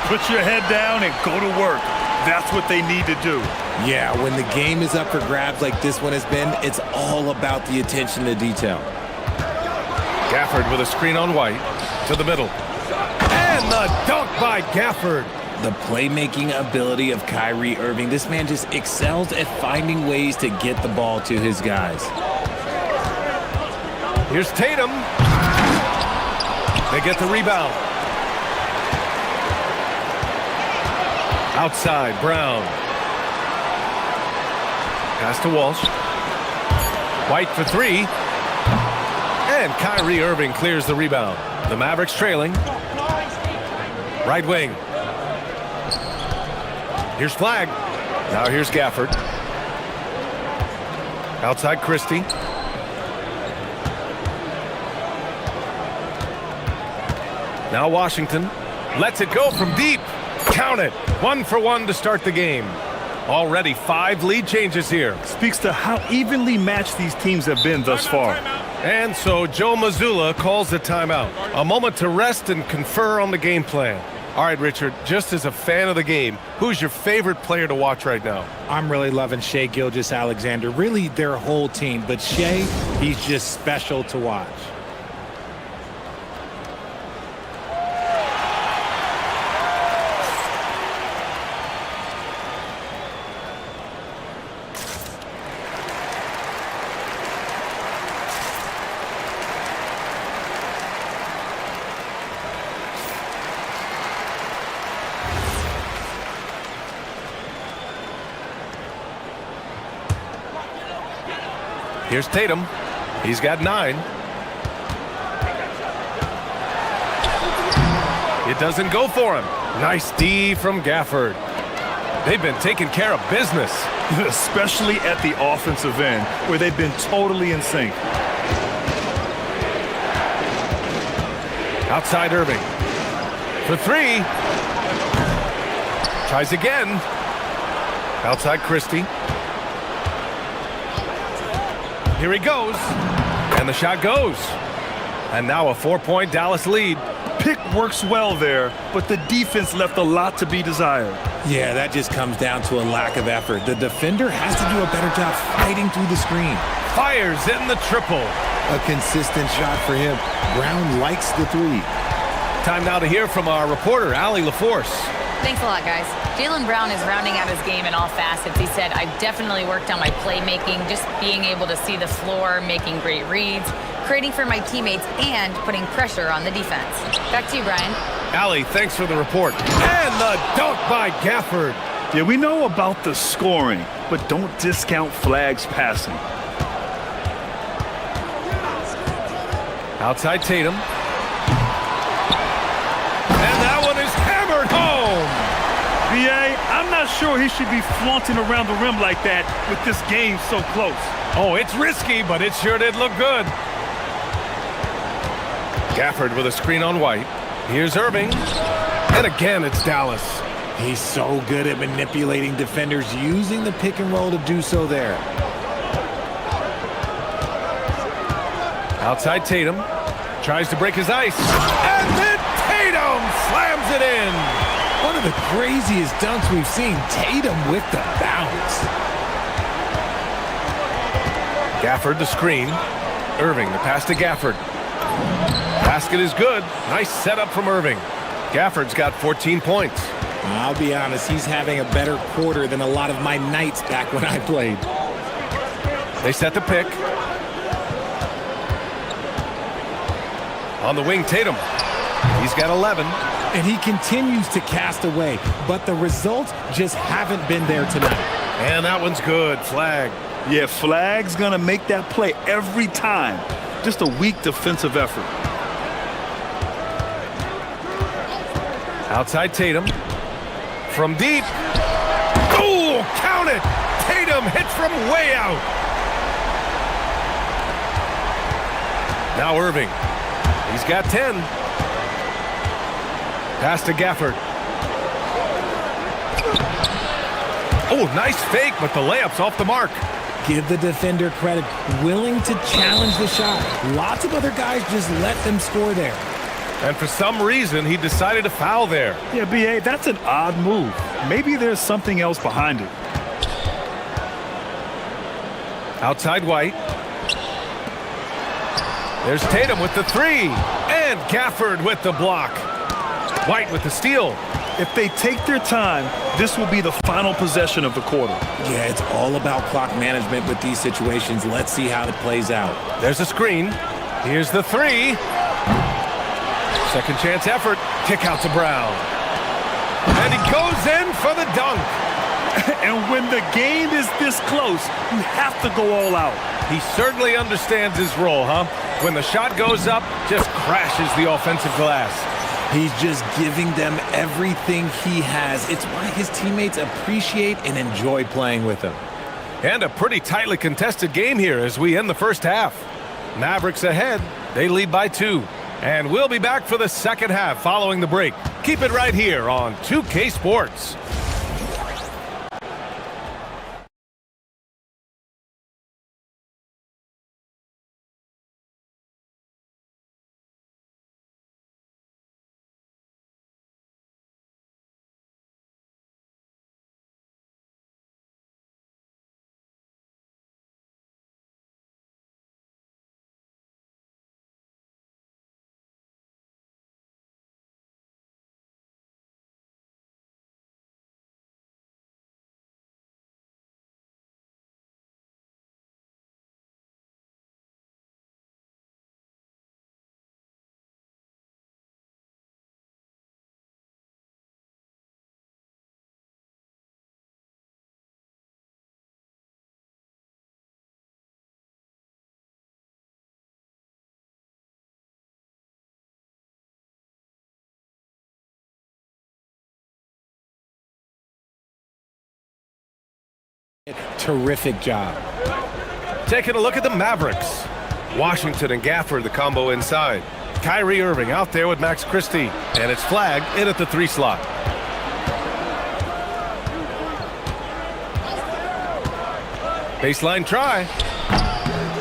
Put your head down and go to work. That's what they need to do. Yeah, when the game is up for grabs like this one has been, it's all about the attention to detail. Gafford with a screen on White to the middle. And the dunk by Gafford. The playmaking ability of Kyrie Irving. This man just excels at finding ways to get the ball to his guys. Here's Tatum. They get the rebound. Outside, Brown. Pass to Walsh. White for 3. And Kyrie Irving clears the rebound. The Mavericks trailing. Right wing. Here's Flag. Now here's Gafford. Outside Christie. Now Washington lets it go from deep. Count it. 1 for 1 to start the game. Already 5 lead changes here. Speaks to how evenly matched these teams have been thus far. And so Joe Mazzulla calls the timeout. A moment to rest and confer on the game plan. All right, Richard, just as a fan of the game, who's your favorite player to watch right now? I'm really loving Shai Gilgeous-Alexander, really their whole team. But Shai, he's just special to watch. Here's Tatum. He's got 9. It doesn't go for him. Nice D from Gafford. They've been taking care of business. Especially at the offensive end, where they've been totally in sync. Outside Irving. For 3. Tries again. Outside Christie. Here he goes. And the shot goes. And now a 4-point Dallas lead. Pick works well there, but the defense left a lot to be desired. Yeah, that just comes down to a lack of effort. The defender has to do a better job fighting through the screen. Fires in the triple. A consistent shot for him. Brown likes the 3. Time now to hear from our reporter, Allie LaForce. Thanks a lot, guys. Jaylen Brown is rounding out his game in all facets. He said, I've definitely worked on my playmaking, just being able to see the floor, making great reads, creating for my teammates, and putting pressure on the defense. Back to you, Brian. Allie, thanks for the report. And the dunk by Gafford. Yeah, we know about the scoring, but don't discount Flag's passing. Outside Tatum. And that one is hammered home. B.A., I'm not sure he should be flaunting around the rim like that with this game so close. Oh, it's risky, but it sure did look good. Gafford with a screen on White. Here's Irving. And again, it's Dallas. He's so good at manipulating defenders, using the pick and roll to do so there. Outside Tatum. Tries to break his ice. And then Tatum slams it in. One of the craziest dunks we've seen. Tatum with the bounce. Gafford the screen. Irving the pass to Gafford. Basket is good. Nice setup from Irving. Gafford's got 14 points. I'll be honest, he's having a better quarter than a lot of my nights back when I played. They set the pick. On the wing, Tatum. He's got 11. And he continues to cast away, but the results just haven't been there tonight. And that one's good. Flag. Yeah, flag's gonna make that play every time. Just a weak defensive effort. Outside Tatum. From deep. Oh, count it! Tatum hits from way out. Now Irving. He's got 10. Pass to Gafford. Oh, nice fake, but the layup's off the mark. Give the defender credit. Willing to challenge the shot. Lots of other guys just let them score there. And for some reason, he decided to foul there. Yeah, B.A., that's an odd move. Maybe there's something else behind it. Outside White. There's Tatum with the three. And Gafford with the block. White with the steal. If they take their time, this will be the final possession of the quarter. Yeah, it's all about clock management with these situations. Let's see how it plays out. There's a screen. Here's the three. Second chance effort. Kick out to Brown. And he goes in for the dunk. And when the game is this close, you have to go all out. He certainly understands his role, huh? When the shot goes up, just crashes the offensive glass. He's just giving them everything he has. It's why his teammates appreciate and enjoy playing with him. And a pretty tightly contested game here as we end the first half. Mavericks ahead. They lead by 2. And we'll be back for the second half following the break. Keep it right here on 2K Sports. Terrific job. Taking a look at the Mavericks. Washington and Gafford, the combo inside. Kyrie Irving out there with Max Christie. And it's flagged in at the 3 slot. Baseline try.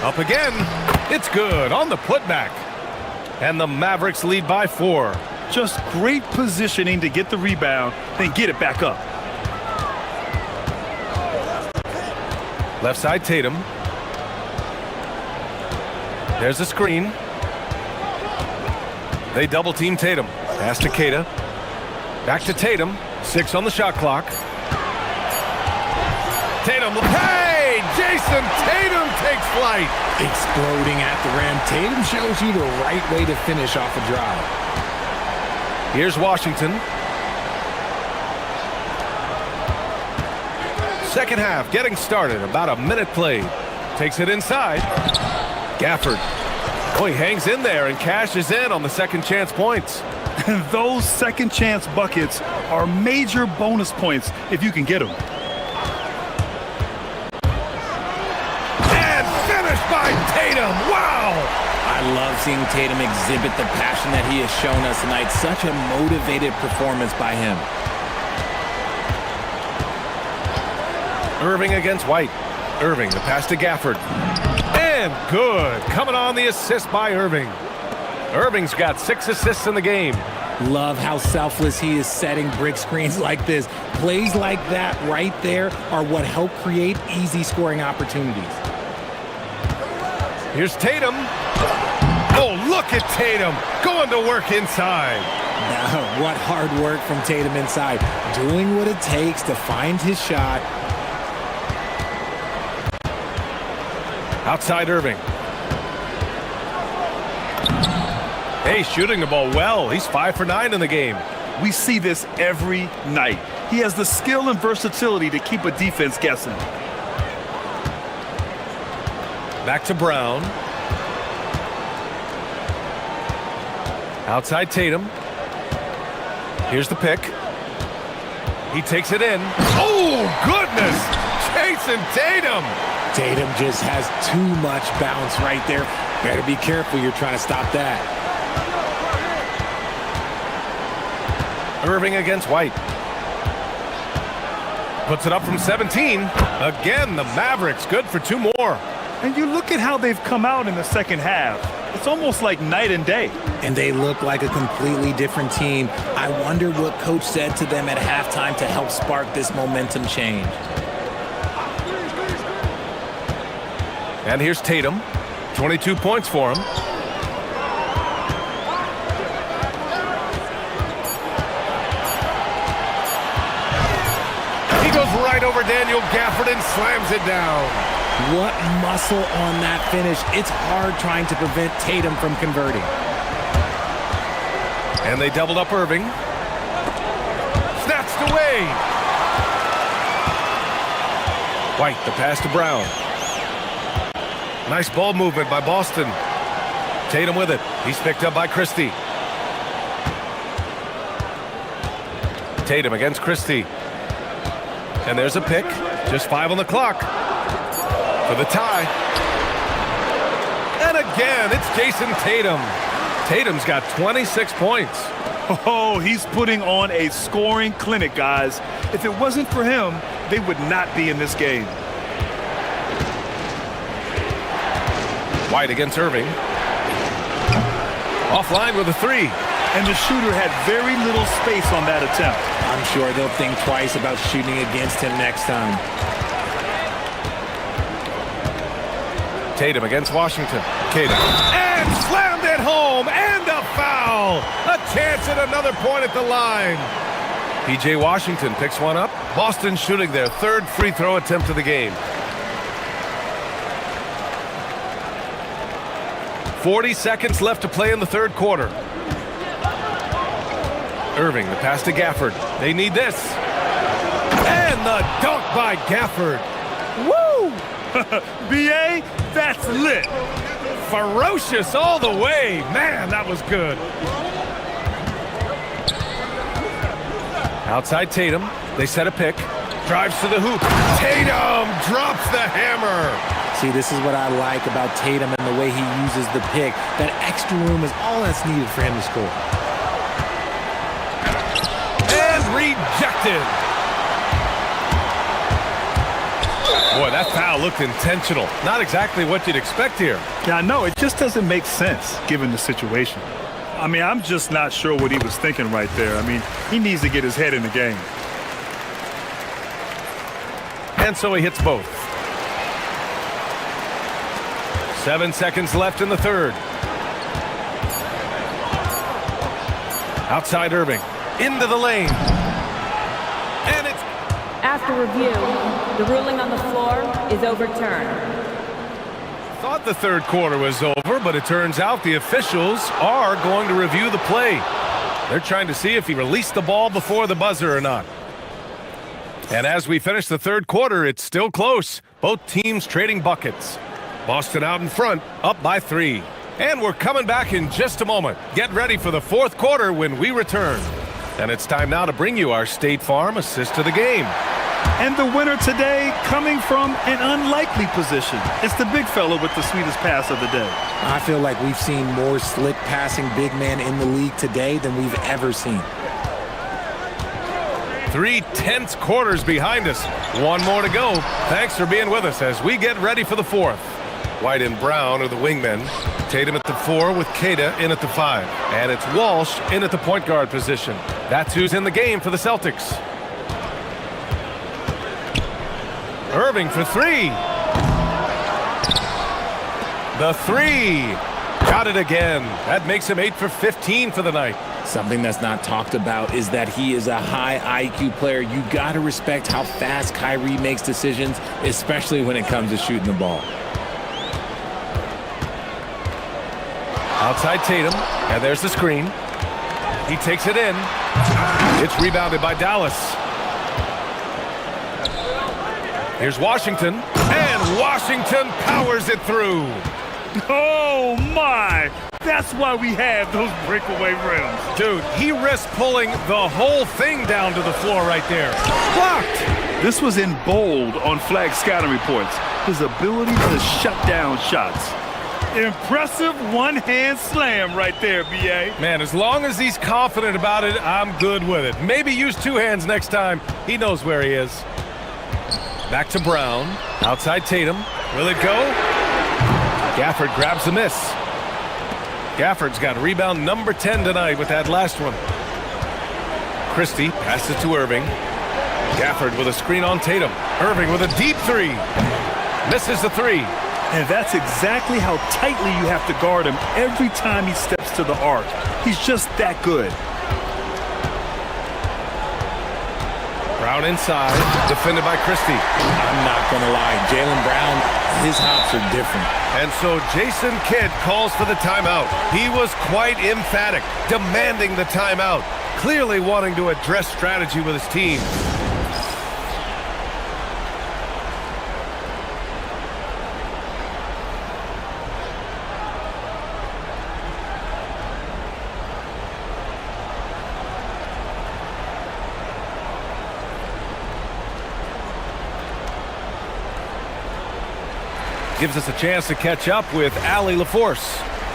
Up again. It's good on the putback. And the Mavericks lead by 4. Just great positioning to get the rebound, then get it back up. Left side Tatum. There's a screen. They double team Tatum. Pass to Keita. Back to Tatum. 6 on the shot clock. Tatum. Hey! Jason Tatum takes flight. Exploding at the rim. Tatum shows you the right way to finish off a drive. Here's Washington. Second half getting started. About a minute played. Takes it inside. Gafford. Oh, he hangs in there and cashes in on the second chance points. Those second chance buckets are major bonus points if you can get them. And finished by Tatum. Wow! I love seeing Tatum exhibit the passion that he has shown us tonight. Such a motivated performance by him. Irving against White. Irving, the pass to Gafford. And And good. Coming on the assist by Irving. Irving's got 6 assists in the game. Love how selfless he is setting brick screens like this. Plays like that right there are what help create easy scoring opportunities. Here's Tatum. Oh, look at Tatum going to work inside. Now, what hard work from Tatum inside. Doing what it takes to find his shot. Outside Irving. Hey, shooting the ball well. He's 5 for 9 in the game. We see this every night. He has the skill and versatility to keep a defense guessing. Back to Brown. Outside Tatum. Here's the pick. He takes it in. Oh, goodness! Jason Tatum! Tatum just has too much bounce right there. Better be careful. You're trying to stop that. Irving against White. Puts it up from 17. Again, the Mavericks good for 2 more. And you look at how they've come out in the second half. It's almost like night and day. And they look like a completely different team. I wonder what coach said to them at halftime to help spark this momentum change. And here's Tatum. 22 points for him. He goes right over Daniel Gafford and slams it down. What muscle on that finish. It's hard trying to prevent Tatum from converting. And they doubled up Irving. Snatched away. White, the pass to Brown. Nice ball movement by Boston. Tatum with it. He's picked up by Christie. Tatum against Christie. And there's a pick. Just 5 on the clock. For the tie. And again, it's Jason Tatum. Tatum's got 26 points. Oh, he's putting on a scoring clinic, guys. If it wasn't for him, they would not be in this game. White against Irving. Offline with a 3. And the shooter had very little space on that attempt. I'm sure they'll think twice about shooting against him next time. Tatum against Washington. Tatum. And slammed it home. And a foul. A chance at another point at the line. P.J. Washington picks one up. Boston shooting their 3rd free throw attempt of the game. 40 seconds left to play in the 3rd quarter. Irving, the pass to Gafford. They need this. And the dunk by Gafford. Woo! B.A., that's lit. Ferocious all the way. Man, that was good. Outside Tatum. They set a pick. Drives to the hoop. Tatum drops the hammer. See, this is what I like about Tatum and the way he uses the pick. That extra room is all that's needed for him to score. And rejected. Boy, that foul looked intentional. Not exactly what you'd expect here. Yeah, I know. It just doesn't make sense given the situation. I mean, I'm just not sure what he was thinking right there. I mean, he needs to get his head in the game. And so he hits both. 7 seconds left in the 3rd. Outside Irving. Into the lane. And it's... After review, the ruling on the floor is overturned. Thought the 3rd quarter was over, but it turns out the officials are going to review the play. They're trying to see if he released the ball before the buzzer or not. And as we finish the 3rd quarter, it's still close. Both teams trading buckets. Boston out in front, up by 3. And we're coming back in just a moment. Get ready for the 4th quarter when we return. And it's time now to bring you our State Farm assist of the game. And the winner today coming from an unlikely position. It's the big fella with the sweetest pass of the day. I feel like we've seen more slick passing big men in the league today than we've ever seen. 3 tense quarters behind us. 1 more to go. Thanks for being with us as we get ready for the 4th. White and Brown are the wingmen. Tatum at the 4 with Kata in at the 5. And it's Walsh in at the point guard position. That's who's in the game for the Celtics. Irving for 3. The 3. Got it again. That makes him 8 for 15 for the night. Something that's not talked about is that he is a high IQ player. You got to respect how fast Kyrie makes decisions, especially when it comes to shooting the ball. Outside Tatum, and there's the screen. He takes it in. It's rebounded by Dallas. Here's Washington, and Washington powers it through. Oh, my! That's why we have those breakaway rims. Dude, he risked pulling the whole thing down to the floor right there. Blocked! This was in bold on flag scouting reports. His ability to shut down shots. Impressive one-hand slam right there, B.A. Man, as long as he's confident about it, I'm good with it. Maybe use 2 hands next time. He knows where he is. Back to Brown. Outside Tatum. Will it go? Gafford grabs the miss. Gafford's got rebound number 10 tonight with that last one. Christie passes to Irving. Gafford with a screen on Tatum. Irving with a deep 3. Misses the 3. And that's exactly how tightly you have to guard him every time he steps to the arc. He's just that good. Brown inside, defended by Christie. I'm not going to lie, Jaylen Brown, his hops are different. And so Jason Kidd calls for the timeout. He was quite emphatic, demanding the timeout, clearly wanting to address strategy with his team. Gives us a chance to catch up with Allie LaForce.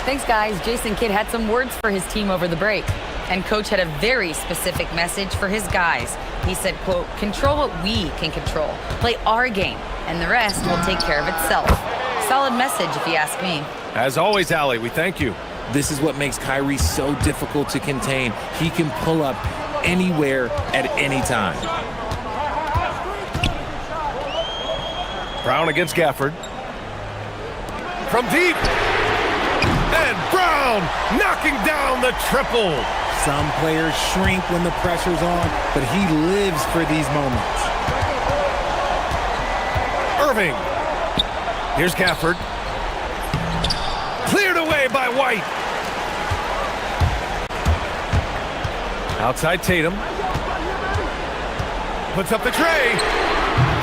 Thanks, guys. Jason Kidd had some words for his team over the break. And Coach had a very specific message for his guys. He said, quote, control what we can control. Play our game, and the rest will take care of itself. Solid message, if you ask me. As always, Allie, we thank you. This is what makes Kyrie so difficult to contain. He can pull up anywhere at any time. Brown against Gafford. From deep. And Brown knocking down the triple. Some players shrink when the pressure's on, but he lives for these moments. Irving. Here's Gafford. Cleared away by White. Outside Tatum. Puts up the tray.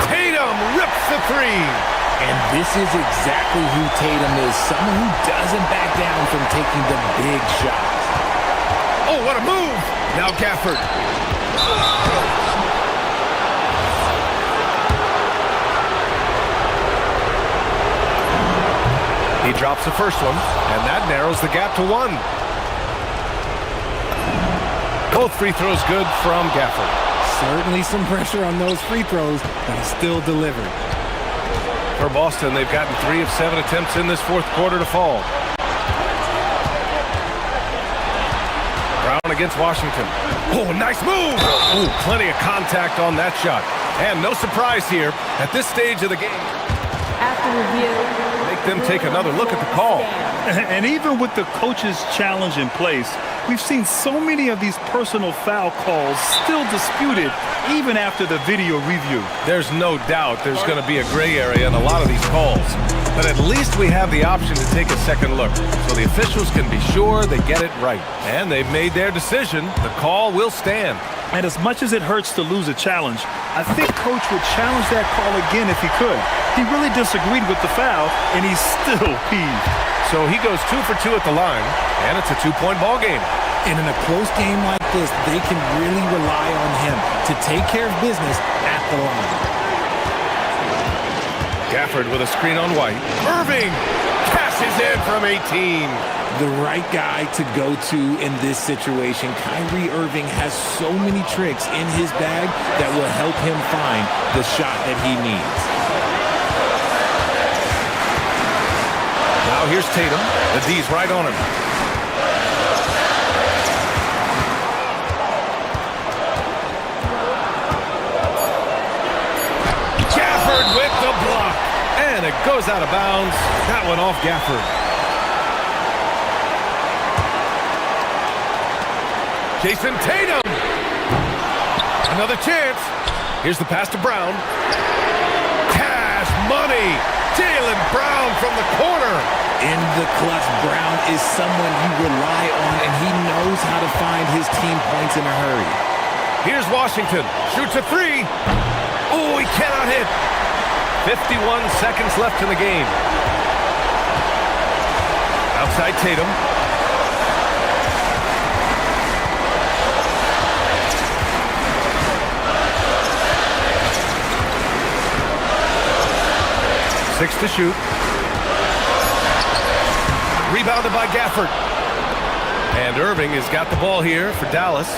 Tatum rips the 3. And this is exactly who Tatum is. Someone who doesn't back down from taking the big shots. Oh, what a move! Now Gafford. He drops the first one, and that narrows the gap to 1. Both free throws good from Gafford. Certainly some pressure on those free throws, but he still delivered. For Boston, they've gotten 3 of 7 attempts in this fourth quarter to fall. Brown against Washington. Oh, nice move! Oh, plenty of contact on that shot. And no surprise here at this stage of the game. After review, make them take another look at the call. And even with the coach's challenge in place, we've seen so many of these personal foul calls still disputed even after the video review. There's no doubt there's going to be a gray area in a lot of these calls. But at least we have the option to take a second look, so the officials can be sure they get it right. And they've made their decision. The call will stand. And as much as it hurts to lose a challenge, I think Coach would challenge that call again if he could. He really disagreed with the foul, and he's still peeved. So he goes 2 for 2 at the line, and it's a 2-point ball game. And in a close game like this, they can really rely on him to take care of business at the line. Gafford with a screen on White. Irving passes in from 18. The right guy to go to in this situation. Kyrie Irving has so many tricks in his bag that will help him find the shot that he needs. Now here's Tatum. The D's right on him. Gafford with the block. And it goes out of bounds. That one off Gafford. Jason Tatum. Another chance. Here's the pass to Brown. Cash money. Jaylen Brown from the corner. In the clutch, Brown is someone you rely on, and he knows how to find his team points in a hurry. Here's Washington. Shoots a three. Oh, he cannot hit. 51 seconds left in the game. Outside Tatum. Six to shoot. Rebounded by Gafford. And Irving has got the ball here for Dallas.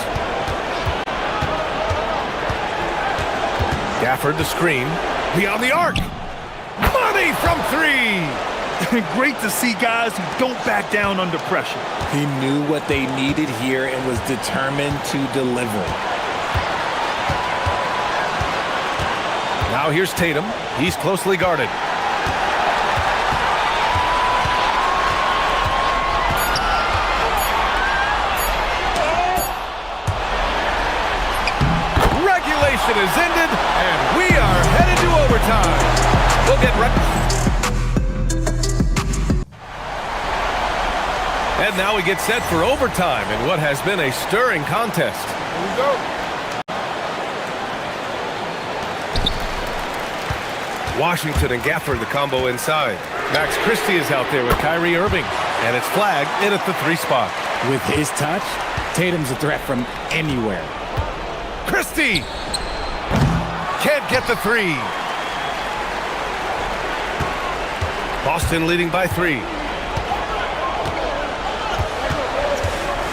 Gafford the screen. Beyond the arc. Money from three. Great to see guys who don't back down under pressure. He knew what they needed here and was determined to deliver. Now here's Tatum. He's closely guarded. Regulation is ended, and we are headed to overtime. We'll get right. And now we get set for overtime in what has been a stirring contest. Here we go. Washington and Gafford, the combo inside. Max Christie is out there with Kyrie Irving, and it's flagged in at the three spot. With his touch, Tatum's a threat from anywhere. Christie can't get the three. Boston leading by 3.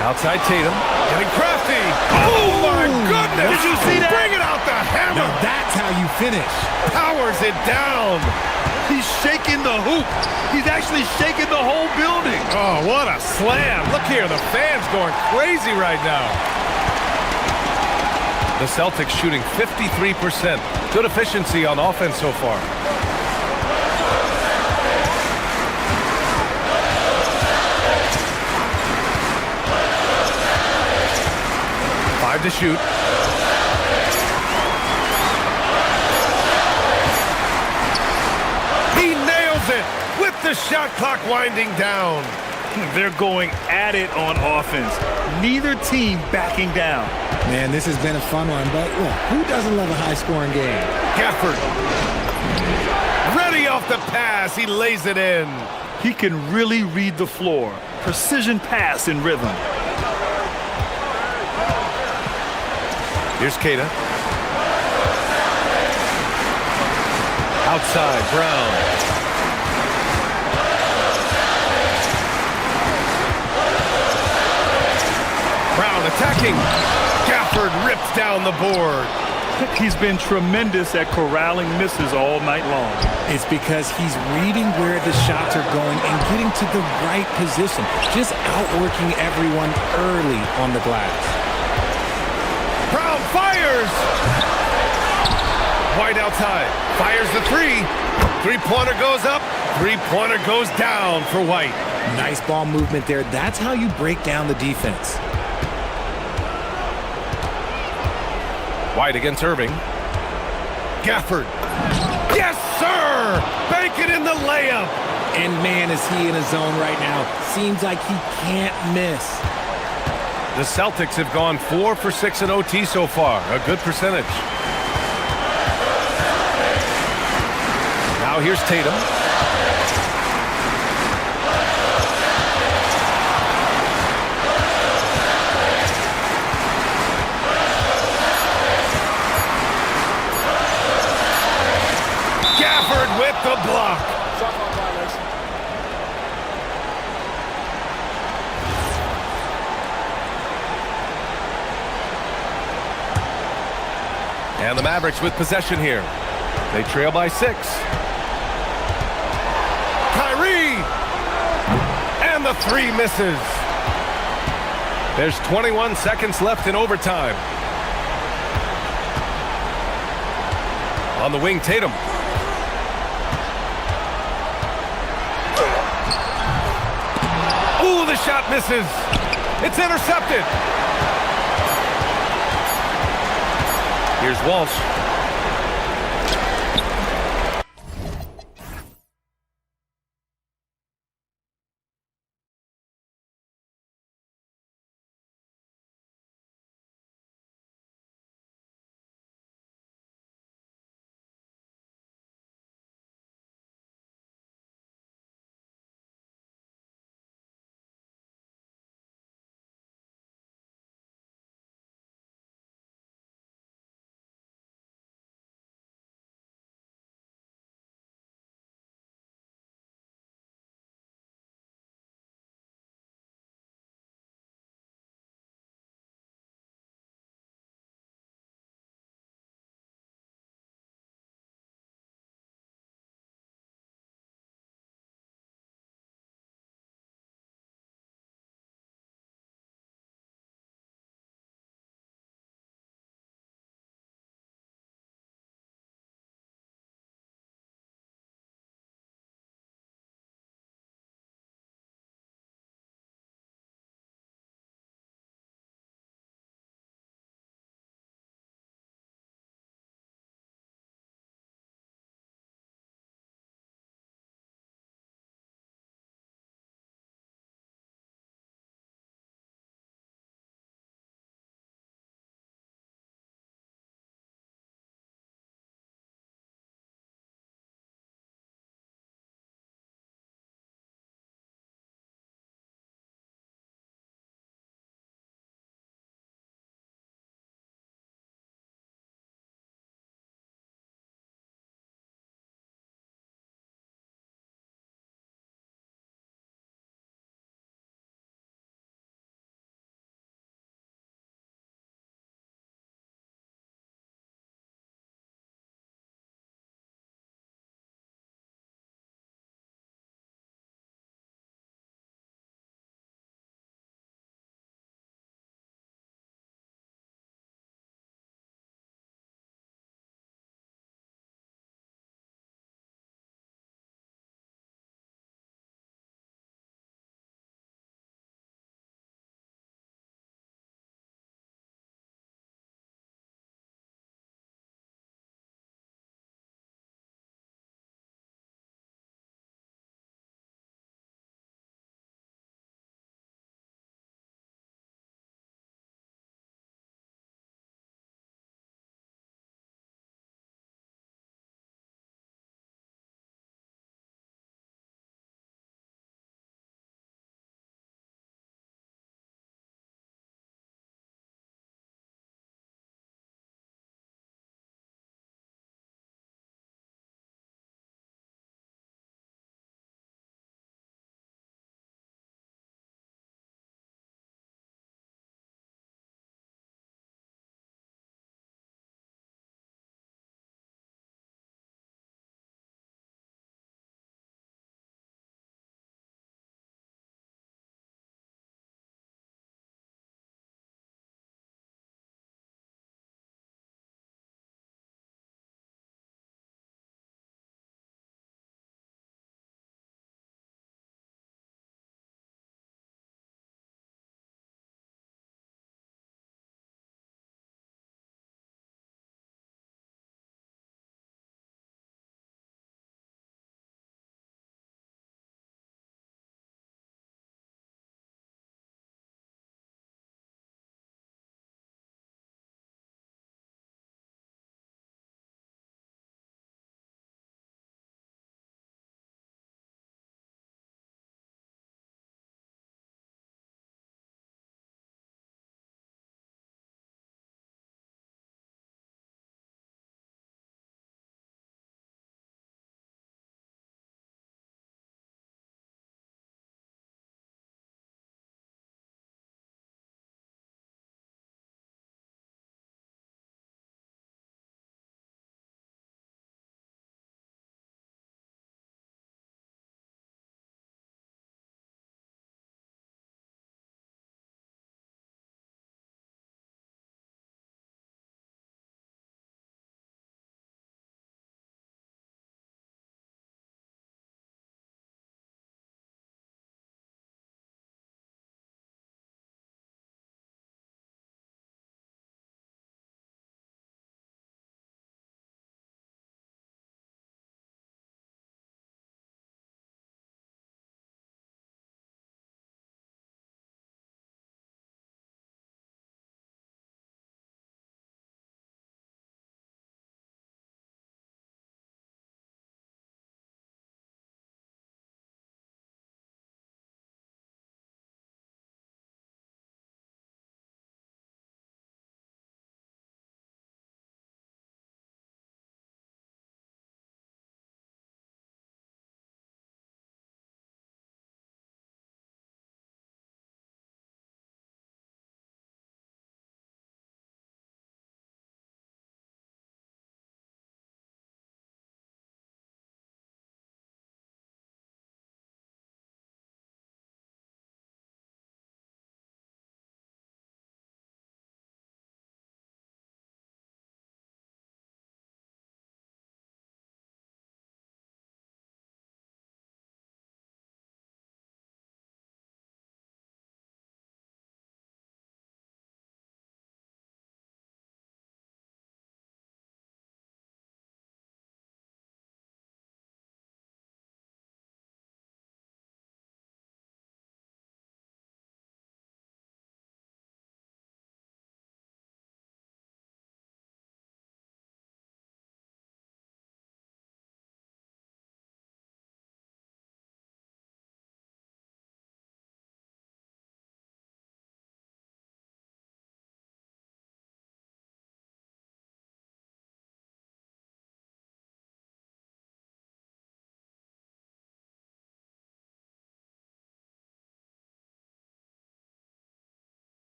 Outside Tatum, getting crafty. Oh my goodness! Did you see that? Bring it out the hammer! Now that's how you finish. Powers it down. He's shaking the hoop. He's actually shaking the whole building. Oh, what a slam. Look here, the fans going crazy right now. The Celtics shooting 53%. Good efficiency on offense so far. To shoot. He nails it with the shot clock winding down. They're going at it on offense. Neither team backing down. Man, this has been a fun one, but look, who doesn't love a high-scoring game? Gafford. Ready off the pass. He lays it in. He can really read the floor. Precision pass in rhythm. Here's Kata. Outside, Brown. Brown attacking. Gafford rips down the board. He's been tremendous at corralling misses all night long. It's because he's reading where the shots are going and getting to the right position. Just outworking everyone early on the glass. Brown fires! White outside. Fires the three. Three-pointer goes up. Three-pointer goes down for White. Nice ball movement there. That's how you break down the defense. White against Irving. Gafford. Yes, sir! Bank it in the layup. And man, is he in a zone right now. Seems like he can't miss. The Celtics have gone 4 for 6 in OT so far. A good percentage. Now here's Tatum. Gafford with the block. And the Mavericks with possession here. They trail by 6. Kyrie! And the three misses. There's 21 seconds left in overtime. On the wing, Tatum. Ooh, the shot misses. It's intercepted. Here's Walsh.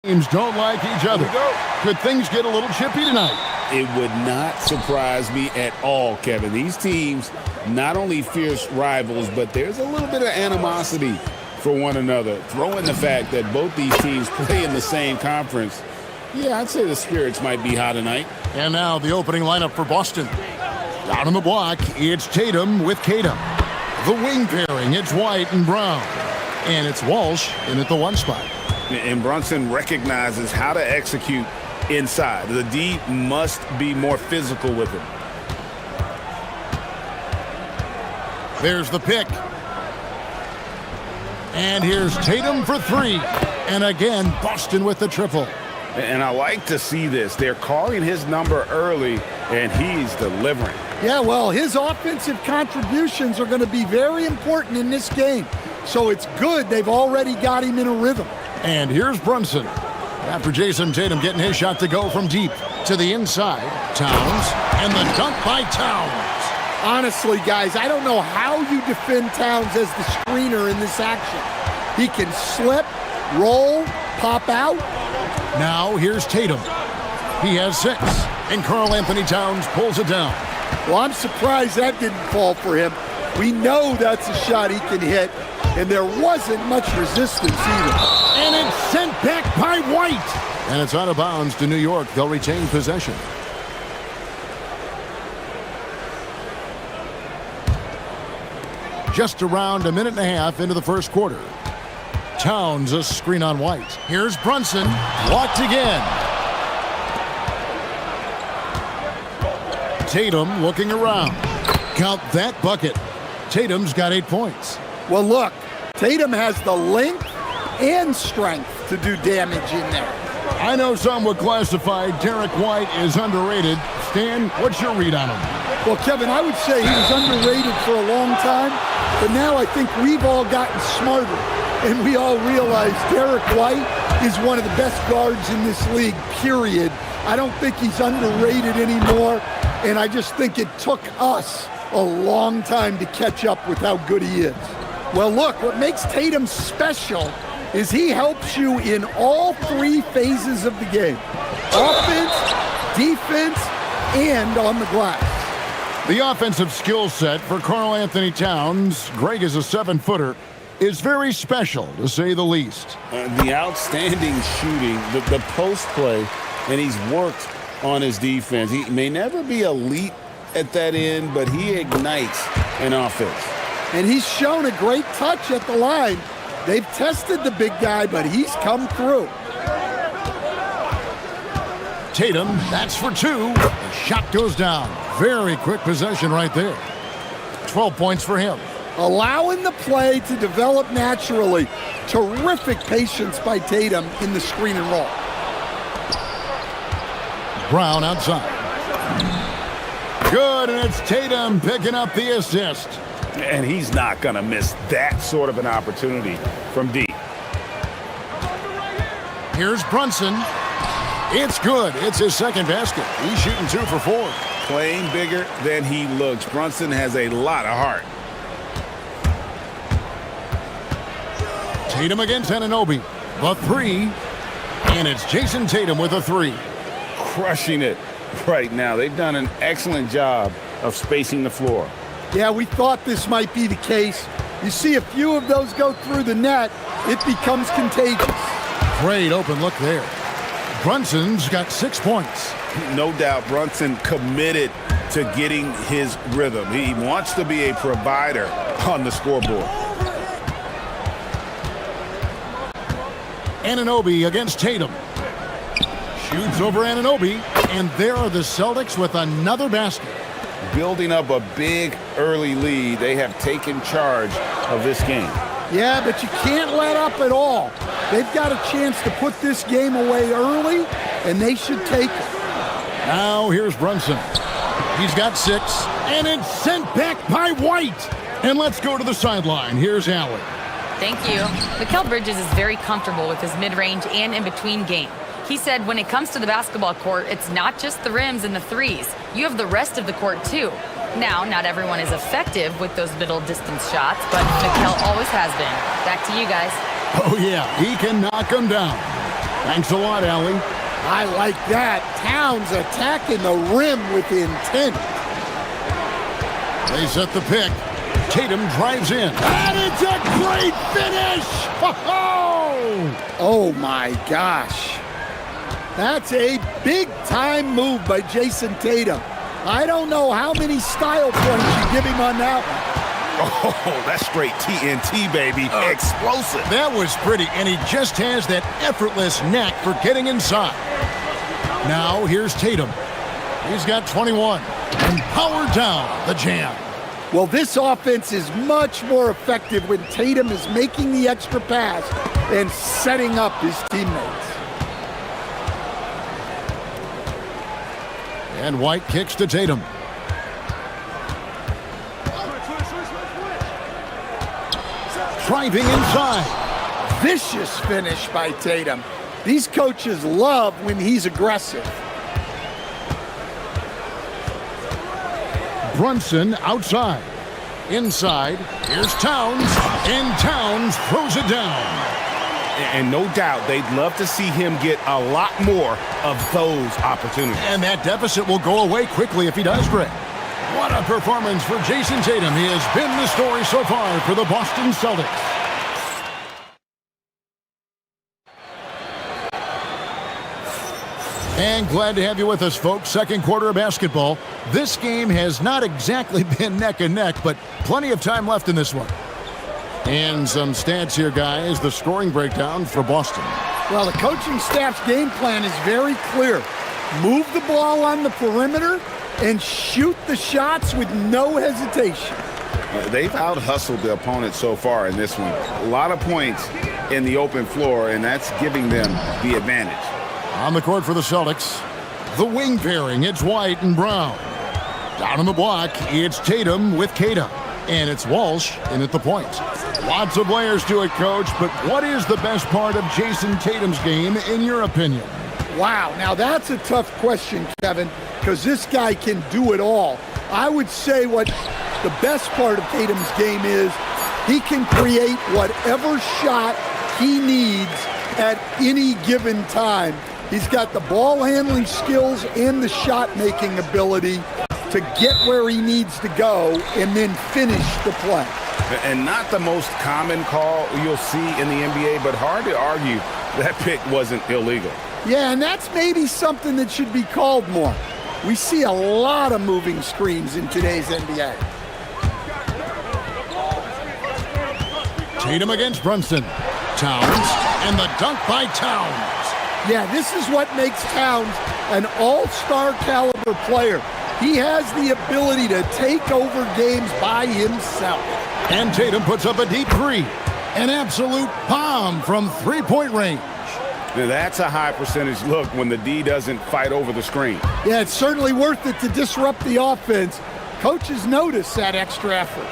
Teams don't like each other. Could things get a little chippy tonight? It would not surprise me at all, Kevin. These teams, not only fierce rivals, but there's a little bit of animosity for one another. Throw in the fact that both these teams play in the same conference. Yeah, I'd say the spirits might be high tonight. And now the opening lineup for Boston. Down on the block, it's Tatum with Tatum. The wing pairing, it's White and Brown. And it's Walsh in at the 1 spot. And Brunson recognizes how to execute inside. The D must be more physical with him. There's the pick. And here's Tatum for 3. And again, Boston with the triple. And I like to see this. They're calling his number early, and he's delivering. Yeah, well, his offensive contributions are going to be very important in this game. So it's good they've already got him in a rhythm. And here's Brunson. After Jason Tatum getting his shot to go from deep to the inside. Towns, and the dunk by Towns. Honestly, guys, I don't know how you defend Towns as the screener in this action. He can slip, roll, pop out. Now here's Tatum. He has 6, and Karl Anthony Towns pulls it down. Well, I'm surprised that didn't fall for him. We know that's a shot he can hit, and there wasn't much resistance either. And it's sent back by White. And it's out of bounds to New York. They'll retain possession. Just around a minute and a half into the first quarter. Towns a screen on White. Here's Brunson, blocked again. Tatum looking around. Count that bucket. Tatum's got 8 points. Well, look, Tatum has the length and strength to do damage in there. I know some would classify Derek White as underrated. Stan, what's your read on him? Well, Kevin, I would say he was underrated for a long time, but now I think we've all gotten smarter, and we all realize Derek White is one of the best guards in this league, period. I don't think he's underrated anymore, and I just think it took us a long time to catch up with how good he is. Well, look, what makes Tatum special is he helps you in all 3 phases of the game. Offense, defense, and on the glass. The offensive skill set for Karl Anthony Towns, Greg is a 7-footer, is very special, to say the least. The outstanding shooting, the post play, and he's worked on his defense. He may never be elite at that end, but he ignites an offense. And he's shown a great touch at the line. They've tested the big guy, but he's come through. Tatum, that's for 2. The shot goes down. Very quick possession right there. 12 points for him. Allowing the play to develop naturally. Terrific patience by Tatum in the screen and roll. Brown outside. Good, and it's Tatum picking up the assist. And he's not going to miss that sort of an opportunity from deep. Here's Brunson. It's good. It's his second basket. He's shooting 2 for 4. Playing bigger than he looks. Brunson has a lot of heart. Tatum against Anunoby. The 3. And it's Jason Tatum with a 3. Crushing it right now. They've done an excellent job of spacing the floor. Yeah, we thought this might be the case. You see a few of those go through the net, it becomes contagious. Great open look there. Brunson's got 6 points. No doubt Brunson committed to getting his rhythm. He wants to be a provider on the scoreboard. Anunoby against Tatum. Shoots over Anunoby, and there are the Celtics with another basket. Building up a big early lead. They have taken charge of this game. Yeah, but you can't let up at all. They've got a chance to put this game away early, and they should take it. Now here's Brunson. He's got 6, and it's sent back by White. And let's go to the sideline. Here's Allen. Thank you. Mikal Bridges is very comfortable with his mid-range and in-between game. He said when it comes to the basketball court, it's not just the rims and the threes. You have the rest of the court, too. Now, not everyone is effective with those middle-distance shots, but Mikal always has been. Back to you guys. Oh, yeah, he can knock them down. Thanks a lot, Allie. I like that. Towns attacking the rim with intent. They set the pick. Tatum drives in. And it's a great finish! Oh my gosh. That's a big-time move by Jason Tatum. I don't know how many style points you give him on that one. Oh, that's straight TNT, baby. Explosive. That was pretty, and he just has that effortless knack for getting inside. Now, here's Tatum. He's got 21. And power down the jam. Well, this offense is much more effective when Tatum is making the extra pass and setting up his teammates. And White kicks to Tatum. Driving inside. Vicious finish by Tatum. These coaches love when he's aggressive. Brunson outside. Inside, here's Towns, and Towns throws it down. And no doubt they'd love to see him get a lot more of those opportunities. And that deficit will go away quickly if he does, Greg. What a performance for Jason Tatum. He has been the story so far for the Boston Celtics. And glad to have you with us, folks. Second quarter of basketball. This game has not exactly been neck and neck, but plenty of time left in this one. And some stats here, guys. The scoring breakdown for Boston. Well, the coaching staff's game plan is very clear. Move the ball on the perimeter and shoot the shots with no hesitation. They've out-hustled the opponent so far in this one. A lot of points in the open floor, and that's giving them the advantage. On the court for the Celtics, the wing pairing, it's White and Brown. Down on the block, it's Tatum with Kata. And it's Walsh in at the point. Lots of layers to it, Coach, but what is the best part of Jason Tatum's game, in your opinion? Wow, now that's a tough question, Kevin, because this guy can do it all. I would say what the best part of Tatum's game is he can create whatever shot he needs at any given time. He's got the ball handling skills and the shot making ability to get where he needs to go and then finish the play. And not the most common call you'll see in the NBA, but hard to argue that pick wasn't illegal. Yeah, and that's maybe something that should be called more. We see a lot of moving screens in today's NBA. Tatum against Brunson. Towns, and the dunk by Towns. Yeah, this is what makes Towns an all-star caliber player. He has the ability to take over games by himself. And Tatum puts up a deep three. An absolute bomb from three-point range. Now that's a high percentage look when the D doesn't fight over the screen. Yeah, it's certainly worth it to disrupt the offense. Coaches notice that extra effort.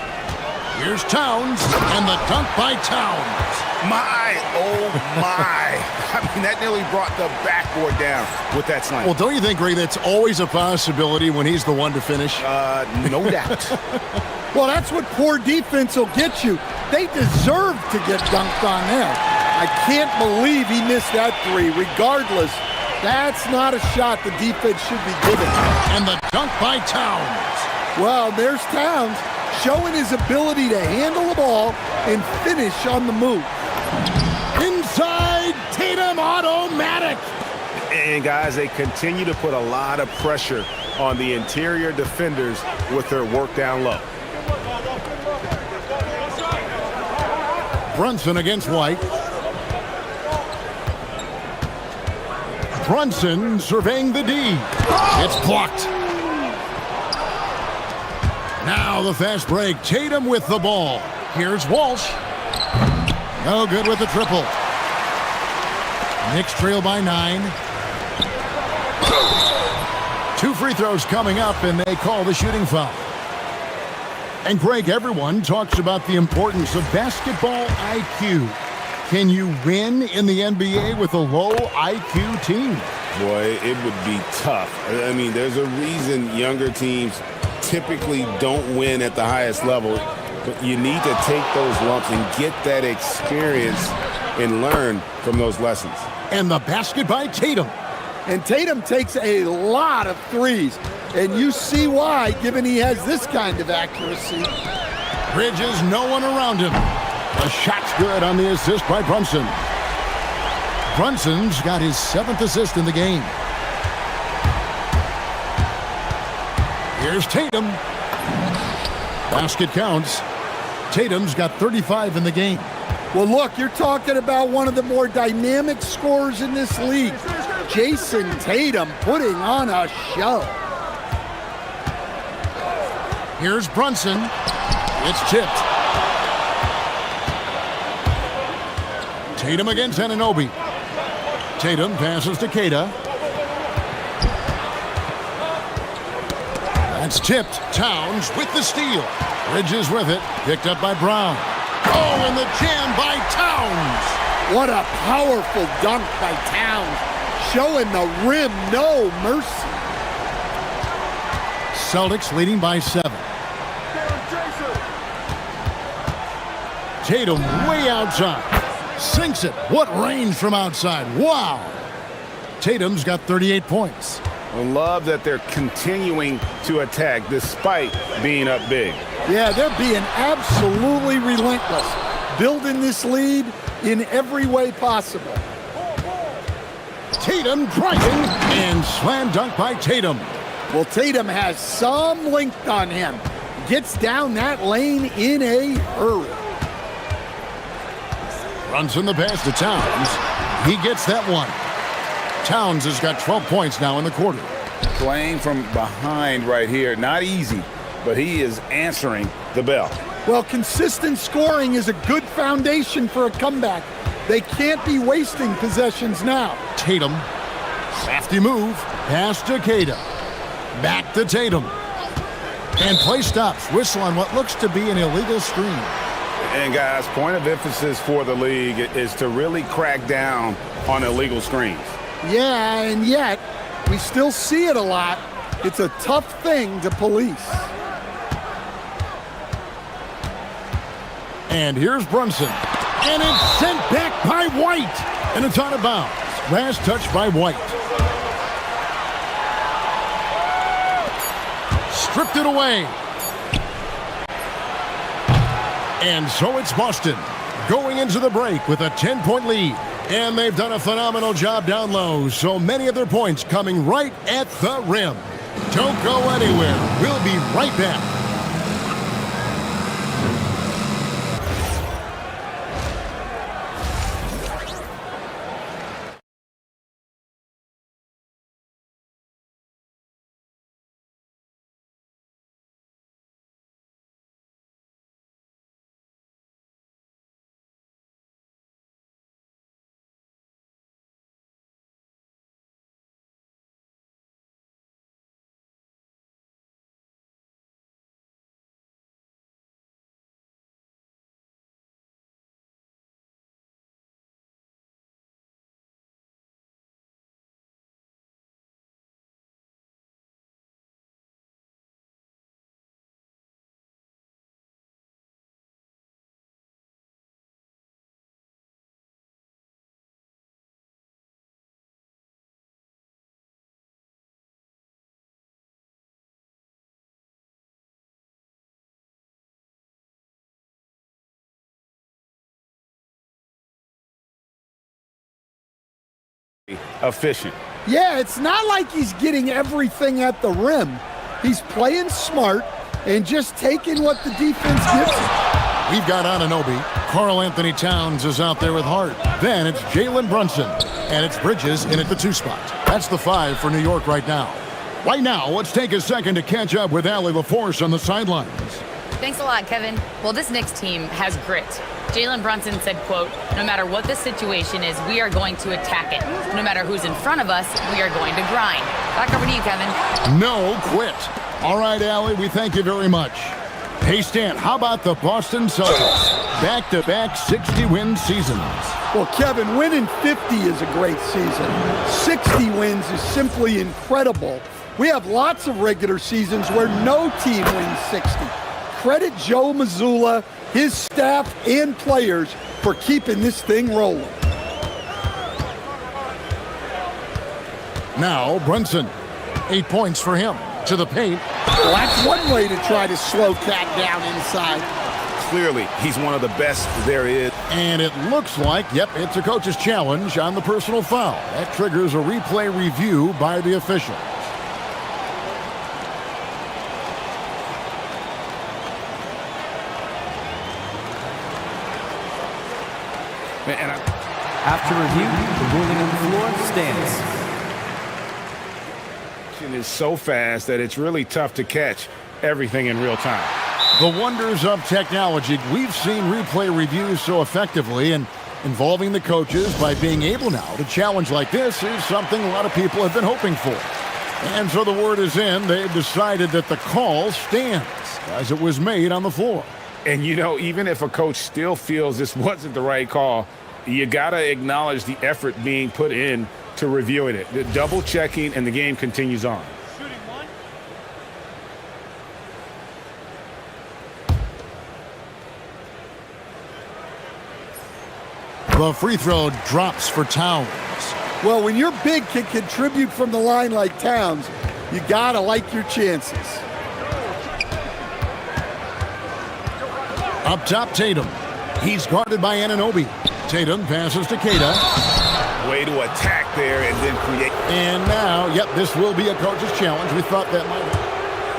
Here's Towns, and the dunk by Towns. My, oh my. I mean, that nearly brought the backboard down with that slam. Well, don't you think, Ray, that's always a possibility when he's the one to finish? No doubt. Well, that's what poor defense will get you. They deserve to get dunked on there. I can't believe he missed that three. Regardless, that's not a shot the defense should be given. And the dunk by Towns. Well, there's Towns showing his ability to handle the ball and finish on the move. Inside, Tatum automatic. And guys, they continue to put a lot of pressure on the interior defenders with their work down low. Brunson against White. Brunson surveying the D. It's blocked. Now the fast break. Tatum with the ball. Here's Walsh. No good with the triple. Knicks trail by 9. 2 free throws coming up, and they call the shooting foul. And Greg, everyone talks about the importance of basketball IQ. Can you win in the NBA with a low IQ team? Boy, it would be tough. I mean, there's a reason younger teams typically don't win at the highest level, but you need to take those lumps and get that experience and learn from those lessons. And the basket by Tatum. And Tatum takes a lot of threes. And you see why, given he has this kind of accuracy. Bridges, no one around him. The shot's good on the assist by Brunson. Brunson's got his 7th assist in the game. Here's Tatum. Basket counts. Tatum's got 35 in the game. Well, look, you're talking about one of the more dynamic scorers in this league. Jason Tatum putting on a show. Here's Brunson. It's tipped. Tatum against Anunoby. Tatum passes to Keita. That's tipped. Towns with the steal. Bridges with it. Picked up by Brown. Oh, and the jam by Towns. What a powerful dunk by Towns. Showing the rim no mercy. Celtics leading by 7. Tatum way outside. Sinks it. What range from outside. Wow. Tatum's got 38 points. I love that they're continuing to attack despite being up big. Yeah, they're being absolutely relentless. Building this lead in every way possible. Tatum driving and slam dunk by Tatum. Well, Tatum has some length on him. Gets down that lane in a hurry. Runs in the pass to Towns. He gets that one. Towns has got 12 points now in the quarter. Playing from behind right here. Not easy, but he is answering the bell. Well, consistent scoring is a good foundation for a comeback. They can't be wasting possessions now. Tatum. Safety move. Pass to Keita. Back to Tatum. And play stops. Whistle on what looks to be an illegal screen. And guys, point of emphasis for the league is to really crack down on illegal screens. Yeah, and yet we still see it a lot. It's a tough thing to police. And here's Brunson. And it's sent back by White. And it's out of bounds. Last touch by White. Stripped it away. And so it's Boston going into the break with a 10-point lead. And they've done a phenomenal job down low. So many of their points coming right at the rim. Don't go anywhere. We'll be right back. Efficient. Yeah, it's not like he's getting everything at the rim. He's playing smart and just taking what the defense gives him. We've got Anunoby. Karl Anthony Towns is out there with Hart. Then it's Jalen Brunson. And it's Bridges in at the 2 spot. That's the 5 for New York right now. Right now, let's take a second to catch up with Allie LaForce on the sidelines. Thanks a lot, Kevin. Well, this Knicks team has grit. Jalen Brunson said, quote, "No matter what the situation is, we are going to attack it. No matter who's in front of us, we are going to grind." Back over to you, Kevin. No quit. All right, Allie, we thank you very much. Hey, Stan, how about the Boston Celtics? Back-to-back 60-win seasons. Well, Kevin, winning 50 is a great season. 60 wins is simply incredible. We have lots of regular seasons where no team wins 60. credit Joe Mazzulla, his staff, and players for keeping this thing rolling. Now Brunson, 8 points for him. To the paint. Well, that's one way to try to slow Cat down inside. Clearly, he's one of the best there is. And it looks like, yep, it's a coach's challenge on the personal foul. That triggers a replay review by the official. After review, the ruling on the floor stands. Is so fast that it's really tough to catch everything in real time. The wonders of technology. We've seen replay reviews so effectively, and involving the coaches by being able now to challenge like this is something a lot of people have been hoping for. And so the word is in, they've decided that the call stands as it was made on the floor. And you know, even if a coach still feels this wasn't the right call, you got to acknowledge the effort being put in to reviewing it. The double checking, and the game continues on. The free throw drops for Towns. Well, when your big can contribute from the line like Towns, you gotta like your chances. Up top, Tatum. He's guarded by Anunoby. Tatum passes to Keita. Way to attack there and then create. And now, yep, this will be a coach's challenge. We thought that might.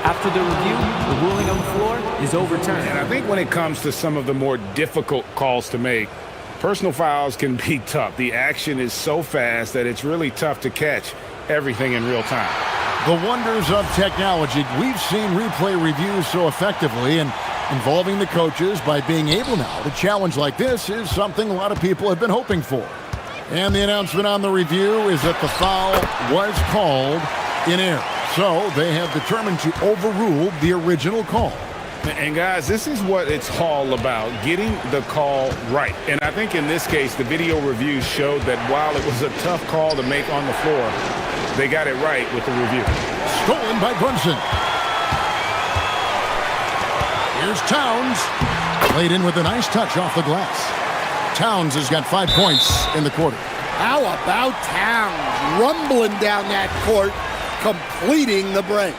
After the review, the ruling on the floor is overturned. And I think when it comes to some of the more difficult calls to make, personal fouls can be tough. The action is so fast that it's really tough to catch everything in real time. The wonders of technology. We've seen replay reviews so effectively, and involving the coaches by being able now to challenge like this is something a lot of people have been hoping for. And the announcement on the review is that the foul was called in error. So they have determined to overrule the original call. And guys, this is what it's all about, getting the call right. And I think in this case, the video review showed that while it was a tough call to make on the floor, they got it right with the review. Stolen by Brunson. Here's Towns. Played in with a nice touch off the glass. Towns has got 5 points in the quarter. How about Towns rumbling down that court, completing the break?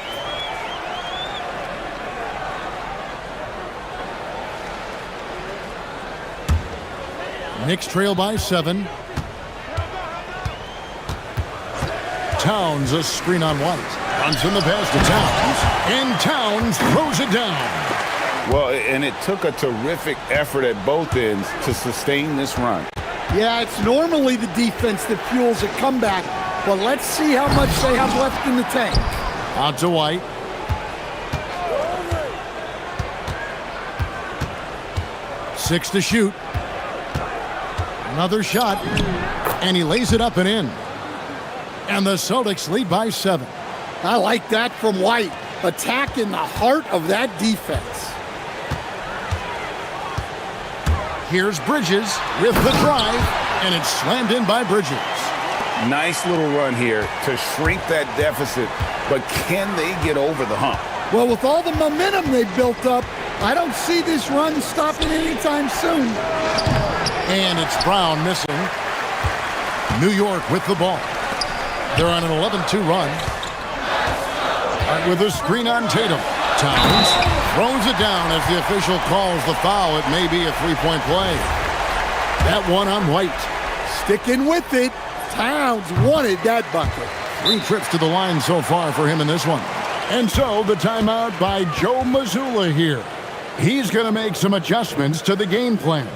Knicks trail by 7. Towns a screen on White. Runs in the pass to Towns. And Towns throws it down. Well, and it took a terrific effort at both ends to sustain this run. Yeah, it's normally the defense that fuels a comeback, but let's see how much they have left in the tank. Out to White. Six to shoot. Another shot, and he lays it up and in. And the Celtics lead by 7. I like that from White, attacking the heart of that defense. Here's Bridges with the drive, and it's slammed in by Bridges. Nice little run here to shrink that deficit, but can they get over the hump? Well, with all the momentum they've built up, I don't see this run stopping anytime soon. And it's Brown missing. New York with the ball. They're on an 11-2 run. Right, with a screen on Tatum. Towns throws it down as the official calls the foul. It may be a three-point play. That one on White. Sticking with it. Towns wanted that bucket. 3 trips to the line so far for him in this one. And so the timeout by Joe Mazzulla here. He's going to make some adjustments to the game plan.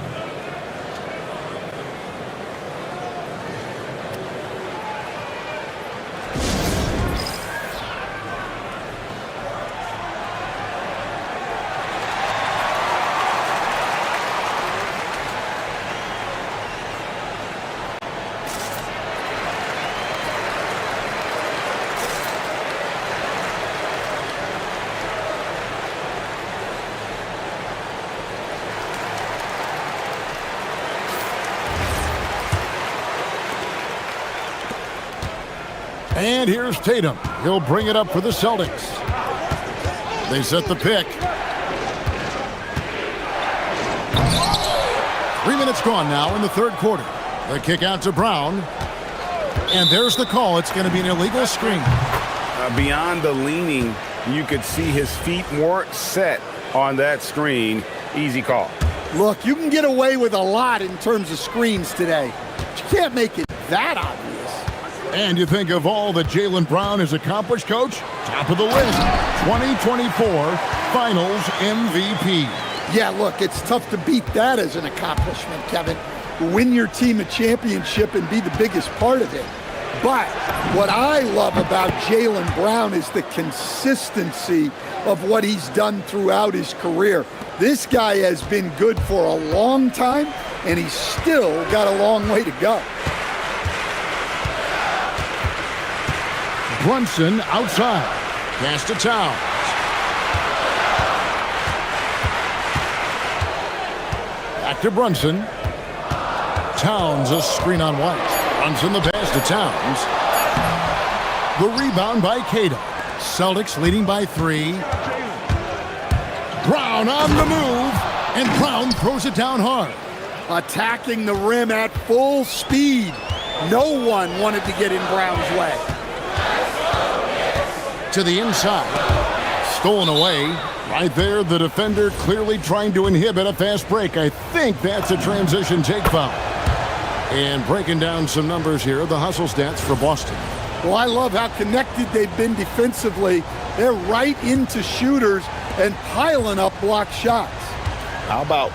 And here's Tatum. He'll bring it up for the Celtics. They set the pick. 3 minutes gone now in the third quarter. The kick out to Brown. And there's the call. It's going to be an illegal screen. Beyond the leaning, you could see his feet weren't set on that screen. Easy call. Look, you can get away with a lot in terms of screens today. But you can't make it that obvious. And you think of all that Jaylen Brown has accomplished, Coach? Top of the list. 2024 Finals MVP. Yeah, look, it's tough to beat that as an accomplishment, Kevin. Win your team a championship and be the biggest part of it. But what I love about Jaylen Brown is the consistency of what he's done throughout his career. This guy has been good for a long time, and he's still got a long way to go. Brunson outside. Pass to Towns. Back to Brunson. Towns, a screen on White. Brunson the pass to Towns. The rebound by Cato. Celtics leading by 3. Brown on the move, and Brown throws it down hard. Attacking the rim at full speed. No one wanted to get in Brown's way. To the inside. Stolen away. Right there, the defender clearly trying to inhibit a fast break. I think that's a transition take foul. And breaking down some numbers here, the hustle stats for Boston. Well, I love how connected they've been defensively. They're right into shooters and piling up block shots. How about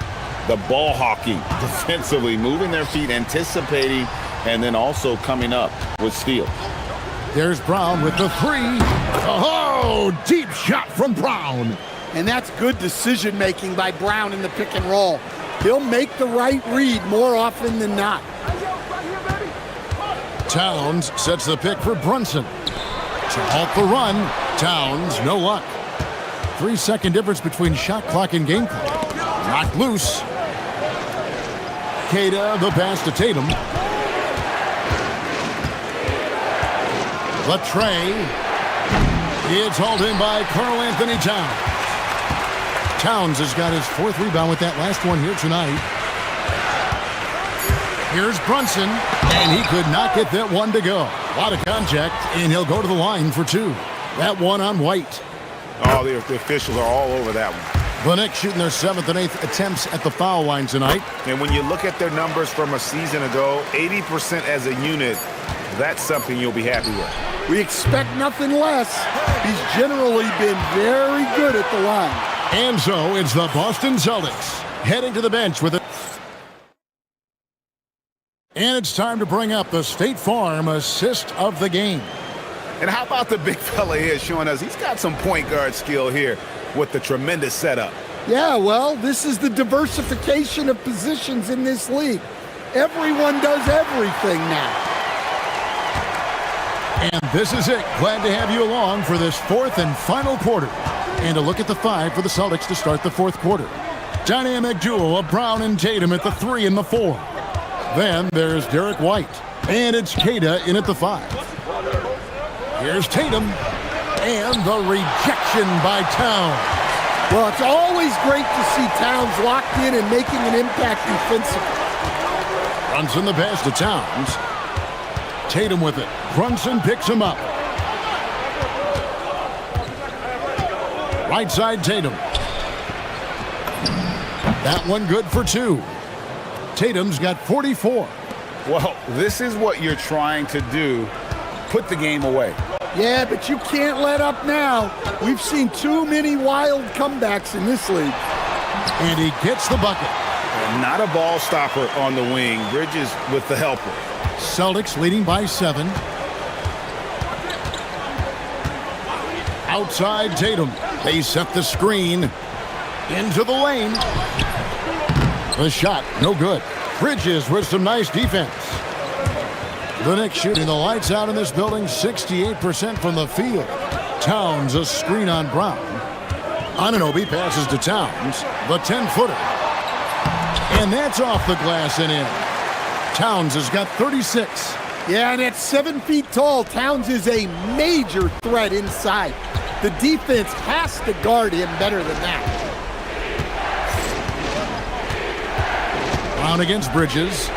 the ball hockey defensively, moving their feet, anticipating, and then also coming up with steal. There's Brown with the 3. Oh, deep shot from Brown. And that's good decision-making by Brown in the pick and roll. He'll make the right read more often than not. Towns sets the pick for Brunson. To halt the run, Towns, no luck. 3-second difference between shot clock and game clock. Knocked loose. Queta, the pass to Tatum. The tray. It's hauled in by Karl Anthony Towns. Towns has got his 4th rebound with that last one here tonight. Here's Brunson, and he could not get that one to go. A lot of contact, and he'll go to the line for 2. That one on White. Oh, the officials are all over that one. The Knicks shooting their 7th and 8th attempts at the foul line tonight. And when you look at their numbers from a season ago, 80% as a unit, that's something you'll be happy with. We expect nothing less. He's generally been very good at the line. And so it's the Boston Celtics heading to the bench with it. And it's time to bring up the State Farm assist of the game. And how about the big fella here showing us he's got some point guard skill here with the tremendous setup. Yeah, well, this is the diversification of positions in this league. Everyone does everything now. And this is it. Glad to have you along for this 4th and final quarter. And a look at the 5 for the Celtics to start the 4th quarter. Dynamic duo of Brown and Tatum at the 3 and the 4. Then there's Derek White. And it's Queta in at the 5. Here's Tatum. And the rejection by Towns. Well, it's always great to see Towns locked in and making an impact defensively. Brunson the pass to Towns. Tatum with it. Brunson picks him up. Right side Tatum. That one good for 2. Tatum's got 44. Well, this is what you're trying to do. Put the game away. Yeah, but you can't let up now. We've seen too many wild comebacks in this league. And he gets the bucket. Not a ball stopper on the wing. Bridges with the helper. Celtics leading by 7. Outside Tatum. They set the screen. Into the lane. The shot, no good. Bridges with some nice defense. The Knicks shooting the lights out in this building, 68% from the field. Towns, a screen on Brown. Anunoby passes to Towns, the 10-footer. And that's off the glass and in. Towns has got 36. Yeah, and at 7 feet tall, Towns is a major threat inside. The defense has to guard him better than that. Brown against Bridges.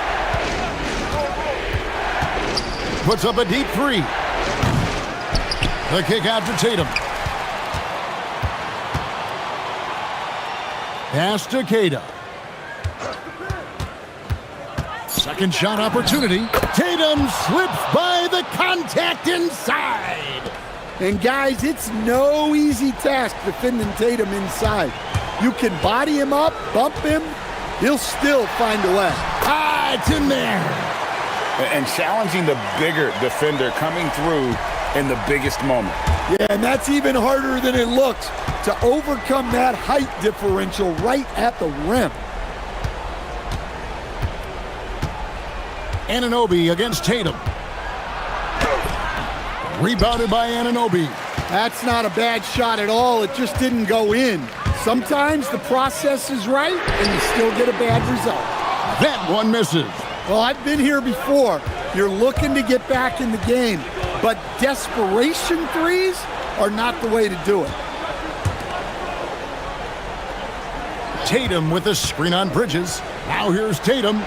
Puts up a deep three. The kick out to Tatum. Pass to Cada. Second shot opportunity. Tatum slips by the contact inside. And guys, it's no easy task defending Tatum inside. You can body him up, bump him, he'll still find a way. It's in there. And challenging the bigger defender coming through in the biggest moment. Yeah, and that's even harder than it looks to overcome that height differential right at the rim. Anunoby against Tatum. Rebounded by Anunoby. That's not a bad shot at all. It just didn't go in. Sometimes the process is right and you still get a bad result. That one misses. Well, I've been here before. You're looking to get back in the game, but desperation threes are not the way to do it. Tatum with a screen on Bridges. Now here's Tatum.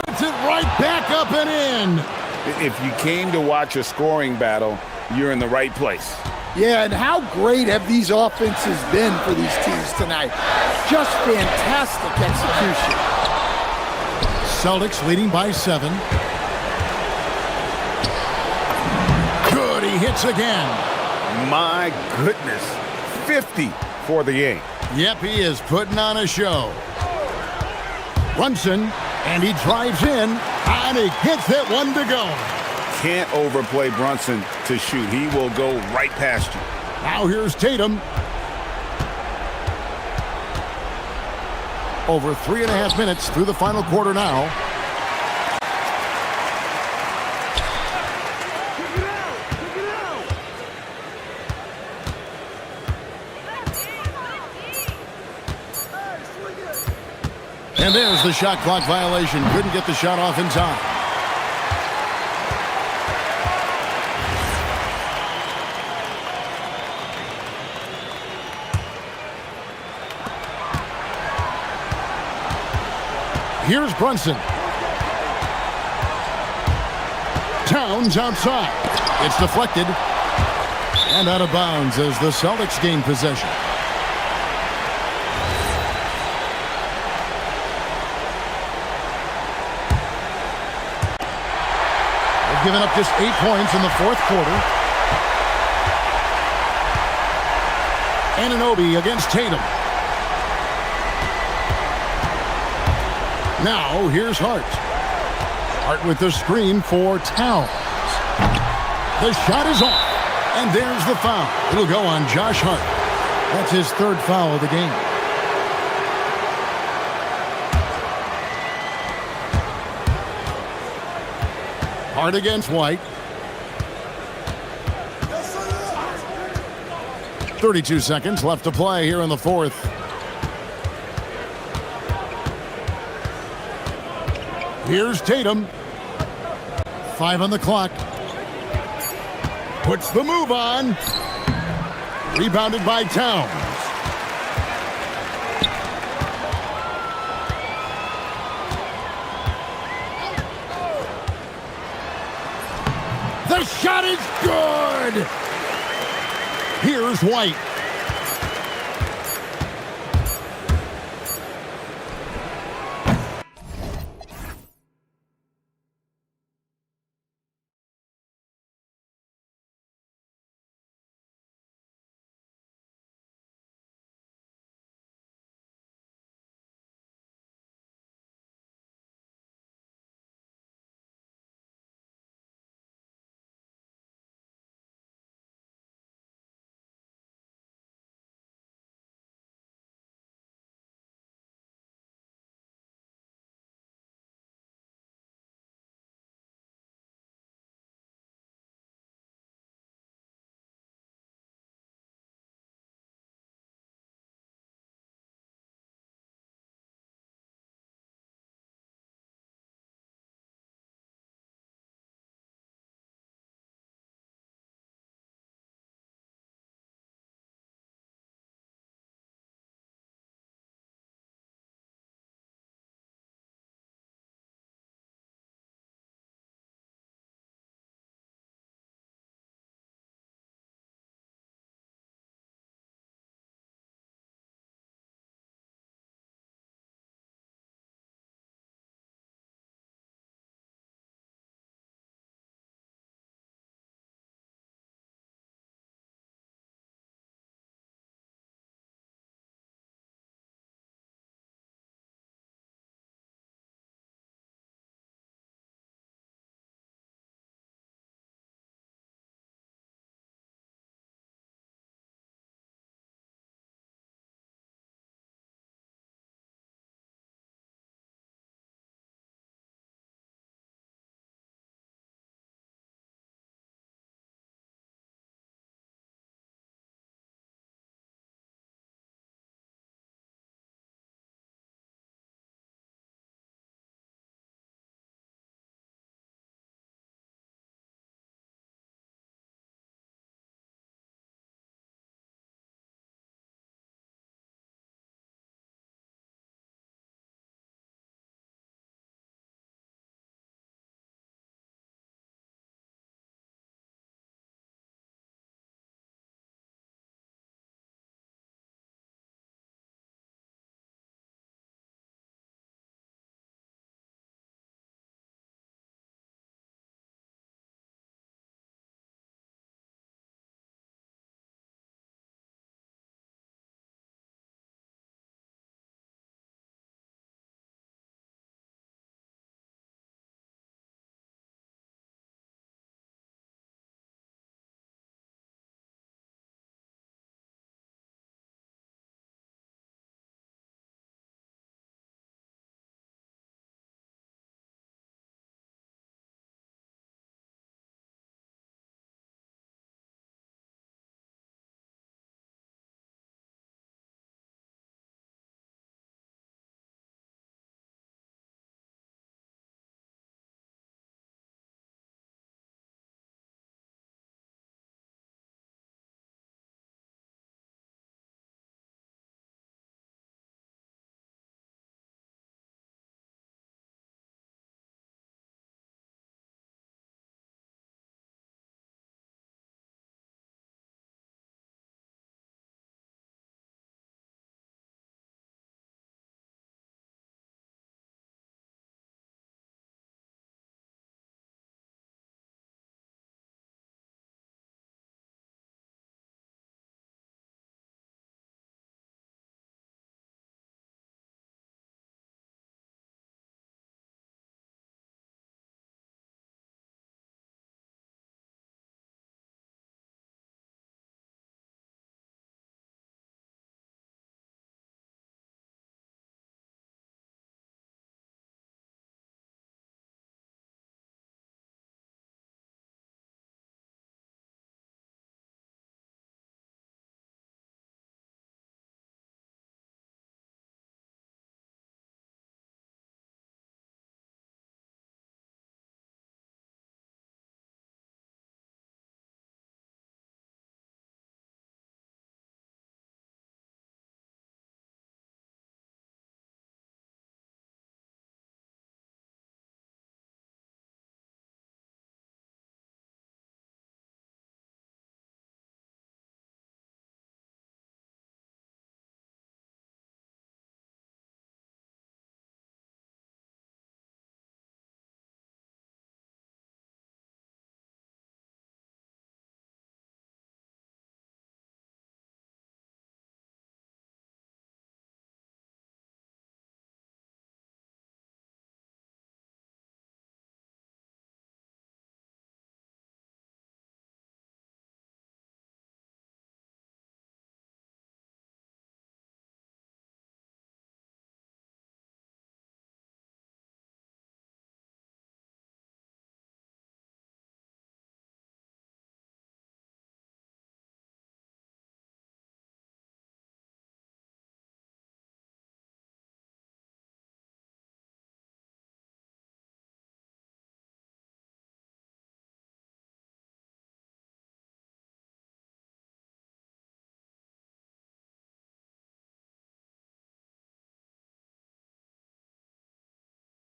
Puts it right back up and in. If you came to watch a scoring battle, you're in the right place. Yeah, and how great have these offenses been for these teams tonight? Just fantastic execution. Celtics leading by 7. Good, he hits again. My goodness, 50 for the game. Yep, he is putting on a show. Brunson, and he drives in, and he gets that one to go. Can't overplay Brunson to shoot. He will go right past you. Now here's Tatum. Over 3.5 minutes through the final quarter now. And there's the shot clock violation. Couldn't get the shot off in time. Here's Brunson. Towns outside. It's deflected. And out of bounds as the Celtics gain possession. They've given up just 8 points in the fourth quarter. Anunoby against Tatum. Now, here's Hart. Hart with the screen for Towns. The shot is off, and there's the foul. It'll go on Josh Hart. That's his 3rd foul of the game. Hart against White. 32 seconds left to play here in the fourth. Here's Tatum. 5 on the clock. Puts the move on. Rebounded by Towns. The shot is good. Here's White.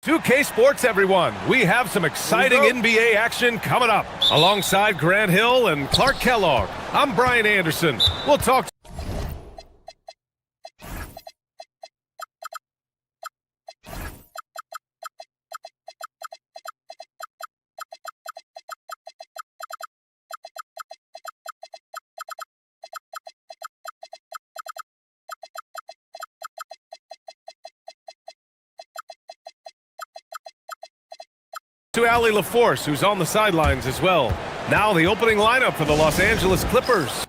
2K Sports, everyone. We have some exciting NBA action coming up. Alongside Grant Hill and Clark Kellogg, I'm Brian Anderson. We'll talk to Allie LaForce, who's on the sidelines as well. Now the opening lineup for the Los Angeles Clippers.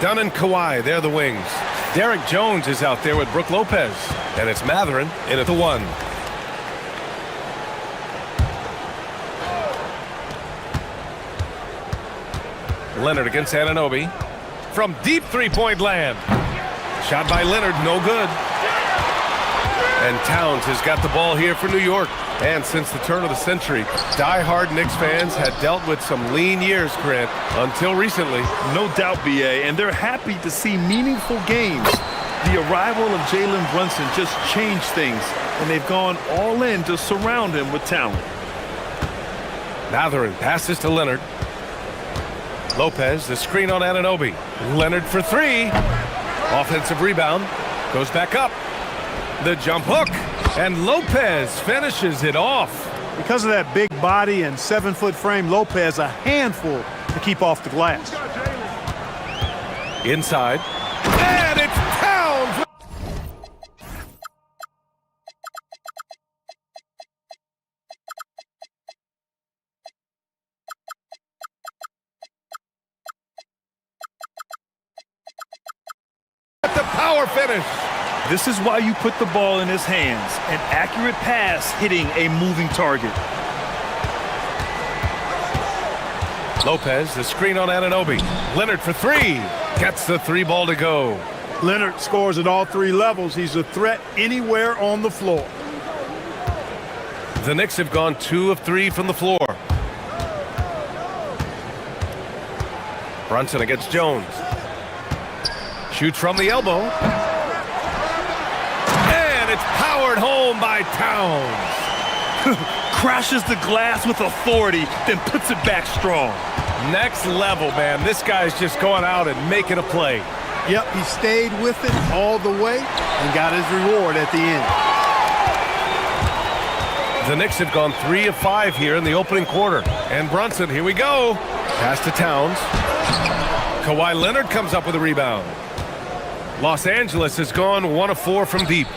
Dunn and Kawhi, they're the wings. Derek Jones is out there with Brook Lopez. And it's Matherin in at the 1. Leonard against Anunoby. From deep three-point land. Shot by Leonard, no good. And Towns has got the ball here for New York. And since the turn of the century, die-hard Knicks fans had dealt with some lean years, Grant, until recently. No doubt, BA, and they're happy to see meaningful games. The arrival of Jalen Brunson just changed things, and they've gone all in to surround him with talent. Matherin passes to Leonard. Lopez, the screen on Anunoby. Leonard for 3. Offensive rebound. Goes back up. The jump hook. And Lopez finishes it off. Because of that big body and 7-foot frame, Lopez a handful to keep off the glass. Inside. And it's Towns. The power finish. This is why you put the ball in his hands. An accurate pass hitting a moving target. Lopez, the screen on Anunoby. Leonard for 3. Gets the 3 ball to go. Leonard scores at all 3 levels. He's a threat anywhere on the floor. The Knicks have gone 2 of 3 from the floor. Brunson against Jones. Shoots from the elbow. And it's powered home by Towns. Crashes the glass with authority, then puts it back strong. Next level, man. This guy's just going out and making a play. Yep, he stayed with it all the way and got his reward at the end. The Knicks have gone 3 of 5 here in the opening quarter. And Brunson, here we go. Pass to Towns. Kawhi Leonard comes up with a rebound. Los Angeles has gone 1 of 4 from deep.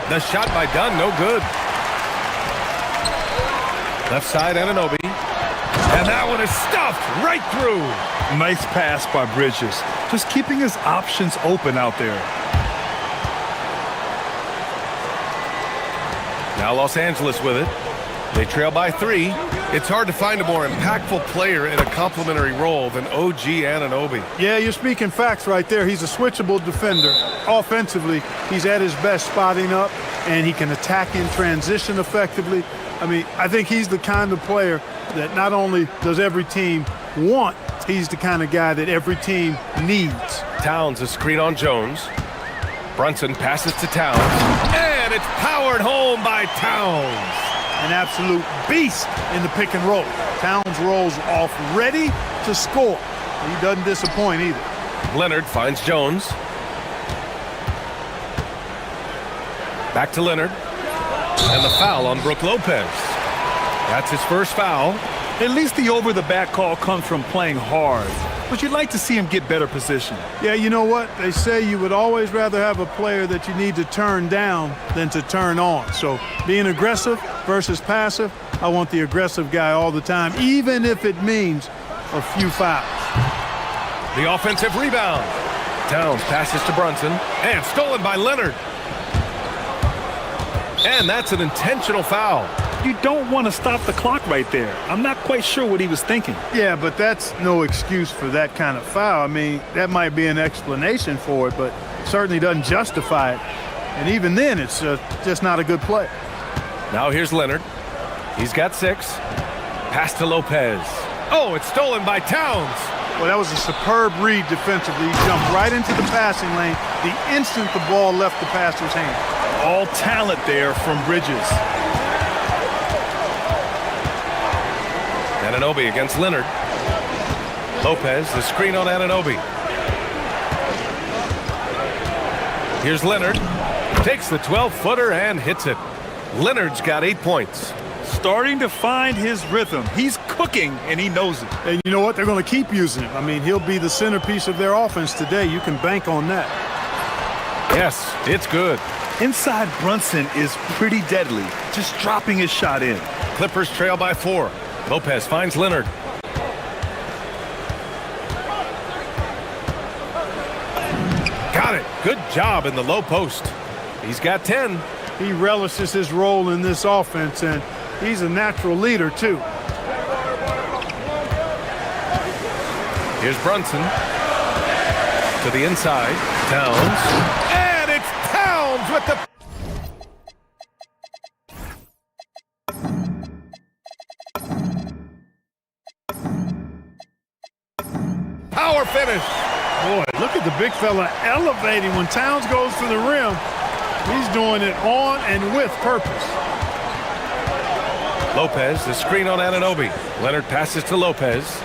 The shot by Dunn, no good. Left side, Anunoby. And that one is stuffed right through. Nice pass by Bridges. Just keeping his options open out there. Now Los Angeles with it. They trail by 3. It's hard to find a more impactful player in a complementary role than OG Anunoby. Yeah, you're speaking facts right there. He's a switchable defender. Offensively, he's at his best spotting up, and he can attack in transition effectively. I mean, I think he's the kind of player that not only does every team want, he's the kind of guy that every team needs. Towns, a screen on Jones. Brunson passes to Towns. And it's powered home by Towns. An absolute beast in the pick and roll. Towns rolls off ready to score. He doesn't disappoint either. Leonard finds Jones. Back to Leonard. And the foul on Brook Lopez. That's his first foul. At least the over-the-back call comes from playing hard. But you'd like to see him get better position. Yeah, you know what? They say you would always rather have a player that you need to turn down than to turn on. So being aggressive versus passive, I want the aggressive guy all the time, even if it means a few fouls. The offensive rebound. Towns passes to Brunson. And stolen by Leonard. And that's an intentional foul. You don't want to stop the clock right there. I'm not quite sure what he was thinking. Yeah, but that's no excuse for that kind of foul. I mean, that might be an explanation for it, but certainly doesn't justify it. And even then, it's just not a good play. Now here's Leonard. He's got 6. Pass to Lopez. Oh, it's stolen by Towns. Well, that was a superb read defensively. He jumped right into the passing lane the instant the ball left the passer's hand. All talent there from Bridges. Anunoby against Leonard. Lopez, the screen on Anunoby. Here's Leonard. Takes the 12-footer and hits it. Leonard's got 8 points. Starting to find his rhythm. He's cooking, and he knows it. And you know what? They're going to keep using him. I mean, he'll be the centerpiece of their offense today. You can bank on that. Yes, it's good. Inside Brunson is pretty deadly, just dropping his shot in. Clippers trail by 4. Lopez finds Leonard. Got it. Good job in the low post. He's got 10. He relishes his role in this offense, and he's a natural leader, too. Here's Brunson. To the inside. Towns. And it's Towns with the... power finish. Boy, look at the big fella elevating when Towns goes to the rim. He's doing it on and with purpose. Lopez, the screen on Anunoby. Leonard passes to Lopez.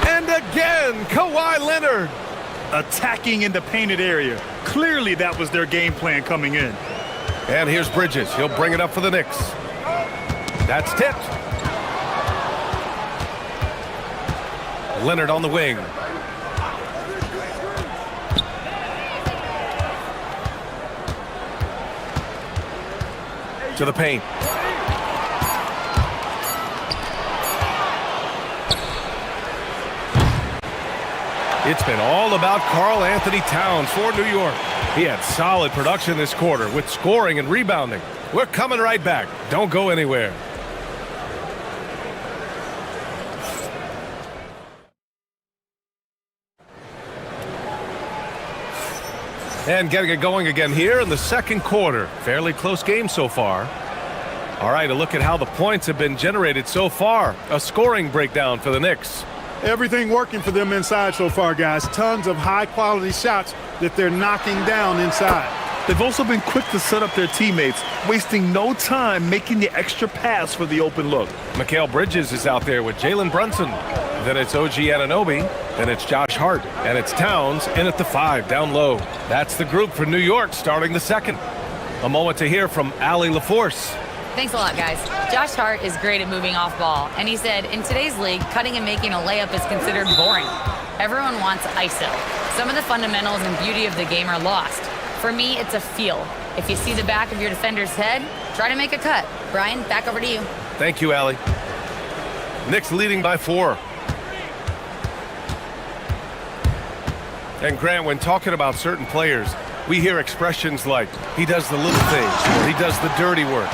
And again, Kawhi Leonard. Attacking in the painted area. Clearly that was their game plan coming in. And here's Bridges. He'll bring it up for the Knicks. That's tipped. Leonard on the wing. To the paint. It's been all about Karl Anthony Towns for New York. He had solid production this quarter with scoring and rebounding. We're coming right back. Don't go anywhere. And getting it going again here in the second quarter. Fairly close game so far. All right, a look at how the points have been generated so far. A scoring breakdown for the Knicks. Everything working for them inside so far, guys. Tons of high-quality shots that they're knocking down inside. They've also been quick to set up their teammates, wasting no time making the extra pass for the open look. Mikal Bridges is out there with Jalen Brunson. Then it's OG Anunoby. Then it's Josh Hart. And it's Towns in at the 5 down low. That's the group for New York starting the second. A moment to hear from Allie LaForce. Thanks a lot, guys. Josh Hart is great at moving off ball, and he said, in today's league, cutting and making a layup is considered boring. Everyone wants ISO. Some of the fundamentals and beauty of the game are lost. For me, it's a feel. If you see the back of your defender's head, try to make a cut. Brian, back over to you. Thank you, Allie. Knicks leading by 4. And Grant, when talking about certain players, we hear expressions like, he does the little things, or he does the dirty work.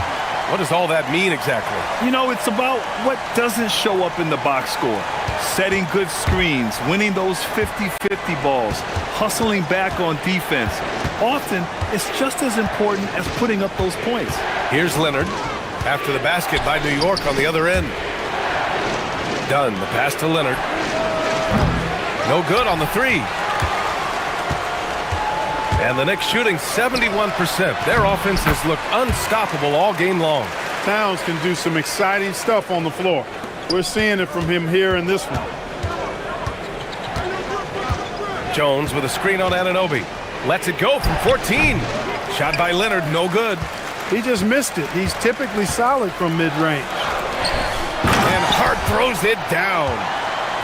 What does all that mean exactly? You know, it's about what doesn't show up in the box score. Setting good screens, winning those 50-50 balls, hustling back on defense. Often, it's just as important as putting up those points. Here's Leonard. After the basket by New York on the other end. Done. The pass to Leonard. No good on the 3. And the Knicks shooting 71%. Their offense has looked unstoppable all game long. Towns can do some exciting stuff on the floor. We're seeing it from him here in this one. Jones with a screen on Anunoby. Lets it go from 14. Shot by Leonard, no good. He just missed it. He's typically solid from mid-range. And Hart throws it down.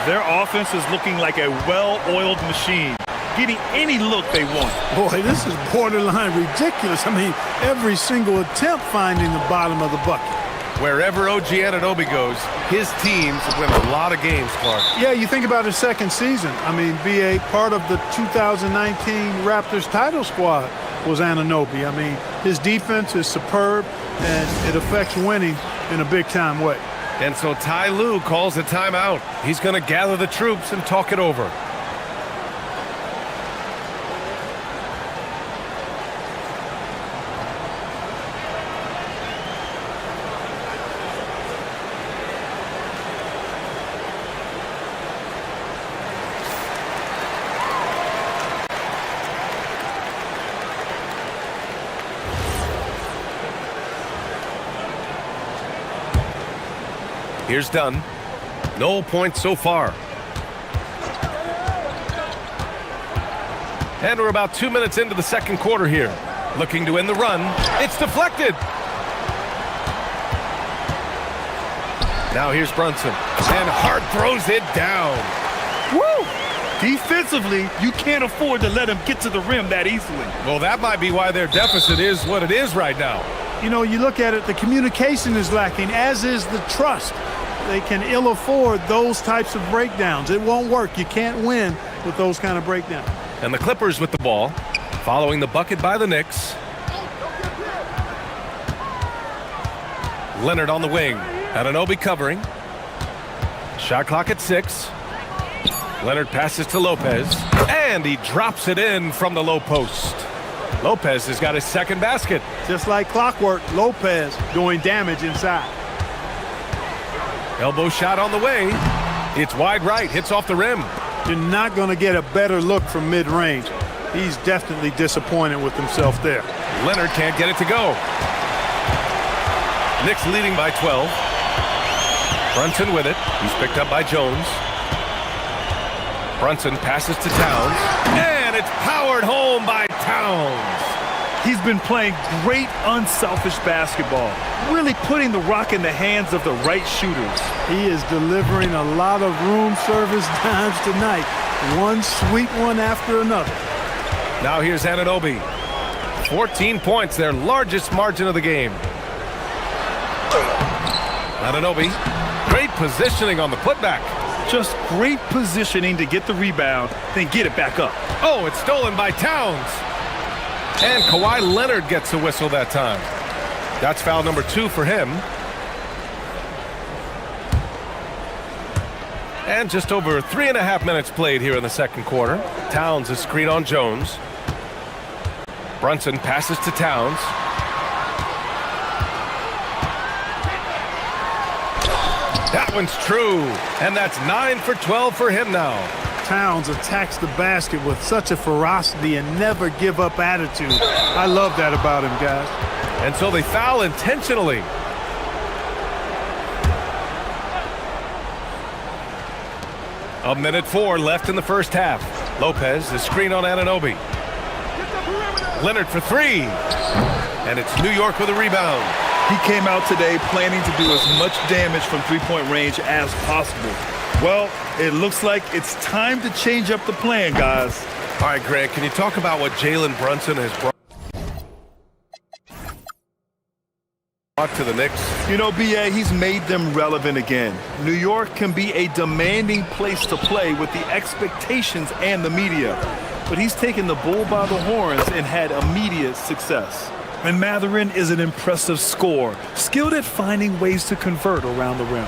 Their offense is looking like a well-oiled machine, getting any look they want. Boy, this is borderline ridiculous. I mean, every single attempt finding the bottom of the bucket. Wherever OG Anunoby goes, his teams win a lot of games, Clark. Yeah, you think about his second season. I mean, be a part of the 2019 Raptors title squad. was Anunoby. I mean, his defense is superb, and it affects winning in a big-time way. And so Ty Lue calls a timeout. He's going to gather the troops and talk it over. Here's Dunn. No points so far. And we're about 2 minutes into the second quarter here. Looking to win the run. It's deflected. Now here's Brunson. And Hart throws it down. Woo! Defensively, you can't afford to let him get to the rim that easily. Well, that might be why their deficit is what it is right now. You know, you look at it, the communication is lacking, as is the trust. They can ill afford those types of breakdowns. It won't work. You can't win with those kind of breakdowns. And the Clippers with the ball, following the bucket by the Knicks. Leonard on the wing. Anunoby covering. Shot clock at 6. Leonard passes to Lopez. And he drops it in from the low post. Lopez has got his second basket. Just like clockwork, Lopez doing damage inside. Elbow shot on the way. It's wide right, hits off the rim. You're not going to get a better look from mid-range. He's definitely disappointed with himself there. Leonard can't get it to go. Knicks leading by 12. Brunson with it. He's picked up by Jones. Brunson passes to Towns. And it's powered home by Towns. He's been playing great unselfish basketball, really putting the rock in the hands of the right shooters. He is delivering a lot of room service dimes tonight. One sweet one after another. Now here's Anunoby. 14 points, their largest margin of the game. Anunoby, great positioning on the putback. Just great positioning to get the rebound, then get it back up. Oh, it's stolen by Towns. And Kawhi Leonard gets a whistle that time. That's foul number 2 for him. And just over 3.5 minutes played here in the second quarter. Towns is screen on Jones. Brunson passes to Towns. That one's true. And that's 9 for 12 for him now. Towns attacks the basket with such a ferocity and never give up attitude. I love that about him, guys. And so they foul intentionally. A minute 4 left in the first half. Lopez, the screen on Anunoby. Leonard for 3. And it's New York with a rebound. He came out today planning to do as much damage from three-point range as possible. Well, it looks like it's time to change up the plan, guys. All right, Grant, can you talk about what Jalen Brunson has brought to the Knicks? You know, B.A., he's made them relevant again. New York can be a demanding place to play with the expectations and the media. But he's taken the bull by the horns and had immediate success. And Mathurin is an impressive scorer, skilled at finding ways to convert around the rim.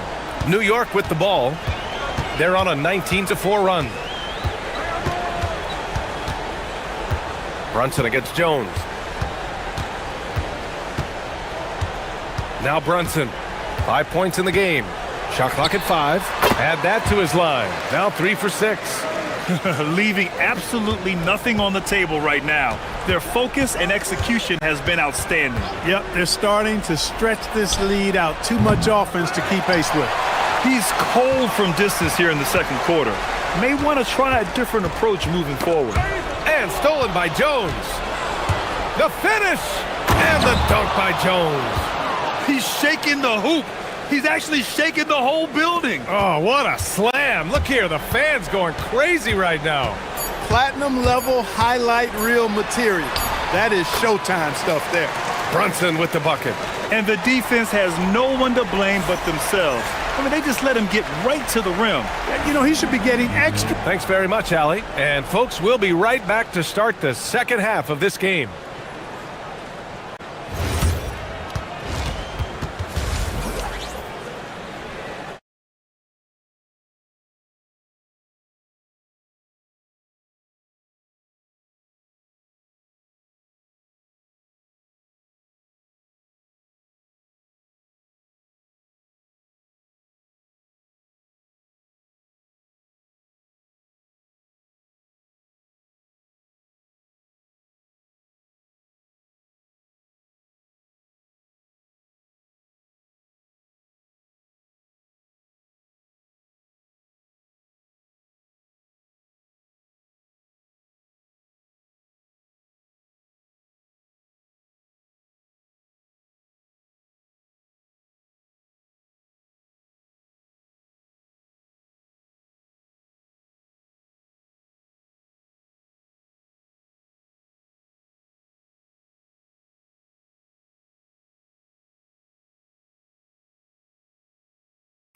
New York with the ball. They're on a 19-4 run. Brunson against Jones. Now Brunson. 5 points in the game. Shot clock at 5. Add that to his line. Now 3 for 6. Leaving absolutely nothing on the table right now. Their focus and execution has been outstanding. Yep, they're starting to stretch this lead out. Too much offense to keep pace with. He's cold from distance here in the second quarter. May want to try a different approach moving forward. And stolen by Jones. The finish! And the dunk by Jones. He's shaking the hoop. He's actually shaking the whole building. Oh, what a slam. Look here, the fans going crazy right now. Platinum level highlight reel material. That is Showtime stuff there. Brunson with the bucket. And the defense has no one to blame but themselves. I mean, they just let him get right to the rim. You know, he should be getting extra. Thanks very much, Allie. And folks, we'll be right back to start the second half of this game.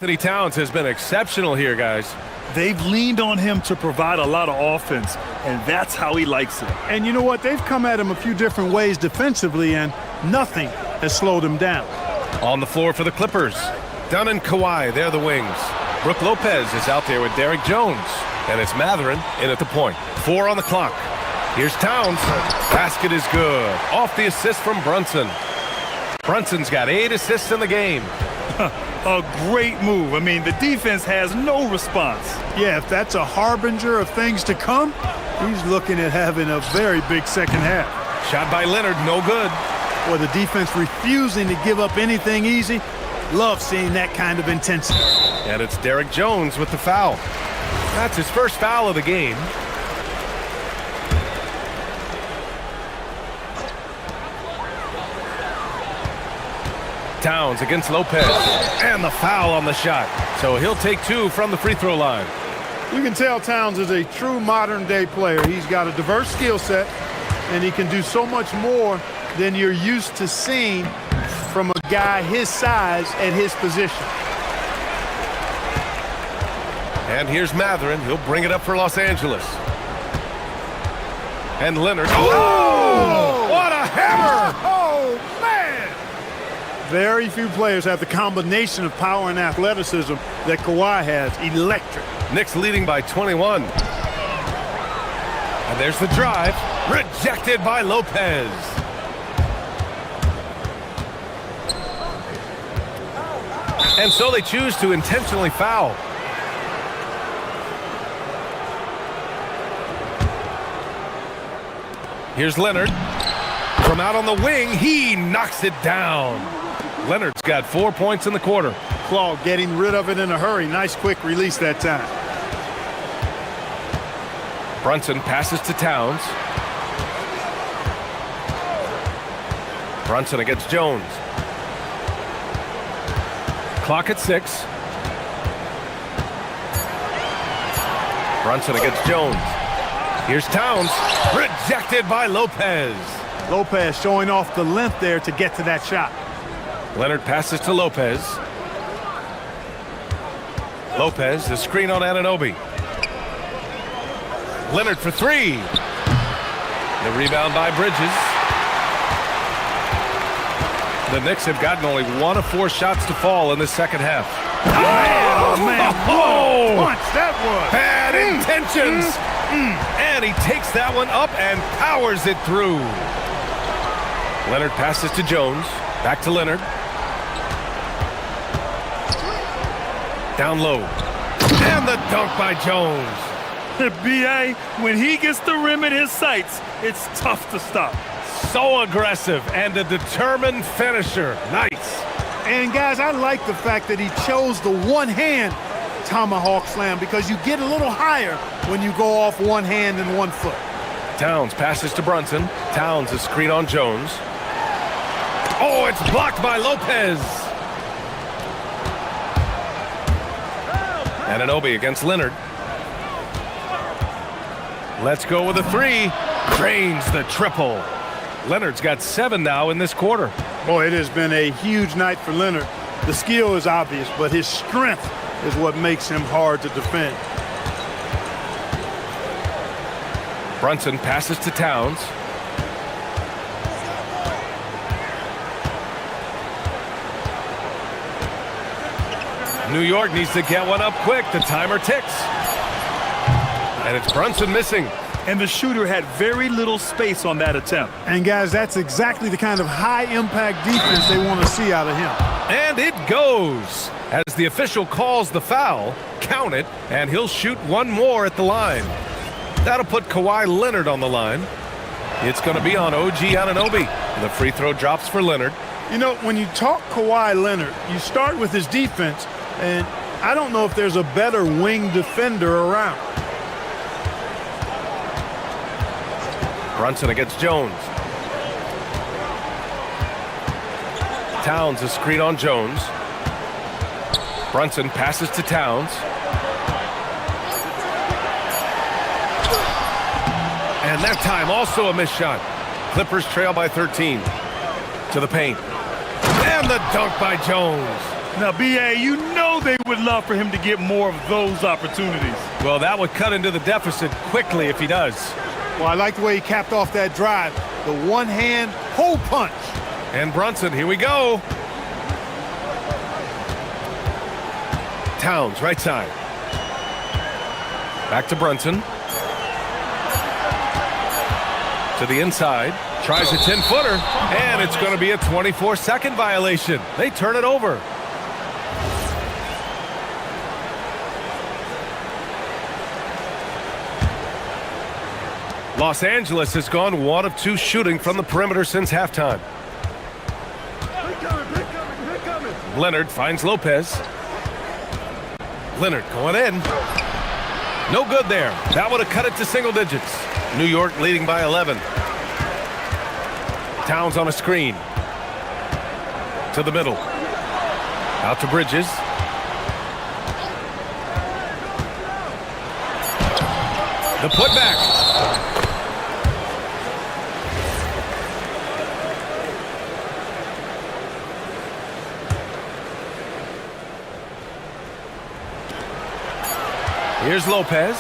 Anthony Towns has been exceptional here, guys. They've leaned on him to provide a lot of offense, and that's how he likes it. And you know what? They've come at him a few different ways defensively, and nothing has slowed him down. On the floor for the Clippers, Dunn and Kawhi, they're the wings. Brooke Lopez is out there with Derek Jones, and it's Matherin in at the point. 4 on the clock. Here's Towns. Basket is good. Off the assist from Brunson. Brunson's got 8 assists in the game. A great move. I mean, the defense has no response. Yeah, if that's a harbinger of things to come, he's looking at having a very big second half. Shot by Leonard, no good. Or the defense refusing to give up anything easy. Love seeing that kind of intensity. And it's Derek Jones with the foul. That's his first foul of the game. Towns against Lopez. And the foul on the shot. So he'll take 2 from the free throw line. You can tell Towns is a true modern-day player. He's got a diverse skill set, and he can do so much more than you're used to seeing from a guy his size at his position. And here's Matherin. He'll bring it up for Los Angeles. And Leonard. Oh! What a hammer! Oh, man! Very few players have the combination of power and athleticism that Kawhi has. Electric. Knicks leading by 21. And there's the drive. Rejected by Lopez. And so they choose to intentionally foul. Here's Leonard. From out on the wing, he knocks it down. Leonard's got 4 points in the quarter. Claw getting rid of it in a hurry. Nice quick release that time. Brunson passes to Towns. Brunson against Jones. Clock at 6. Brunson against Jones. Here's Towns. Rejected by Lopez. Lopez showing off the length there to get to that shot. Leonard passes to Lopez. Lopez, the screen on Anunoby. Leonard for 3. The rebound by Bridges. The Knicks have gotten only 1 of 4 shots to fall in the second half. Oh, man. Whoa! Punch that was. Bad intentions. And he takes that one up and powers it through. Leonard passes to Jones. Back to Leonard. Down low. And the dunk by Jones. B.A., when he gets the rim in his sights, it's tough to stop. So aggressive and a determined finisher. Nice. And, guys, I like the fact that he chose the one-hand tomahawk slam because you get a little higher when you go off one hand and 1 foot. Towns passes to Brunson. Towns is screen on Jones. Oh, it's blocked by Lopez. Anunoby against Leonard. Let's go with a 3. Drains the triple. Leonard's got 7 now in this quarter. Boy, it has been a huge night for Leonard. The skill is obvious, but his strength is what makes him hard to defend. Brunson passes to Towns. New York needs to get one up quick. The timer ticks. And it's Brunson missing. And the shooter had very little space on that attempt. And, guys, that's exactly the kind of high-impact defense they want to see out of him. And it goes. As the official calls the foul, count it, and he'll shoot 1 more at the line. That'll put Kawhi Leonard on the line. It's going to be on OG Anunoby. The free throw drops for Leonard. You know, when you talk Kawhi Leonard, you start with his defense, and I don't know if there's a better wing defender around. Brunson against Jones. Towns is screen on Jones. Brunson passes to Towns. And that time also a missed shot. Clippers trail by 13. To the paint. And the dunk by Jones. Now, B.A., you know they would love for him to get more of those opportunities. Well, that would cut into the deficit quickly if he does. Well, I like the way he capped off that drive. The one-hand hole punch. And Brunson, here we go. Towns, right side. Back to Brunson. To the inside. Tries a 10-footer. And it's going to be a 24-second violation. They turn it over. Los Angeles has gone 1 of 2 shooting from the perimeter since halftime. Leonard finds Lopez. Leonard going in. No good there. That would have cut it to single digits. New York leading by 11. Towns on a screen. To the middle. Out to Bridges. The putback. Here's Lopez.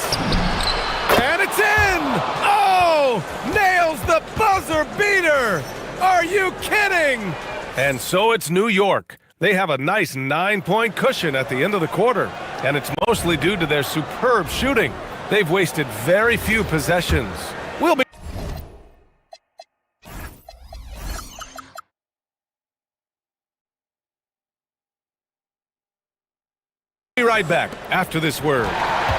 And it's in! Oh! Nails the buzzer beater! Are you kidding? And so it's New York. They have a nice 9-point cushion at the end of the quarter. And it's mostly due to their superb shooting. They've wasted very few possessions. We'll be right back after this word.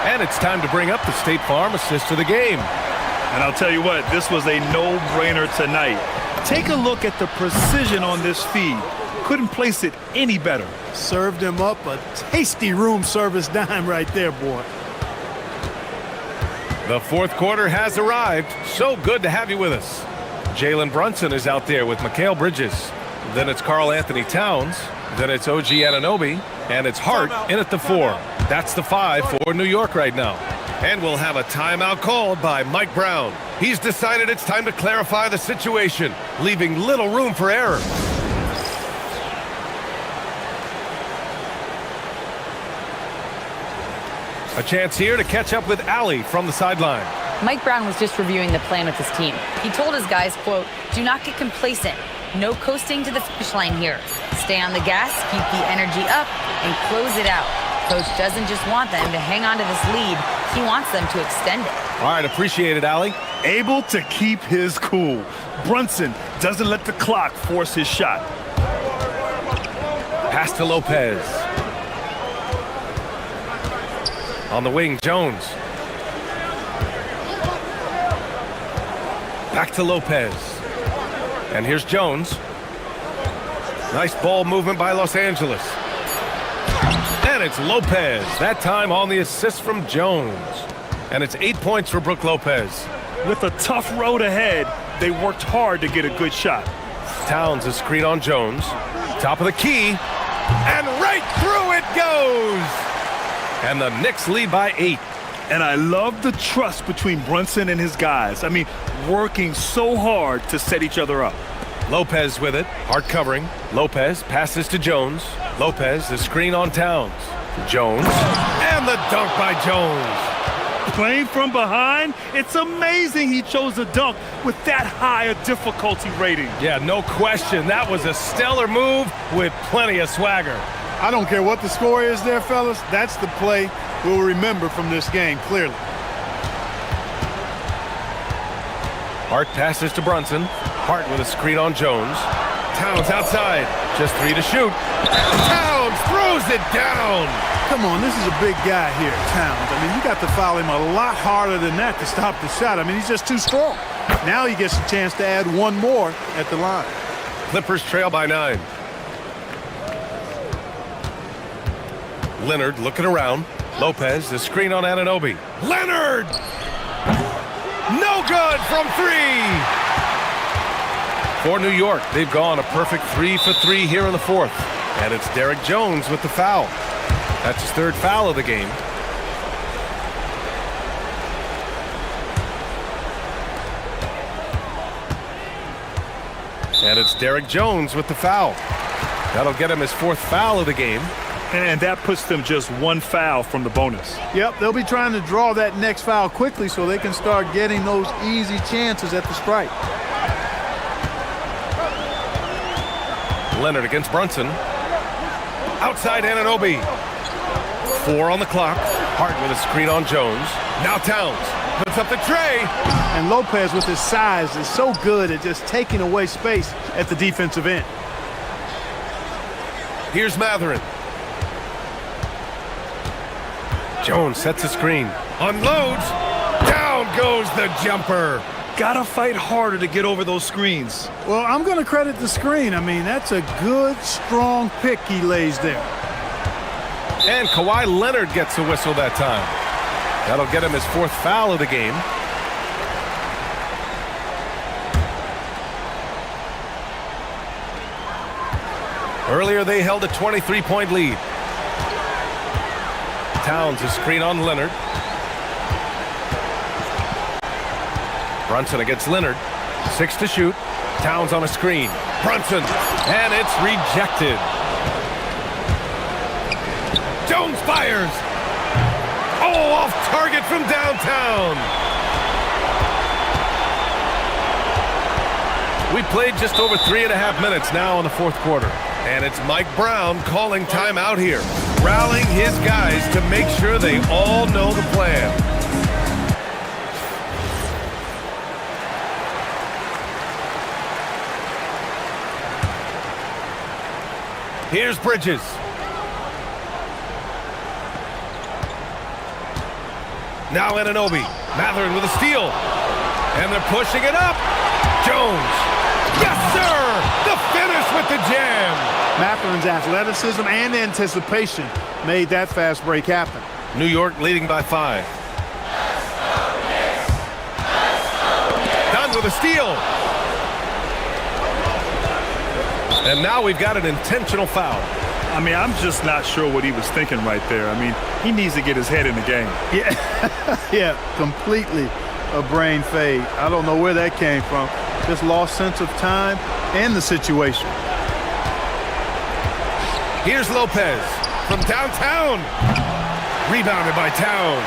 And it's time to bring up the State Farm assist of the game. And I'll tell you what, this was a no-brainer tonight. Take a look at the precision on this feed. Couldn't place it any better. Served him up a tasty room service dime right there, boy. The fourth quarter has arrived. So good to have you with us. Jalen Brunson is out there with Mikal Bridges. Then it's Karl Anthony Towns. Then it's OG Anunoby. And it's Hart in at the 4. That's the 5 for New York right now. And we'll have a timeout called by Mike Brown. He's decided it's time to clarify the situation, leaving little room for error. A chance here to catch up with Allie from the sideline. Mike Brown was just reviewing the plan with his team. He told his guys, quote, "Do not get complacent. No coasting to the finish line here. Stay on the gas, keep the energy up, and close it out. Coach doesn't just want them to hang on to this lead. He wants them to extend it." All right, appreciate it, Allie. Able to keep his cool. Brunson doesn't let the clock force his shot. Pass to Lopez. On the wing, Jones. Back to Lopez. And here's Jones. Nice ball movement by Los Angeles. And it's Lopez. That time on the assist from Jones. And it's 8 points for Brook Lopez. With a tough road ahead, they worked hard to get a good shot. Towns a screen on Jones. Top of the key. And right through it goes. And the Knicks lead by 8. And I love the trust between Brunson and his guys. I mean, working so hard to set each other up. Lopez with it. Hart covering. Lopez passes to Jones. Lopez, the screen on Towns. Jones. And the dunk by Jones. Playing from behind, it's amazing he chose a dunk with that high a difficulty rating. Yeah, no question. That was a stellar move with plenty of swagger. I don't care what the score is there, fellas. That's the play we'll remember from this game, clearly. Hart passes to Brunson. Hart with a screen on Jones. Towns outside. Just 3 to shoot. Towns throws it down. Come on, this is a big guy here, Towns. I mean, you got to foul him a lot harder than that to stop the shot. I mean, he's just too strong. Now he gets a chance to add one more at the line. Clippers trail by 9. Leonard looking around. Lopez, the screen on Anunoby. Leonard! No good from 3! For New York, they've gone a perfect 3 for 3 here in the fourth. And it's Derek Jones with the foul. That's his 3rd foul of the game. And it's Derek Jones with the foul. That'll get him his 4th foul of the game. And that puts them just one foul from the bonus. Yep, they'll be trying to draw that next foul quickly so they can start getting those easy chances at the stripe. Leonard against Brunson. Outside Anunoby. 4 on the clock. Hart with a screen on Jones. Now Towns puts up the tray. And Lopez with his size is so good at just taking away space at the defensive end. Here's Matherin. Jones sets a screen. Unloads. Down goes the jumper. Gotta fight harder to get over those screens. Well, I'm going to credit the screen. I mean, that's a good, strong pick he lays there. And Kawhi Leonard gets a whistle that time. That'll get him his 4th foul of the game. Earlier, they held a 23-point lead. Towns a screen on Leonard. Brunson against Leonard. 6 to shoot. Towns on a screen. Brunson. And it's rejected. Jones fires. Oh, off target from downtown. We played just over 3.5 minutes now in the 4th quarter. And it's Mike Brown calling timeout here, rallying his guys to make sure they all know the plan. Here's Bridges. Now Anunoby. Matherin with a steal. And they're pushing it up. Jones. Yes, sir! The finish with the jam. Matherin's athleticism and anticipation made that fast break happen. New York leading by 5. Dunn with a steal. And now we've got an intentional foul. I mean, I'm just not sure what he was thinking right there. I mean, he needs to get his head in the game. Yeah, yeah, completely a brain fade. I don't know where that came from. Just lost sense of time and the situation. Here's Lopez from downtown. Rebounded by Towns.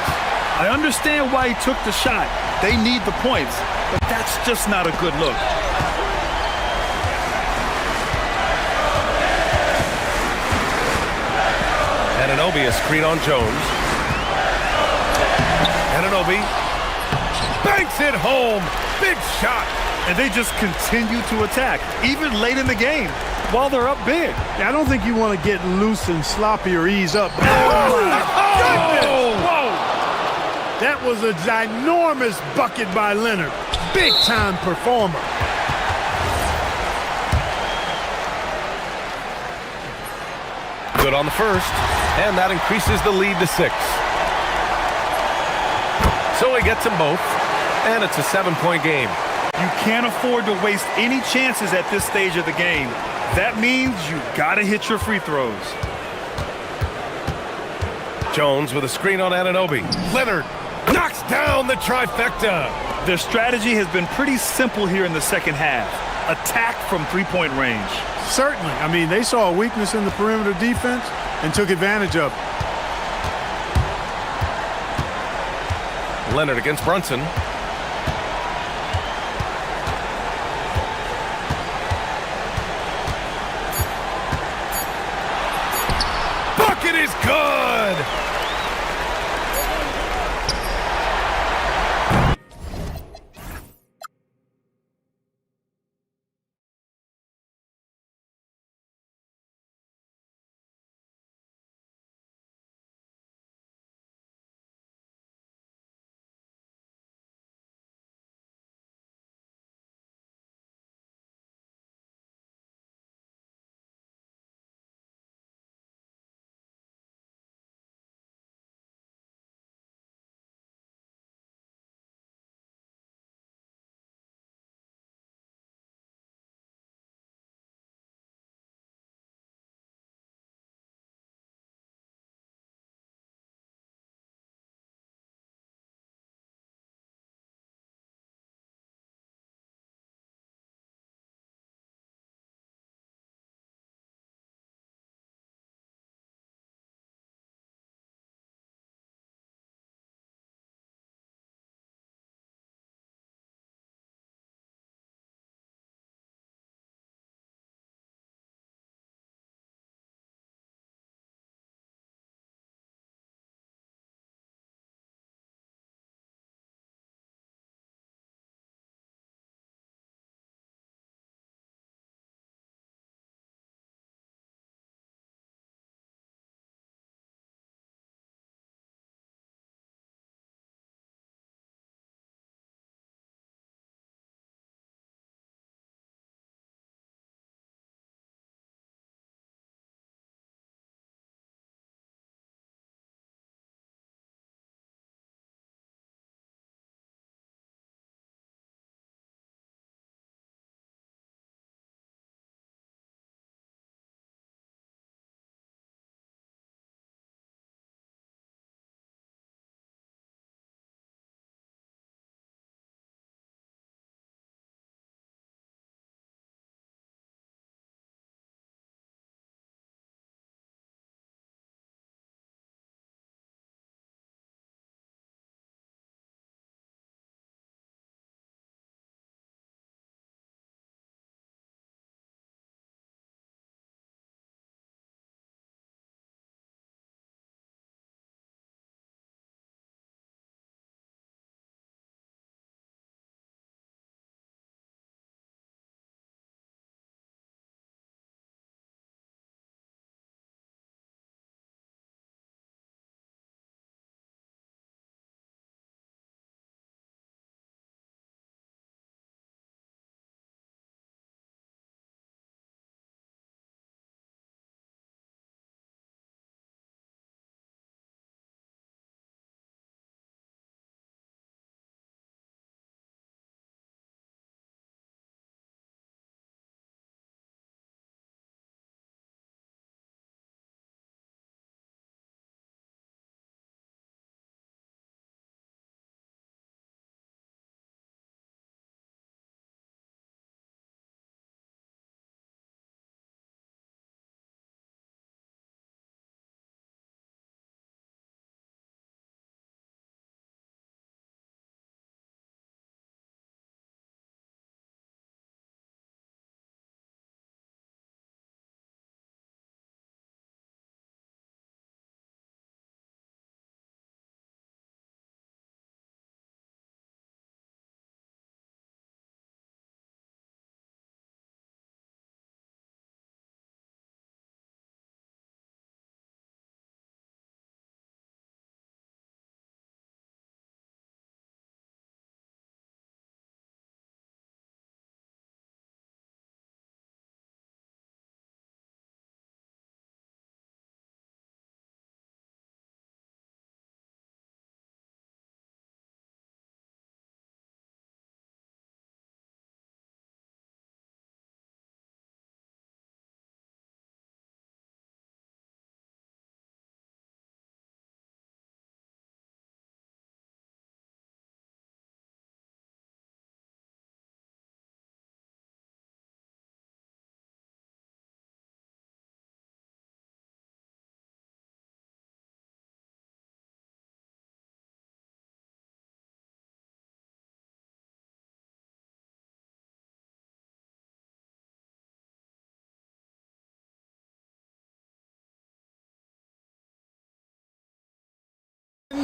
I understand why he took the shot. They need the points, but that's just not a good look. Anunoby a screen on Jones. Anunoby banks it home. Big shot. And they just continue to attack, even late in the game, while they're up big. I don't think you want to get loose and sloppy or ease up. Oh, my goodness! Whoa! That was a ginormous bucket by Leonard. Big-time performer. Good on the first, and that increases the lead to 6. So he gets them both, and it's a 7-point game. You can't afford to waste any chances at this stage of the game. That means you gotta hit your free throws. Jones with a screen on Anunoby. Leonard knocks down the trifecta. Their strategy has been pretty simple here in the second half. Attack from three-point range. Certainly. I mean, they saw a weakness in the perimeter defense and took advantage of it. Leonard against Brunson. Bucket is good!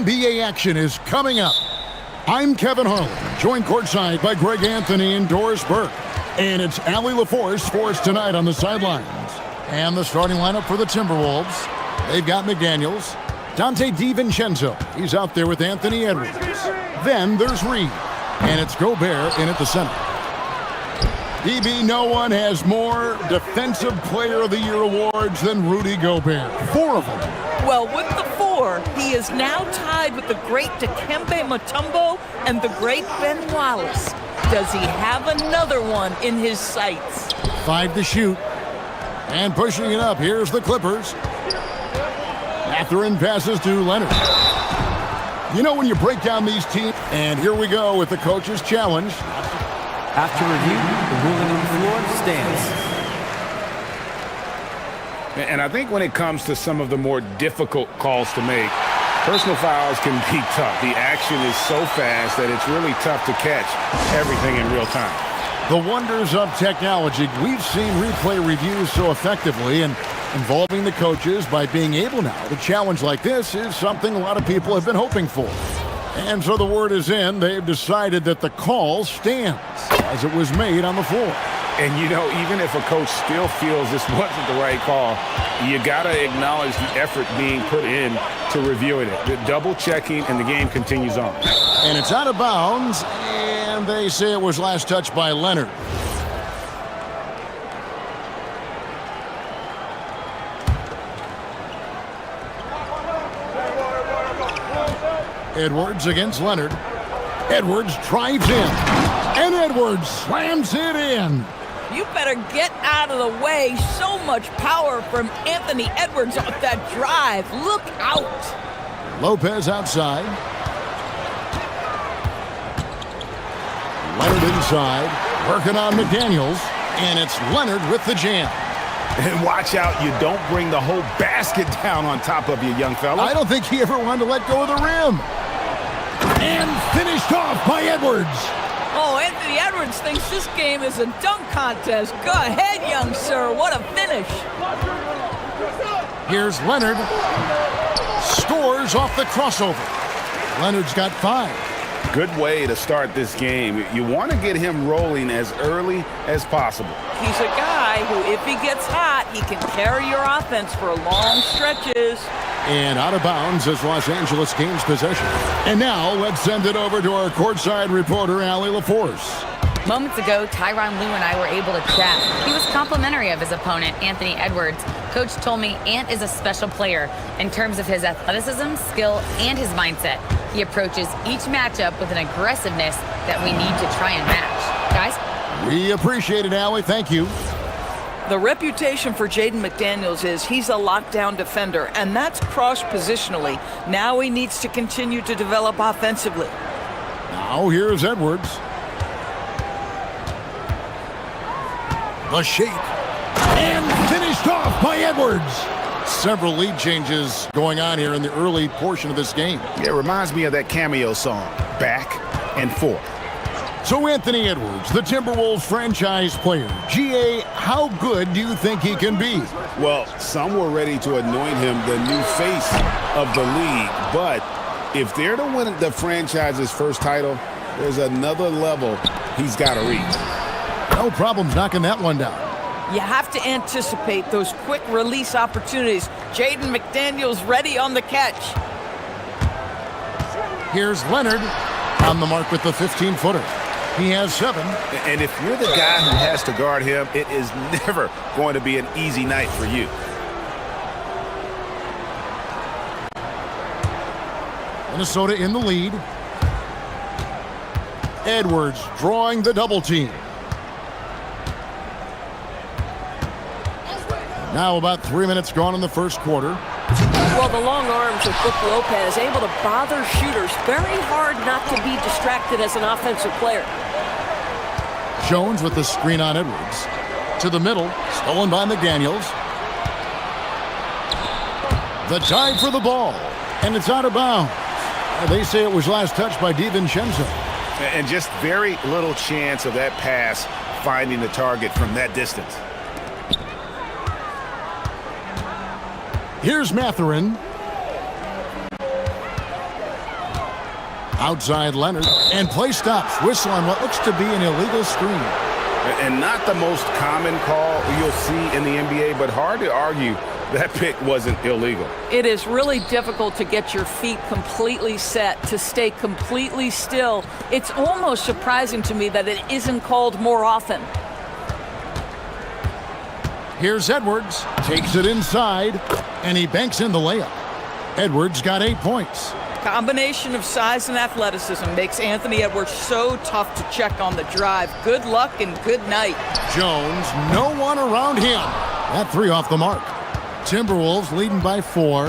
NBA action is coming up. I'm Kevin Harlan, joined courtside by Greg Anthony and Doris Burke. And it's Allie LaForce for us tonight on the sidelines. And the starting lineup for the Timberwolves. They've got McDaniels, Dante DiVincenzo. He's out there with Anthony Edwards. Then there's Reed, and it's Gobert in at the center. DB, no one has more Defensive Player of the Year awards than Rudy Gobert. 4 of them. Well, with the 4, he is now tied with the great Dikembe Mutombo and the great Ben Wallace. Does he have another one in his sights? 5 to shoot. And pushing it up, here's the Clippers. Mathurin passes to Leonard. You know when you break down these teams, and here we go with the coach's challenge. After review, the ruling on the floor stands. And I think when it comes to some of the more difficult calls to make, personal fouls can be tough. The action is so fast that it's really tough to catch everything in real time. The wonders of technology. We've seen replay reviews so effectively, and involving the coaches by being able now to challenge like this is something a lot of people have been hoping for. And so the word is in. They've decided that the call stands as it was made on the floor. And, you know, even if a coach still feels this wasn't the right call, you got to acknowledge the effort being put in to reviewing it. The double checking, and the game continues on. And it's out of bounds, and they say it was last touched by Leonard. Edwards against Leonard. Edwards drives in, and Edwards slams it in. You better get out of the way. So much power from Anthony Edwards off that drive. Look out. Lopez outside. Leonard inside, working on McDaniels, and it's Leonard with the jam. And watch out, you don't bring the whole basket down on top of you, young fella. I don't think he ever wanted to let go of the rim. And finished off by Edwards. Oh, Anthony Edwards thinks this game is a dunk contest. Go ahead, young sir. What a finish. Here's Leonard. Scores off the crossover. Leonard's got 5. Good way to start this game. You want to get him rolling as early as possible. He's a guy who, if he gets hot, he can carry your offense for long stretches. And out of bounds as Los Angeles gains possession. And now let's send it over to our courtside reporter, Allie LaForce. Moments ago, Tyronn Lue and I were able to chat. He was complimentary of his opponent, Anthony Edwards. Coach told me Ant is a special player in terms of his athleticism, skill, and his mindset. He approaches each matchup with an aggressiveness that we need to try and match. Guys? We appreciate it, Allie. Thank you. The reputation for Jaden McDaniels is he's a lockdown defender, and that's cross-positionally. Now he needs to continue to develop offensively. Now here's Edwards. The shake. And finished off by Edwards. Several lead changes going on here in the early portion of this game. It reminds me of that cameo song, Back and Forth. So Anthony Edwards, the Timberwolves franchise player. GA, how good do you think he can be? Well, some were ready to anoint him the new face of the league. But if they're to win the franchise's first title, there's another level he's got to reach. No problems knocking that one down. You have to anticipate those quick release opportunities. Jaden McDaniels ready on the catch. Here's Leonard on the mark with the 15-footer. He has 7. And if you're the guy who has to guard him, it is never going to be an easy night for you. Minnesota in the lead. Edwards drawing the double team. Now about 3 minutes gone in the first quarter. Well, the long arms of Brook Lopez able to bother shooters. Very hard not to be distracted as an offensive player. Jones with the screen on Edwards. To the middle, stolen by McDaniels. The tie for the ball, and it's out of bounds. They say it was last touched by DiVincenzo. And just very little chance of that pass finding the target from that distance. Here's Mathurin. Outside Leonard, and play stops. Whistle on what looks to be an illegal screen. And not the most common call you'll see in the NBA, but hard to argue that pick wasn't illegal. It is really difficult to get your feet completely set, to stay completely still. It's almost surprising to me that it isn't called more often. Here's Edwards, takes it inside, and he banks in the layup. Edwards got 8 points. Combination of size and athleticism makes Anthony Edwards so tough to check on the drive. Good luck and good night. Jones, no one around him. That 3 off the mark. Timberwolves leading by 4.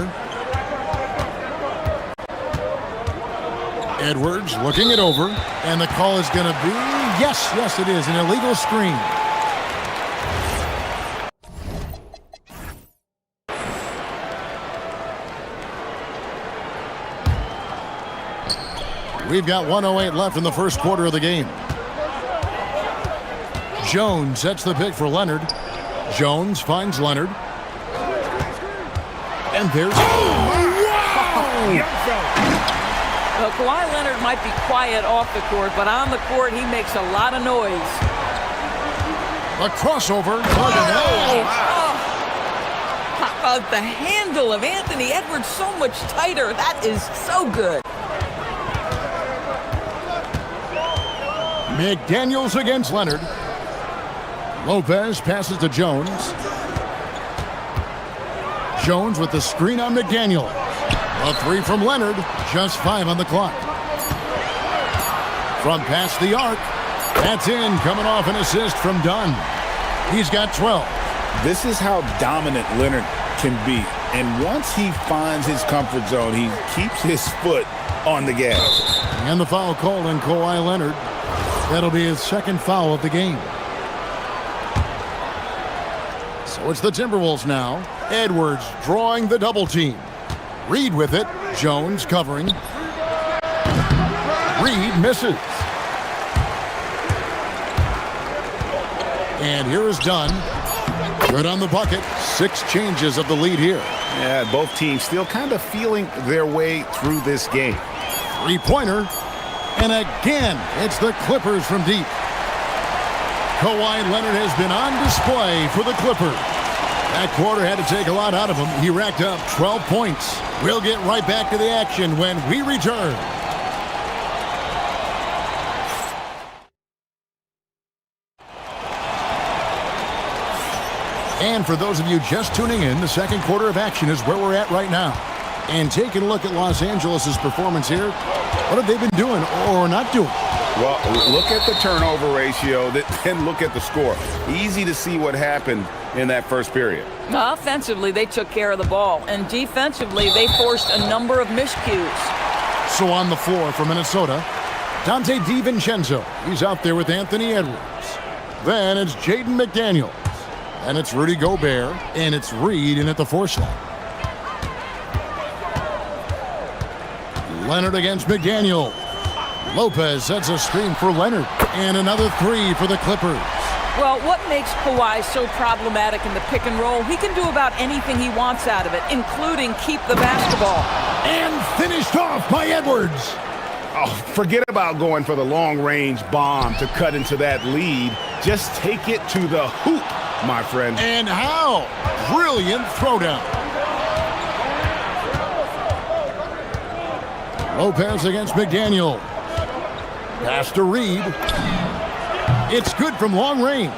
Edwards looking it over, and the call is going to be, yes, it is, an illegal screen. We've got 1:08 left in the first quarter of the game. Jones sets the pick for Leonard. Jones finds Leonard. And there's... Well, Kawhi Leonard might be quiet off the court, but on the court he makes a lot of noise. A crossover. The handle of Anthony Edwards so much tighter. That is so good. McDaniels against Leonard. Lopez passes to Jones. Jones with the screen on McDaniel. A 3 from Leonard. Just 5 on the clock. From past the arc. That's in. Coming off an assist from Dunn. He's got 12. This is how dominant Leonard can be. And once he finds his comfort zone, he keeps his foot on the gas. And the foul called on Kawhi Leonard. That'll be his second foul of the game. So it's the Timberwolves now. Edwards drawing the double team. Reed with it. Jones covering. Reed misses. And here is Dunn. Good on the bucket. 6 changes of the lead here. Yeah, both teams still kind of feeling their way through this game. 3-pointer. And again, it's the Clippers from deep. Kawhi Leonard has been on display for the Clippers. That quarter had to take a lot out of him. He racked up 12 points. We'll get right back to the action when we return. And for those of you just tuning in, the second quarter of action is where we're at right now. And taking a look at Los Angeles' performance here, what have they been doing or not doing? Well, look at the turnover ratio, then look at the score. Easy to see what happened in that first period. Offensively, they took care of the ball. And defensively, they forced a number of miscues. So on the floor for Minnesota, Dante DiVincenzo. He's out there with Anthony Edwards. Then it's Jaden McDaniels. And it's Rudy Gobert. And it's Reed in at the 4 slot. Leonard against McDaniel. Lopez sets a screen for Leonard. And another 3 for the Clippers. Well, what makes Kawhi so problematic in the pick and roll? He can do about anything he wants out of it, including keep the basketball. And finished off by Edwards. Oh, forget about going for the long-range bomb to cut into that lead. Just take it to the hoop, my friend. And how? Brilliant throwdown. Lopez against McDaniel. Pass to Reed. It's good from long range.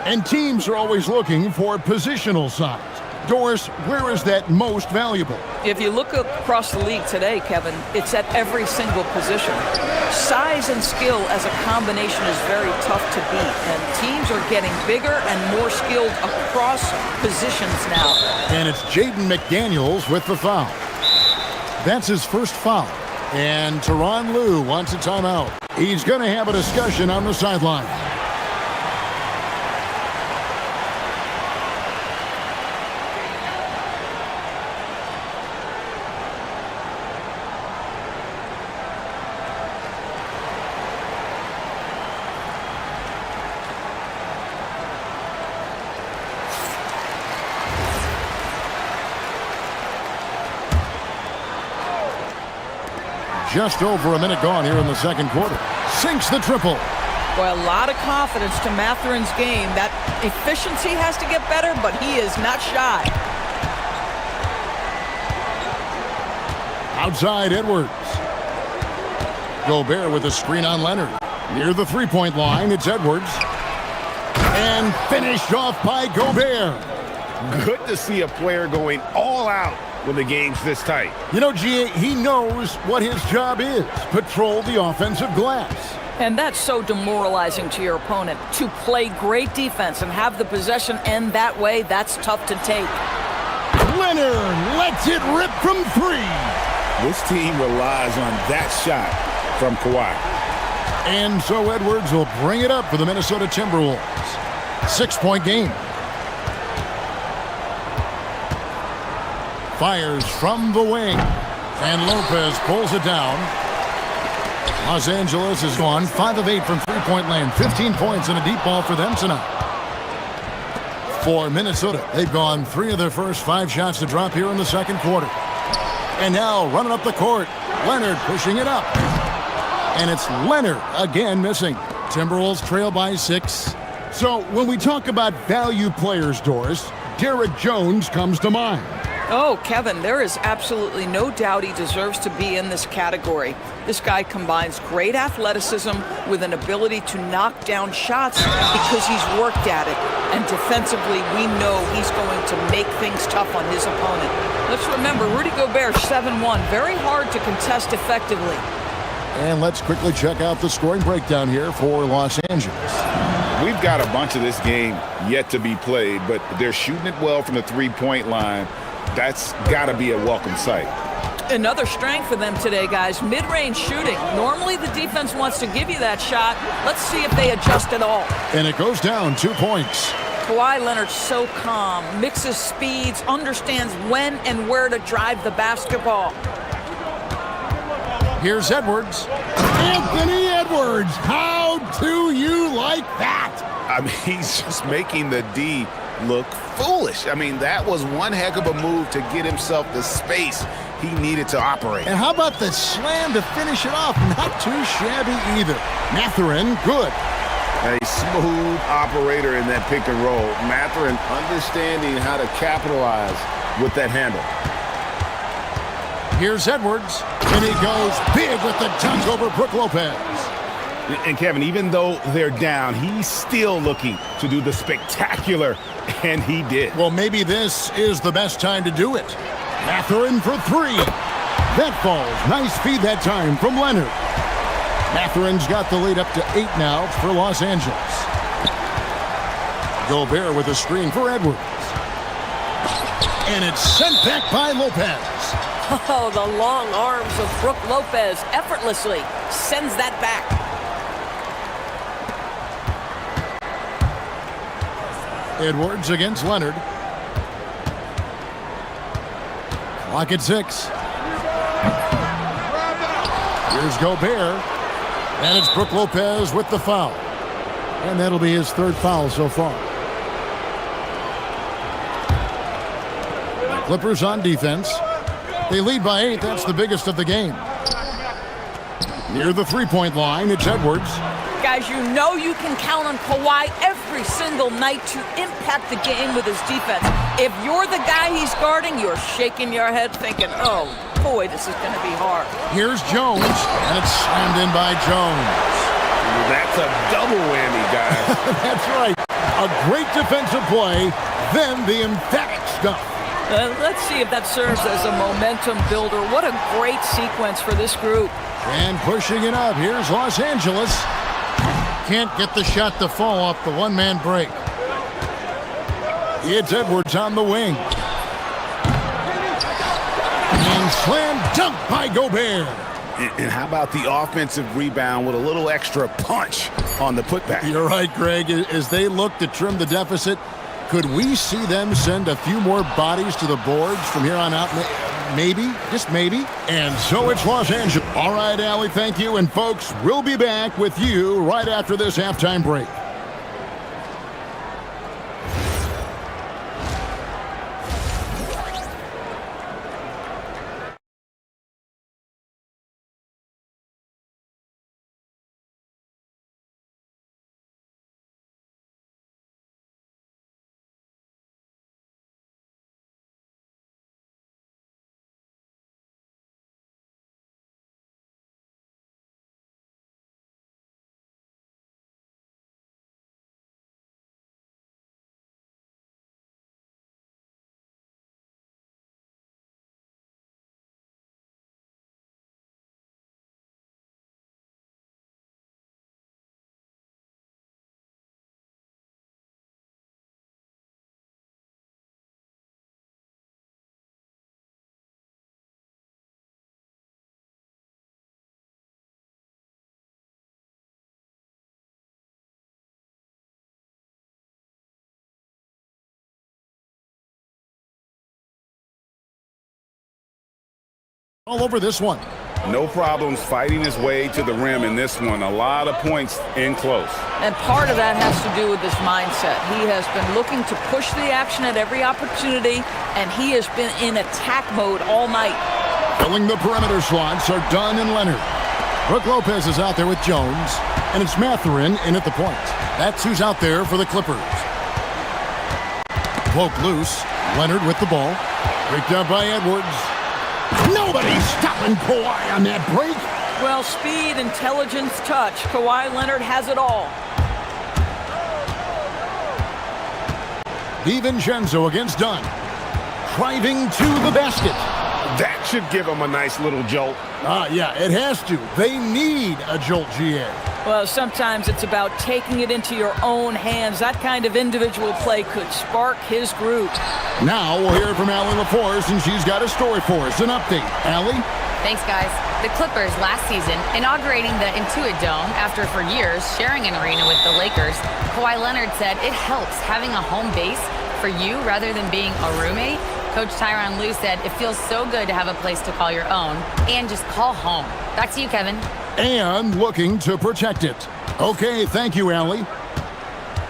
And teams are always looking for positional size. Doris, where is that most valuable? If you look across the league today, Kevin, it's at every single position. Size and skill as a combination is very tough to beat. And teams are getting bigger and more skilled across positions now. And it's Jaden McDaniels with the foul. That's his first foul. And Tyronn Lue wants a timeout. He's going to have a discussion on the sideline. just over a minute gone here in the second quarter. Sinks the triple. Boy, a lot of confidence to Matherin's game. That efficiency has to get better, but he is not shy. Outside Edwards. Gobert with a screen on Leonard. Near the three-point line, it's Edwards. And finished off by Gobert. Good to see a player going all out when the game's this tight. You know, G.A., he knows what his job is. Patrol the offensive glass. And that's so demoralizing to your opponent. To play great defense and have the possession end that way, that's tough to take. Leonard lets it rip from three. This team relies on that shot from Kawhi. And so Edwards will bring it up for the Minnesota Timberwolves. 6-point game. Fires from the wing. And Lopez pulls it down. Los Angeles has gone 5 of 8 from three-point land. 15 points and a deep ball for them tonight. For Minnesota, they've gone 3 of their first 5 shots to drop here in the second quarter. And now running up the court. Leonard pushing it up. And it's Leonard again missing. Timberwolves trail by 6. So when we talk about value players, Doris, Derek Jones comes to mind. Oh, Kevin, there is absolutely no doubt he deserves to be in this category. This guy combines great athleticism with an ability to knock down shots because he's worked at it. And defensively, we know he's going to make things tough on his opponent. Let's remember, Rudy Gobert, 7-1. Very hard to contest effectively. And let's quickly check out the scoring breakdown here for Los Angeles. We've got a bunch of this game yet to be played, but they're shooting it well from the three-point line. That's got to be a welcome sight. Another strength for them today, guys. Mid-range shooting. Normally the defense wants to give you that shot. Let's see if they adjust at all. And it goes down 2 points. Kawhi Leonard so calm, mixes speeds, understands when and where to drive the basketball. Here's Edwards. Anthony Edwards. How do you like that? I mean, he's just making the D look foolish. I mean, that was one heck of a move to get himself the space he needed to operate. And how about the slam to finish it off? Not too shabby either. Matherin, good. A smooth operator in that pick and roll. Matherin understanding how to capitalize with that handle. Here's Edwards, and he goes big with the dunk over Brook Lopez. And Kevin, even though they're down, he's still looking to do the spectacular, and he did. Well, maybe this is the best time to do it. Matherin for 3. That falls. Nice feed that time from Leonard. Matherin's got the lead up to 8 now for Los Angeles. Gobert with a screen for Edwards. And it's sent back by Lopez. Oh, the long arms of Brook Lopez effortlessly sends that back. Edwards against Leonard. Clock at 6. Here's Gobert. And it's Brook Lopez with the foul. And that'll be his 3rd foul so far. The Clippers on defense. They lead by 8. That's the biggest of the game. Near the three-point line, it's Edwards. Guys, you know you can count on Kawhi every single night to impact the game with his defense. If you're the guy he's guarding, you're shaking your head thinking, oh, boy, this is going to be hard. Here's Jones, and it's slammed in by Jones. That's a double whammy, guys. That's right. A great defensive play, then the emphatic stuff. Let's see if that serves as a momentum builder. What a great sequence for this group. And pushing it up, here's Los Angeles. Can't get the shot to fall off the one-man break. It's Edwards on the wing. And slam dunk by Gobert. And how about the offensive rebound with a little extra punch on the putback? You're right, Greg. As they look to trim the deficit, could we see them send a few more bodies to the boards from here on out? Maybe, just maybe. And so it's Los Angeles. All right, Allie, thank you. And folks, we'll be back with you right after this halftime break. all over this one. No problems fighting his way to the rim in this one. A lot of points in close. And part of that has to do with his mindset. He has been looking to push the action at every opportunity, and he has been in attack mode all night. Filling the perimeter slots are Dunn and Leonard. Brook Lopez is out there with Jones, and it's Mathurin in at the point. That's who's out there for the Clippers. Poke loose. Leonard with the ball. Picked up by Edwards. Nobody's stopping Kawhi on that break. Well, speed, intelligence, touch. Kawhi Leonard has it all. DiVincenzo against Dunn. Driving to the basket. That should give him a nice little jolt. Yeah, it has to. They need a jolt, GA. Well, sometimes it's about taking it into your own hands. That kind of individual play could spark his groove. Now we'll hear from Allie LaForce, and she's got a story for us. An update. Allie? Thanks, guys. The Clippers last season inaugurating the Intuit Dome after for years sharing an arena with the Lakers. Kawhi Leonard said it helps having a home base for you rather than being a roommate. Coach Tyronn Lue said it feels so good to have a place to call your own and just call home. Back to you, Kevin. And looking to protect it. Okay, thank you, Allie.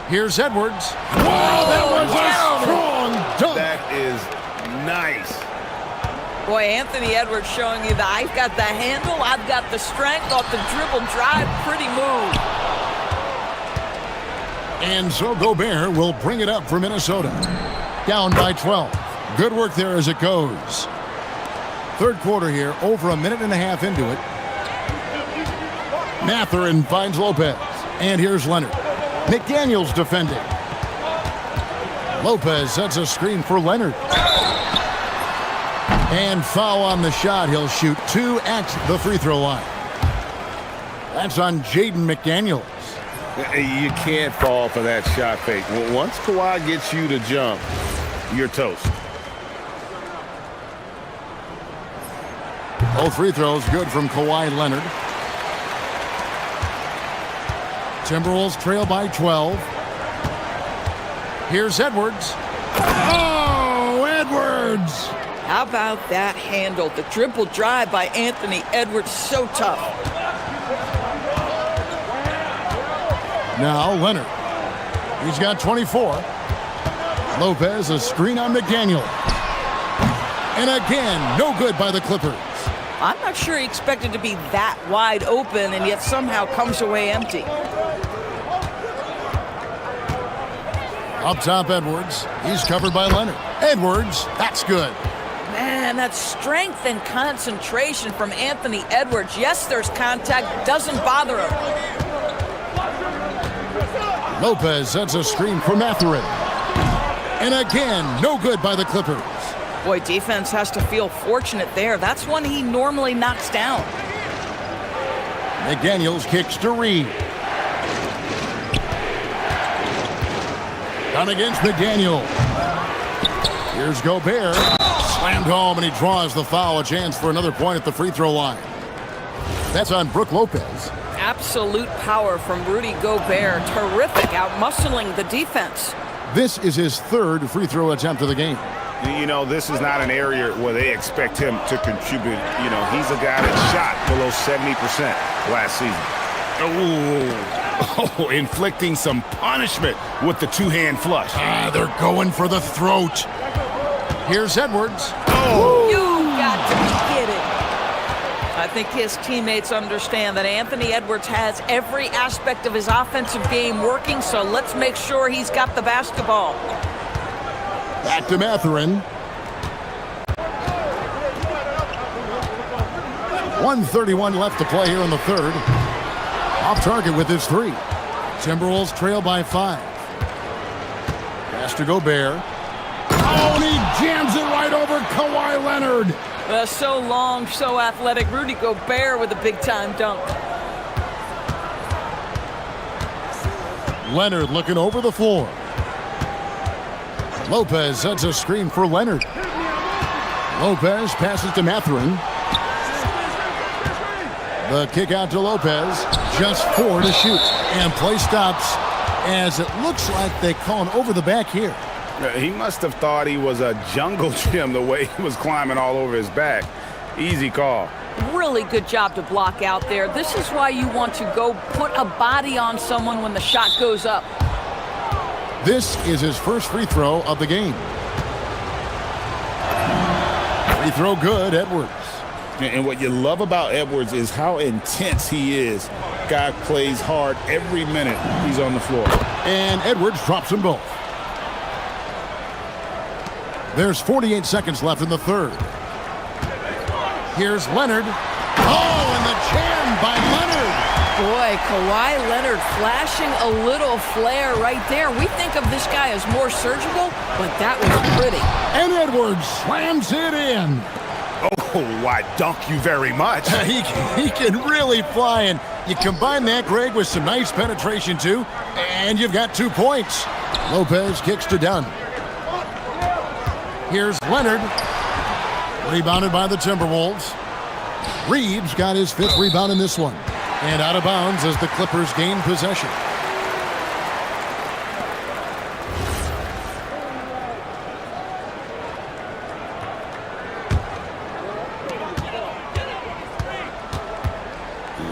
Here's Edwards. Wow, that was a strong dunk. That is nice. Boy, Anthony Edwards showing you that I've got the handle, I've got the strength off the dribble drive. Pretty move. And so Gobert will bring it up for Minnesota. Down by 12. Good work there as it goes. Third quarter here, over a minute and a half into it. Mathurin finds Lopez. And here's Leonard. McDaniels defending. Lopez sets a screen for Leonard. And foul on the shot. He'll shoot 2 at the free throw line. That's on Jaden McDaniels. You can't fall for that shot fake. Once Kawhi gets you to jump, you're toast. Both free throws good from Kawhi Leonard. Timberwolves trail by 12. Here's Edwards. Oh, Edwards! How about that handle? The dribble drive by Anthony Edwards, so tough. Now Leonard. He's got 24. Lopez, a screen on McDaniel. And again, no good by the Clippers. I'm not sure he expected to be that wide open and yet somehow comes away empty. Up top, Edwards. He's covered by Leonard. Edwards, that's good. Man, that strength and concentration from Anthony Edwards. Yes, there's contact, doesn't bother him. Lopez sets a screen for Mathurin. And again, no good by the Clippers. Boy, defense has to feel fortunate there. That's one he normally knocks down. McDaniels kicks to Reed. Down against McDaniel. Here's Gobert. Slammed home, and he draws the foul. A chance for another point at the free throw line. That's on Brook Lopez. Absolute power from Rudy Gobert. Terrific, out-muscling the defense. This is his third free throw attempt of the game. You know, this is not an area where they expect him to contribute. You know, he's a guy that shot below 70% last season. Oh, inflicting some punishment with the two-hand flush. They're going for the throat. Here's Edwards. Oh! You got to be kidding. I think his teammates understand that Anthony Edwards has every aspect of his offensive game working, so let's make sure he's got the basketball. Back to Mathurin. 1:31 left to play here in the third. Off target with his 3. Timberwolves trail by 5. Pass to Gobert. Oh, and he jams it right over Kawhi Leonard. So long, so athletic. Rudy Gobert with a big-time dunk. Leonard looking over the floor. Lopez sets a screen for Leonard. Lopez passes to Mathurin. The kick out to Lopez. Just 4 to shoot. And play stops as it looks like they call him over the back here. He must have thought he was a jungle gym the way he was climbing all over his back. Easy call. Really good job to block out there. This is why you want to go put a body on someone when the shot goes up. This is his first free throw of the game. Free throw good, Edwards. And what you love about Edwards is how intense he is. Guy plays hard every minute he's on the floor. And Edwards drops them both. There's 48 seconds left in the third. Here's Leonard. Oh, and the jam by Leonard. Boy, Kawhi Leonard flashing a little flair right there. We think of this guy as more surgical, but that was pretty. And Edwards slams it in. Oh, why, dunk you very much. He can really fly, and you combine that, Greg, with some nice penetration, too, and you've got 2 points. Lopez kicks to Dunn. Here's Leonard. Rebounded by the Timberwolves. Reeves got his 5th rebound in this one. And out of bounds as the Clippers gain possession.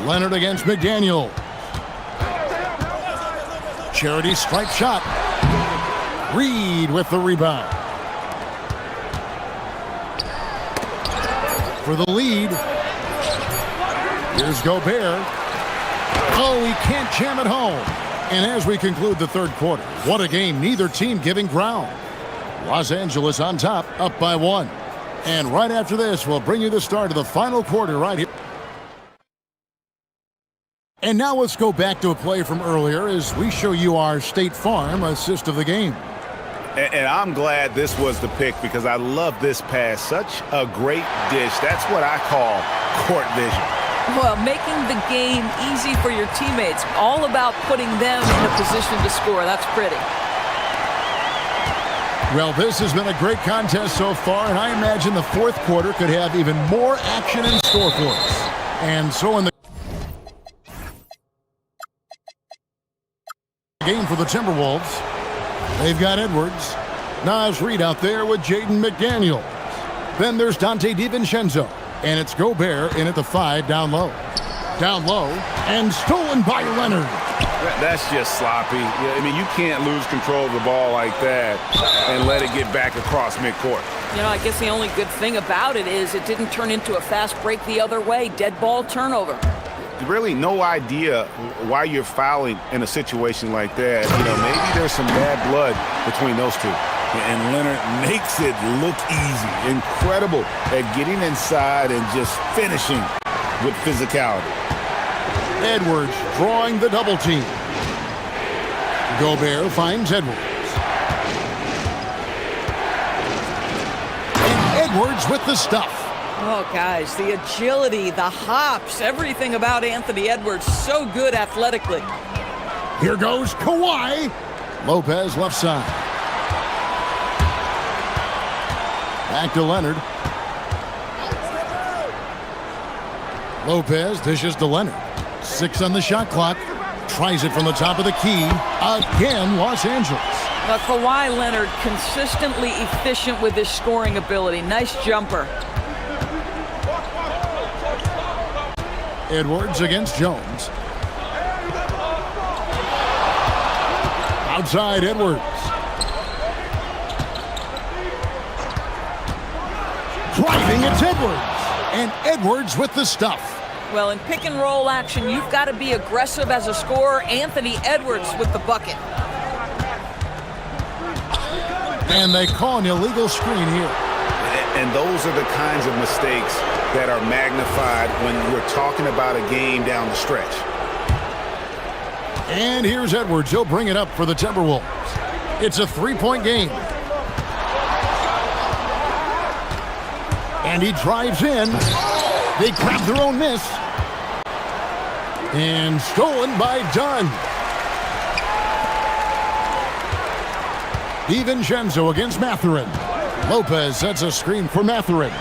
Leonard against McDaniel. Charity stripe shot. Reed with the rebound. For the lead. Here's Gobert. Oh, he can't jam it home. And as we conclude the third quarter, what a game, neither team giving ground. Los Angeles on top, up by 1. And right after this, we'll bring you the start of the final quarter right here. And now let's go back to a play from earlier as we show you our State Farm assist of the game. And I'm glad this was the pick because I love this pass. Such a great dish. That's what I call court vision. Well, making the game easy for your teammates. All about putting them in a position to score. That's pretty. Well, this has been a great contest so far, and I imagine the fourth quarter could have even more action in store for us. And so in the game for the Timberwolves, they've got Edwards. Naz Reid out there with Jaden McDaniels. Then there's Dante DiVincenzo. And it's Gobert in at the 5 down low. Down low and stolen by Leonard. That's just sloppy. I mean, you can't lose control of the ball like that and let it get back across midcourt. You know, I guess the only good thing about it is it didn't turn into a fast break the other way. Dead ball turnover. Really no idea why you're fouling in a situation like that. You know, maybe there's some bad blood between those two. And Leonard makes it look easy. Incredible at getting inside and just finishing with physicality. Edwards drawing the double team. Gobert finds Edwards. And Edwards with the stuff. Oh, guys, the agility, the hops, everything about Anthony Edwards, so good athletically. Here goes Kawhi. Lopez left side. Back to Leonard. Lopez dishes to Leonard. 6 on the shot clock. Tries it from the top of the key. Again, Los Angeles. Now, Kawhi Leonard consistently efficient with his scoring ability. Nice jumper. Edwards against Jones. Outside Edwards. Driving, it's Edwards. And Edwards with the stuff. Well, in pick and roll action, you've got to be aggressive as a scorer. Anthony Edwards with the bucket. And they call an illegal screen here. And those are the kinds of mistakes that are magnified when we're talking about a game down the stretch. And here's Edwards. He'll bring it up for the Timberwolves. It's a 3-point game. And he drives in. They grab their own miss. And stolen by Dunn. DiVincenzo against Mathurin. Lopez sets a screen for Mathurin.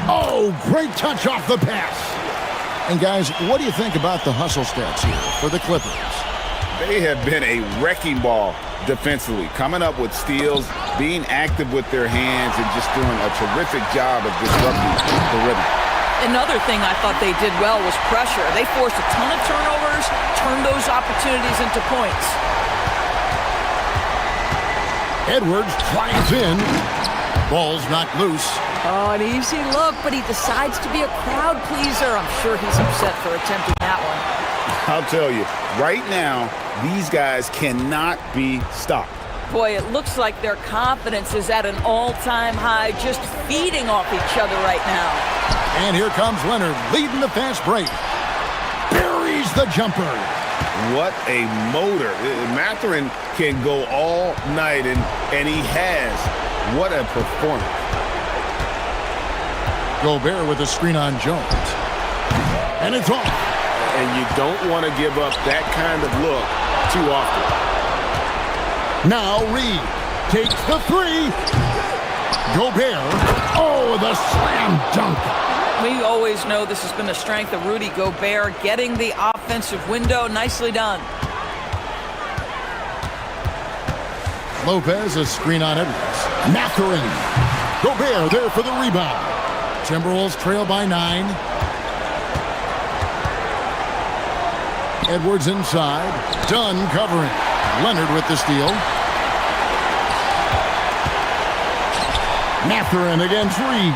Oh, great touch off the pass. And guys, what do you think about the hustle stats here for the Clippers? They have been a wrecking ball defensively, coming up with steals being active with their hands and just doing a terrific job of disrupting the rhythm. Another thing I thought they did well was pressure. They forced a ton of turnovers, turned those opportunities into points. Edwards tries in. Ball's knocked loose. Oh, an easy look, but he decides to be a crowd pleaser. I'm sure he's upset for attempting that one. I'll tell you, right now, these guys cannot be stopped. Boy, it looks like their confidence is at an all-time high, just feeding off each other right now. And here comes Leonard, leading the fast break. Buries the jumper. What a motor. Mathurin can go all night, and he has. What a performance. Gobert with a screen on Jones. And it's off. And you don't want to give up that kind of look too often. Now Reed takes the three. Gobert. Oh, the slam dunk. We always know this has been a strength of Rudy Gobert, getting the offensive window. Nicely done. Lopez, a screen on Edwards. Mathurin. Gobert there for the rebound. Timberwolves trail by 9. Edwards inside. Dunn covering. Leonard with the steal. Mathurin against Reed.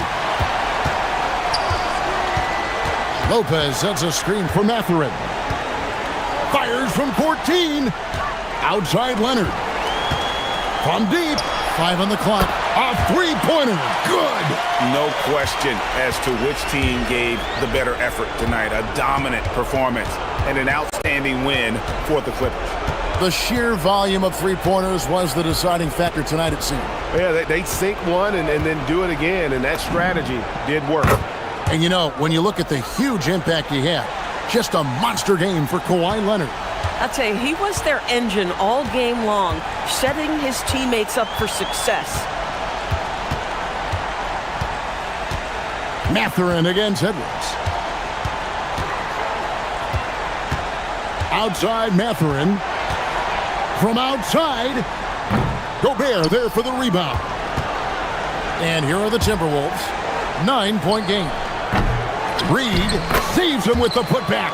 Lopez sets a screen for Mathurin. Fires from 14. Outside Leonard. From deep. 5 on the clock. A three-pointer. Good. No question as to which team gave the better effort tonight. A dominant performance and an outstanding win for the Clippers. The sheer volume of three-pointers was the deciding factor tonight, it seemed. Yeah, they sink one and then do it again, and that strategy did work. And you know, when you look at the huge impact he had, just a monster game for Kawhi Leonard. I'll tell you, he was their engine all game long, setting his teammates up for success. Mathurin against Edwards. Outside Mathurin. From outside, Gobert there for the rebound. And here are the Timberwolves. 9-point game. Reed saves him with the putback.